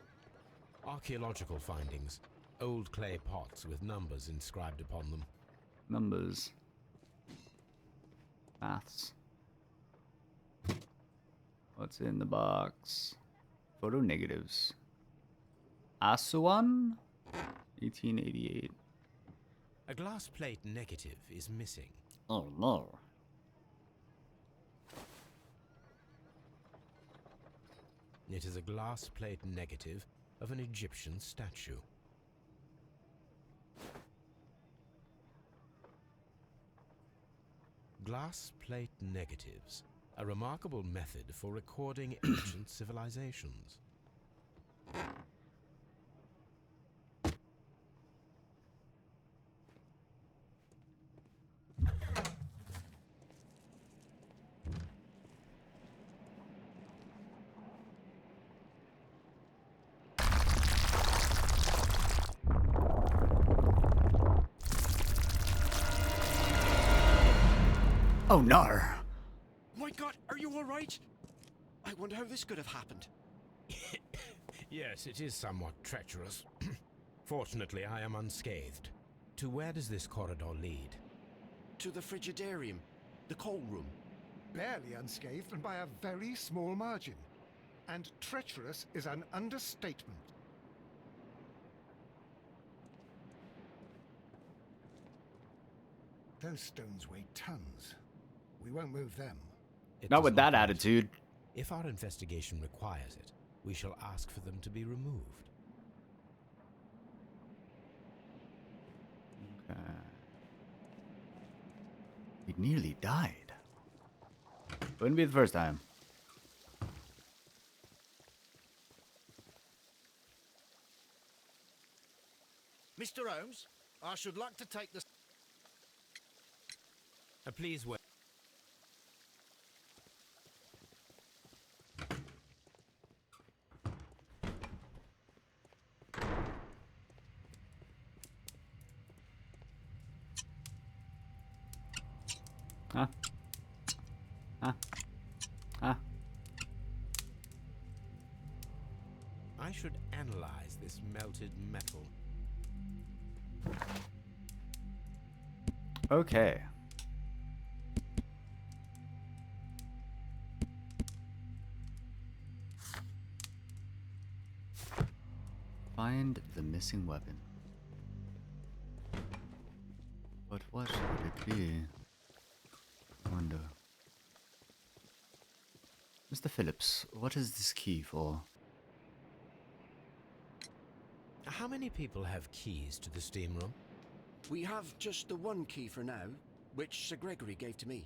Archaeological findings. Old clay pots with numbers inscribed upon them. Numbers. Maths. What's in the box? Photo negatives. Aswan? 1888. A glass plate negative is missing. Oh no. It is a glass plate negative of an Egyptian statue. Glass plate negatives. A remarkable method for recording ancient civilizations. Oh, nar. My God, are you all right? I wonder how this could have happened. Yes, it is somewhat treacherous. Fortunately, I am unscathed. To where does this corridor lead? To the frigidarium, the coal room. Barely unscathed and by a very small margin. And treacherous is an understatement. Those stones weigh tons. We won't move them. Not with that attitude. If our investigation requires it, we shall ask for them to be removed. Okay. He nearly died. Wouldn't be the first time. Mr. Holmes, I should like to take the... Please wait. Huh? Huh? Huh? I should analyze this melted metal. Okay. Find the missing weapon. But what would it be? I wonder. Mr. Phillips, what is this key for? How many people have keys to the steam room? We have just the one key for now, which Sir Gregory gave to me.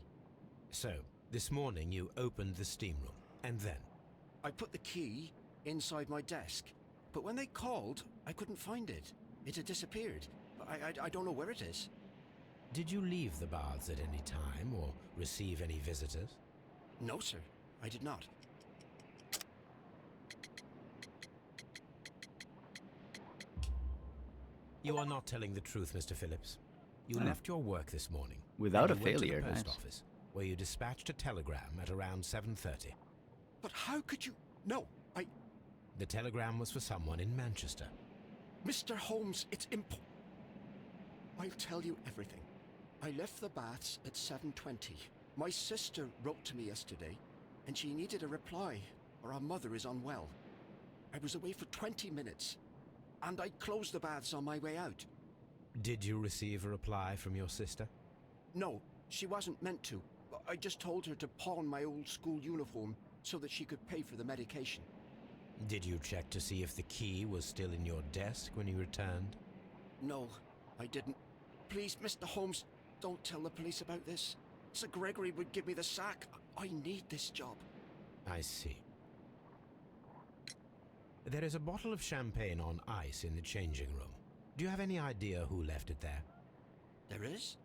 So, this morning you opened the steam room, and then? I put the key inside my desk, but when they called, I couldn't find it. It had disappeared. I don't know where it is. Did you leave the baths at any time, or receive any visitors? No, sir. I did not. You are not telling the truth, Mr. Phillips. You left your work this morning. Without a and you went failure, to the post nice. office, where you dispatched a telegram at around 7:30. But how could you... No, The telegram was for someone in Manchester. Mr. Holmes, it's I'll tell you everything. I left the baths at 7:20. My sister wrote to me yesterday, and she needed a reply, or her mother is unwell. I was away for 20 minutes, and I closed the baths on my way out. Did you receive a reply from your sister? No, she wasn't meant to. I just told her to pawn my old school uniform so that she could pay for the medication. Did you check to see if the key was still in your desk when you returned? No, I didn't. Please, Mr. Holmes, don't tell the police about this. Sir Gregory would give me the sack. I need this job. I see. There is a bottle of champagne on ice in the changing room. Do you have any idea who left it there? There is?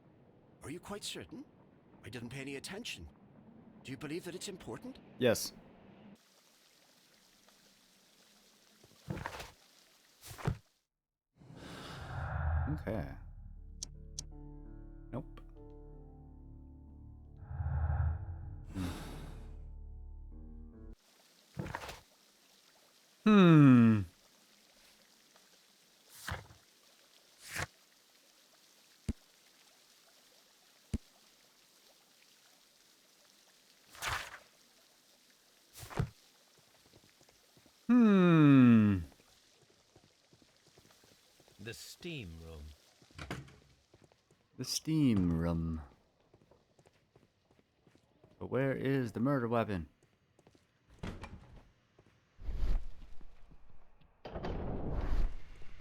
Are you quite certain? I didn't pay any attention. Do you believe that it's important? Yes. Okay. Nope. Hmm. Hmm. The steam room. The steam room. But where is the murder weapon?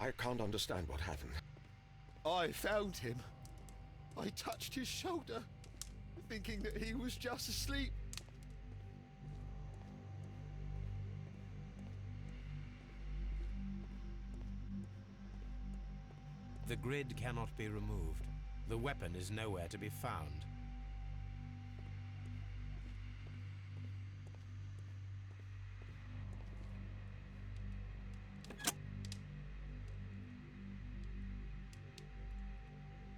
I can't understand what happened. I found him. I touched his shoulder, thinking that he was just asleep. The grid cannot be removed. The weapon is nowhere to be found.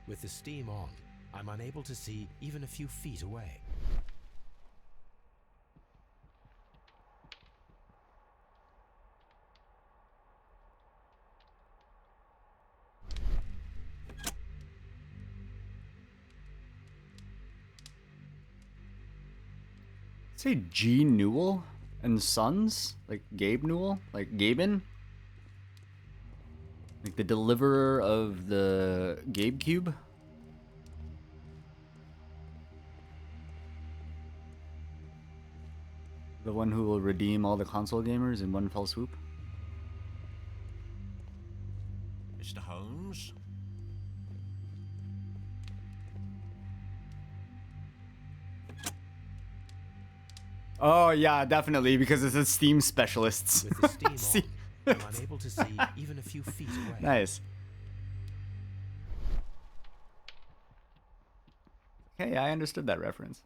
With the steam on, I'm unable to see even a few feet away. Say G. Newell and Sons? Like Gabe Newell? Like Gaben? Like the deliverer of the Gabe Cube? The one who will redeem all the console gamers in one fell swoop? Mr. Holmes? Oh yeah, definitely, because it's a Steam specialists. With the steam on, I'm unable to see even a few feet away. Nice. Okay, I understood that reference.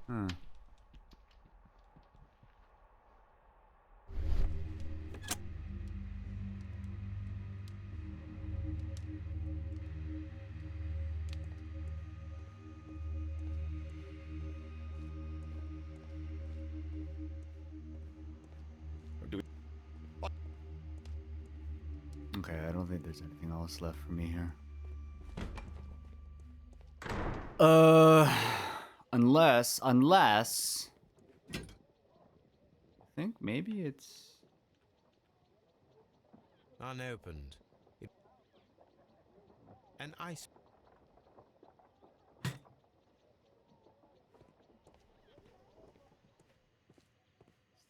Hmm. Okay, I don't think there's anything else left for me here. Unless I think maybe it's Unopened. An ice.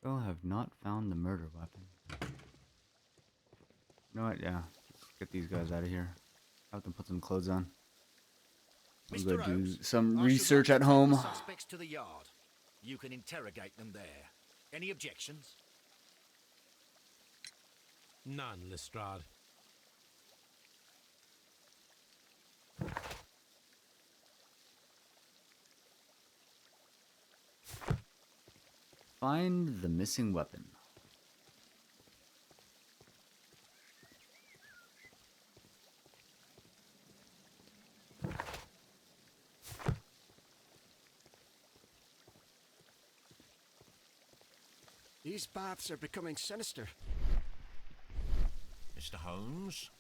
still have not found the murder weapon. You know what? Yeah, let's get these guys out of here. Have them put some clothes on. I'm Mr. gonna do Holmes, some I should research like at to take home. the suspects to the yard. You can interrogate them there. Any objections? None, Lestrade. Find the missing weapon. These baths are becoming sinister. Mr. Holmes?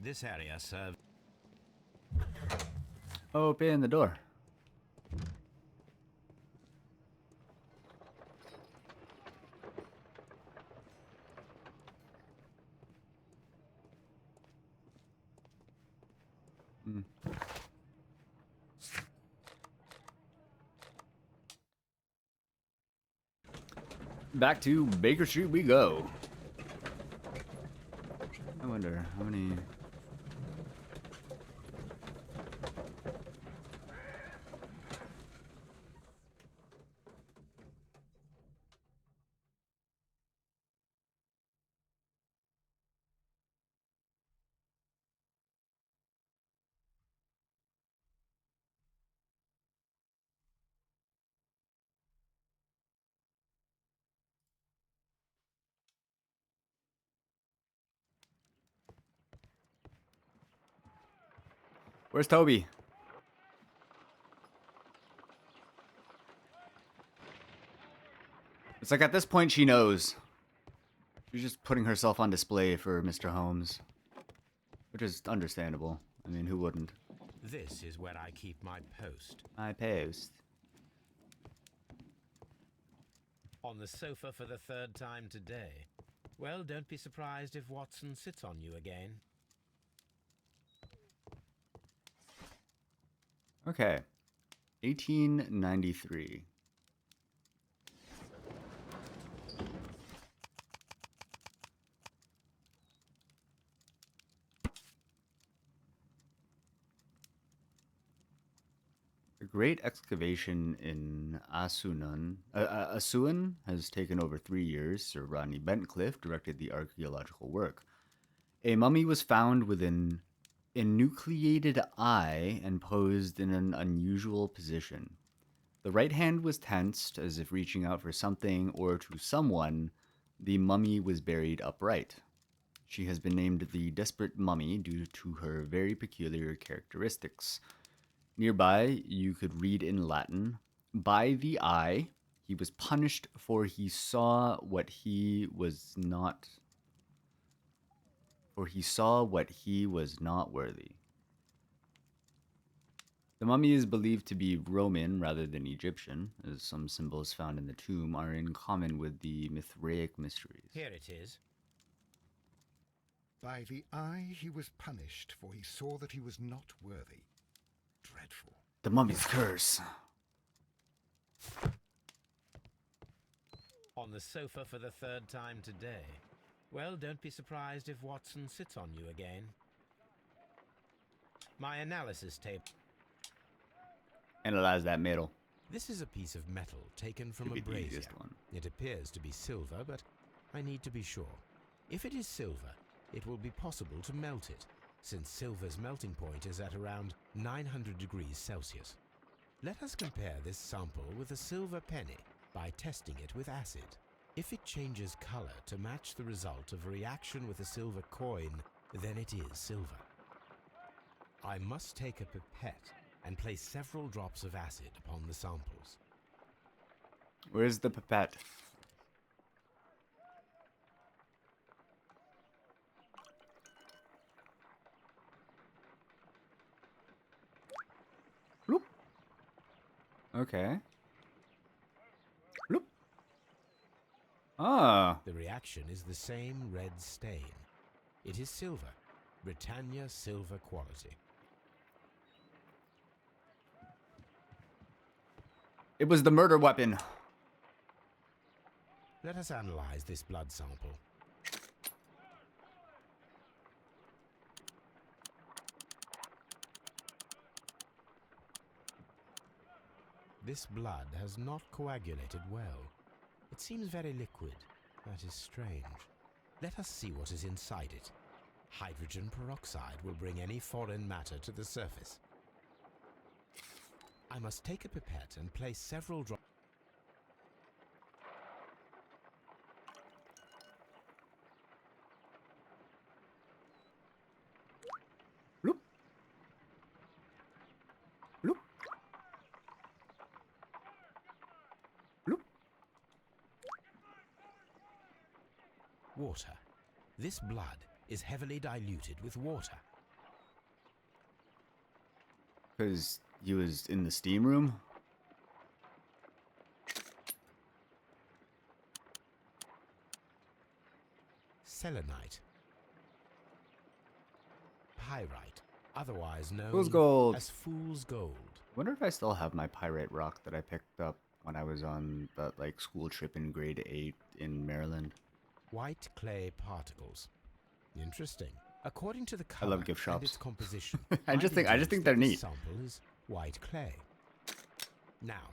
This area serves. Open the door. Hmm. Back to Baker Street we go. I wonder how many. Where's Toby? It's like at this point she knows. She's just putting herself on display for Mr. Holmes. Which is understandable. I mean, who wouldn't? This is where I keep my post. My post. On the sofa for the third time today. Well, don't be surprised if Watson sits on you again. Okay. 1893. A great excavation in Asuan has taken over 3 years. Sir Rodney Bentcliffe directed the archaeological work. A mummy was found with an enucleated eye and posed in an unusual position. The right hand was tensed as if reaching out for something or to someone. The mummy was buried upright. She has been named the Desperate Mummy due to her very peculiar characteristics. Nearby, you could read in Latin, "By the eye, he was punished, for he saw what he was not worthy." The mummy is believed to be Roman rather than Egyptian, as some symbols found in the tomb are in common with the Mithraic mysteries. Here it is. By the eye he was punished, for he saw that he was not worthy. Dreadful. The mummy's curse. On the sofa for the 3rd time today. Well, don't be surprised if Watson sits on you again. My analysis tape. Analyze that metal. This is a piece of metal taken from a brazier. It appears to be silver, but I need to be sure. If it is silver, it will be possible to melt it, since silver's melting point is at around 900 degrees Celsius. Let us compare this sample with a silver penny by testing it with acid. If it changes color to match the result of a reaction with a silver coin, then it is silver. I must take a pipette and place several drops of acid upon the samples. Where's the pipette? Bloop. Okay. Bloop. Ah. The reaction is the same red stain. It is silver. Britannia silver quality. It was the murder weapon. Let us analyze this blood sample. This blood has not coagulated well. It seems very liquid. That is strange. Let us see what is inside it. Hydrogen peroxide will bring any foreign matter to the surface. I must take a pipette and place several drops. Bloop. Bloop. Bloop. Water. This blood is heavily diluted with water. Because he was in the steam room? Selenite. Pyrite, otherwise known Fool's gold. as fool's gold. Wonder if I still have my pyrite rock that I picked up when I was on that school trip in grade 8 in Maryland. White clay particles. Interesting. According to the I color love gift and shops. its composition, I just think they're this neat. sample is white clay. Now,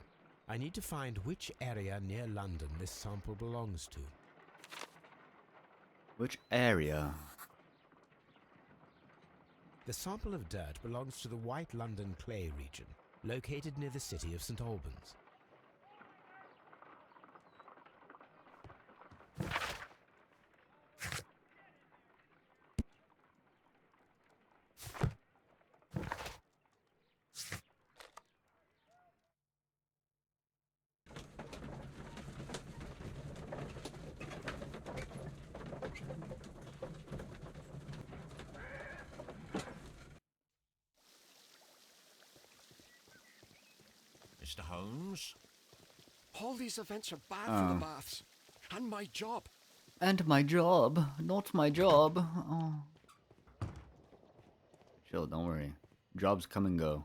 I need to find which area near London this sample belongs to. Which area? The sample of dirt belongs to the White London clay region, located near the city of St. Albans. Mr. Holmes? All these events are bad for the baths. And my job. And my job. Not my job. Oh. Chill, don't worry. Jobs come and go.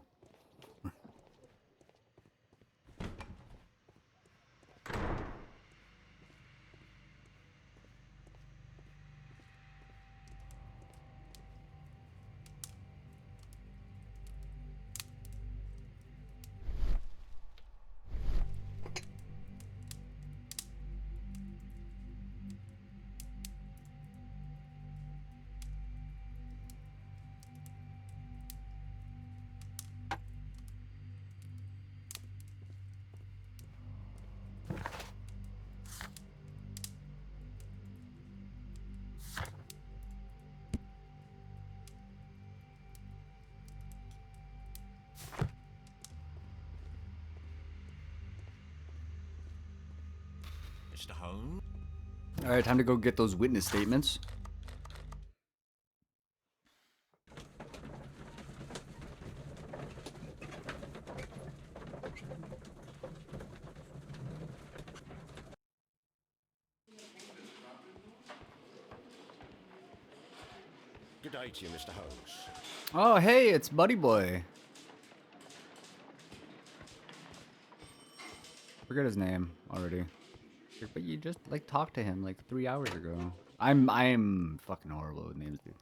Mr. Holmes? Alright, time to go get those witness statements. Good day to you, Mr. Holmes. Oh, hey, it's Buddy Boy. Forget his name already. But you just like talked to him like 3 hours ago. I'm fucking horrible with names, dude.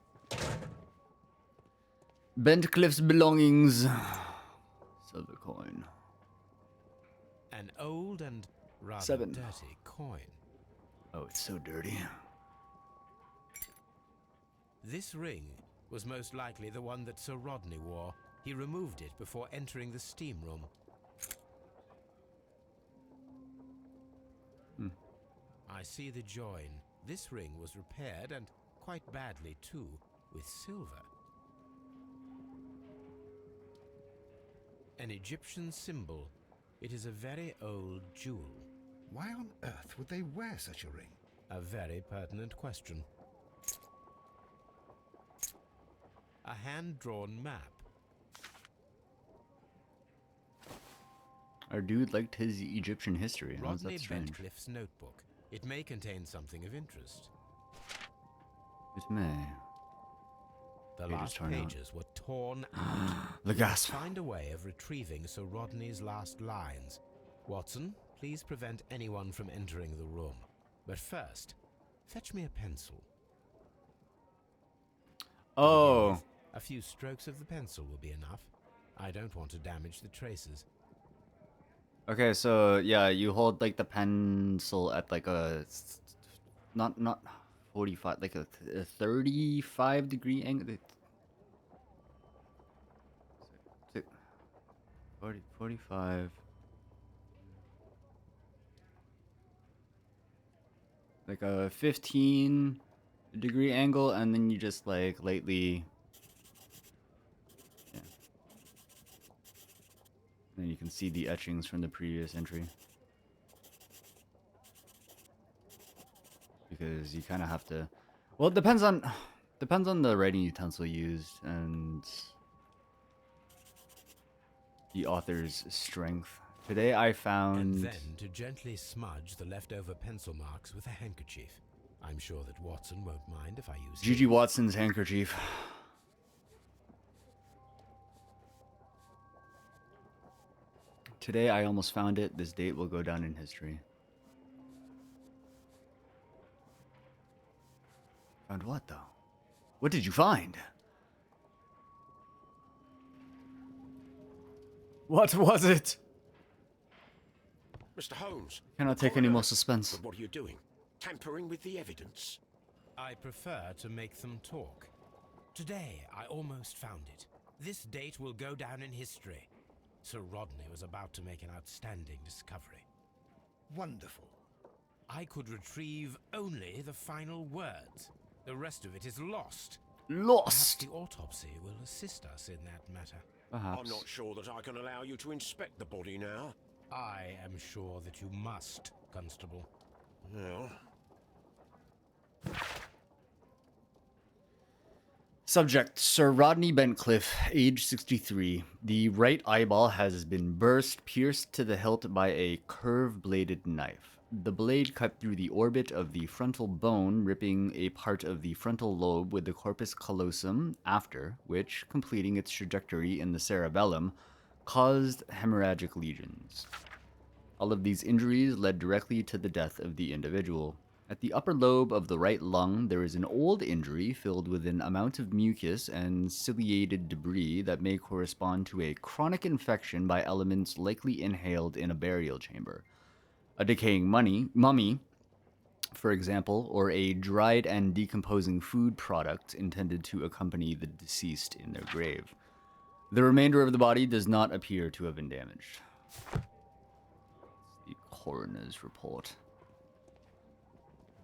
Bentcliffe's belongings. Silver coin. An old and rather 7. dirty coin. Oh, it's so dirty. This ring was most likely the one that Sir Rodney wore. He removed it before entering the steam room. I see the join. This ring was repaired, and quite badly too, with silver. An Egyptian symbol. It is a very old jewel. Why on earth would they wear such a ring? A very pertinent question. A hand-drawn map. Our dude liked his Egyptian history. How is Rodney that strange? Bentcliffe's notebook. It may contain something of interest. It may. The Pages last torn out. pages were torn out. The gasp. Find a way of retrieving Sir Rodney's last lines. Watson, please prevent anyone from entering the room. But first, fetch me a pencil. Oh. A few strokes of the pencil will be enough. I don't want to damage the traces. Okay, so yeah, you hold like the pencil at like a not 45, like a 35-degree angle. 45. Like a 15-degree angle, and then you just like lightly. Yeah. And you can see the etchings from the previous entry. Because you kind of have to. Well, it depends on the writing utensil used and the author's strength. Today I found. And then to gently smudge the leftover pencil marks with a handkerchief. I'm sure that Watson won't mind if I use Gigi Watson's handkerchief. Today I almost found it. This date will go down in history. Found what, though? What did you find? What was it? Mr. Holmes. Cannot take any more suspense. But what are you doing? Tampering with the evidence? I prefer to make them talk. Today, I almost found it. This date will go down in history. Sir Rodney was about to make an outstanding discovery. Wonderful. I could retrieve only the final words. The rest of it is lost. Lost? Perhaps the autopsy will assist us in that matter. I'm not sure that I can allow you to inspect the body now. I am sure that you must, Constable. Well. Subject, Sir Rodney Bentcliffe, age 63. The right eyeball has been pierced to the hilt by a curved-bladed knife. The blade cut through the orbit of the frontal bone, ripping a part of the frontal lobe with the corpus callosum, after which, completing its trajectory in the cerebellum, caused hemorrhagic lesions. All of these injuries led directly to the death of the individual. At the upper lobe of the right lung, there is an old injury filled with an amount of mucus and ciliated debris that may correspond to a chronic infection by elements likely inhaled in a burial chamber. A decaying mummy, for example, or a dried and decomposing food product intended to accompany the deceased in their grave. The remainder of the body does not appear to have been damaged. The coroner's report.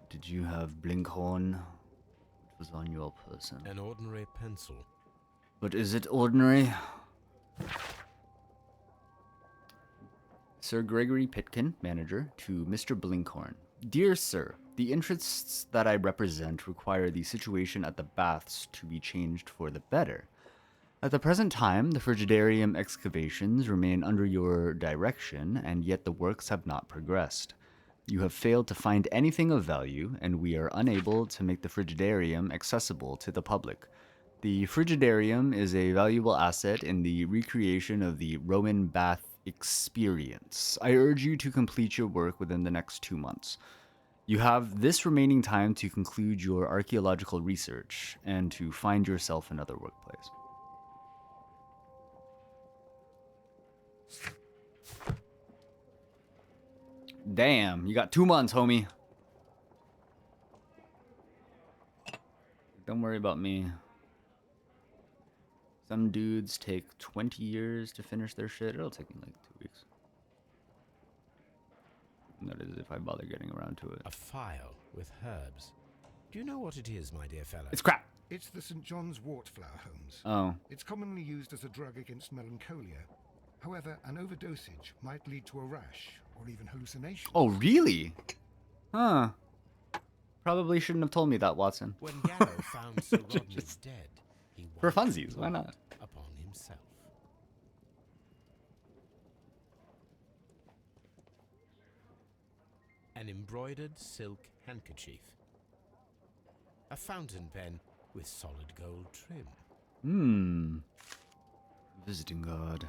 Did you have Blinkhorn? What was on your person? An ordinary pencil. But is it ordinary? Sir Gregory Pitkin, manager, to Mr. Blinkhorn. Dear Sir, the interests that I represent require the situation at the baths to be changed for the better. At the present time, the Frigidarium excavations remain under your direction, and yet the works have not progressed. You have failed to find anything of value, and we are unable to make the Frigidarium accessible to the public. The Frigidarium is a valuable asset in the recreation of the Roman bath experience. I urge you to complete your work within the next 2 months. You have this remaining time to conclude your archaeological research and to find yourself another workplace. Damn, you got 2 months, homie. Don't worry about me. Some dudes take 20 years to finish their shit. It'll take me like 2 weeks. And that is if I bother getting around to it. A phial with herbs. Do you know what it is, my dear fellow? It's crap. It's the St. John's wort flower, Holmes. Oh. It's commonly used as a drug against melancholia. However, an overdosage might lead to a rash or even hallucination. Oh, really? Huh. Probably shouldn't have told me that, Watson. When Gallo found Sir Rodney dead, he for funsies, why not? Upon himself. An embroidered silk handkerchief. A fountain pen with solid gold trim. Visiting card.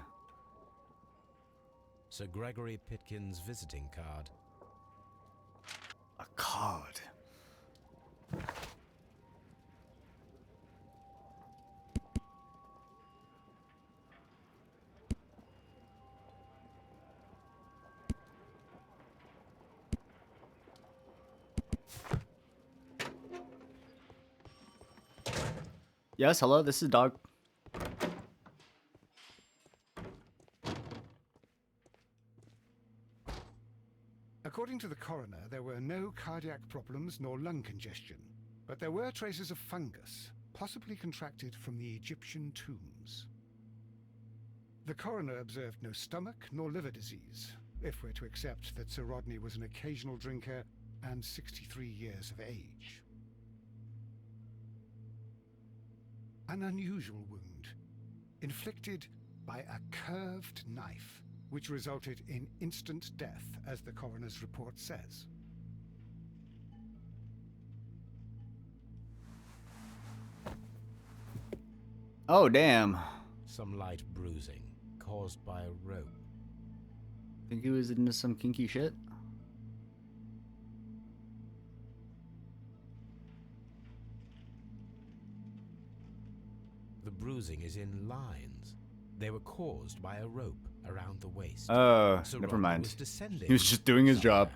Sir Gregory Pitkin's visiting card. A card. Yes, hello, this is Dog. According to the coroner, there were no cardiac problems nor lung congestion, but there were traces of fungus, possibly contracted from the Egyptian tombs. The coroner observed no stomach nor liver disease, if we're to accept that Sir Rodney was an occasional drinker and 63 years of age. An unusual wound, inflicted by a curved knife, which resulted in instant death, as the coroner's report says. Oh, damn. Some light bruising caused by a rope. Think he was into some kinky shit? The bruising is in lines. They were caused by a rope around the waist. Oh, Sir never Rodney mind. was descending He was just doing his job.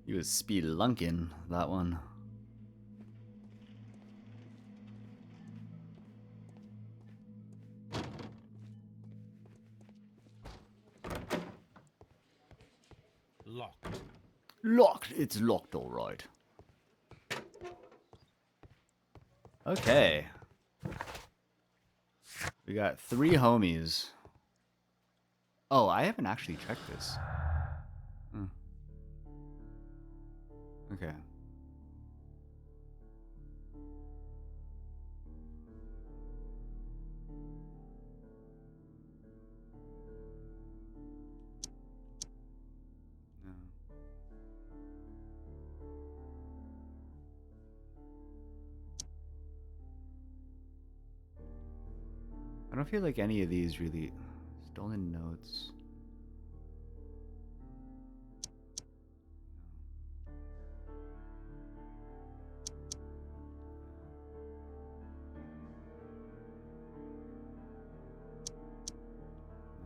He was spelunking that one. Locked. Locked. It's locked, all right. Okay. We got 3 homies. Oh, I haven't actually checked this. Okay. don't feel like any of these really... Stolen notes.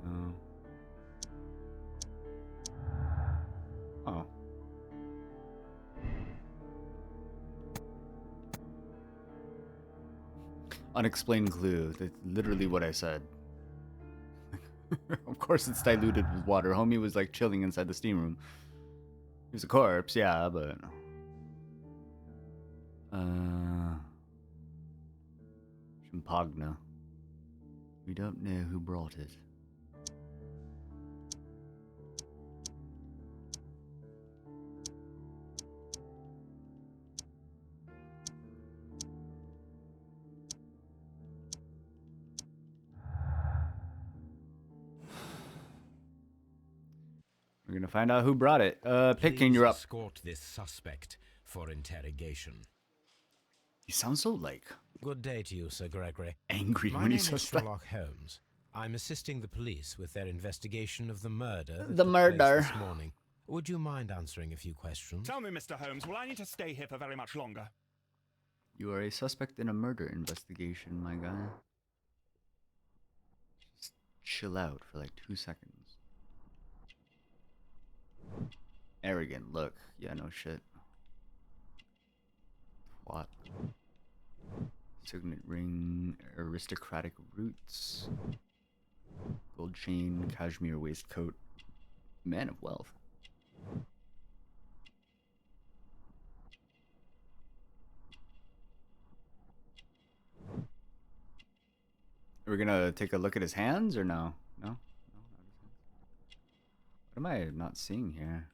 No. Oh. Unexplained clue. That's literally what I said. Of course it's diluted with water. Homie was like chilling inside the steam room. He was a corpse, yeah, but... Champagne. We don't know who brought it. We're gonna find out who brought it. Pitkin, you're up. Escort this suspect for interrogation. You sound so like... Good day to you, Sir Gregory. Angry My when name he is says that. Sherlock Holmes. I'm assisting the police with their investigation of the murder that The took murder. place this morning. Would you mind answering a few questions? Tell me, Mr. Holmes, will I need to stay here for very much longer? You are a suspect in a murder investigation, my guy. Just chill out for like 2 seconds. Arrogant look. Yeah, no shit. What? Signet ring, aristocratic roots, gold chain, cashmere waistcoat, man of wealth. Are we gonna take a look at his hands or no? No? No, not his hands. What am I not seeing here?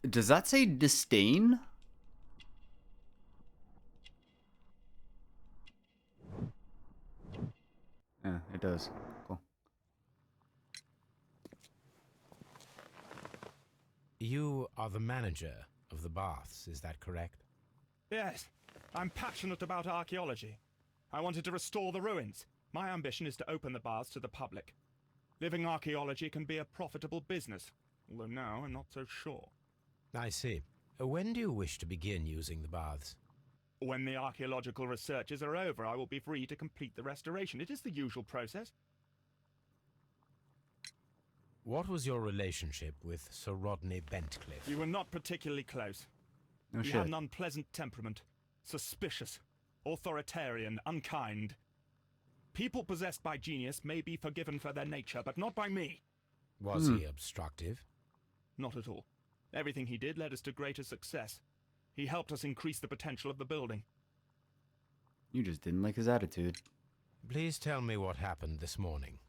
Does that say disdain? Yeah, it does. Cool. You are the manager of the baths, is that correct? Yes, I'm passionate about archaeology. I wanted to restore the ruins. My ambition is to open the baths to the public. Living archaeology can be a profitable business, although now I'm not so sure. I see. When do you wish to begin using the baths? When the archaeological researches are over, I will be free to complete the restoration. It is the usual process. What was your relationship with Sir Rodney Bentcliffe? We were not particularly close. No He shit. had an unpleasant temperament. Suspicious, authoritarian, unkind. People possessed by genius may be forgiven for their nature, but not by me. Was he obstructive? Not at all. Everything he did led us to greater success. He helped us increase the potential of the building. You just didn't like his attitude. Please tell me what happened this morning.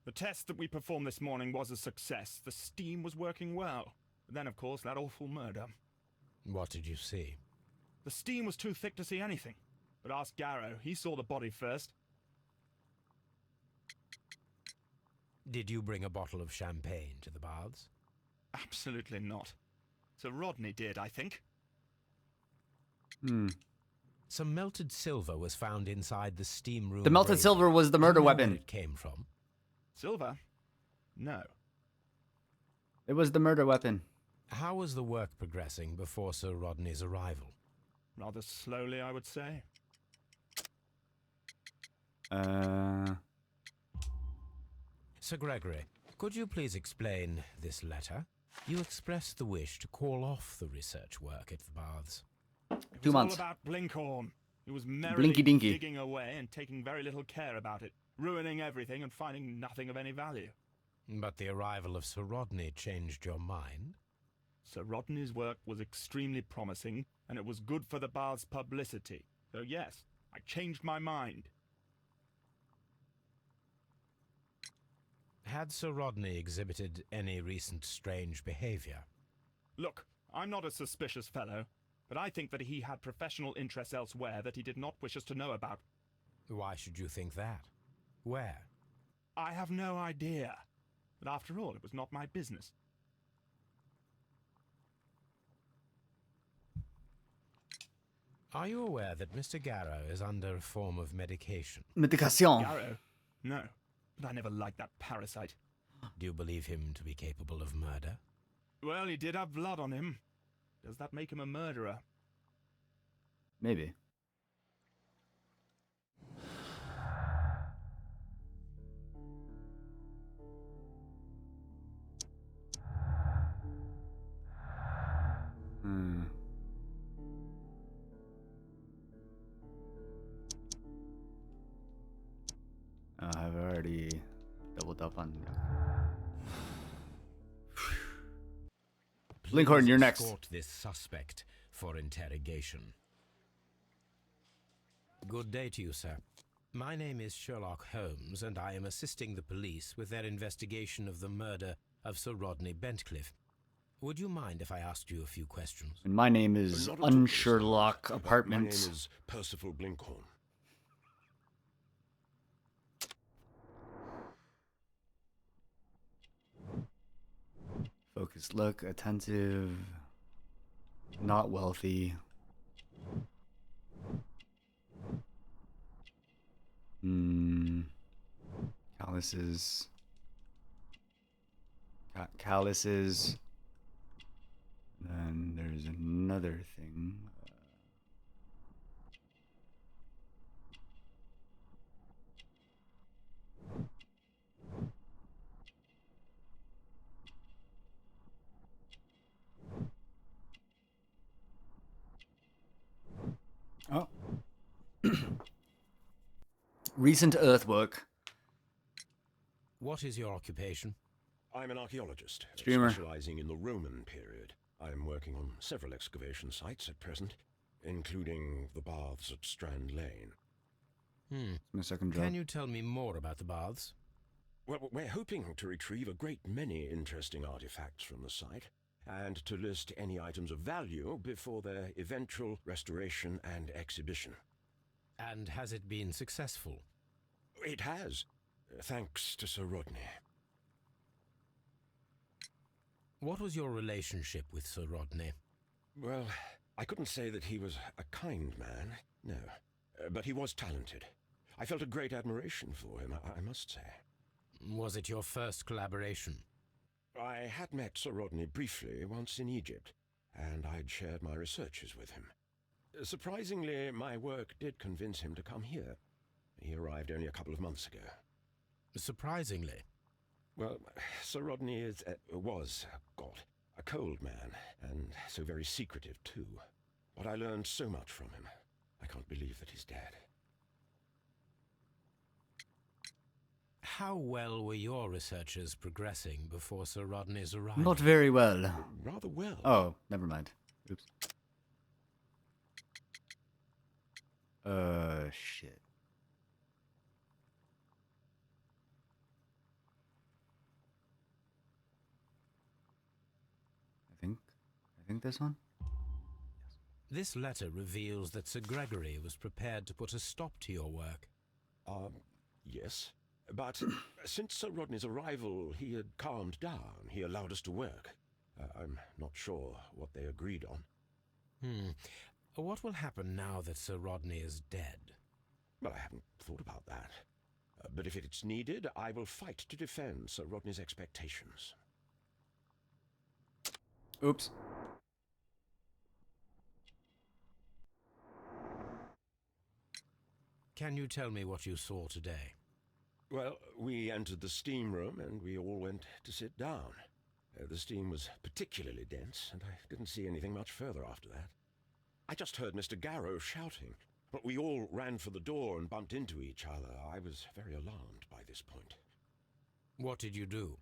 The test that we performed this morning was a success. The steam was working well. But then, of course, that awful murder. What did you see? The steam was too thick to see anything. But ask Garrow. He saw the body first. Did you bring a bottle of champagne to the baths? Absolutely not. Sir Rodney did, I think. Some melted silver was found inside the steam room. The melted silver was the murder Do you know weapon. Where it came from? Silver? No. It was the murder weapon. How was the work progressing before Sir Rodney's arrival? Rather slowly, I would say. Sir Gregory, could you please explain this letter? You expressed the wish to call off the research work at the baths. It 2 was months. all about Blinkhorn. He was merrily Blinky dinky. digging away and taking very little care about it, ruining everything and finding nothing of any value. But the arrival of Sir Rodney changed your mind? Sir Rodney's work was extremely promising, and it was good for the bath's publicity. So yes, I changed my mind. Had Sir Rodney exhibited any recent strange behavior? Look, I'm not a suspicious fellow, but I think that he had professional interests elsewhere that he did not wish us to know about. Why should you think that? Where? I have no idea. But after all, it was not my business. Are you aware that Mr. Garrow is under a form of medication? Medication. Garrow? No, but I never liked that parasite. Do you believe him to be capable of murder? Well, he did have blood on him. Does that make him a murderer? Maybe. I've already doubled up on. Lincoln, you're next. Escort this suspect for interrogation. Good day to you, sir. My name is Sherlock Holmes, and I am assisting the police with their investigation of the murder of Sir Rodney Bentcliffe. Would you mind if I asked you a few questions? And my name is Unsherlock Apartments. My name is Percival Blinkhorn. Focused look, attentive, not wealthy. Calluses. Calluses. Then there's another thing. Oh. Recent earthwork. What is your occupation? I'm an archaeologist, Streamer. specializing in the Roman period. I'm working on several excavation sites at present, including the baths at Strand Lane. My second job. Can you tell me more about the baths? Well, we're hoping to retrieve a great many interesting artifacts from the site, and to list any items of value before their eventual restoration and exhibition. And has it been successful? It has, thanks to Sir Rodney. What was your relationship with Sir Rodney? Well, I couldn't say that he was a kind man, no. But he was talented. I felt a great admiration for him, I must say. Was it your first collaboration? I had met Sir Rodney briefly once in Egypt, and I'd shared my researches with him. Surprisingly, my work did convince him to come here. He arrived only a couple of months ago. Surprisingly? Well, Sir Rodney was a cold man, and so very secretive too. But I learned so much from him. I can't believe that he's dead. How well were your researches progressing before Sir Rodney's arrival? Not very well. Rather well. Oh, never mind. Oops. Shit. I think this one? This letter reveals that Sir Gregory was prepared to put a stop to your work. Yes. But since Sir Rodney's arrival, he had calmed down. He allowed us to work. I'm not sure what they agreed on. What will happen now that Sir Rodney is dead? Well, I haven't thought about that. But if it's needed, I will fight to defend Sir Rodney's expectations. Oops. Can you tell me what you saw today? Well, we entered the steam room and we all went to sit down. The steam was particularly dense, and I didn't see anything much further after that. I just heard Mr. Garrow shouting, but we all ran for the door and bumped into each other. I was very alarmed by this point. What did you do?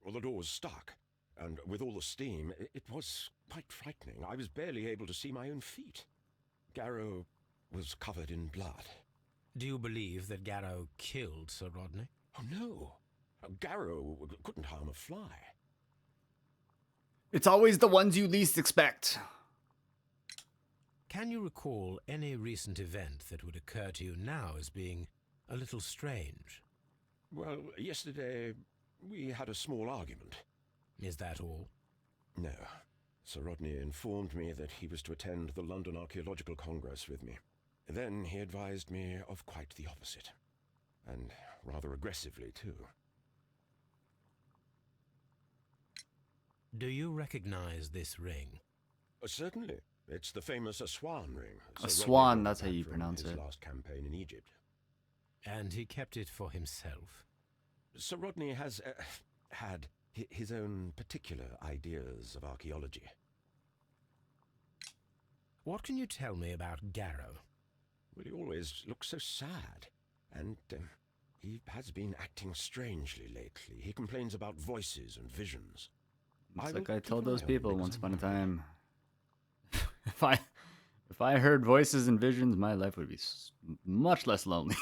Well, the door was stuck, and with all the steam, it was quite frightening. I was barely able to see my own feet. Garrow was covered in blood. Do you believe that Garrow killed Sir Rodney? Oh, no. Garrow couldn't harm a fly. It's always the ones you least expect. Can you recall any recent event that would occur to you now as being a little strange? Well, yesterday we had a small argument. Is that all? No. Sir Rodney informed me that he was to attend the London Archaeological Congress with me. Then he advised me of quite the opposite. And rather aggressively, too. Do you recognize this ring? Certainly. It's the famous Aswan ring. A Sir swan, Rodney that's brought how you back from pronounce his it. last campaign in Egypt. And he kept it for himself? Sir Rodney has had his own particular ideas of archaeology. What can you tell me about Garrow? Well, he always looks so sad. And he has been acting strangely lately. He complains about voices and visions. It's will like I keep told an those eye on him people because once I'm upon a worried. time. If I heard voices and visions, my life would be much less lonely.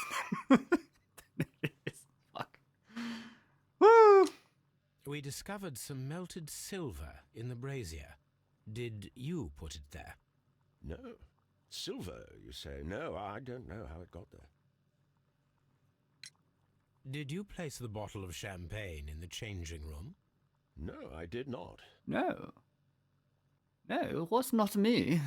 Fuck. Woo! We discovered some melted silver in the brazier. Did you put it there? No. Silver, you say? No, I don't know how it got there. Did you place the bottle of champagne in the changing room? No, I did not. No. No, it was not me.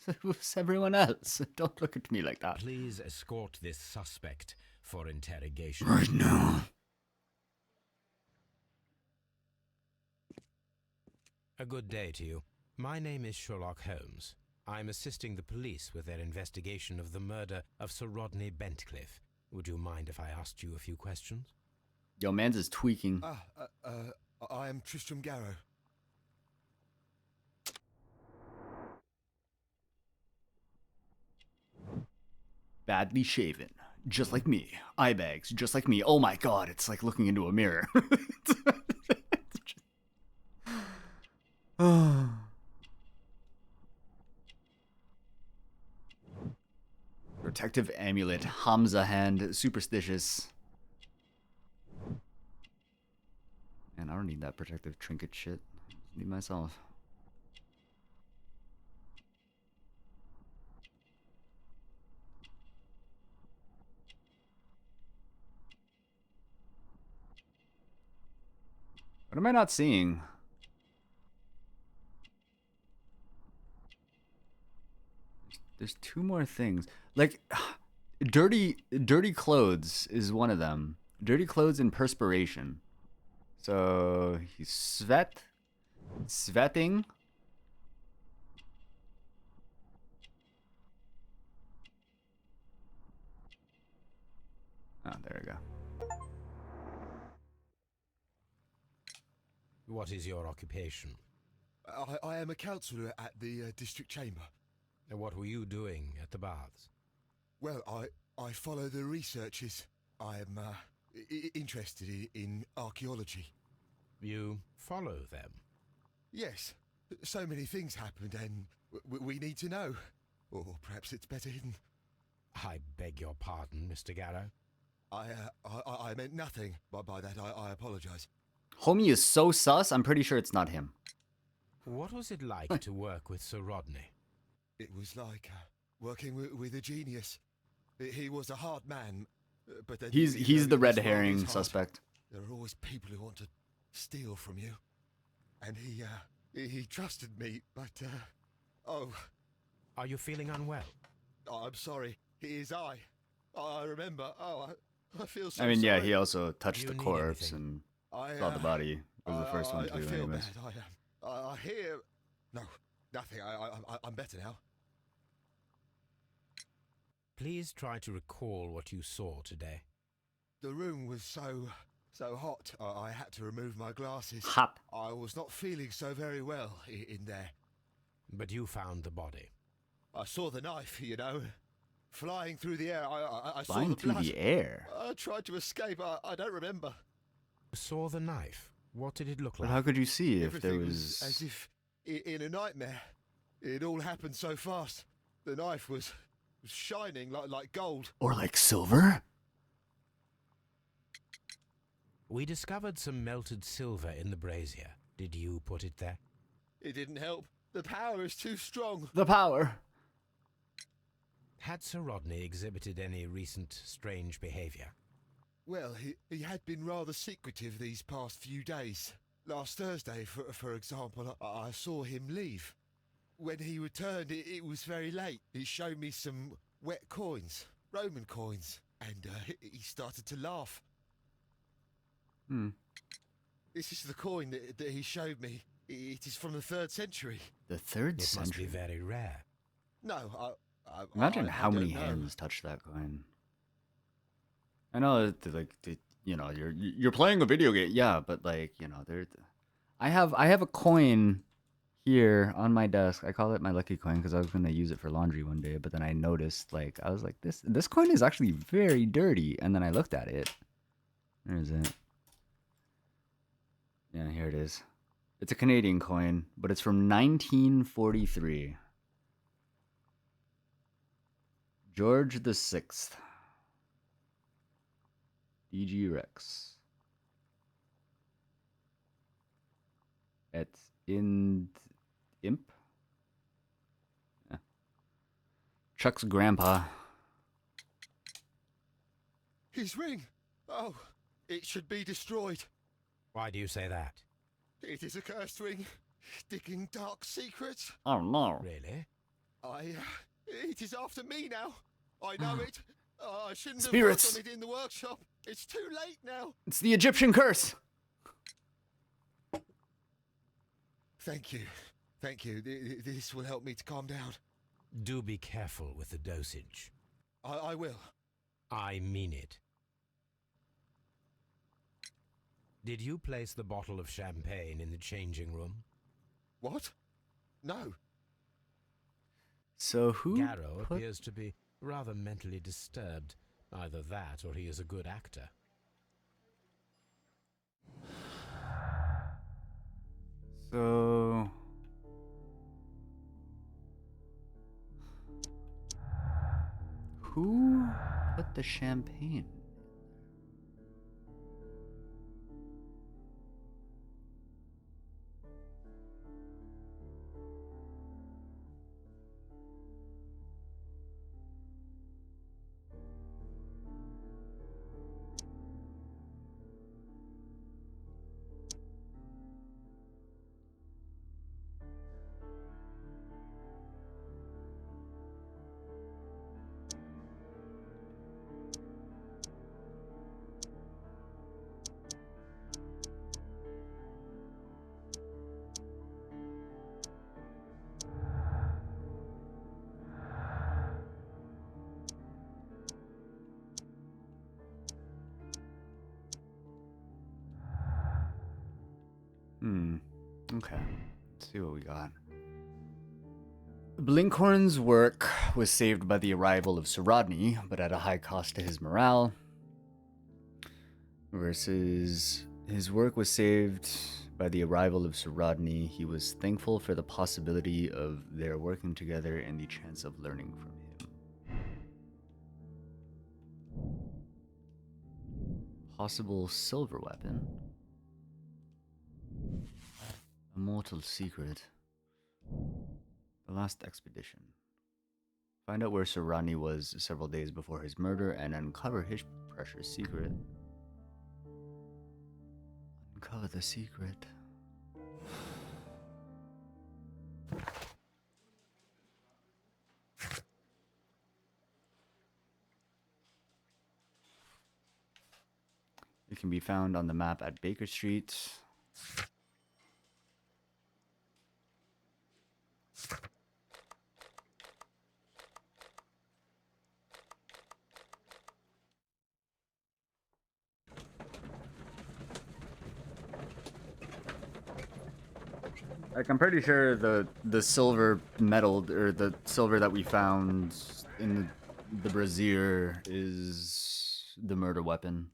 It was everyone else. Don't look at me like that. Please escort this suspect for interrogation. Right now. A good day to you. My name is Sherlock Holmes. I'm assisting the police with their investigation of the murder of Sir Rodney Bentcliffe. Would you mind if I asked you a few questions? Yo, man's is tweaking. I am Tristram Garrow. Badly shaven. Just like me. Eye bags. Just like me. Oh my god, it's like looking into a mirror. Protective amulet. Hamza hand. Superstitious. Man, I don't need that protective trinket shit. I just need myself. What am I not seeing? There's two more things. Like, dirty clothes is one of them. Dirty clothes and perspiration. So he's sweating. Oh, there we go. What is your occupation? I am a councillor at the district chamber. And what were you doing at the baths? Well, I follow the researches. I am interested in archaeology. You follow them? Yes. So many things happened and we need to know. Or perhaps it's better hidden. I beg your pardon, Mr. Garrow. I meant nothing by that. I apologise. Homie is so sus, I'm pretty sure it's not him. What was it like to work with Sir Rodney? It was like working with a genius. He was a hard man, but then He's the red this world herring is hard. suspect. There are always people who want to steal from you, and he trusted me. But are you feeling unwell? I'm sorry. He is I remember. I feel so. I mean, yeah, sorry. he also touched You the need corpse anything? and saw the body. Was the first one I too, feel anyways. bad. I hear. No, nothing. I'm better now. Please try to recall what you saw today. The room was so hot. I had to remove my glasses. Hot. I was not feeling so very well in there. But you found the body. I saw the knife, flying through the air. I saw Flying the through blood. the air? I tried to escape. I don't remember. Saw the knife. What did it look But like? how could you see if there Everything was... as if in a nightmare. It all happened so fast. The knife was shining like gold. Or like silver? We discovered some melted silver in the brazier. Did you put it there? It didn't help. The power is too strong. The power. Had Sir Rodney exhibited any recent strange behavior? Well, he had been rather secretive these past few days. Last Thursday, for example, I saw him leave. When he returned, it was very late. He showed me some wet coins, Roman coins, and he started to laugh. Hmm. This is the coin that he showed me. It is from the 3rd century. The 3rd It century? must be very rare. No, Imagine I how don't many know. hands touch that coin. I know, you know, you're playing a video game, yeah, but like, you know, I have a coin here on my desk. I call it my lucky coin because I was gonna use it for laundry one day, but then I noticed, like, I was like, this coin is actually very dirty, and then I looked at it. Where is it? Yeah, here it is. It's a Canadian coin, but it's from 1943. George the Sixth. DG Rex. It's in Imp. Yeah. Chuck's grandpa. His ring! Oh, it should be destroyed. Why do you say that? It is a cursed ring, digging dark secrets. Oh no. Really? It is after me now. I know it. I shouldn't Spirits. have worked on it in the workshop. It's too late now. It's the Egyptian curse. Thank you. Thank you. This will help me to calm down. Do be careful with the dosage. I will. I mean it. Did you place the bottle of champagne in the changing room? What? No. So who Garrow appears to be rather mentally disturbed. Either that or he is a good actor. So who put the champagne? Okay. Let's see what we got. Blinkhorn's work was saved by the arrival of Sir Rodney, but at a high cost to his morale. Versus his work was saved by the arrival of Sir Rodney. He was thankful for the possibility of their working together and the chance of learning from him. Possible silver weapon. A mortal secret. The last expedition. Find out where Sir Rodney was several days before his murder and uncover his precious secret. Uncover the secret. It can be found on the map at Baker Street. Like, I'm pretty sure the silver metal, or the silver that we found in the brazier is the murder weapon.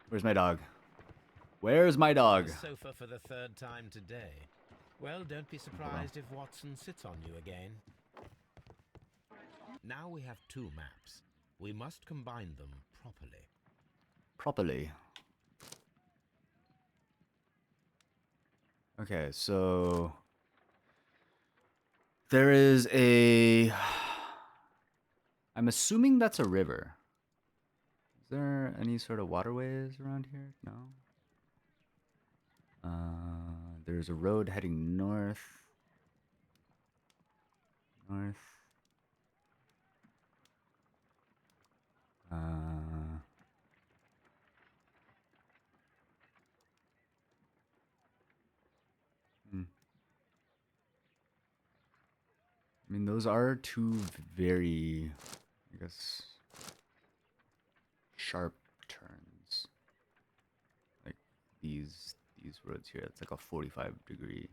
Where's my dog? Where's my dog? The sofa for the 3rd time today. Well, don't be surprised if Watson sits on you again. Now we have 2 maps. We must combine them properly. Okay, so There is a... I'm assuming that's a river. Is there any sort of waterways around here? No. There's a road heading north. North. I mean, those are two very, I guess, sharp turns. Like these roads here, it's like a 45-degree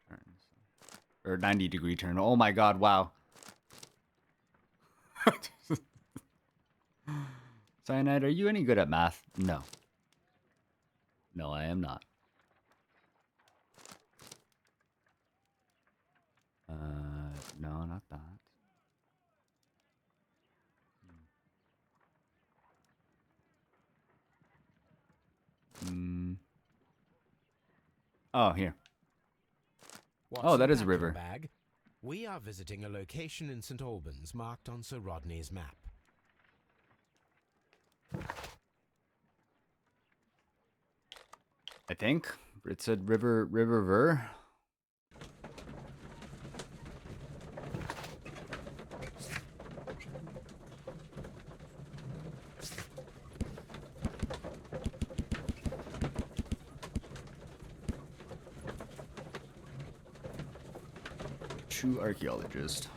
turn. So. Or 90-degree turn. Oh my god, wow. Cyanide, are you any good at math? No. No, I am not. No, not that. Oh, here. What's that in is a river. your bag? We are visiting a location in St. Albans marked on Sir Rodney's map. I think it said river. 2 archaeologists.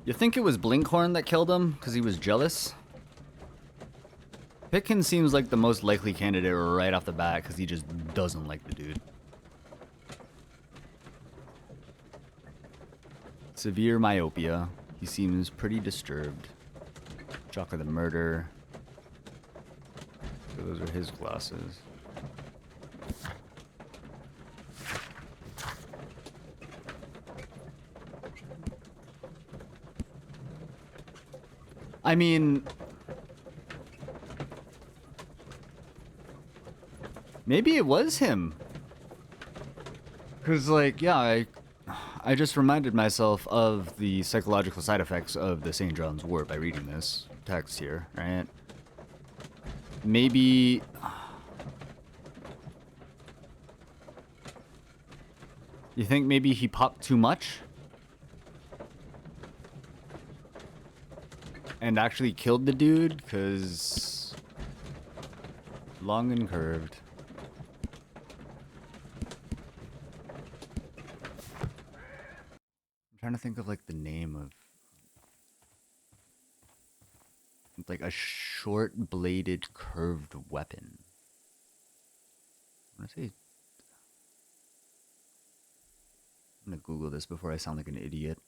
You think it was Blinkhorn that killed him because he was jealous? Pitkin seems like the most likely candidate right off the bat because he just doesn't like the dude. Severe myopia. He seems pretty disturbed. Shock of the murder. So those are his glasses. I mean, maybe it was him. Because, like, yeah, I just reminded myself of the psychological side effects of the St. John's Wort by reading this text here, right? Maybe... You think maybe he popped too much? And actually killed the dude? Because... long and curved. I'm trying to think of, like, the name of... like, a short-bladed curved weapon. I want to say... I'm gonna Google this before I sound like an idiot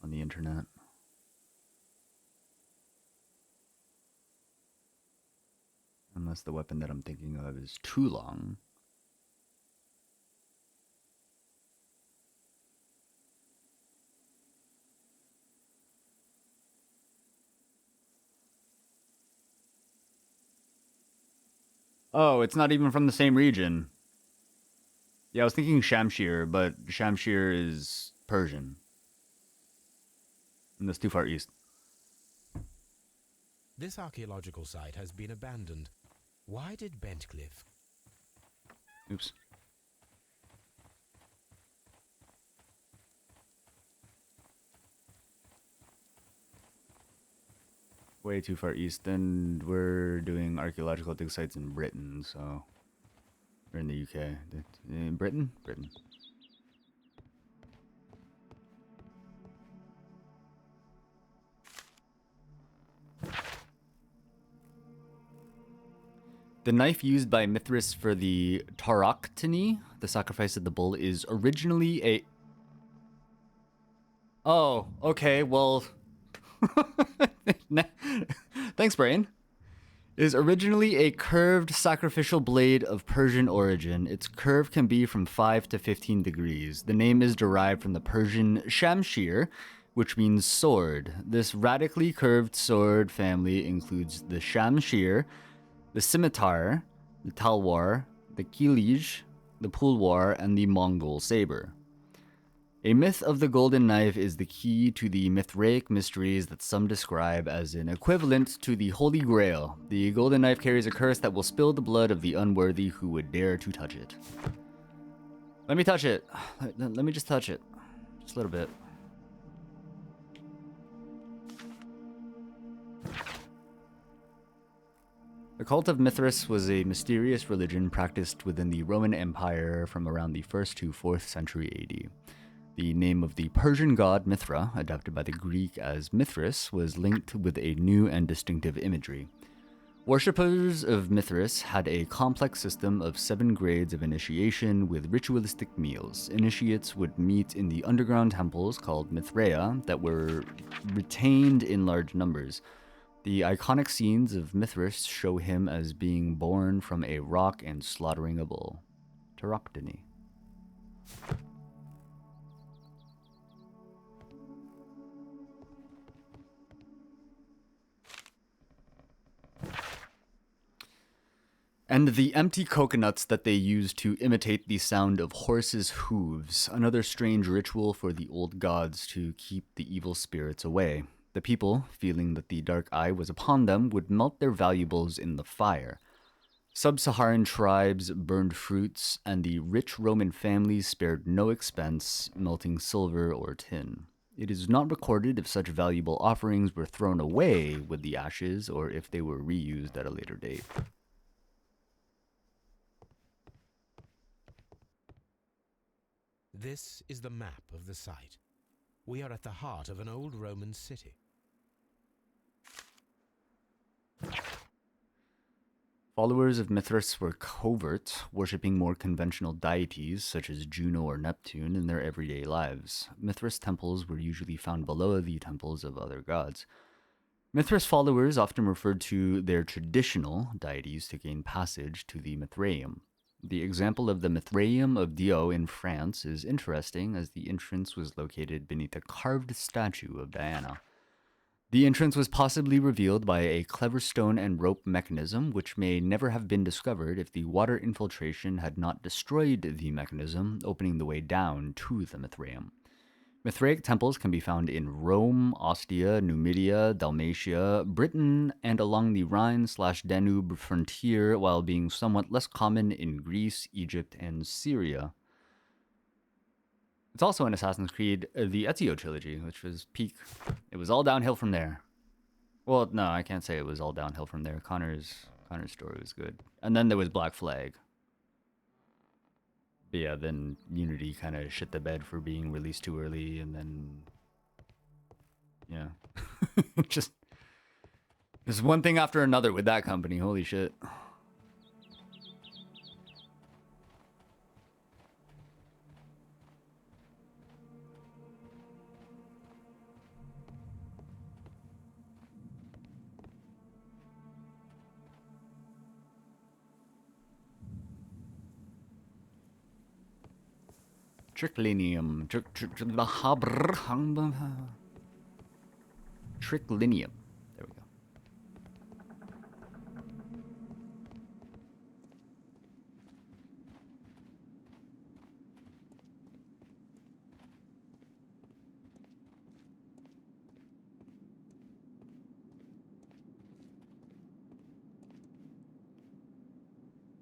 on the internet. Unless the weapon that I'm thinking of is too long. Oh, it's not even from the same region. Yeah, I was thinking Shamshir, but Shamshir is Persian. And that's too far east. This archaeological site has been abandoned. Why did Bentcliffe... Oops. Way too far east. And we're doing archaeological dig sites in Britain, so... We're in the UK. In Britain? Britain. The knife used by Mithras for the tauroctony, the sacrifice of the bull, is originally a... Oh, okay, well... Thanks, Brain. Is originally a curved sacrificial blade of Persian origin. Its curve can be from 5 to 15 degrees. The name is derived from the Persian shamshir, which means sword. This radically curved sword family includes the shamshir, the scimitar, the talwar, the kilij, the Pulwar, and the Mongol saber. A myth of the golden knife is the key to the Mithraic mysteries that some describe as an equivalent to the Holy Grail. The golden knife carries a curse that will spill the blood of the unworthy who would dare to touch it. Let me touch it. Let me just touch it. Just a little bit. The cult of Mithras was a mysterious religion practiced within the Roman Empire from around the 1st to 4th century AD. The name of the Persian god Mithra, adapted by the Greek as Mithras, was linked with a new and distinctive imagery. Worshippers of Mithras had a complex system of 7 grades of initiation with ritualistic meals. Initiates would meet in the underground temples called Mithraea that were retained in large numbers. The iconic scenes of Mithras show him as being born from a rock and slaughtering a bull. Tauroctony. And the empty coconuts that they used to imitate the sound of horses' hooves, another strange ritual for the old gods to keep the evil spirits away. The people, feeling that the dark eye was upon them, would melt their valuables in the fire. Sub-Saharan tribes burned fruits, and the rich Roman families spared no expense melting silver or tin. It is not recorded if such valuable offerings were thrown away with the ashes or if they were reused at a later date. This is the map of the site. We are at the heart of an old Roman city. Followers of Mithras were covert, worshipping more conventional deities such as Juno or Neptune in their everyday lives. Mithras temples were usually found below the temples of other gods. Mithras followers often referred to their traditional deities to gain passage to the Mithraeum. The example of the Mithraeum of Dio in France is interesting, as the entrance was located beneath a carved statue of Diana. The entrance was possibly revealed by a clever stone and rope mechanism, which may never have been discovered if the water infiltration had not destroyed the mechanism, opening the way down to the Mithraeum. Mithraic temples can be found in Rome, Ostia, Numidia, Dalmatia, Britain, and along the Rhine/Danube frontier, while being somewhat less common in Greece, Egypt, and Syria. It's also in Assassin's Creed, the Ezio trilogy, which was peak. It was all downhill from there. Well, no, I can't say it was all downhill from there. Connor's story was good. And then there was Black Flag. But yeah, then Unity kind of shit the bed for being released too early, and then... yeah. Just... there's one thing after another with that company, holy shit. Triclinium. Triclinium. There we go.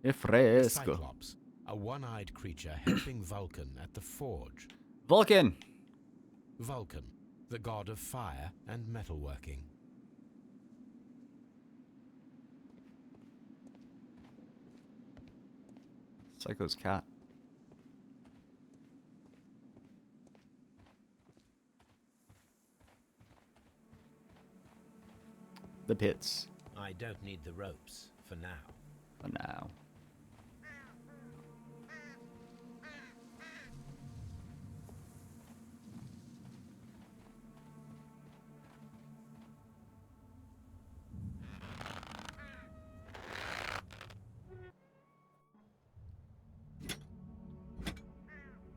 The Fresco. Cyclops, a one-eyed creature helping Vulcan at the forge. Vulcan! Vulcan, the god of fire and metalworking. Psycho's cat. The pits. I don't need the ropes for now. For now.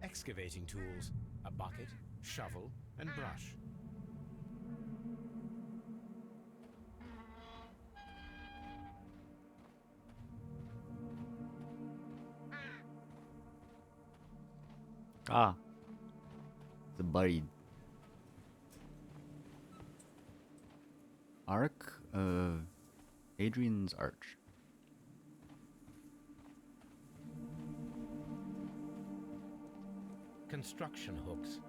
Excavating tools, a bucket, shovel, and brush. Ah. The buried. Ark of Hadrian's Arch. Construction hooks.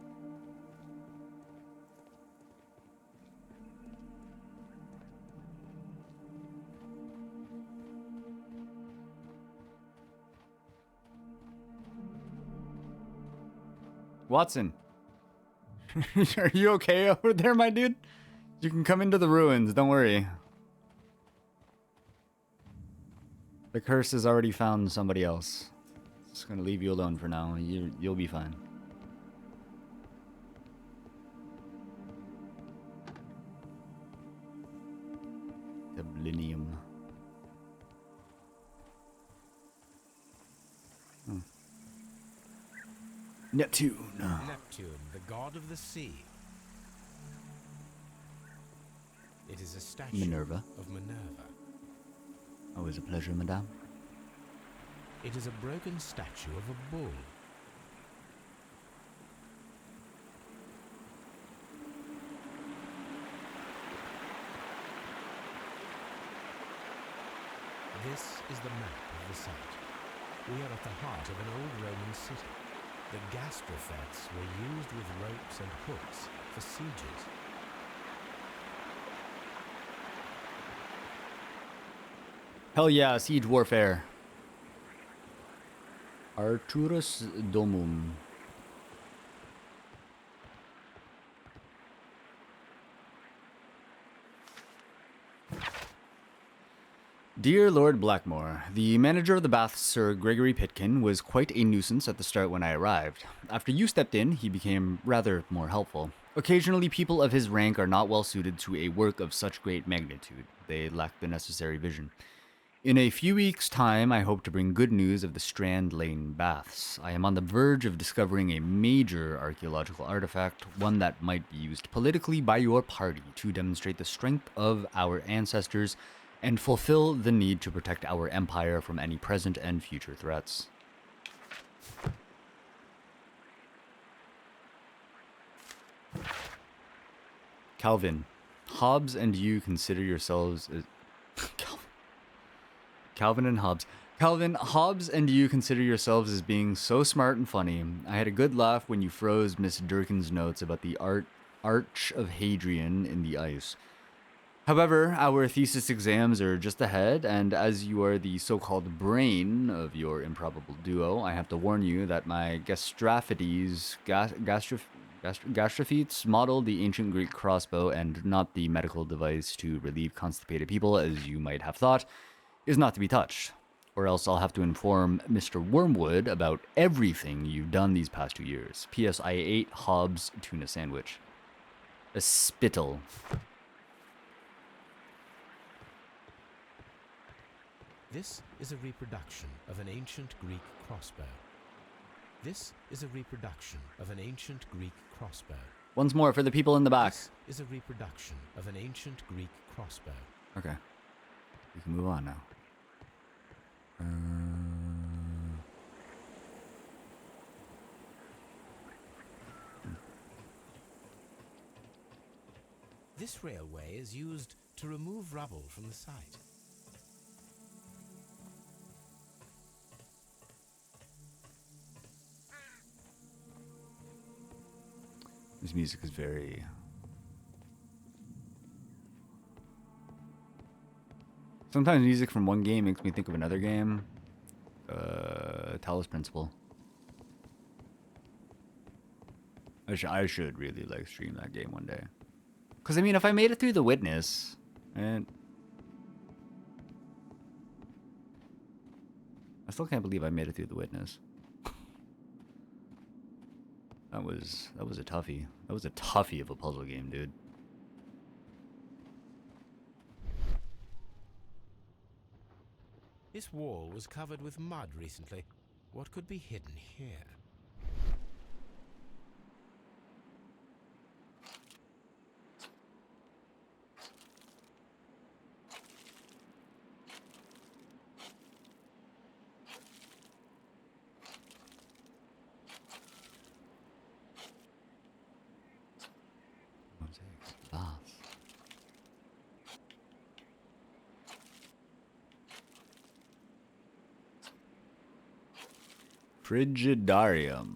Watson. Are you okay over there, my dude? You can come into the ruins, don't worry. The curse has already found somebody else. Just gonna leave you alone for now. You'll be fine. Dublinium. Neptune. Neptune, the god of the sea. It is a statue Minerva. of Minerva. Always a pleasure, madame. It is a broken statue of a bull. This is the map of the site. We are at the heart of an old Roman city. The gastrofetes were used with ropes and hooks for sieges. Hell yeah, siege warfare. Arturus Domum. Dear Lord Blackmore, the manager of the baths, Sir Gregory Pitkin, was quite a nuisance at the start when I arrived. After you stepped in, he became rather more helpful. Occasionally, people of his rank are not well suited to a work of such great magnitude. They lack the necessary vision. In a few weeks' time, I hope to bring good news of the Strand Lane baths. I am on the verge of discovering a major archaeological artifact, one that might be used politically by your party to demonstrate the strength of our ancestors and fulfill the need to protect our empire from any present and future threats. Calvin, Hobbes and you consider yourselves as... Calvin and Hobbes. Calvin, Hobbes and you consider yourselves as being so smart and funny. I had a good laugh when you froze Miss Durkin's notes about the Arch of Hadrian in the ice. However, our thesis exams are just ahead, and as you are the so-called brain of your improbable duo, I have to warn you that my Gastrophetes modeled the ancient Greek crossbow and not the medical device to relieve constipated people, as you might have thought, is not to be touched. Or else I'll have to inform Mr. Wormwood about everything you've done these past 2 years. P.S. I ate Hobbs' tuna sandwich. A spittle. This is a reproduction of an ancient Greek crossbow. This is a reproduction of an ancient Greek crossbow. Once more for the people in the back. This is a reproduction of an ancient Greek crossbow. Okay. We can move on now. This railway is used to remove rubble from the site. This music is very... Sometimes music from one game makes me think of another game. Talos Principle. I should really like stream that game one day. Because I mean, if I made it through The Witness, and I still can't believe I made it through The Witness. That was a toughie. That was a toughie of a puzzle game, dude. This wall was covered with mud recently. What could be hidden here? Frigidarium.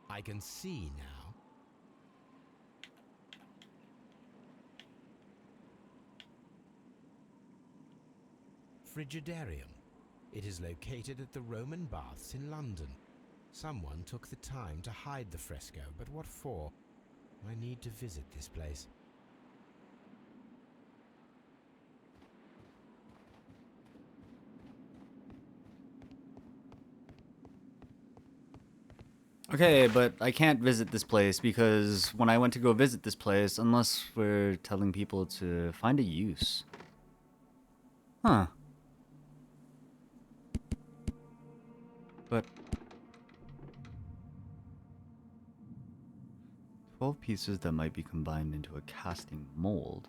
I can see now. Frigidarium. It is located at the Roman Baths in London. Someone took the time to hide the fresco, but what for? I need to visit this place. Okay, but I can't visit this place because when I went to go visit this place, unless we're telling people to find a use. Huh. But 12 pieces that might be combined into a casting mold.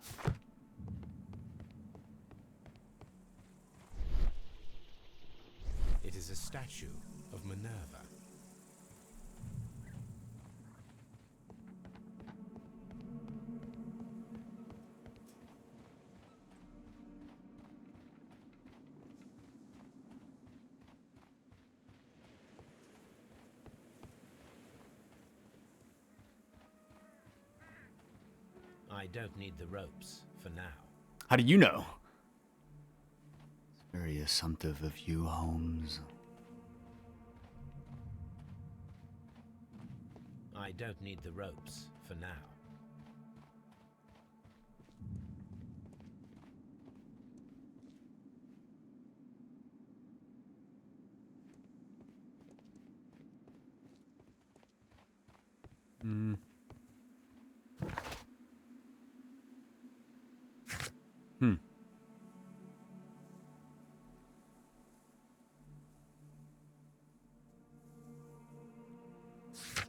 It is a statue of Minerva. I don't need the ropes for now. How do you know? It's very assumptive of you, Holmes. I don't need the ropes for now. Hmm. Hmm.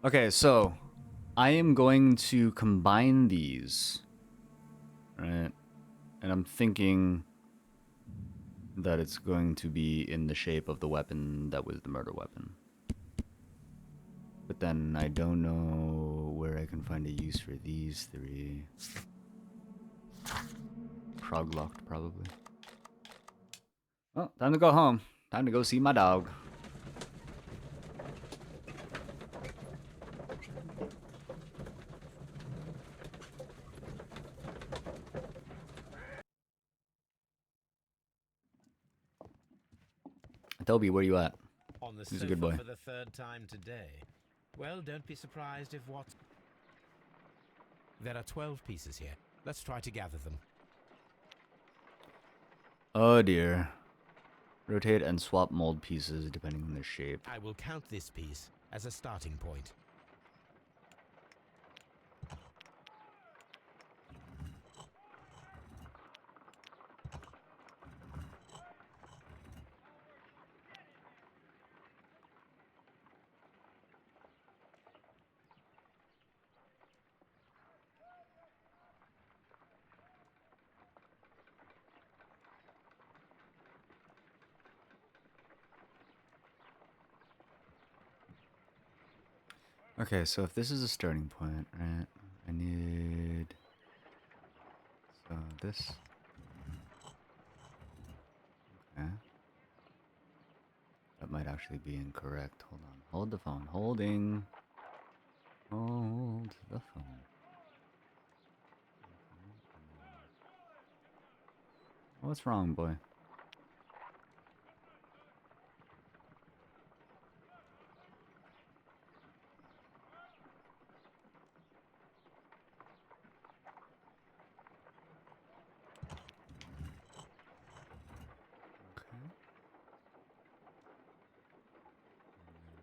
Okay, so I am going to combine these, right? And I'm thinking that it's going to be in the shape of the weapon that was the murder weapon. But then I don't know where I can find a use for these three. Prog-locked, probably. Well, time to go home. Time to go see my dog. Toby, where you at? On the He's a good sofa boy. for the third time today. Well, don't be surprised if what... There are 12 pieces here. Let's try to gather them. Oh dear. Rotate and swap mold pieces depending on their shape. I will count this piece as a starting point. Okay, so if this is a starting point, right? I need... So this... Okay. That might actually be incorrect. Hold on. Hold the phone. Holding. Hold the phone. What's wrong, boy?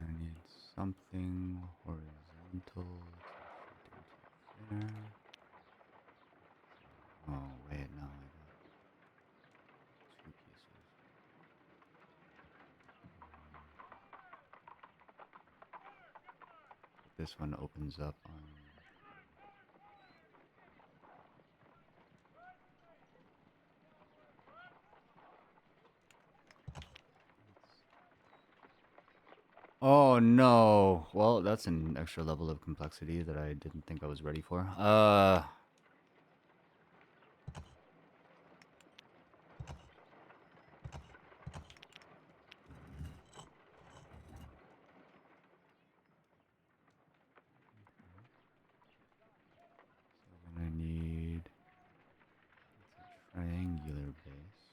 I need something horizontal to fit into there. Oh, wait, no, I got 2 pieces. This one opens up on... Oh no. Well, that's an extra level of complexity that I didn't think I was ready for. I'm gonna need a triangular base.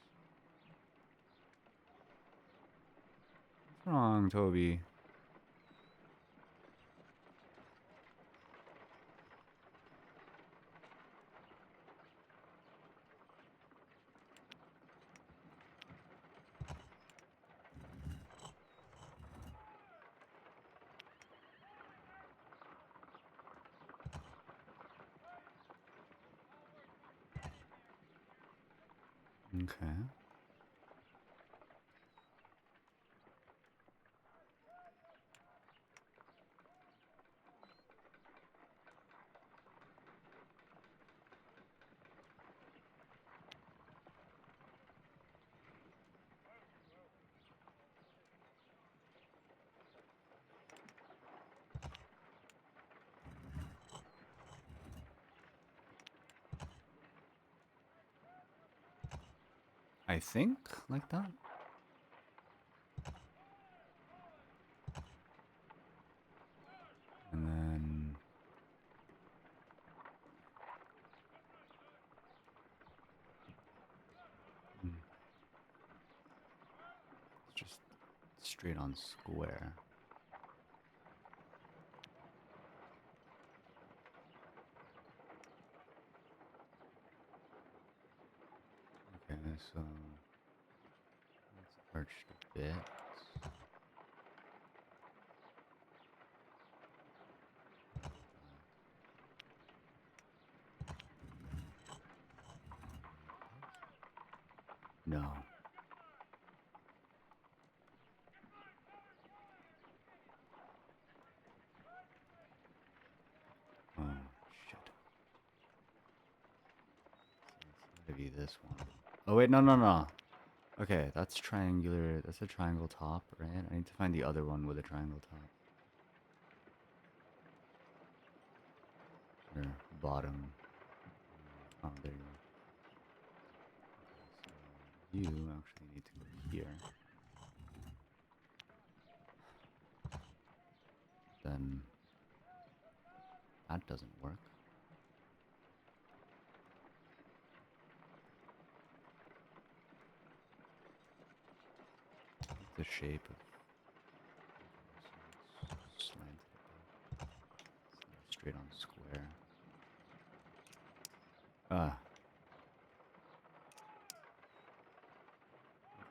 What's wrong, Toby? Okay. I think like that. And then it's just straight on square. Okay, so it's arched a bit. No. Oh, shit. So it's gotta be this one. Oh, wait, no, no, no. Okay, that's triangular. That's a triangle top, right? I need to find the other one with a triangle top. Or bottom. Oh, there you go. Okay, so you actually need to go here. Then that doesn't work. The shape of slanted a bit. It's straight on square. Ah.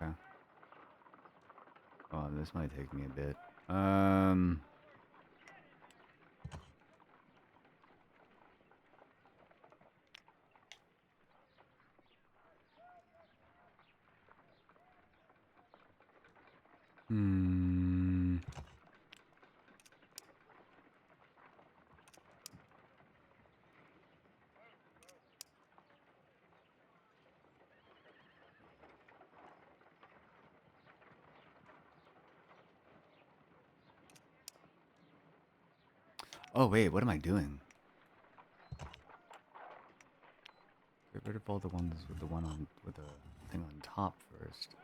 Okay. Oh, this might take me a bit. Hmm. Oh, wait, what am I doing? Get rid of all the ones with the one on with the thing on top first.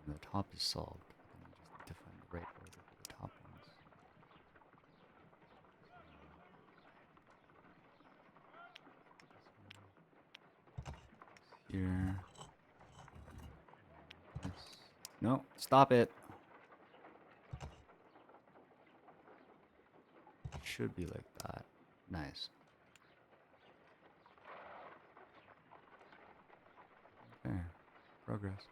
And the top is solved. Then we just need to find the right order for the top ones. Here. This. No, stop it. Should be like that. Nice. Okay, progress.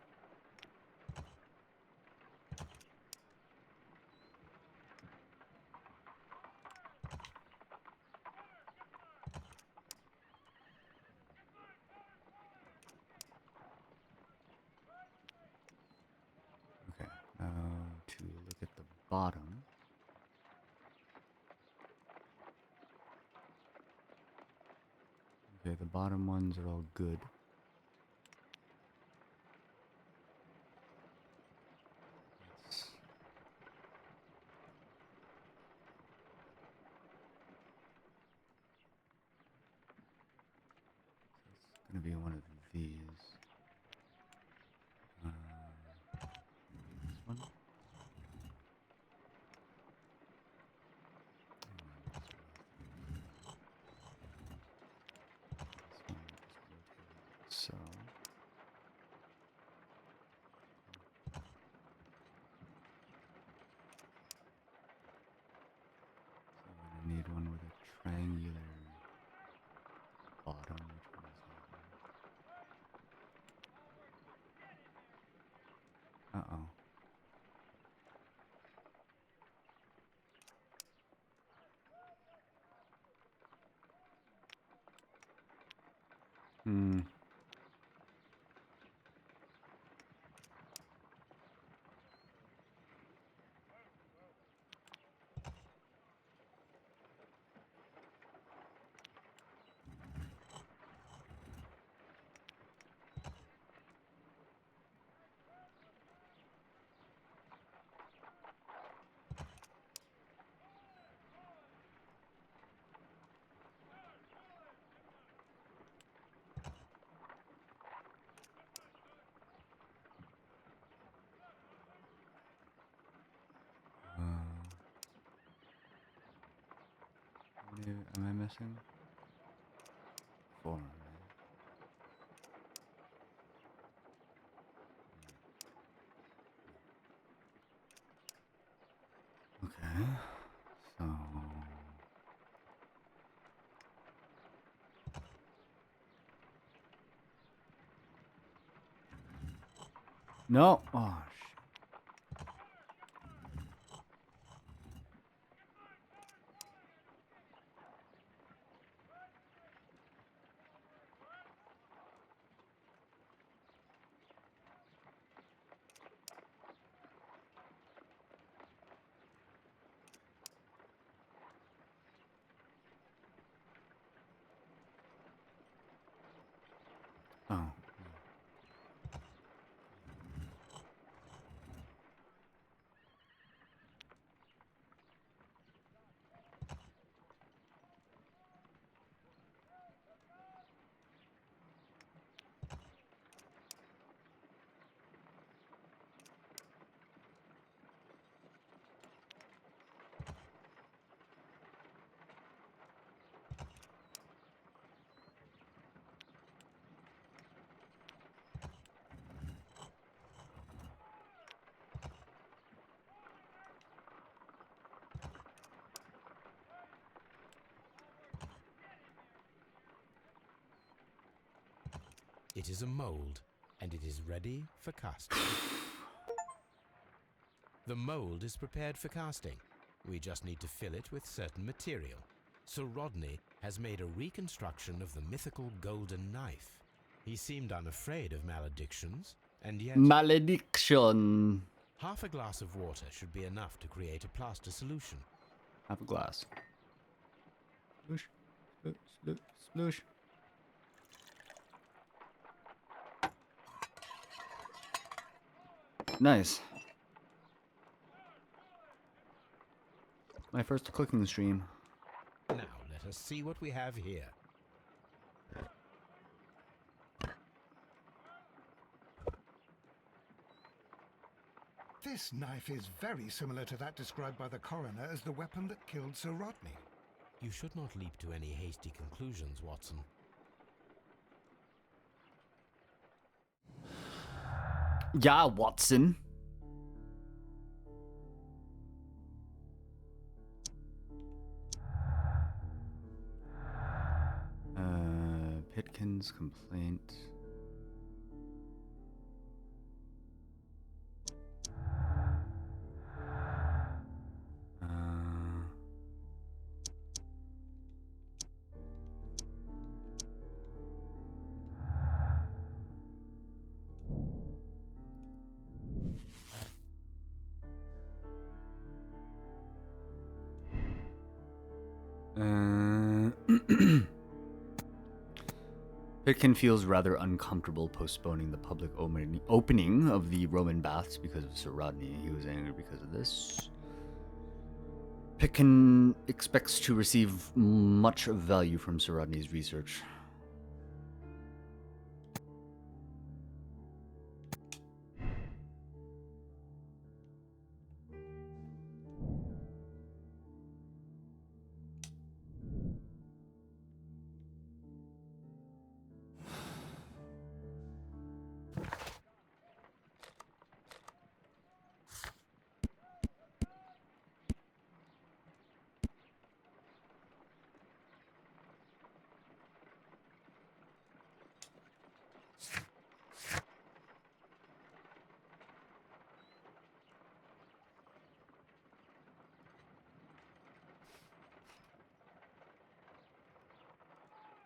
Okay, now to look at the bottom. Okay, the bottom ones are all good. gonna be one of these. This one. So. I need one with a triangular bottom. Which one is that? Uh-oh. Hmm. How many am I missing? 4, right? Okay, so no. Oh shit. Oh. It is a mold, and it is ready for casting. The mold is prepared for casting. We just need to fill it with certain material. Sir Rodney has made a reconstruction of the mythical golden knife. He seemed unafraid of maledictions, and yet... Malediction! Half a glass of water should be enough to create a plaster solution. Half a glass. Sploosh, sploosh, sploosh, sploosh. Nice. My first cooking stream. Now, let us see what we have here. This knife is very similar to that described by the coroner as the weapon that killed Sir Rodney. You should not leap to any hasty conclusions, Watson. Yeah, Watson. Pitkin's complaint. Pitkin feels rather uncomfortable postponing the public opening of the Roman baths because of Sir Rodney. He was angry because of this. Pitkin expects to receive much value from Sir Rodney's research.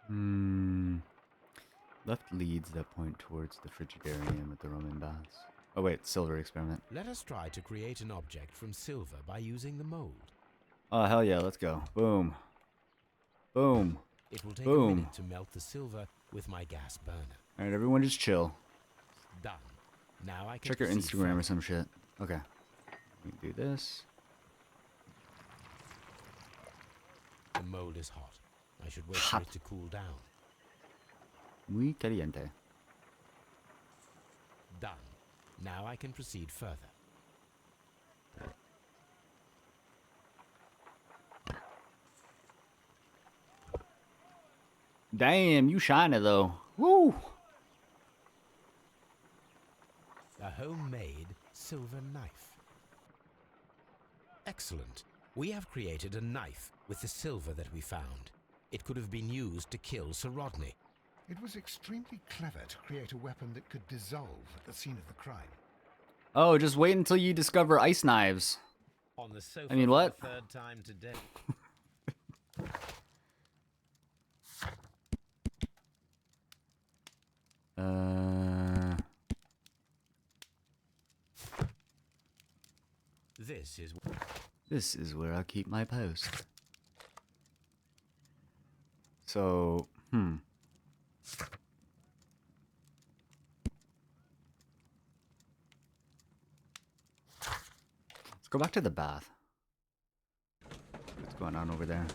Hmm. Left leads that point towards the Frigidarium at the Roman baths. Oh wait, silver experiment. Let us try to create an object from silver by using the mold. Oh hell yeah, let's go. Boom. Boom. It will take a Boom. minute to melt the silver with my gas burner. Alright, everyone just chill. Done. Now I can Check your proceed Instagram further. or some shit. Okay. We can do this. The mold is hot. I should wait Hot. for it to cool down. Muy caliente. Done. Now I can proceed further. Damn, you shiny though. Woo! A homemade silver knife. Excellent. We have created a knife with the silver that we found. It could have been used to kill Sir Rodney. It was extremely clever to create a weapon that could dissolve at the scene of the crime. Oh, just wait until you discover ice knives. On the sofa I mean, what? for the third time today. This is where I keep my post. So, let's go back to the bath. What's going on over there?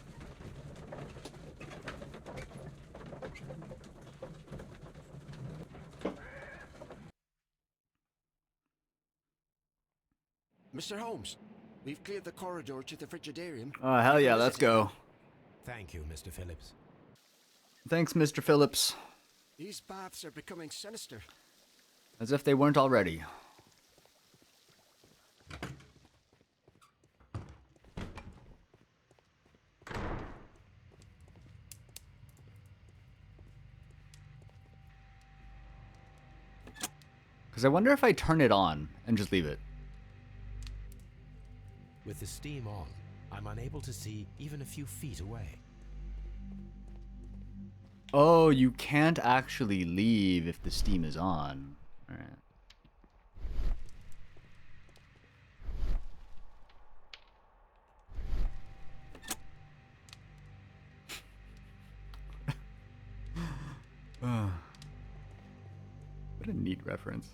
Mr. Holmes, we've cleared the corridor to the Frigidarium. Oh, hell yeah, let's go. Thank you, Mr. Phillips. Thanks, Mr. Phillips. These baths are becoming sinister. As if they weren't already. Because I wonder if I turn it on and just leave it. With the steam on, I'm unable to see even a few feet away. Oh, you can't actually leave if the steam is on. Alright. What a neat reference.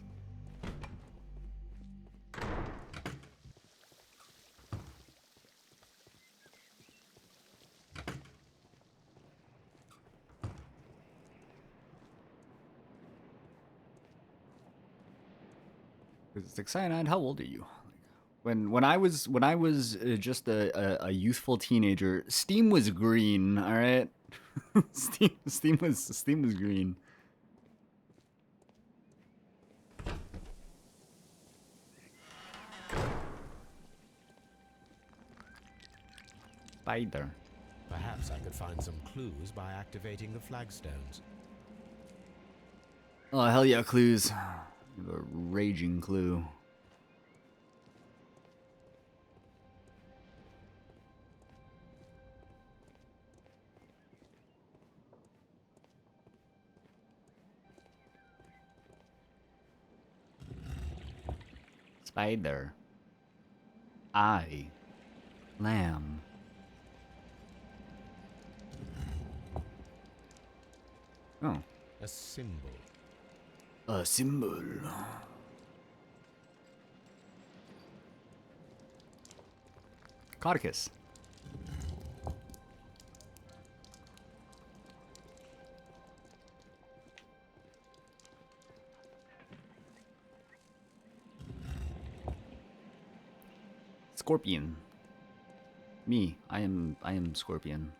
It's like, Cyanide, how old are you? When I was just a youthful teenager, Steam was green. All right, Steam was green. Spider. Perhaps I could find some clues by activating the flagstones. Oh hell yeah, clues! You have a raging clue. Spider. Eye. Lamb. Oh. A symbol. A symbol. Carcass. Scorpion. Me. I am Scorpion.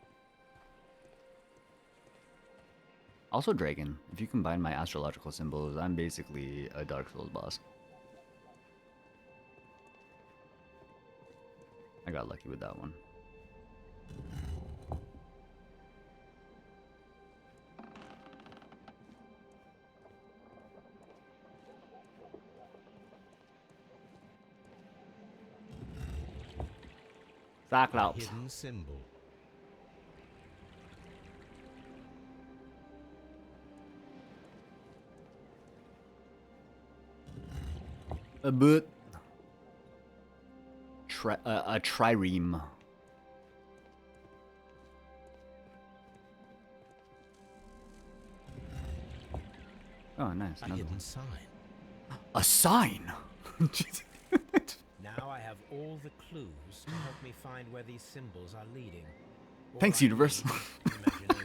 Also Dragon. If you combine my astrological symbols, I'm basically a Dark Souls boss. I got lucky with that one. Cyclops. Hidden symbol. A but a trireme. Oh, nice. A Another hidden one. sign. A sign. Now I have all the clues to help me find where these symbols are leading. All Thanks, I universe. need is imagination.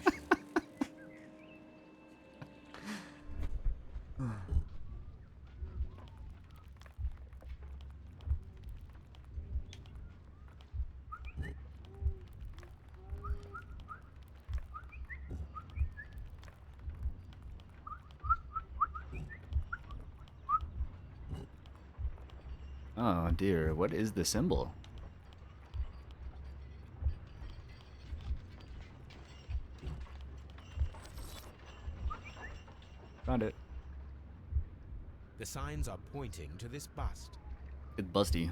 Oh dear, what is the symbol? Found it. The signs are pointing to this bust. It's busty.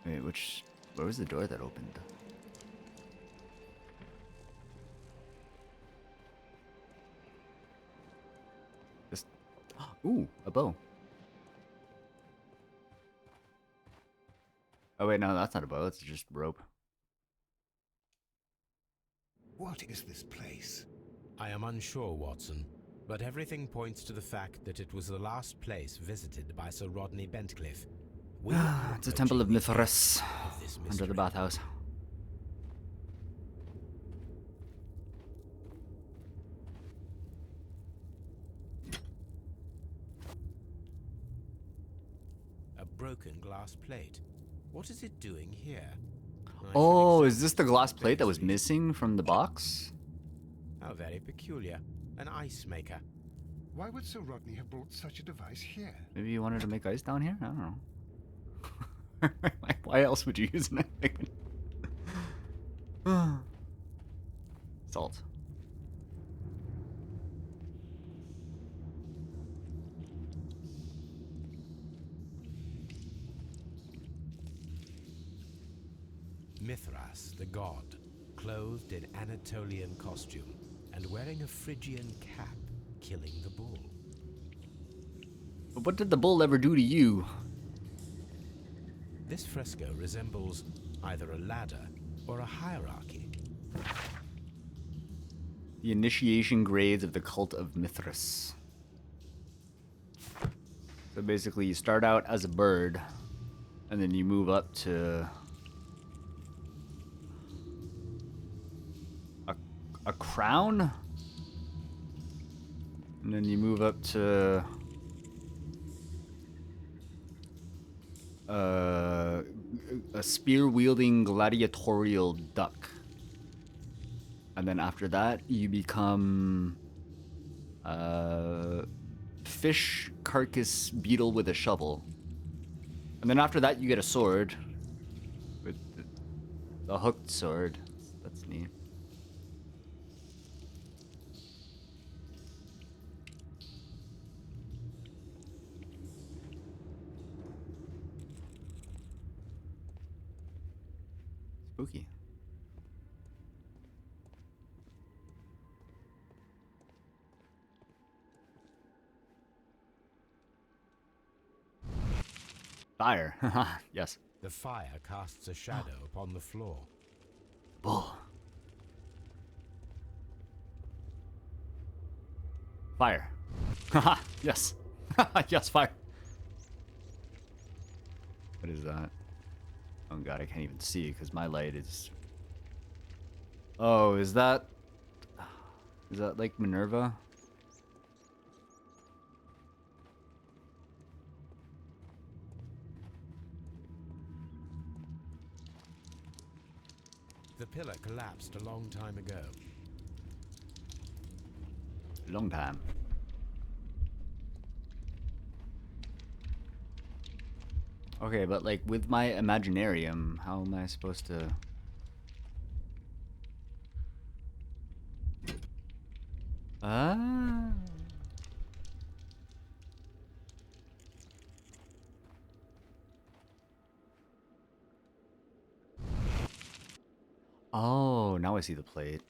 Wait, where was the door that opened? This, ooh, a bow. Oh wait, no, that's not a bow, it's just rope. What is this place? I am unsure, Watson, but everything points to the fact that it was the last place visited by Sir Rodney Bentcliffe. We are It's a temple of approaching the Mithras end of this under mystery. the bathhouse. A broken glass plate. What is it doing here? Oh, is this the glass plate that was missing from the box? How very peculiar. An ice maker. Why would Sir Rodney have brought such a device here? Maybe you wanted to make ice down here? I don't know. Why else would you use an ice maker? Salt. Mithras, the god, clothed in Anatolian costume and wearing a Phrygian cap, killing the bull. But what did the bull ever do to you? This fresco resembles either a ladder or a hierarchy. The initiation grades of the cult of Mithras. So basically you start out as a bird, and then you move up to a crown? And then you move up to a spear-wielding gladiatorial duck. And then after that, you become fish carcass beetle with a shovel. And then after that, you get a sword. With the hooked sword. That's neat. Spooky. Fire. Yes. The fire casts a shadow upon the floor. Bull. Fire. Haha. Yes. Yes, fire. What is that? Oh god, I can't even see because my light is... Oh, is that like Minerva? The pillar collapsed a long time ago. Long time. Okay, but like with my Imaginarium, how am I supposed to... Oh, now I see the plate.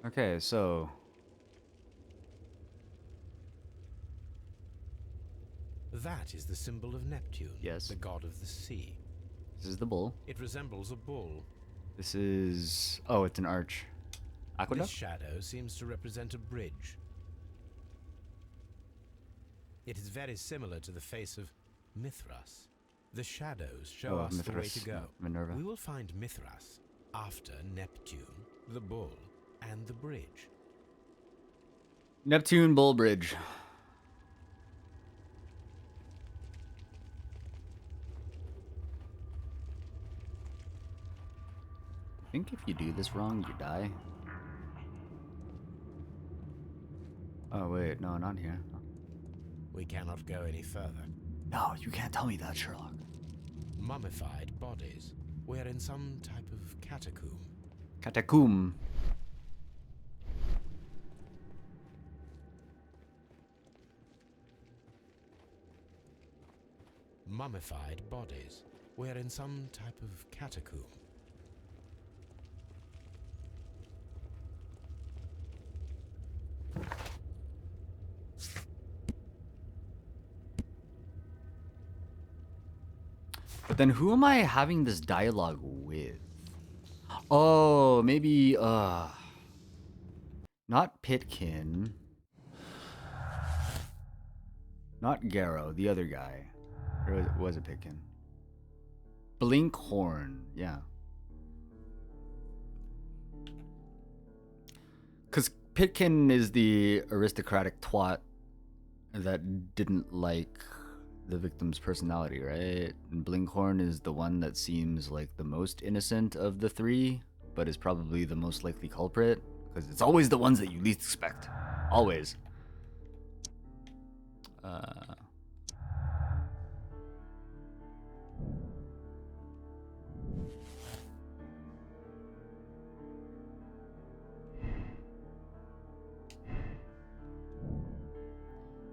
Okay, so... That is the symbol of Neptune, yes, the god of the sea. This is the bull. It resembles a bull. This is... oh, it's an arch. Aqueduct? This shadow seems to represent a bridge. It is very similar to the face of Mithras. The shadows show us the way to go. Minerva. We will find Mithras after Neptune, the bull, and the bridge. Neptune Bull Bridge. I think if you do this wrong, you die. Oh, wait. No, not here. We cannot go any further. No, you can't tell me that, Sherlock. Mummified bodies. We're in some type of catacomb. Catacomb. Mummified bodies. We're in some type of catacomb. But then who am I having this dialogue with? Oh, maybe, not Pitkin. Not Garrow, the other guy. Or was it Pitkin? Blinkhorn, yeah. Because Pitkin is the aristocratic twat that didn't like the victim's personality, right? And Blinkhorn is the one that seems like the most innocent of the three, but is probably the most likely culprit, because it's always the ones that you least expect. Always.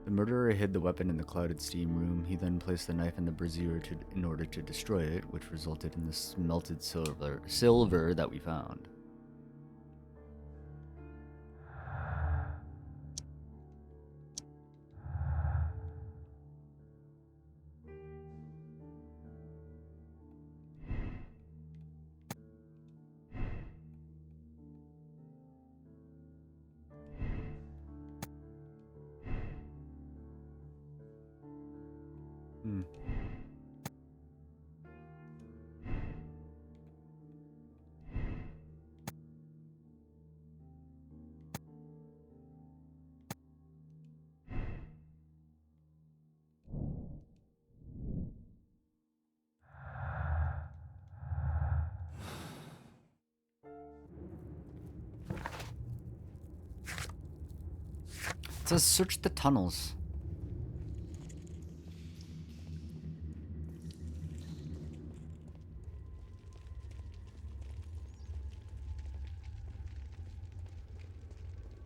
The murderer hid the weapon in the clouded steam room. He then placed the knife in the brazier in order to destroy it, which resulted in the smelted silver that we found. It says search the tunnels.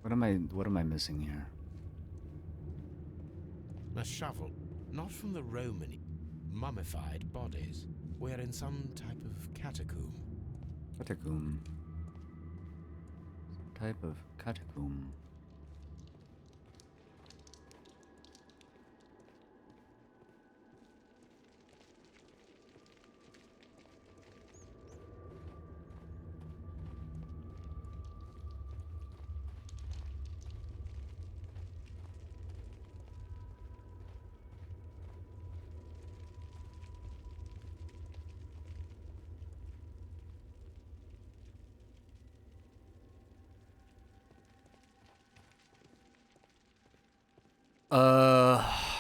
What am I missing here? A shovel, not from the Roman. Mummified bodies. We're in some type of catacomb. Catacomb. Some type of catacomb.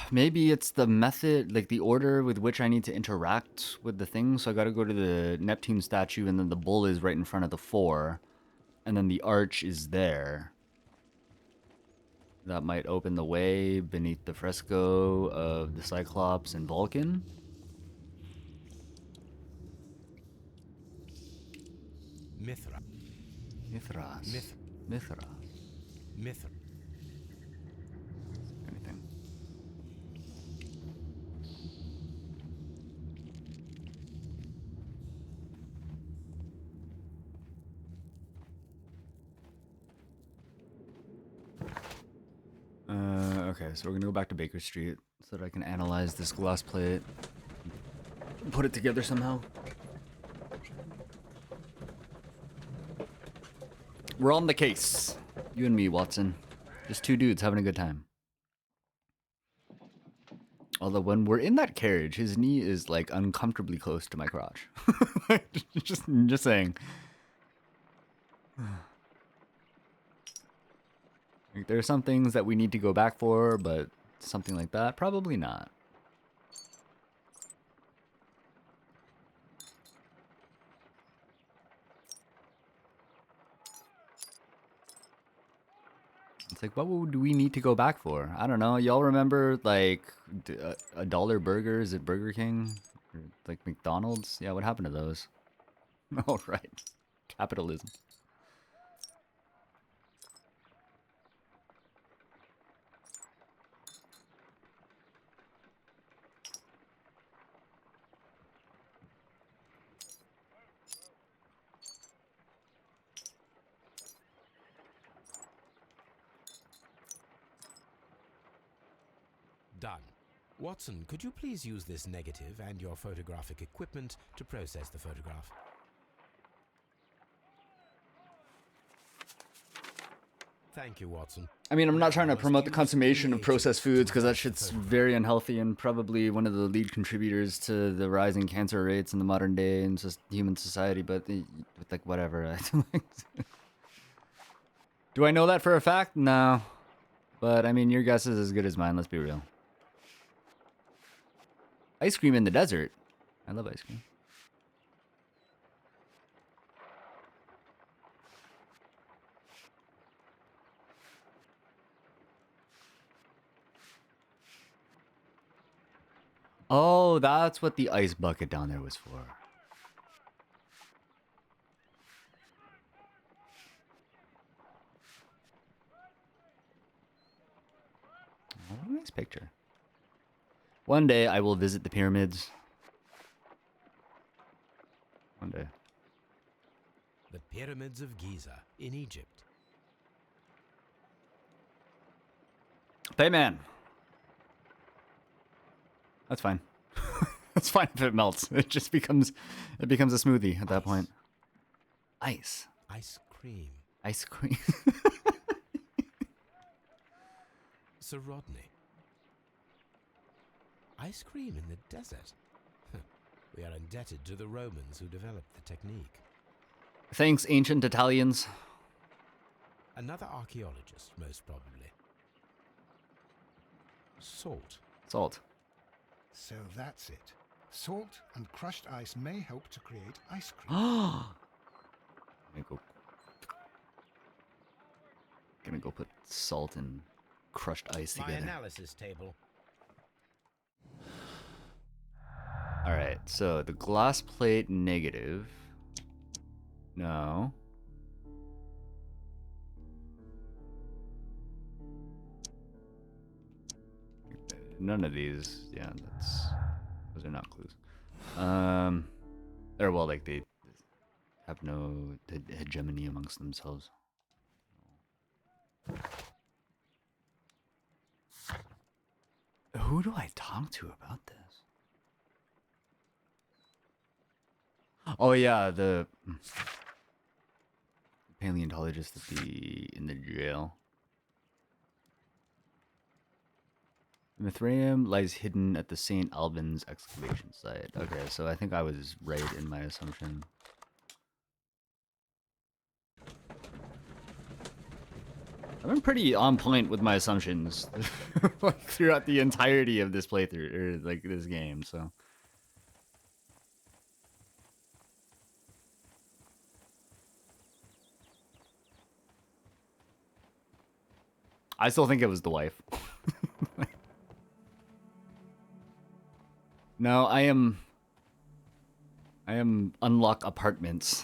Maybe it's the method, like the order with which I need to interact with the thing. So I gotta go to the Neptune statue, and then the bull is right in front of the 4. And then the arch is there. That might open the way beneath the fresco of the Cyclops and Vulcan. Mithra. Mithras. Mithras. Mithra. Anything. Okay, so we're gonna go back to Baker Street so that I can analyze this glass plate, put it together somehow. We're on the case. You and me, Watson. Just two dudes having a good time. Although when we're in that carriage, his knee is like uncomfortably close to my crotch. just saying. Like, there are some things that we need to go back for, but something like that, probably not. It's like, what would we need to go back for? I don't know. Y'all remember like a dollar burgers at Burger King? Or, like McDonald's? Yeah, what happened to those? Oh, right. Capitalism. Done. Watson, could you please use this negative and your photographic equipment to process the photograph? Thank you, Watson. I mean, I'm not trying to promote the consummation of processed foods because that shit's very unhealthy and probably one of the lead contributors to the rising cancer rates in the modern day and just human society, but like whatever. Do I know that for a fact? No. But I mean, your guess is as good as mine, let's be real. Ice cream in the desert. I love ice cream. Oh, that's what the ice bucket down there was for. Oh, what a nice picture. One day I will visit the pyramids. One day. The Pyramids of Giza in Egypt. Hey man. That's fine. That's fine if it melts. It just becomes a smoothie at that point. Ice. Ice cream. Ice cream. Sir Rodney. Ice cream in the desert. We are indebted to the Romans who developed the technique. Thanks, ancient Italians. Another archaeologist, most probably. Salt. Salt. So that's it. Salt and crushed ice may help to create ice cream. Gonna go put salt and crushed ice together. My analysis table. Alright, so the glass plate negative. No. None of these, yeah, those are not clues. Or well, like they have no hegemony amongst themselves. Who do I talk to about this? Oh yeah, the paleontologist in the jail. Mithraeum lies hidden at the St. Albans excavation site. Okay, so I think I was right in my assumption. I've been pretty on point with my assumptions like throughout the entirety of this playthrough, or like this game, so. I still think it was the wife. No, I am Unlock Apartments.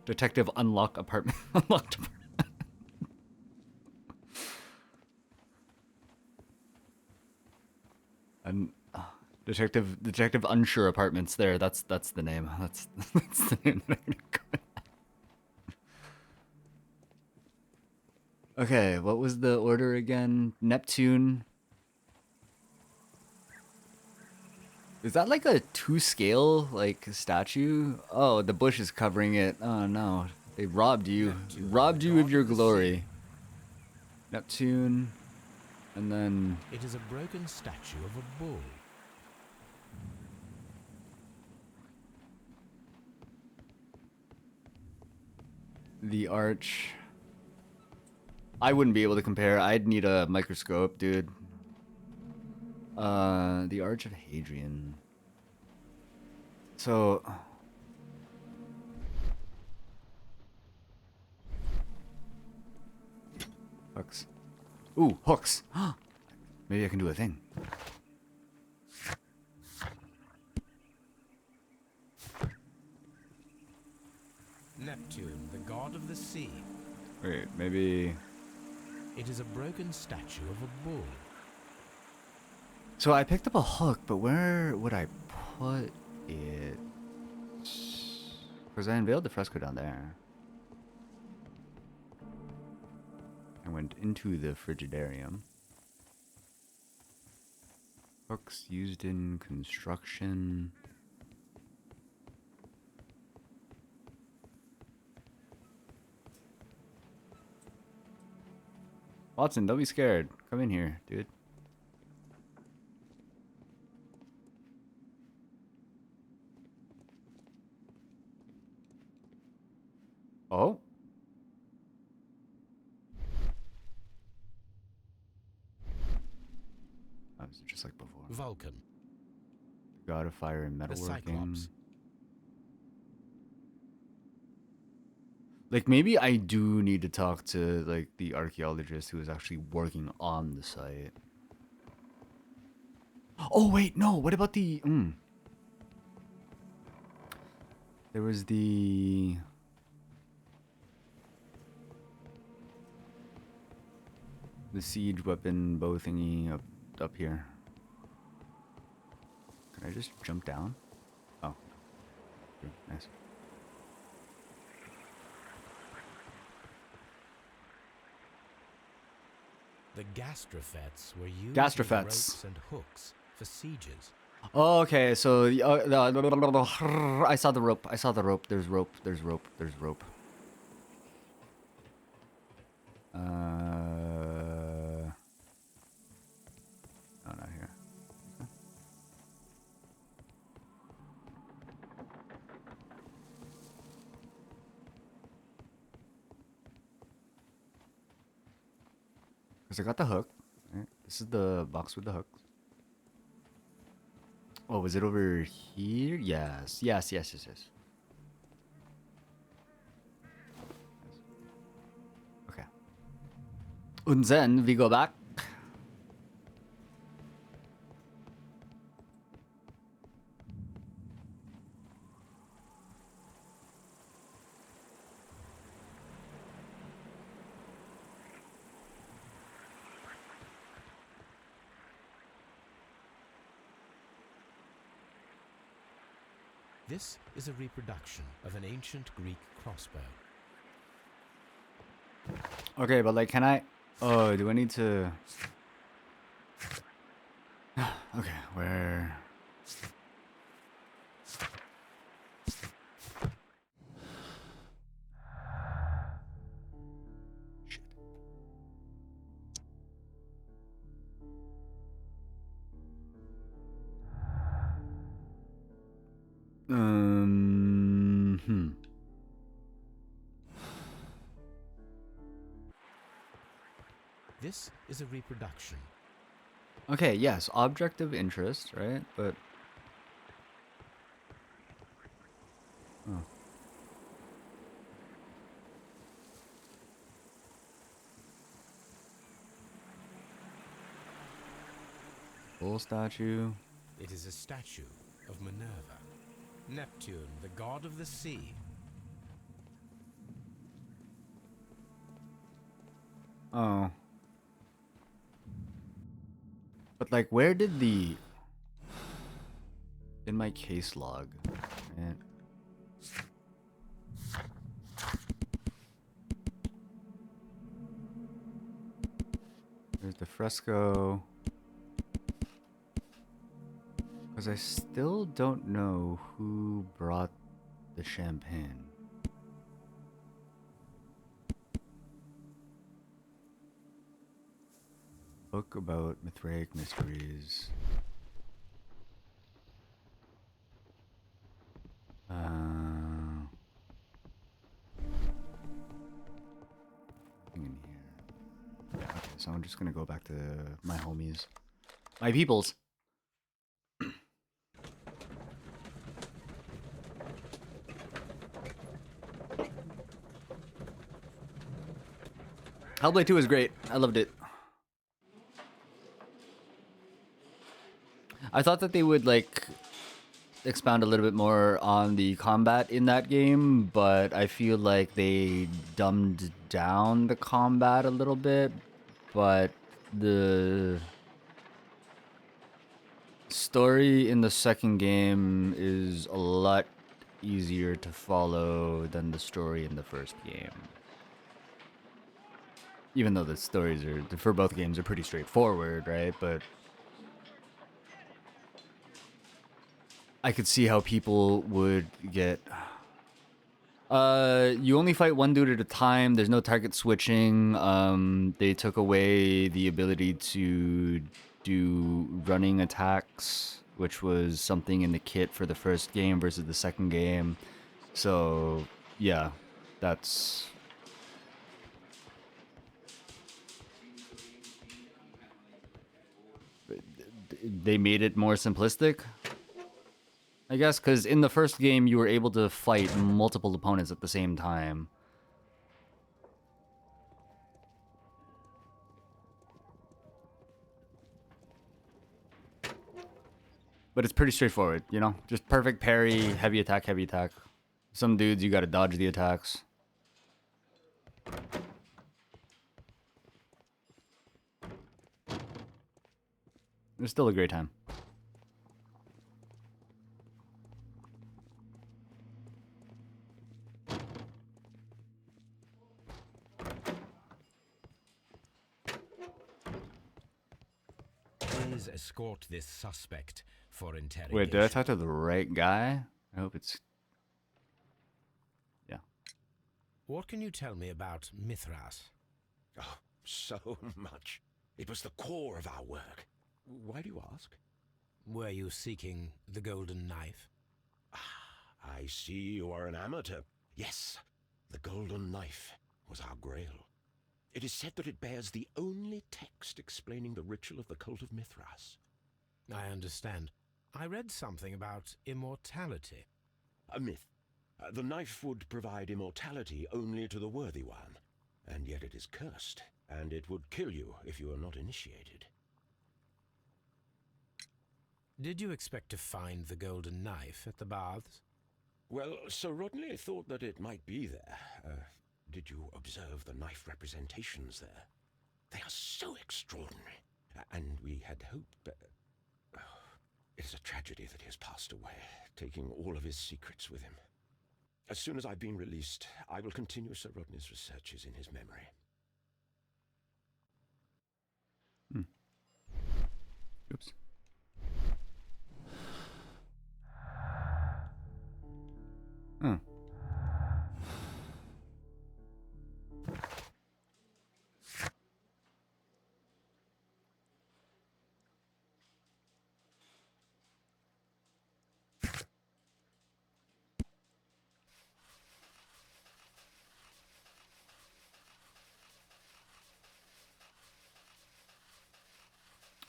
Detective Unlock Apartment. Unlocked Apartment. And Detective Unsure Apartments. There, that's the name. That's the name that I'm gonna go with. Okay, what was the order again? Neptune. Is that like a 2-scale like statue? Oh, the bush is covering it. Oh no. They robbed you. Neptune, Robbed the you of god your of the glory. Neptune. And then It is a broken statue of a bull. the arch. I wouldn't be able to compare. I'd need a microscope, dude. The Arch of Hadrian. So hooks. Ooh, hooks. Maybe I can do a thing. Neptune, the god of the sea. Wait, maybe. It is a broken statue of a bull. So I picked up a hook, but where would I put it? Because I unveiled the fresco down there. I went into the frigidarium. Hooks used in construction. Watson, don't be scared. Come in here, dude. Oh? That was just like before. Vulcan. God of fire and metalworking. Cyclops. Like, maybe I do need to talk to, like, the archaeologist who was actually working on the site. Oh, wait, no. What about the... There was the... The siege weapon bow thingy up here. Can I just jump down? Oh. Okay, nice. The gastrofets were used Gastrofets. with ropes and hooks for sieges. Oh, okay, so I saw the rope. I saw the rope. There's rope. There's rope. There's rope. Oh, not here. Because I got the hook. Right? This is the box with the hooks. Oh, was it over here? Yes. Yes, yes, yes, yes. Okay. And then we go back. This is a reproduction of an ancient Greek crossbow. Okay, but like, can I... Oh, do I need to... Okay, where... This is a reproduction. Okay, yes, object of interest, right? But... Oh. Bull statue. It is a statue of Minerva, Neptune, the god of the sea. Oh. But like, where did the... In my case log, man. fresco. Because I still don't know who brought the champagne. Book about Mithraic mysteries. Nothing in here. Okay, so I'm just gonna go back to my homies. My peoples. Hellblade 2 is great. I loved it. I thought that they would like expound a little bit more on the combat in that game, but I feel like they dumbed down the combat a little bit, but the story in the second game is a lot easier to follow than the story in the first game. Even though the stories are, for both games, are pretty straightforward, right? But I could see how people would get... you only fight one dude at a time. There's no target switching. They took away the ability to do running attacks, which was something in the kit for the first game versus the second game. So, yeah, that's... They made it more simplistic, I guess, because in the first game you were able to fight multiple opponents at the same time. But it's pretty straightforward, you know? Just perfect parry, heavy attack, heavy attack. Some dudes, you gotta dodge the attacks. It was still a great time. Please escort this suspect for interrogation. Wait, did I talk to the right guy? I hope it's... Yeah. What can you tell me about Mithras? Oh, so much. It was the core of our work. Why do you ask? Were you seeking the golden knife? Ah, I see you are an amateur. Yes, the golden knife was our grail. It is said that it bears the only text explaining the ritual of the cult of Mithras. I understand. I read something about immortality. A myth. The knife would provide immortality only to the worthy one, and yet it is cursed, and it would kill you if you are not initiated. Did you expect to find the golden knife at the baths? Well, Sir Rodney thought that it might be there. Did you observe the knife representations there? They are so extraordinary, and we had hoped... it is a tragedy that he has passed away, taking all of his secrets with him. As soon as I've been released, I will continue Sir Rodney's researches in his memory. Oops. Huh.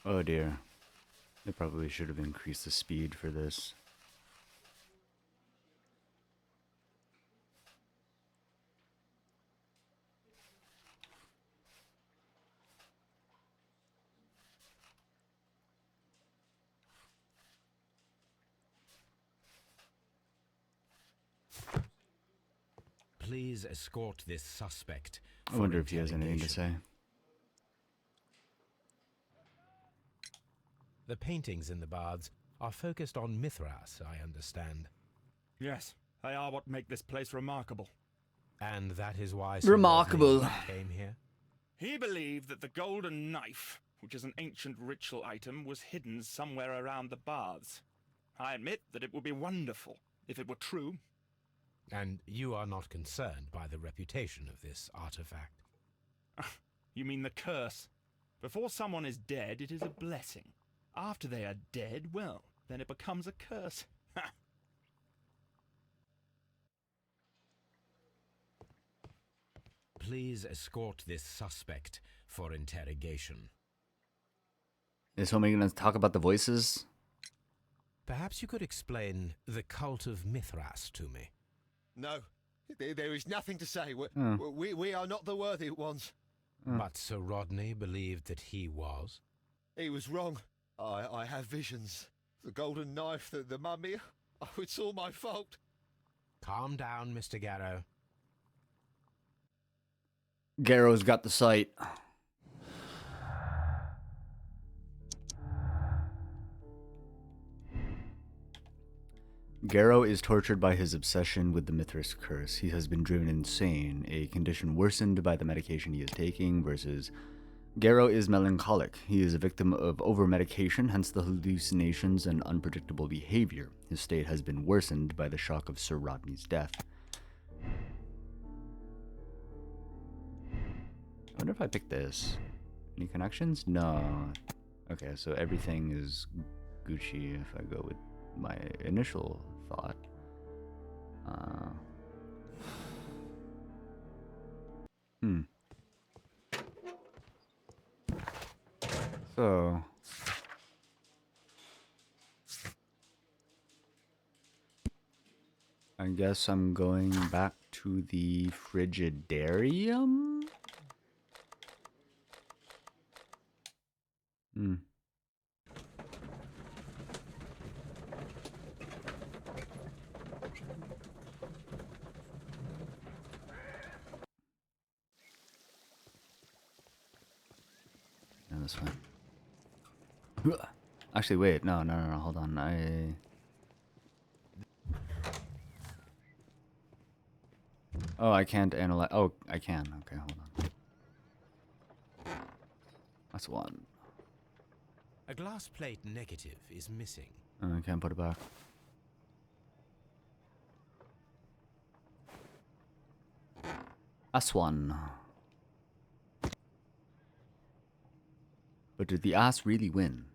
Oh dear. They probably should have increased the speed for this. Please escort this suspect. I wonder if he has anything to say. The paintings in the baths are focused on Mithras, I understand. Yes, they are what make this place remarkable. And that is why Remarkable Rodney came here? He believed that the golden knife which is an ancient ritual item, was hidden somewhere around the baths. I admit that it would be wonderful if it were true. And you are not concerned by the reputation of this artifact? You mean the curse? Before someone is dead, it is a blessing. After they are dead, well, then it becomes a curse. Ha! Please escort this suspect for interrogation. Is Homie gonna talk about the voices? Perhaps you could explain the cult of Mithras to me. No, there is nothing to say. Hmm. We are not the worthy ones. But Sir Rodney believed that he was? He was wrong. I have visions. The golden knife, the mummy. Oh, it's all my fault. Calm down, Mr. Garrow. Garrow's got the sight. Garrow is tortured by his obsession with the Mithras curse. He has been driven insane, a condition worsened by the medication he is taking, versus Garrow is melancholic. He is a victim of over-medication, hence the hallucinations and unpredictable behavior. His state has been worsened by the shock of Sir Rodney's death. I wonder if I pick this. Any connections? No. Okay, so everything is Gucci if I go with my initial thought. So I guess I'm going back to the Frigidarium. Yeah, that's fine. Actually, wait. No, hold on. Oh, I can't analyze. Oh, I can. Okay, hold on. That's one. A glass plate negative is missing. I can't put it back. That's one. But did the ass really win?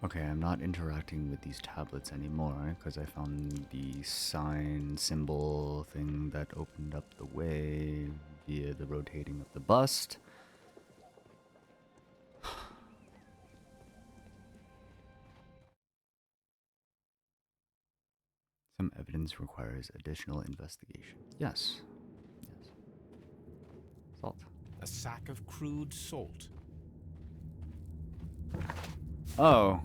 Okay, I'm not interacting with these tablets anymore because I found the sign symbol thing that opened up the way via the rotating of the bust. Some evidence requires additional investigation. Yes. Yes. Salt. A sack of crude salt. Oh.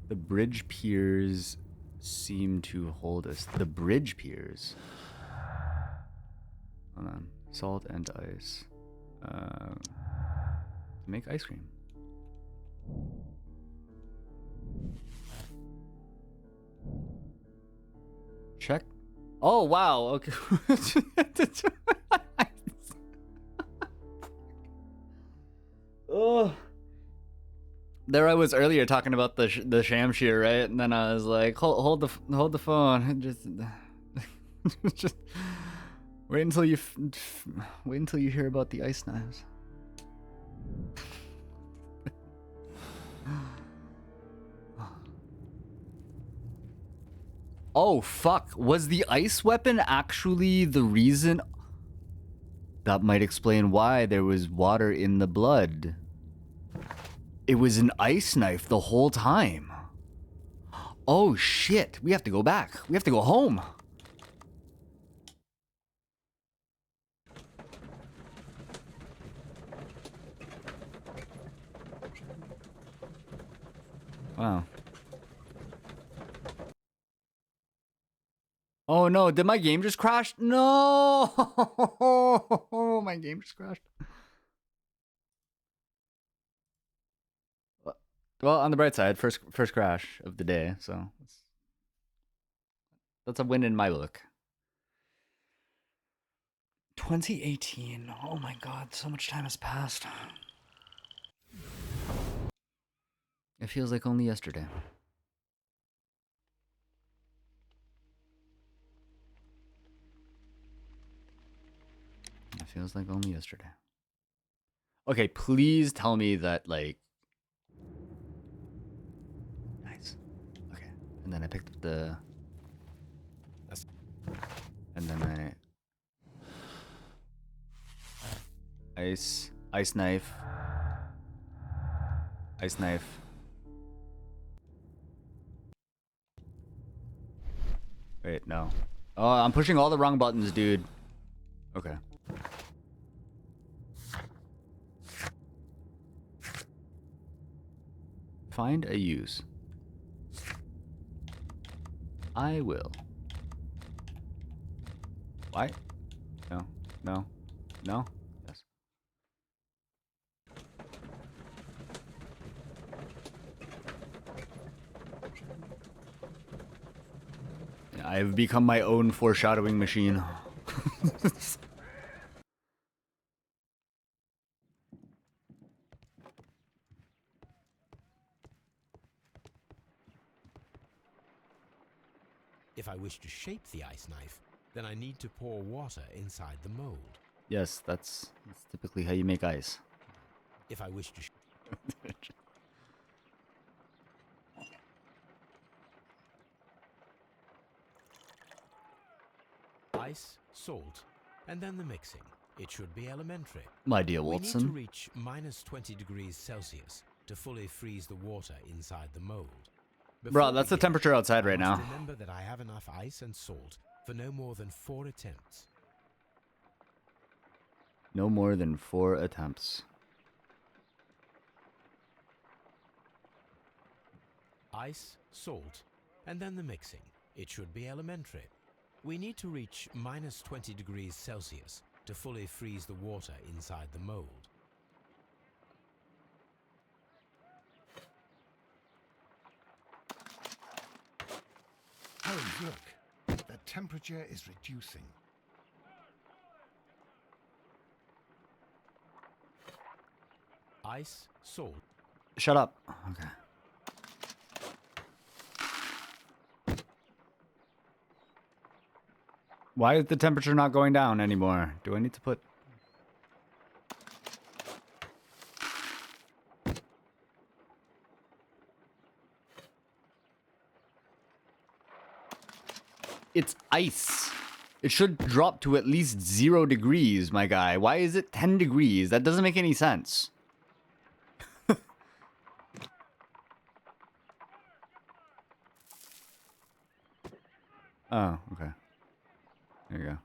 The bridge piers seem to hold us. The bridge piers. Hold on. Salt and ice. To make ice cream. Check. Oh, wow. Okay. Oh. There I was earlier talking about the Shamshir, right? And then I was like, hold the phone. Just wait until you hear about the ice knives. Oh fuck, was the ice weapon actually the reason? That might explain why there was water in the blood. It was an ice knife the whole time. Oh shit, we have to go back. We have to go home. Wow. Oh no, did my game just crash? No! My game just crashed. Well, on the bright side, first crash of the day, so that's a win in my book. 2018. Oh my god, so much time has passed. It feels like only yesterday. It feels like only yesterday. Okay, please tell me that, like... Nice. Okay. And then I picked up the... And then Ice knife. Ice knife. Wait, no. Oh, I'm pushing all the wrong buttons, dude. Okay. Find a use. I will. Why? No. No. No. Yes. I've become my own foreshadowing machine. If I wish to shape the ice knife, then I need to pour water inside the mold. Yes, that's typically how you make ice. If I wish to... Ice, salt, and then the mixing. It should be elementary. My dear We Watson. need to reach minus 20 degrees Celsius to fully freeze the water inside the mold. Bro, that's the temperature outside right now. Remember that I have enough ice and salt for no more than 4 attempts. No more than 4 attempts. Ice, salt, and then the mixing. It should be elementary. We need to reach minus 20 degrees Celsius to fully freeze the water inside the mold. Holmes, look. The temperature is reducing. Ice, salt. Shut up. Okay. Why is the temperature not going down anymore? Do I need to put... It's ice. It should drop to at least 0 degrees, my guy. Why is it 10 degrees? That doesn't make any sense. Oh, okay. There you go.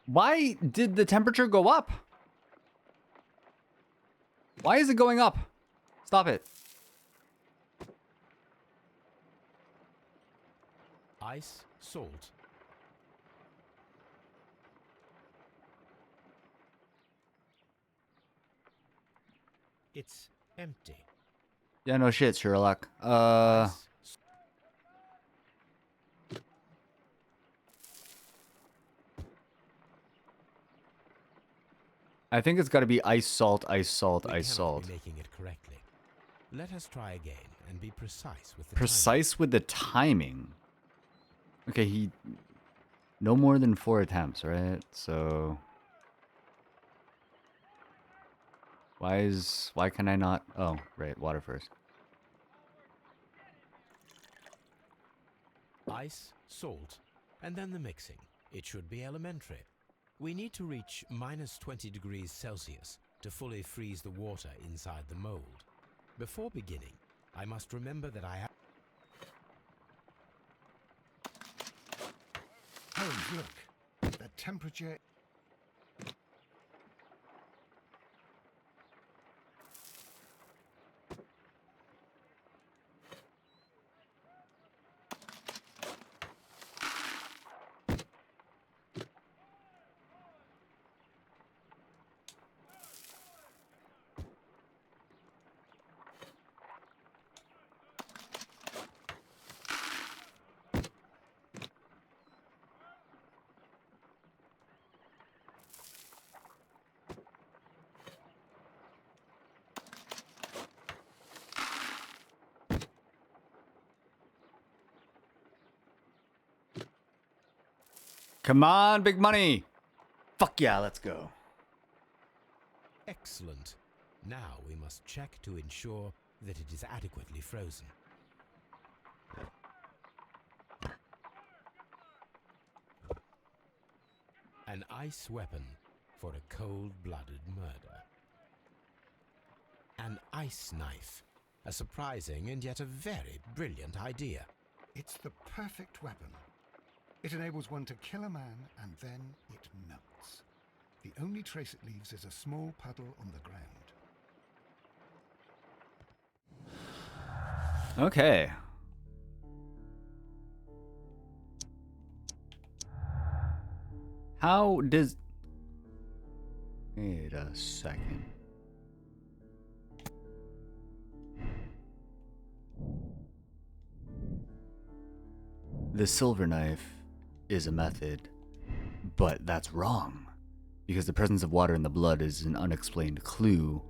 Why did the temperature go up? Why is it going up? Stop it. Ice, salt. It's empty. Yeah, no shit, Sherlock. I think it's got to be ice, salt, ice, salt, ice, salt. Be making it correctly. Let us try again and be precise with the Precise with the timing. Okay, he... No more than 4 attempts, right? So... Why can I not... Oh, right, water first. Ice, salt, and then the mixing. It should be elementary. We need to reach minus 20 degrees Celsius to fully freeze the water inside the mold. Before beginning, I must remember that I have... Holmes, look. The temperature... Come on, big money. Fuck yeah, let's go. Excellent. Now we must check to ensure that it is adequately frozen. An ice weapon for a cold-blooded murder. An ice knife. A surprising and yet a very brilliant idea. It's the perfect weapon. It enables one to kill a man and then it melts. The only trace it leaves is a small puddle on the ground. Okay. How does... Wait a second. The silver knife is a method, but that's wrong. Because the presence of water in the blood is an unexplained clue.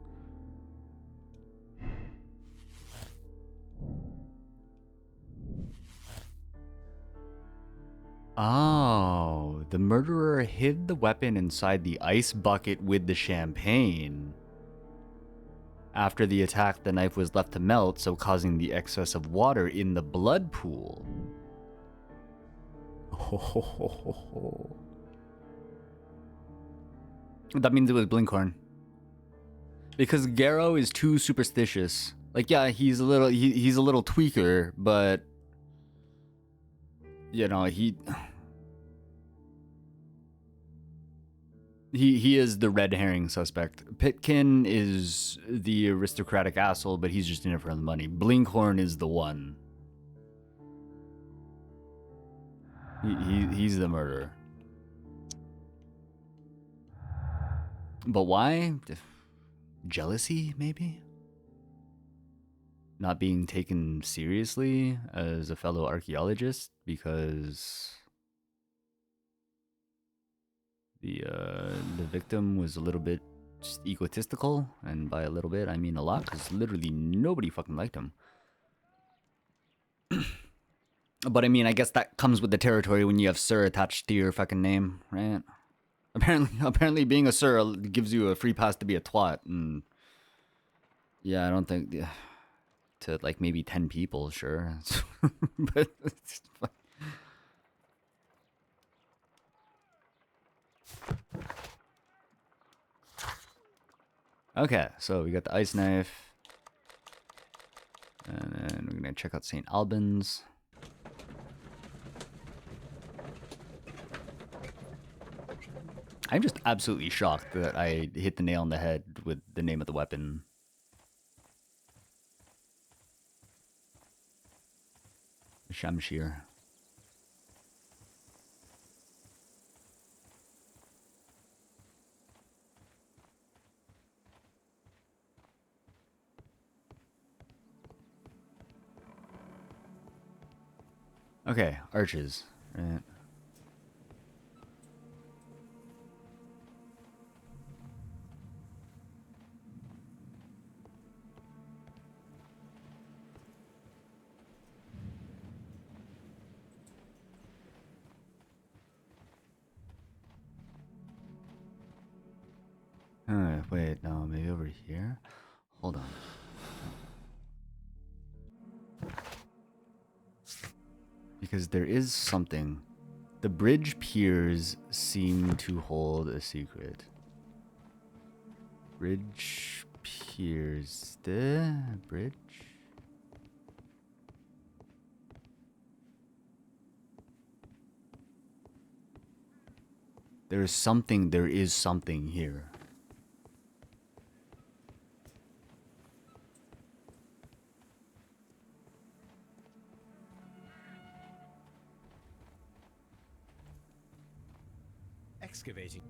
Oh, the murderer hid the weapon inside the ice bucket with the champagne. After the attack, the knife was left to melt, so causing the excess of water in the blood pool. That means it was Blinkhorn. Because Garrow is too superstitious. Like, yeah, he's a little he's a little tweaker, but you know, he is the red herring suspect. Pitkin is the aristocratic asshole, but he's just in it for the money. Blinkhorn is the one. He's the murderer. But why? Jealousy, maybe? Not being taken seriously as a fellow archaeologist because the victim was a little bit just egotistical, and by a little bit I mean a lot, because literally nobody fucking liked him. But I mean, I guess that comes with the territory when you have Sir attached to your fucking name, right? Apparently being a Sir gives you a free pass to be a twat, and yeah, I don't think to like maybe 10 people, sure. But it's fine. Okay, so we got the ice knife. And then we're gonna check out St. Albans. I'm just absolutely shocked that I hit the nail on the head with the name of the weapon. Shamshir. Okay, arches, right? Wait, no, maybe over here? Hold on. Because there is something. The bridge piers seem to hold a secret. Bridge piers. The bridge? There is something here. Excavating.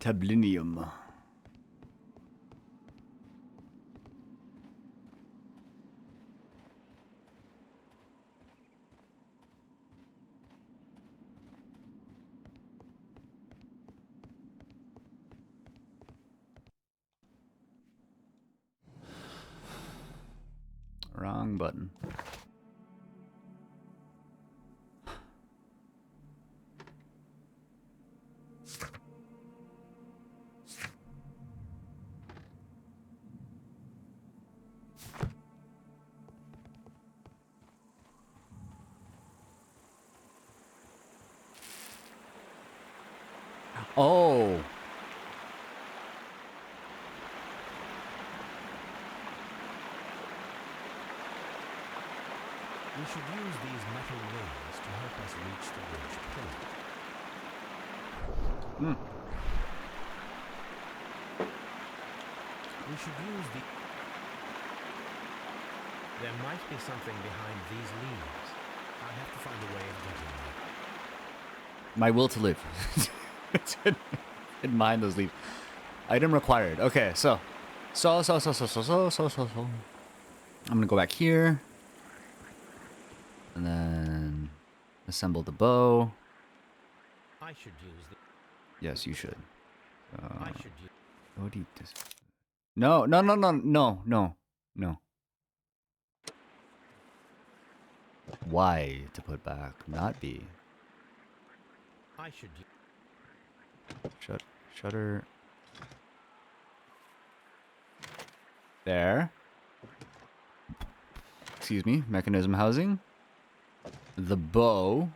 Tablinium. Wrong button. Oh. We should use these metal rings to help us reach the bridge pillar. We should use the... There might be something behind these leaves. I have to find a way of getting there. My will to live. Didn't mind those leaves. Item required. Okay, so. I'm gonna go back here. And then assemble the bow. I should use the... Yes, you should. I should use... No. Y to put back, not B. I should use... Shutter. There. Excuse me. Mechanism housing. The bow.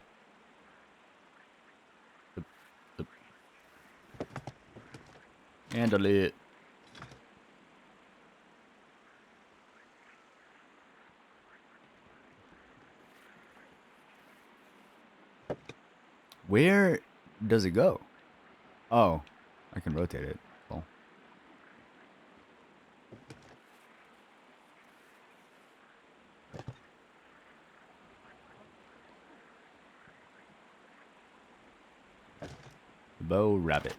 Handle it. Where does it go? Oh, I can rotate it. Cool. Bow rabbit.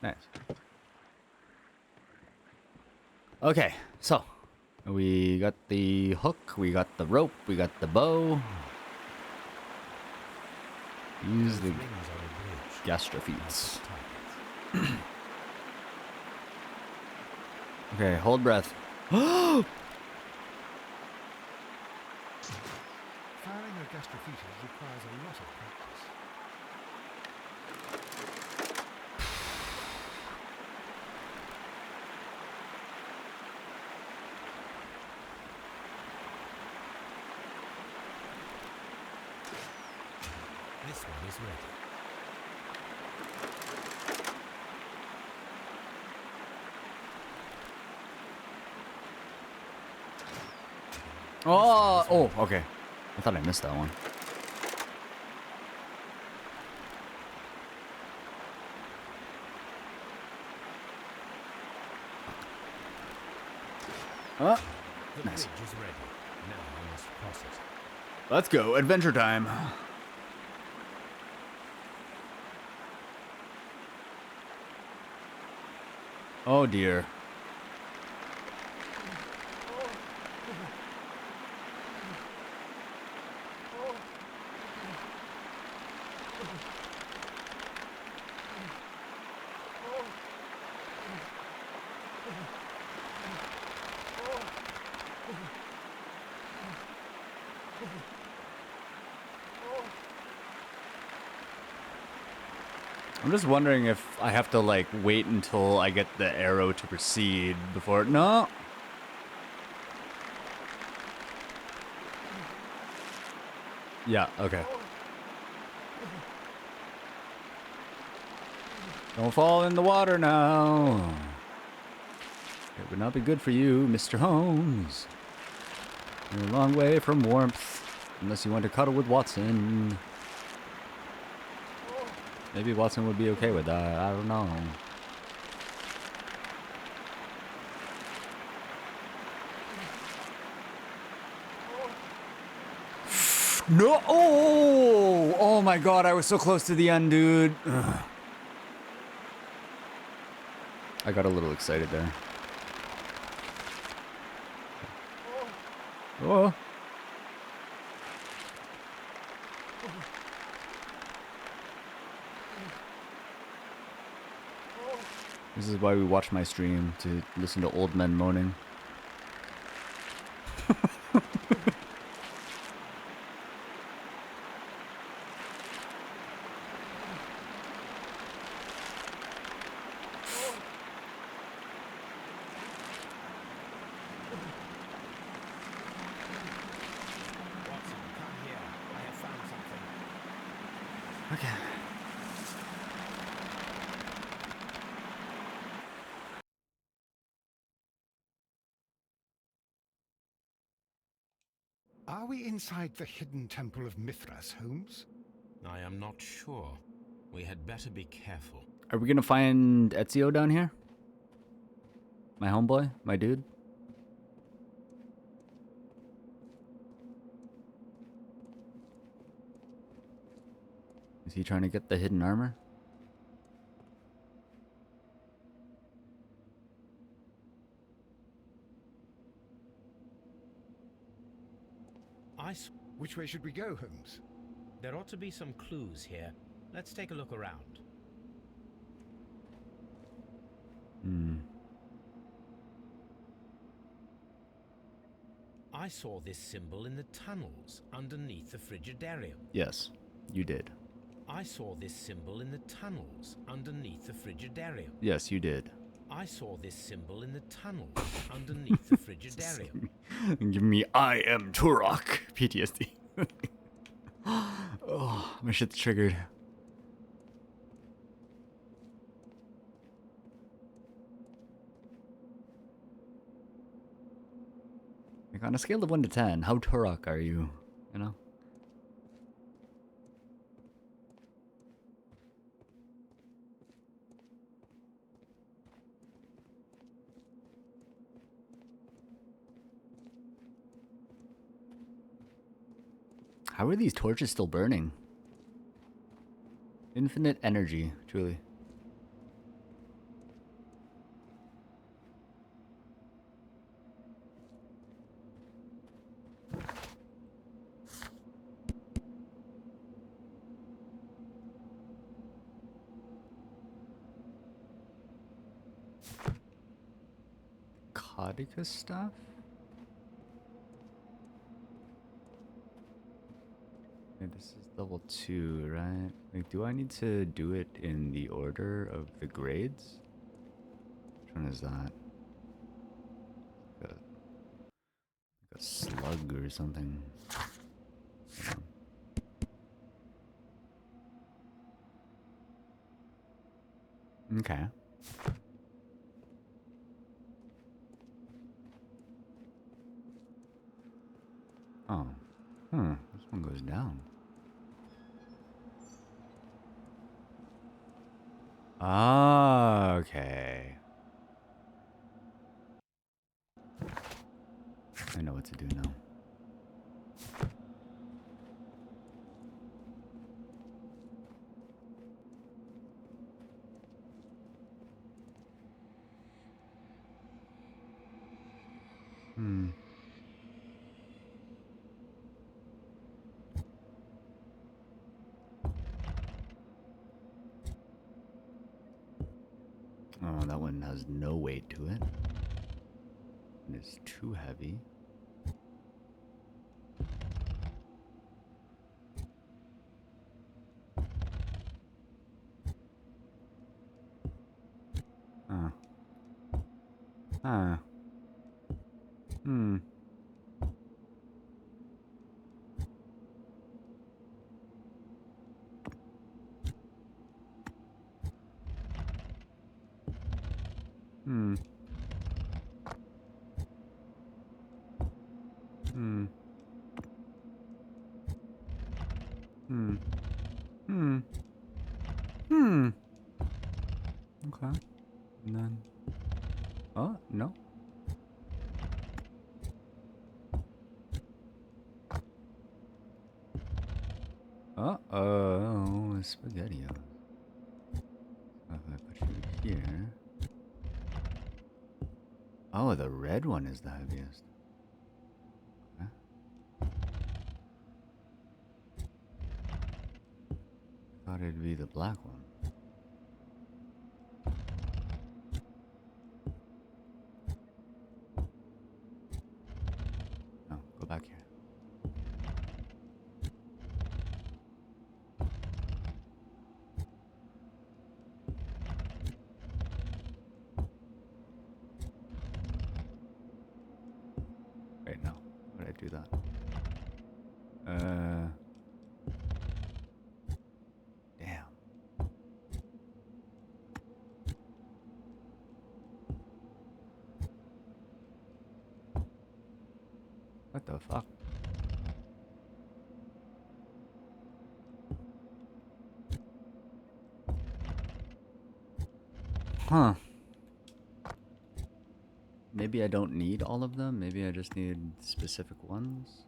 Nice. Okay, so we got the hook, we got the rope, we got the bow. Use the gastrophetes. Okay, hold breath. Firing a gastrophetes requires a lot of practice. This one is ready. Oh, okay. I thought I missed that one. The nice. bridge is ready. Now I must cross it. Let's go, adventure time. Oh dear. I'm just wondering if I have to, like, wait until I get the arrow to proceed before... No! Yeah, okay. Don't fall in the water now. It would not be good for you, Mr. Holmes. You're a long way from warmth, unless you want to cuddle with Watson. Maybe Watson would be okay with that. I don't know. No! Oh! Oh my god, I was so close to the end, dude. Ugh. I got a little excited there. Oh. This is why we watch my stream, to listen to old men moaning. Okay. Are we inside the hidden temple of Mithras, Holmes? I am not sure. We had better be careful. Are we gonna find Ezio down here? My homeboy? My dude? Is he trying to get the hidden armor? Which way should we go, Holmes? There ought to be some clues here. Let's take a look around. I saw this symbol in the tunnels underneath the Frigidarium. Yes, you did. I saw this symbol in the tunnels underneath the Frigidarium. Yes, you did. I saw this symbol in the tunnels underneath the Frigidarium. Give me I am Turok PTSD. Oh, my shit's triggered. Like on a scale of 1 to 10, how Turok are you? You know? How are these torches still burning? Infinite energy, truly. Codica stuff? Okay, this is level 2, right? Like, do I need to do it in the order of the grades? Which one is that? Like a slug or something. Okay. Oh. This one goes down. Ah, okay. I know what to do now. Oh, that one has no weight to it. And it's too heavy. Okay. And then... Oh, no. Uh-oh, spaghetti. If I put you here... Oh, the red one is the heaviest. Okay. Thought it'd be the black one. No, go back here. Wait, no. Why did I do that? Damn. What the fuck? Huh. Maybe I don't need all of them. Maybe I just need specific ones.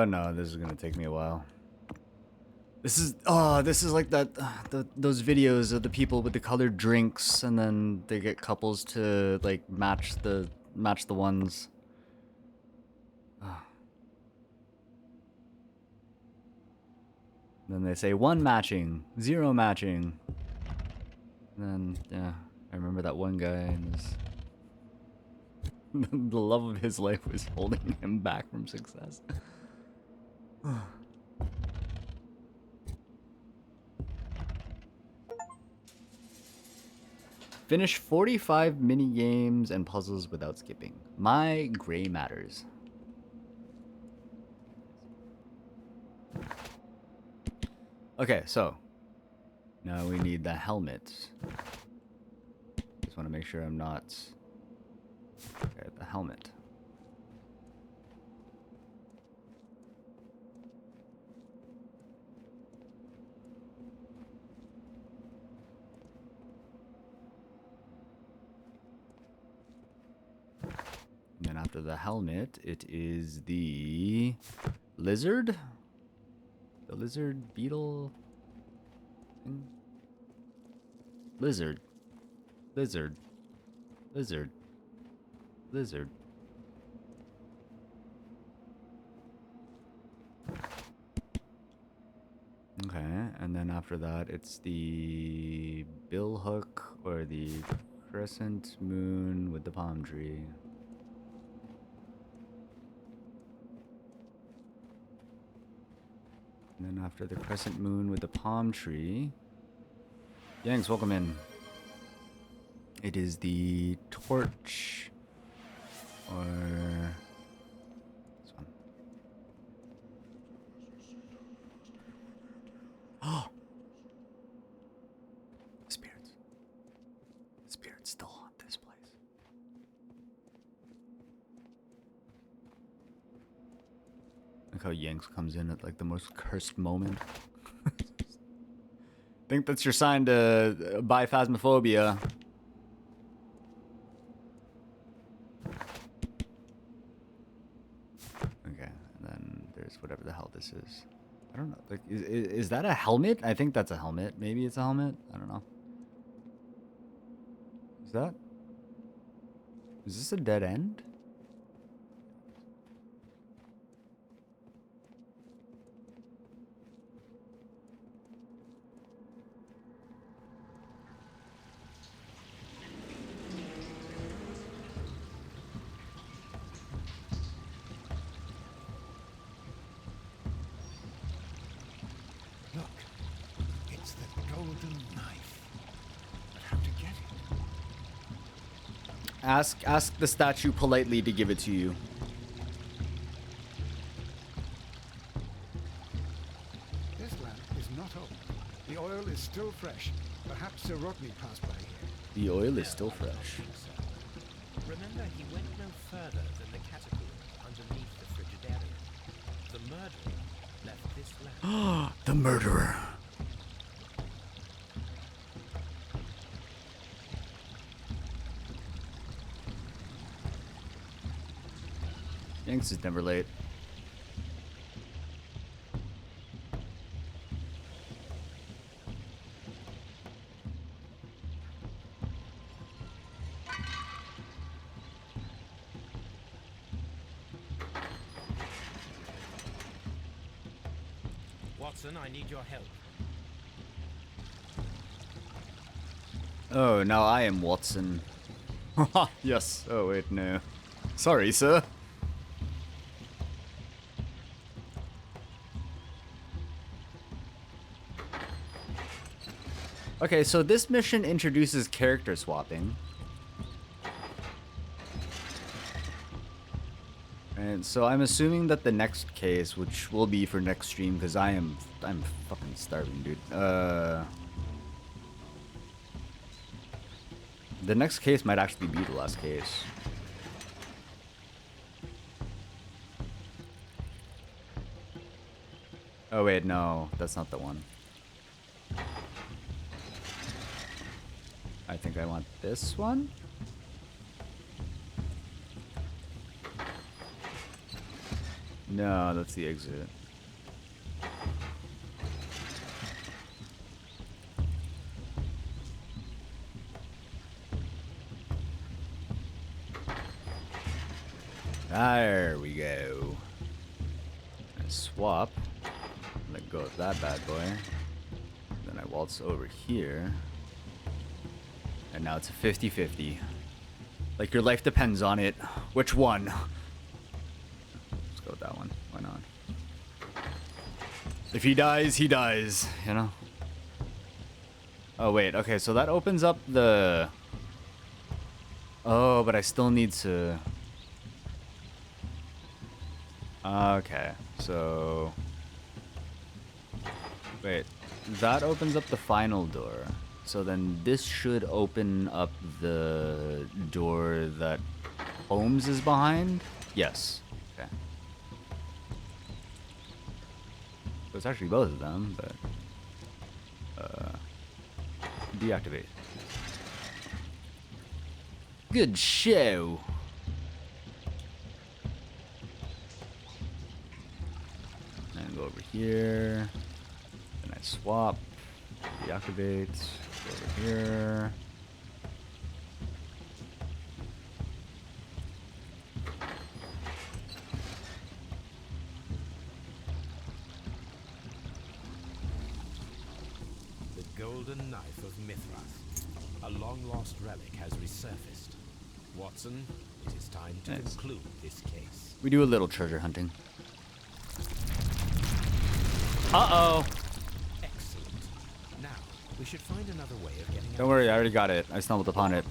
No, this is gonna take me a while. This is like that those videos of the people with the colored drinks, and then they get couples to like match the ones. Then they say 1 matching, 0 matching. And then yeah, I remember that one guy and his the love of his life was holding him back from success. Finish 45 mini games and puzzles without skipping. My gray matters. Okay, so now we need the helmet. Just want to make sure I'm not. Okay, the helmet. And then after the helmet, it is the lizard? The lizard beetle thing? Lizard. Lizard. Lizard. Lizard. Okay, and then after that, it's the billhook or the crescent moon with the palm tree. And then after the crescent moon with the palm tree, Yanks, welcome in. It is the torch, or this one. Oh, spirits. Spirits still haunt this place. Like how Yanks comes in at like the most cursed moment. Think that's your sign to buy Phasmophobia. Okay, and then there's whatever the hell this is. I don't know. Like, is that a helmet? I think that's a helmet. Maybe it's a helmet. I don't know. Is that? Is this a dead end? Look, it's the golden knife. But how to get it? Ask the statue politely to give it to you. still fresh. Perhaps Sir Rodney passed by here. The oil is still fresh. Remember, he went no further than the catacombs underneath the Frigidarium. The murderer left this land. The murderer. Yanks is never late. Watson, I need your help. Oh, now I am Watson. Yes. Oh, wait, no. Sorry, sir. Okay, so this mission introduces character swapping. And so I'm assuming that the next case, which will be for next stream, because I'm fucking starving, dude. The next case might actually be the last case. Oh wait, no, that's not the one. I think I want this one. No, that's the exit. There we go. And swap. Let go of that bad boy. Then I waltz over here. And now it's a 50-50. Like your life depends on it. Which one? Let's go with that one. Why not? If he dies, he dies, you know? Oh, wait. Okay, so that opens up the... Oh, but I still need to... Okay, so... Wait. That opens up the final door. So then this should open up the door that Holmes is behind? Yes. Okay. So it's actually both of them, but... deactivate. Good show! And go over here. Then I swap. Deactivate. Go over here. The golden knife of Mithras. A long-lost relic has resurfaced. Watson, it is time to Nice. conclude this case. We do a little treasure hunting. Uh-oh! Excellent. Now, we should find another way of getting Don't worry, I already got it. I stumbled upon it.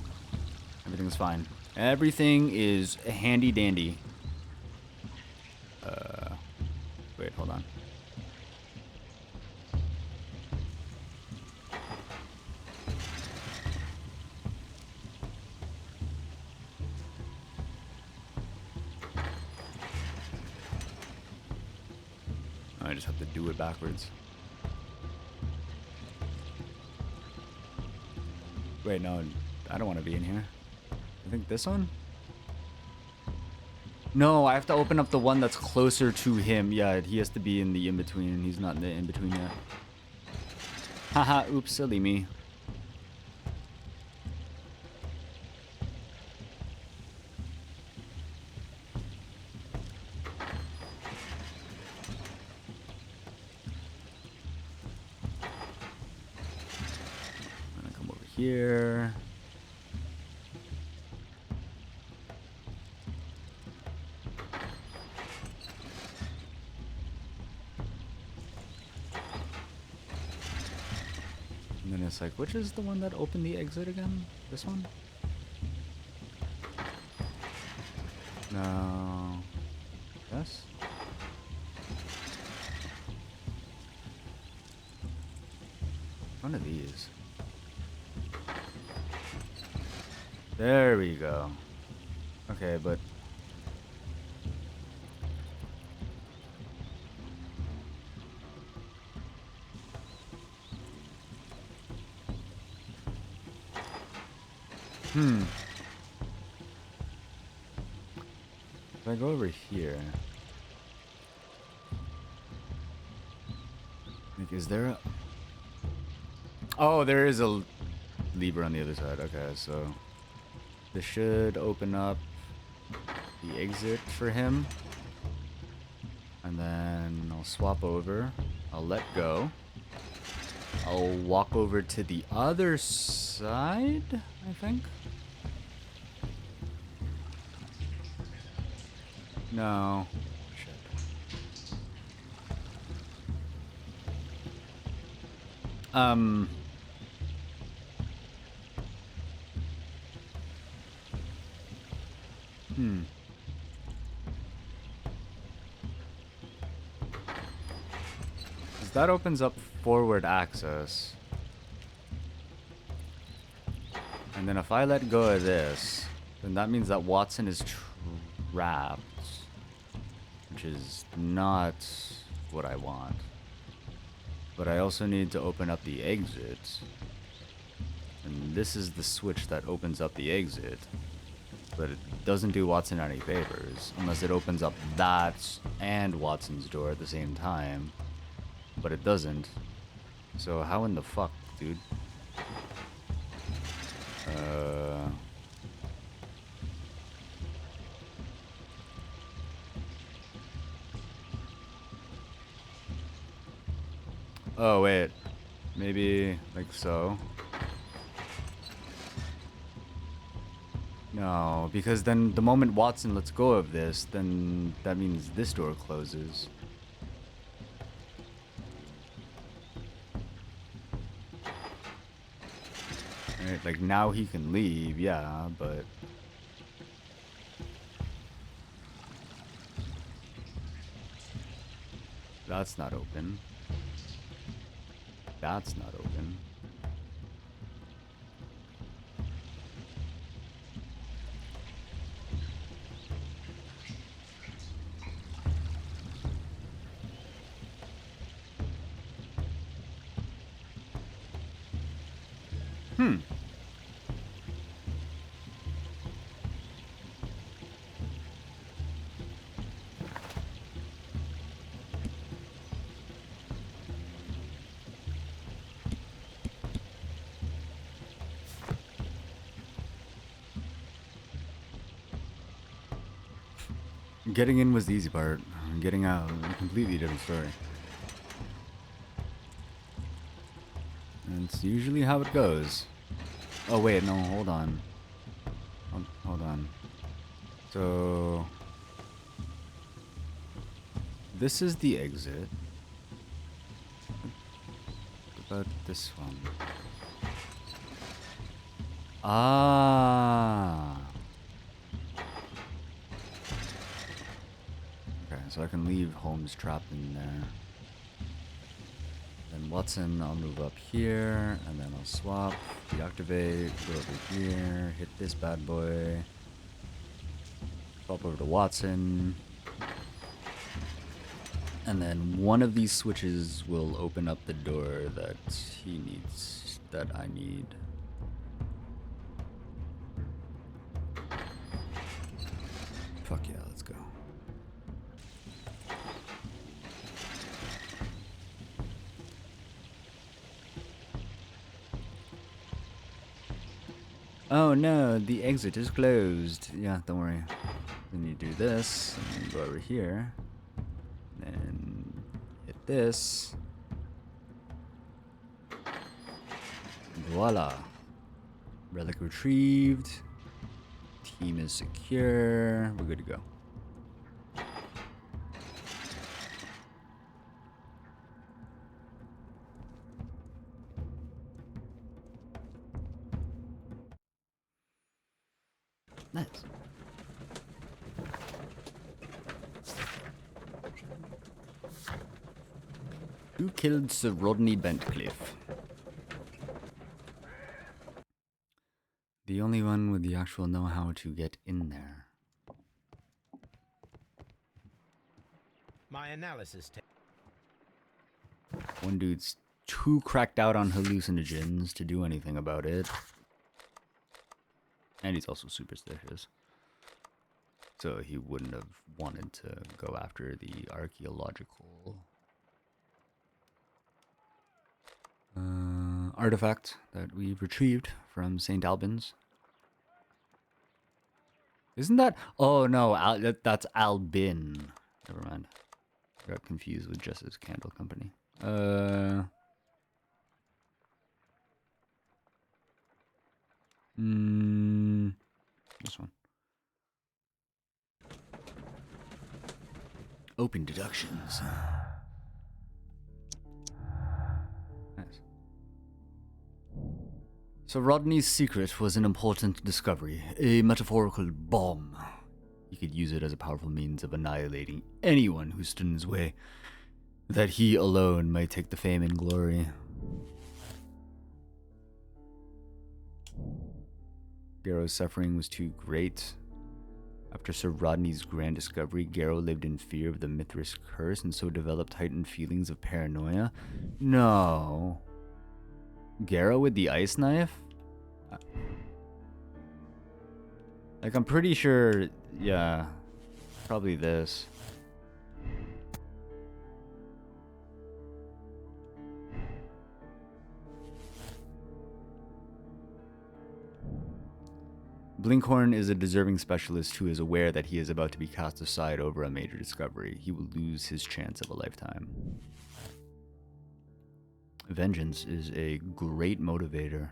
Everything's fine. Everything is handy dandy. Wait, hold on. I just have to do it backwards. Wait, no, I don't want to be in here. I think this one? No, I have to open up the one that's closer to him. Yeah, he has to be in the in-between, and he's not in the in-between yet. Haha, oops, silly me. I'm gonna come over here. And then it's like, which is the one that opened the exit again? This one? No. Yes? one of these. There we go. Okay, but... If I go over here... Like, is there a... Oh, there is a lever on the other side. Okay, so... This should open up the exit for him. And then I'll swap over. I'll let go. I'll walk over to the other side, I think. No. Shit. That opens up forward access. And then if I let go of this, then that means that Watson is trapped. Which is not what I want. But I also need to open up the exit. And this is the switch that opens up the exit. But it doesn't do Watson any favors. Unless it opens up that and Watson's door at the same time. But it doesn't. So how in the fuck, dude? Oh, wait. Maybe like so. No, because then the moment Watson lets go of this, then that means this door closes. Right, like now he can leave, yeah, but... That's not open. That's not open. Getting in was the easy part. Getting out, a completely different story. And it's usually how it goes. Oh wait, no, hold on. Hold on. So... This is the exit. What about this one? Ah. Okay, so I can leave Holmes trapped in there. Then Watson, I'll move up here, and then I'll swap, deactivate, go over here, hit this bad boy, swap over to Watson, and then one of these switches will open up the door that he needs, that I need. Fuck yeah, let's go. Oh no, the exit is closed. Yeah, don't worry. Then you do this, and then go over here. Then hit this. Voila. Relic retrieved. Team is secure. We're good to go. Nice. Who killed Sir Rodney Bentcliffe? The only one with the actual know-how to get in there. My analysis. One dude's too cracked out on hallucinogens to do anything about it. And he's also superstitious. So he wouldn't have wanted to go after the archaeological artifact that we've retrieved from St. Albans. Isn't that... Oh, no, that's Albin. Never mind. I got confused with Jess's Candle Company. This one. Open deductions. Nice. So Rodney's secret was an important discovery, a metaphorical bomb. He could use it as a powerful means of annihilating anyone who stood in his way, that he alone might take the fame and glory. Garrow's suffering was too great. After Sir Rodney's grand discovery, Garrow lived in fear of the Mithras curse and so developed heightened feelings of paranoia. No. Garrow with the ice knife? Like, I'm pretty sure, yeah, probably this. Blinkhorn is a deserving specialist who is aware that he is about to be cast aside over a major discovery. He will lose his chance of a lifetime. Vengeance is a great motivator.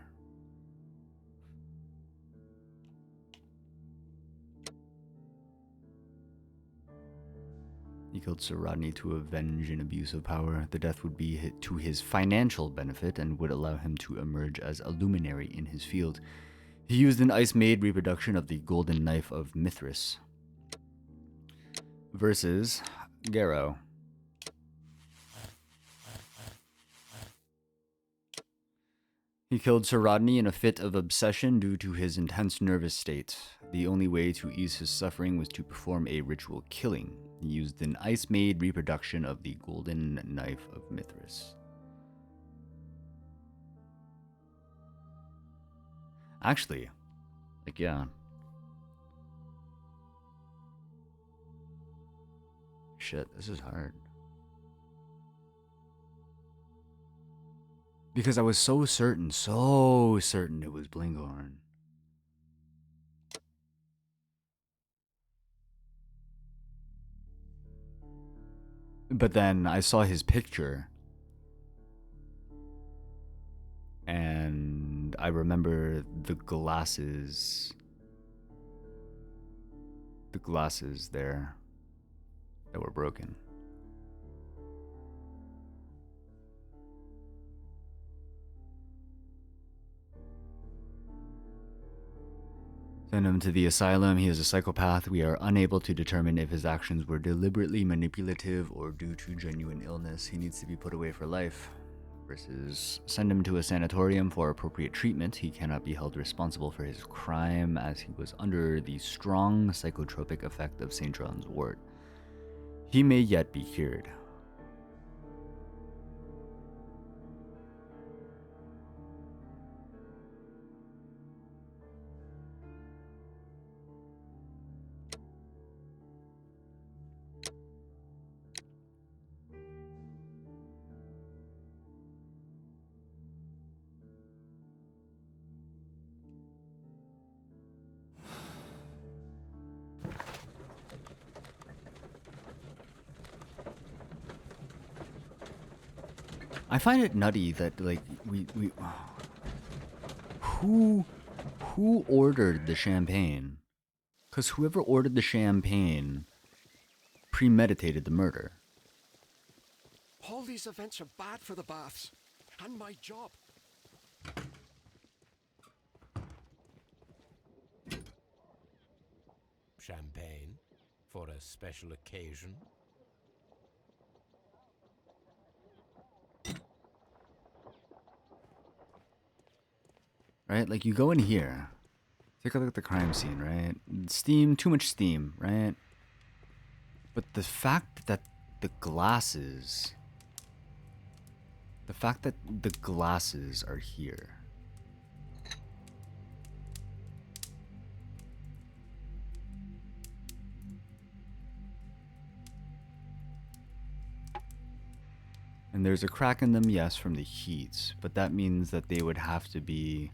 He killed Sir Rodney to avenge an abuse of power. The death would be to his financial benefit and would allow him to emerge as a luminary in his field. He used an ice-made reproduction of the golden knife of Mithras. Versus Garrow. He killed Sir Rodney in a fit of obsession due to his intense nervous state. The only way to ease his suffering was to perform a ritual killing. He used an ice-made reproduction of the golden knife of Mithras. Actually, like, yeah. Shit, this is hard. Because I was so certain it was Blinkhorn. But then I saw his picture. And I remember the glasses there that were broken. Send him to the asylum. He is a psychopath. We are unable to determine if his actions were deliberately manipulative or due to genuine illness. He needs to be put away for life. Versus send him to a sanatorium for appropriate treatment. He cannot be held responsible for his crime as he was under the strong psychotropic effect of St. John's wort. He may yet be cured. I find it nutty that, like, we who ordered the champagne? Because whoever ordered the champagne premeditated the murder. All these events are bad for the baths and my job. Champagne for a special occasion. Right? Like, you go in here, Take a look at the crime scene, right? Steam, too much steam, right? But the fact that the glasses are here. And there's a crack in them, yes, from the heat, but that means that they would have to be...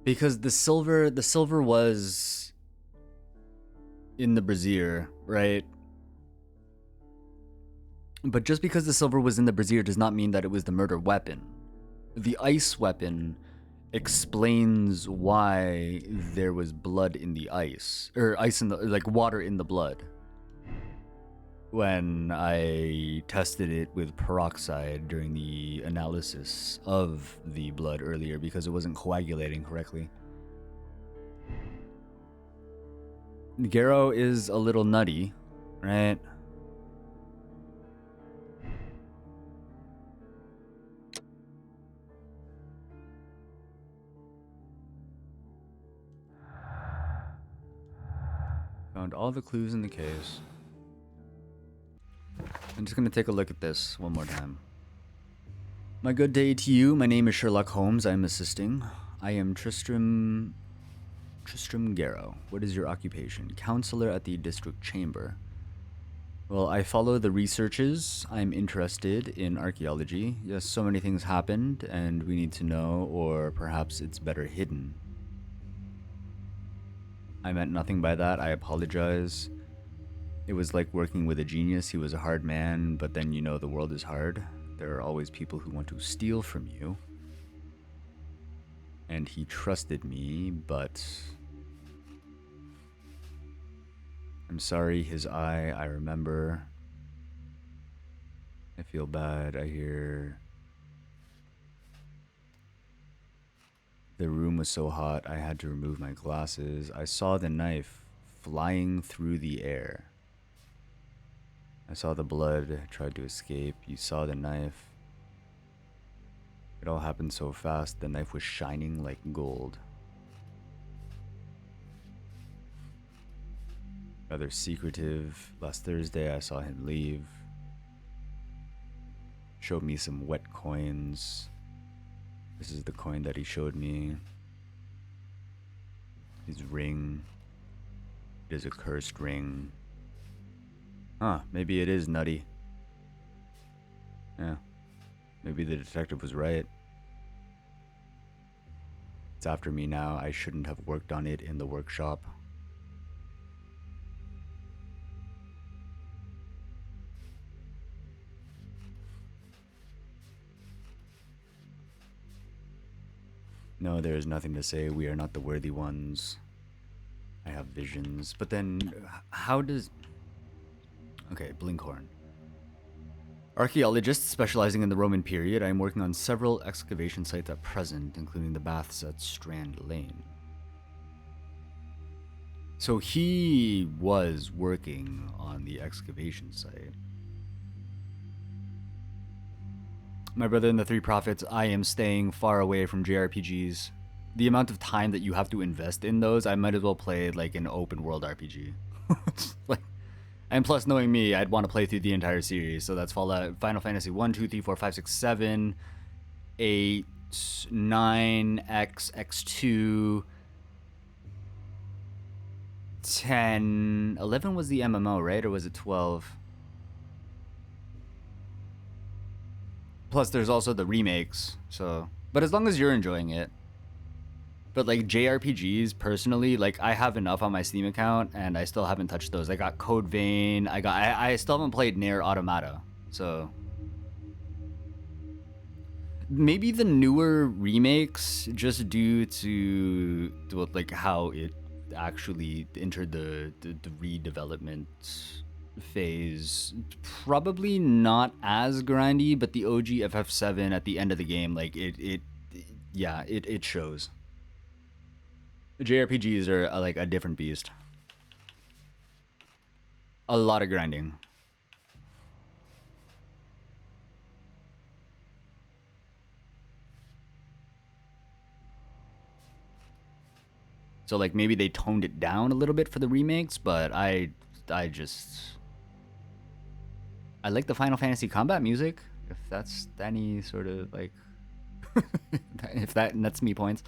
Because the silver was in the brazier, right? But just because the silver was in the brazier does not mean that it was the murder weapon. The ice weapon explains why there was blood in the ice, or ice in the, like water in the blood. When I tested it with peroxide during the analysis of the blood earlier because it wasn't coagulating correctly. Garrow is a little nutty, right? Found all the clues in the case. I'm just going to take a look at this one more time. My good day to you. My name is Sherlock Holmes. I'm assisting. I am Tristram Garrow. What is your occupation? Counselor at the district chamber. Well, I follow the researches. I'm interested in archaeology. Yes, so many things happened and we need to know, or perhaps it's better hidden. I meant nothing by that. I apologize. It was like working with a genius. He was a hard man, but then you know the world is hard. There are always people who want to steal from you. And he trusted me, but... I'm sorry, his eye, I remember. I feel bad, I hear... The room was so hot, I had to remove my glasses. I saw the knife flying through the air. I saw the blood, tried to escape. You saw the knife. It all happened so fast, the knife was shining like gold. Rather secretive. Last Thursday I saw him leave. Showed me some wet coins. This is the coin that he showed me. His ring. It is a cursed ring. Huh, maybe it is nutty. Yeah. Maybe the detective was right. It's after me now. I shouldn't have worked on it in the workshop. No, there is nothing to say. We are not the worthy ones. I have visions. But then, how does... Okay, Blinkhorn. Archaeologist specializing in the Roman period. I am working on several excavation sites at present, including the baths at Strand Lane. So he was working on the excavation site. My brother and the Three Prophets, I am staying far away from JRPGs. The amount of time that you have to invest in those, I might as well play like an open world RPG. Like, and plus, knowing me, I'd want to play through the entire series. So that's Fallout, Final Fantasy 1, 2, 3, 4, 5, 6, 7, 8, 9, X, X2, 10, 11 was the MMO, right? Or was it 12? Plus, there's also the remakes, so... But as long as you're enjoying it. But, like, JRPGs, personally, like, I have enough on my Steam account, and I still haven't touched those. I got Code Vein, I still haven't played Nier Automata, so... Maybe the newer remakes, just due to like, how it actually entered the redevelopment phase, probably not as grindy, but the OG FF7 at the end of the game, like it shows. JRPGs are like a different beast. A lot of grinding. So like maybe they toned it down a little bit for the remakes, but I like the Final Fantasy combat music, if that's any sort of like if that nets me points.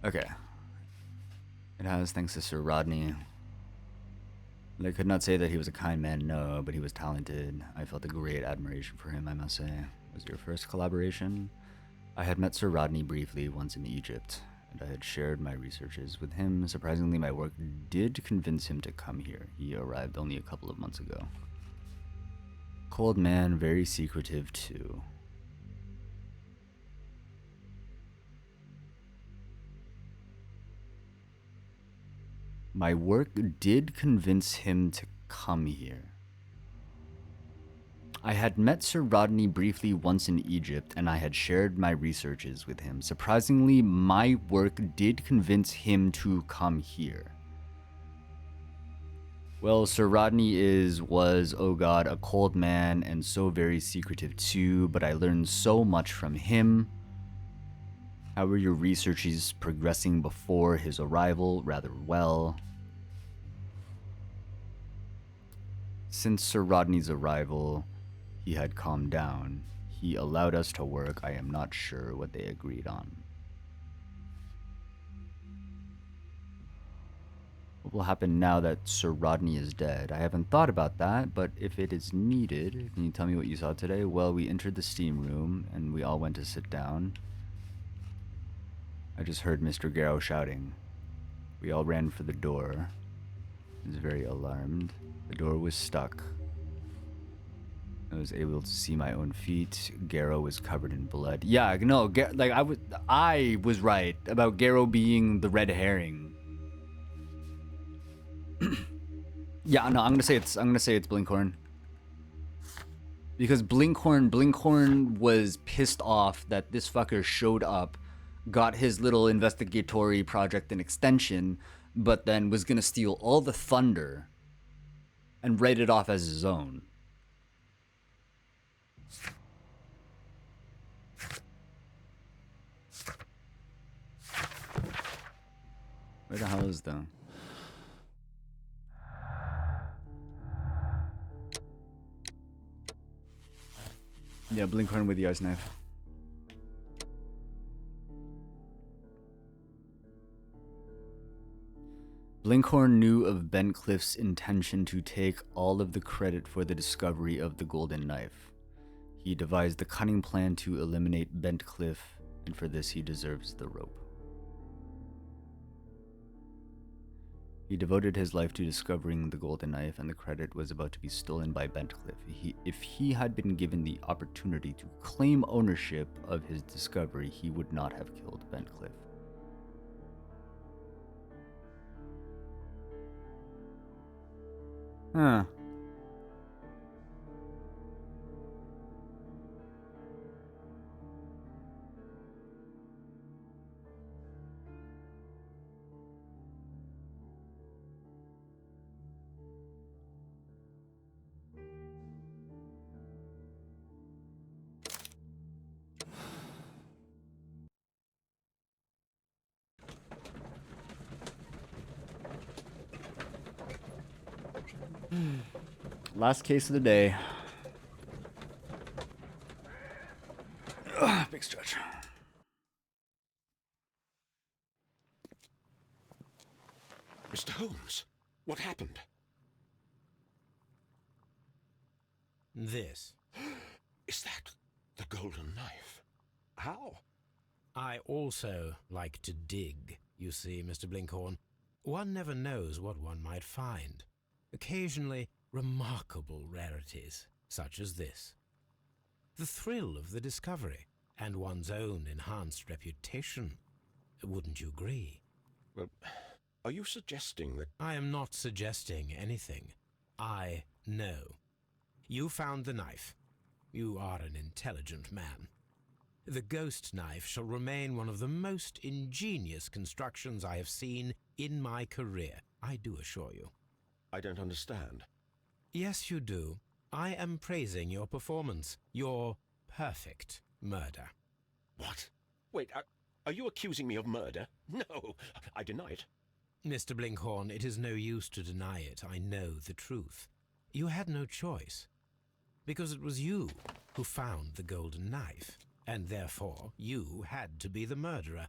Okay. It has, thanks to Sir Rodney. I could not say that he was a kind man, no, but he was talented. I felt a great admiration for him, I must say. Was your first collaboration? I had met Sir Rodney briefly once in Egypt, and I had shared my researches with him. Surprisingly, my work did convince him to come here. He arrived only a couple of months ago. Cold man, very secretive too. My work did convince him to come here. I had met Sir Rodney briefly once in Egypt, and I had shared my researches with him. Surprisingly, my work did convince him to come here. Well, Sir Rodney was, oh god, a cold man and so very secretive too, but I learned so much from him. How were your researches progressing before his arrival? Rather well. Since Sir Rodney's arrival, he had calmed down. He allowed us to work. I am not sure what they agreed on. What will happen now that Sir Rodney is dead? I haven't thought about that, but if it is needed, can you tell me what you saw today? Well, we entered the steam room, and we all went to sit down. I just heard Mr. Garrow shouting. We all ran for the door. I was very alarmed. The door was stuck. I was able to see my own feet. Garrow was covered in blood. Yeah, no, like I was right about Garrow being the red herring. Yeah, no, I'm gonna say it's Blinkhorn. Because Blinkhorn was pissed off that this fucker showed up, got his little investigatory project an extension, but then was gonna steal all the thunder and write it off as his own. Where the hell is the... Yeah, Blinkhorn with the ice knife. Blinkhorn knew of Bentcliffe's intention to take all of the credit for the discovery of the golden knife. He devised the cunning plan to eliminate Bentcliffe, and for this he deserves the rope. He devoted his life to discovering the golden knife, and the credit was about to be stolen by Bentcliffe. If he had been given the opportunity to claim ownership of his discovery, he would not have killed Bentcliffe. Huh. Last case of the day. Ugh, big stretch. Mr. Holmes, what happened? This. Is that the golden knife? How? I also like to dig, you see, Mr. Blinkhorn. One never knows what one might find. Occasionally, remarkable rarities, such as this. The thrill of the discovery, and one's own enhanced reputation. Wouldn't you agree? Well, Are you suggesting that... I am not suggesting anything. I know. You found the knife. You are an intelligent man. The ghost knife shall remain one of the most ingenious constructions I have seen in my career, I do assure you. I don't understand. Yes, you do. I am praising your performance, your perfect murder. What? Wait, are you accusing me of murder? No, I deny it. Mr. Blinkhorn, it is no use to deny it. I know the truth. You had no choice. Because it was you who found the golden knife, and therefore you had to be the murderer.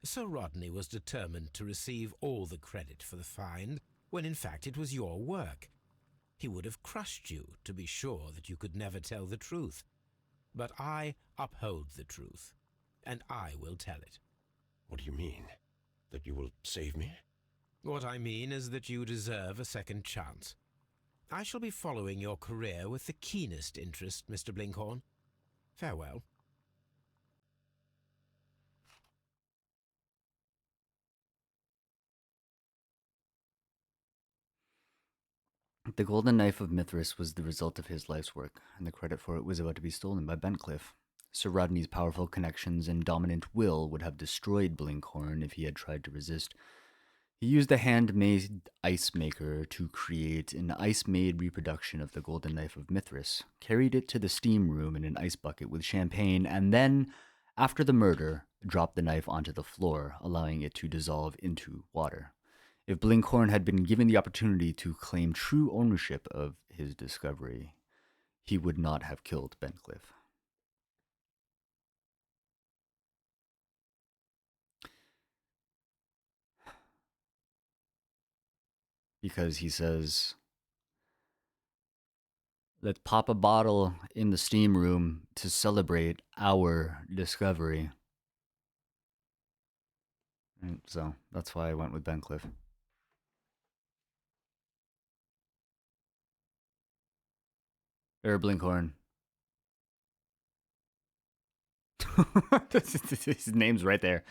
Sir Rodney was determined to receive all the credit for the find, when in fact it was your work. He would have crushed you to be sure that you could never tell the truth. But I uphold the truth, and I will tell it. What do you mean? That you will save me? What I mean is that you deserve a second chance. I shall be following your career with the keenest interest, Mr. Blinkhorn. Farewell. The golden knife of Mithras was the result of his life's work, and the credit for it was about to be stolen by Bentcliffe. Sir Rodney's powerful connections and dominant will would have destroyed Blinkhorn if he had tried to resist. He used a handmade ice maker to create an ice-made reproduction of the golden knife of Mithras, carried it to the steam room in an ice bucket with champagne, and then, after the murder, dropped the knife onto the floor, allowing it to dissolve into water. If Blinkhorn had been given the opportunity to claim true ownership of his discovery, he would not have killed Bentcliffe. Because he says, let's pop a bottle in the steam room to celebrate our discovery. And so that's why I went with Bentcliffe. Or Blinkhorn. His name's right there.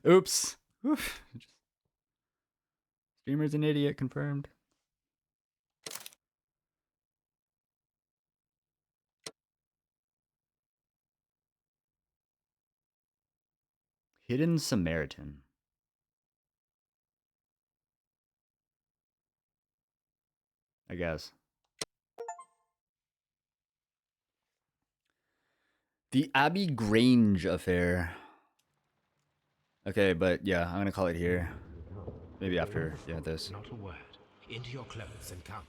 Oops. Oof. Streamer's an idiot, confirmed. Hidden Samaritan. I guess. The Abbey Grange affair. Okay, but yeah, I'm gonna call it here. Maybe after this. Not a word. Into your clothes and come.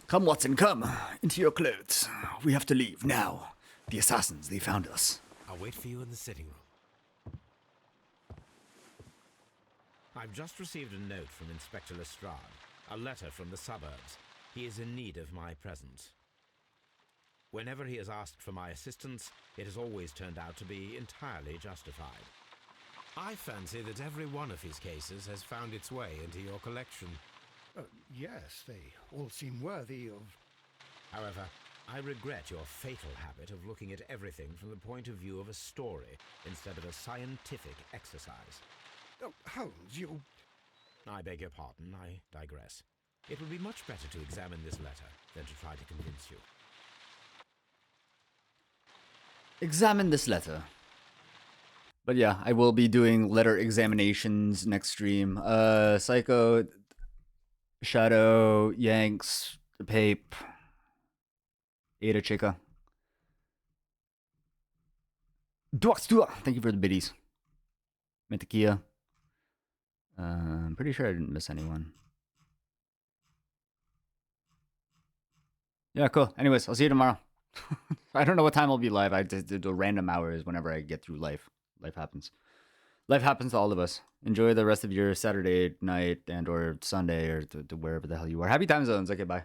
Come, Watson, come. Into your clothes. We have to leave now. The assassins, they found us. I'll wait for you in the sitting room. I've just received a note from Inspector Lestrade. A letter from the suburbs. He is in need of my presence. Whenever he has asked for my assistance, it has always turned out to be entirely justified. I fancy that every one of his cases has found its way into your collection. Yes, they all seem worthy of... However, I regret your fatal habit of looking at everything from the point of view of a story instead of a scientific exercise. Oh, Holmes, you... I beg your pardon, I digress. It would be much better to examine this letter than to try to convince you. Examine this letter. But yeah, I will be doing letter examinations next stream. Psycho, Shadow, Yanks, Pape, Ada Chica. Thank you for the biddies. Metakia. I'm pretty sure I didn't miss anyone. Yeah, cool. Anyways, I'll see you tomorrow. I don't know what time I'll be live. I just do random hours whenever I get through life. Life happens. Life happens to all of us. Enjoy the rest of your Saturday night and or Sunday or to wherever the hell you are. Happy time zones. Okay, bye.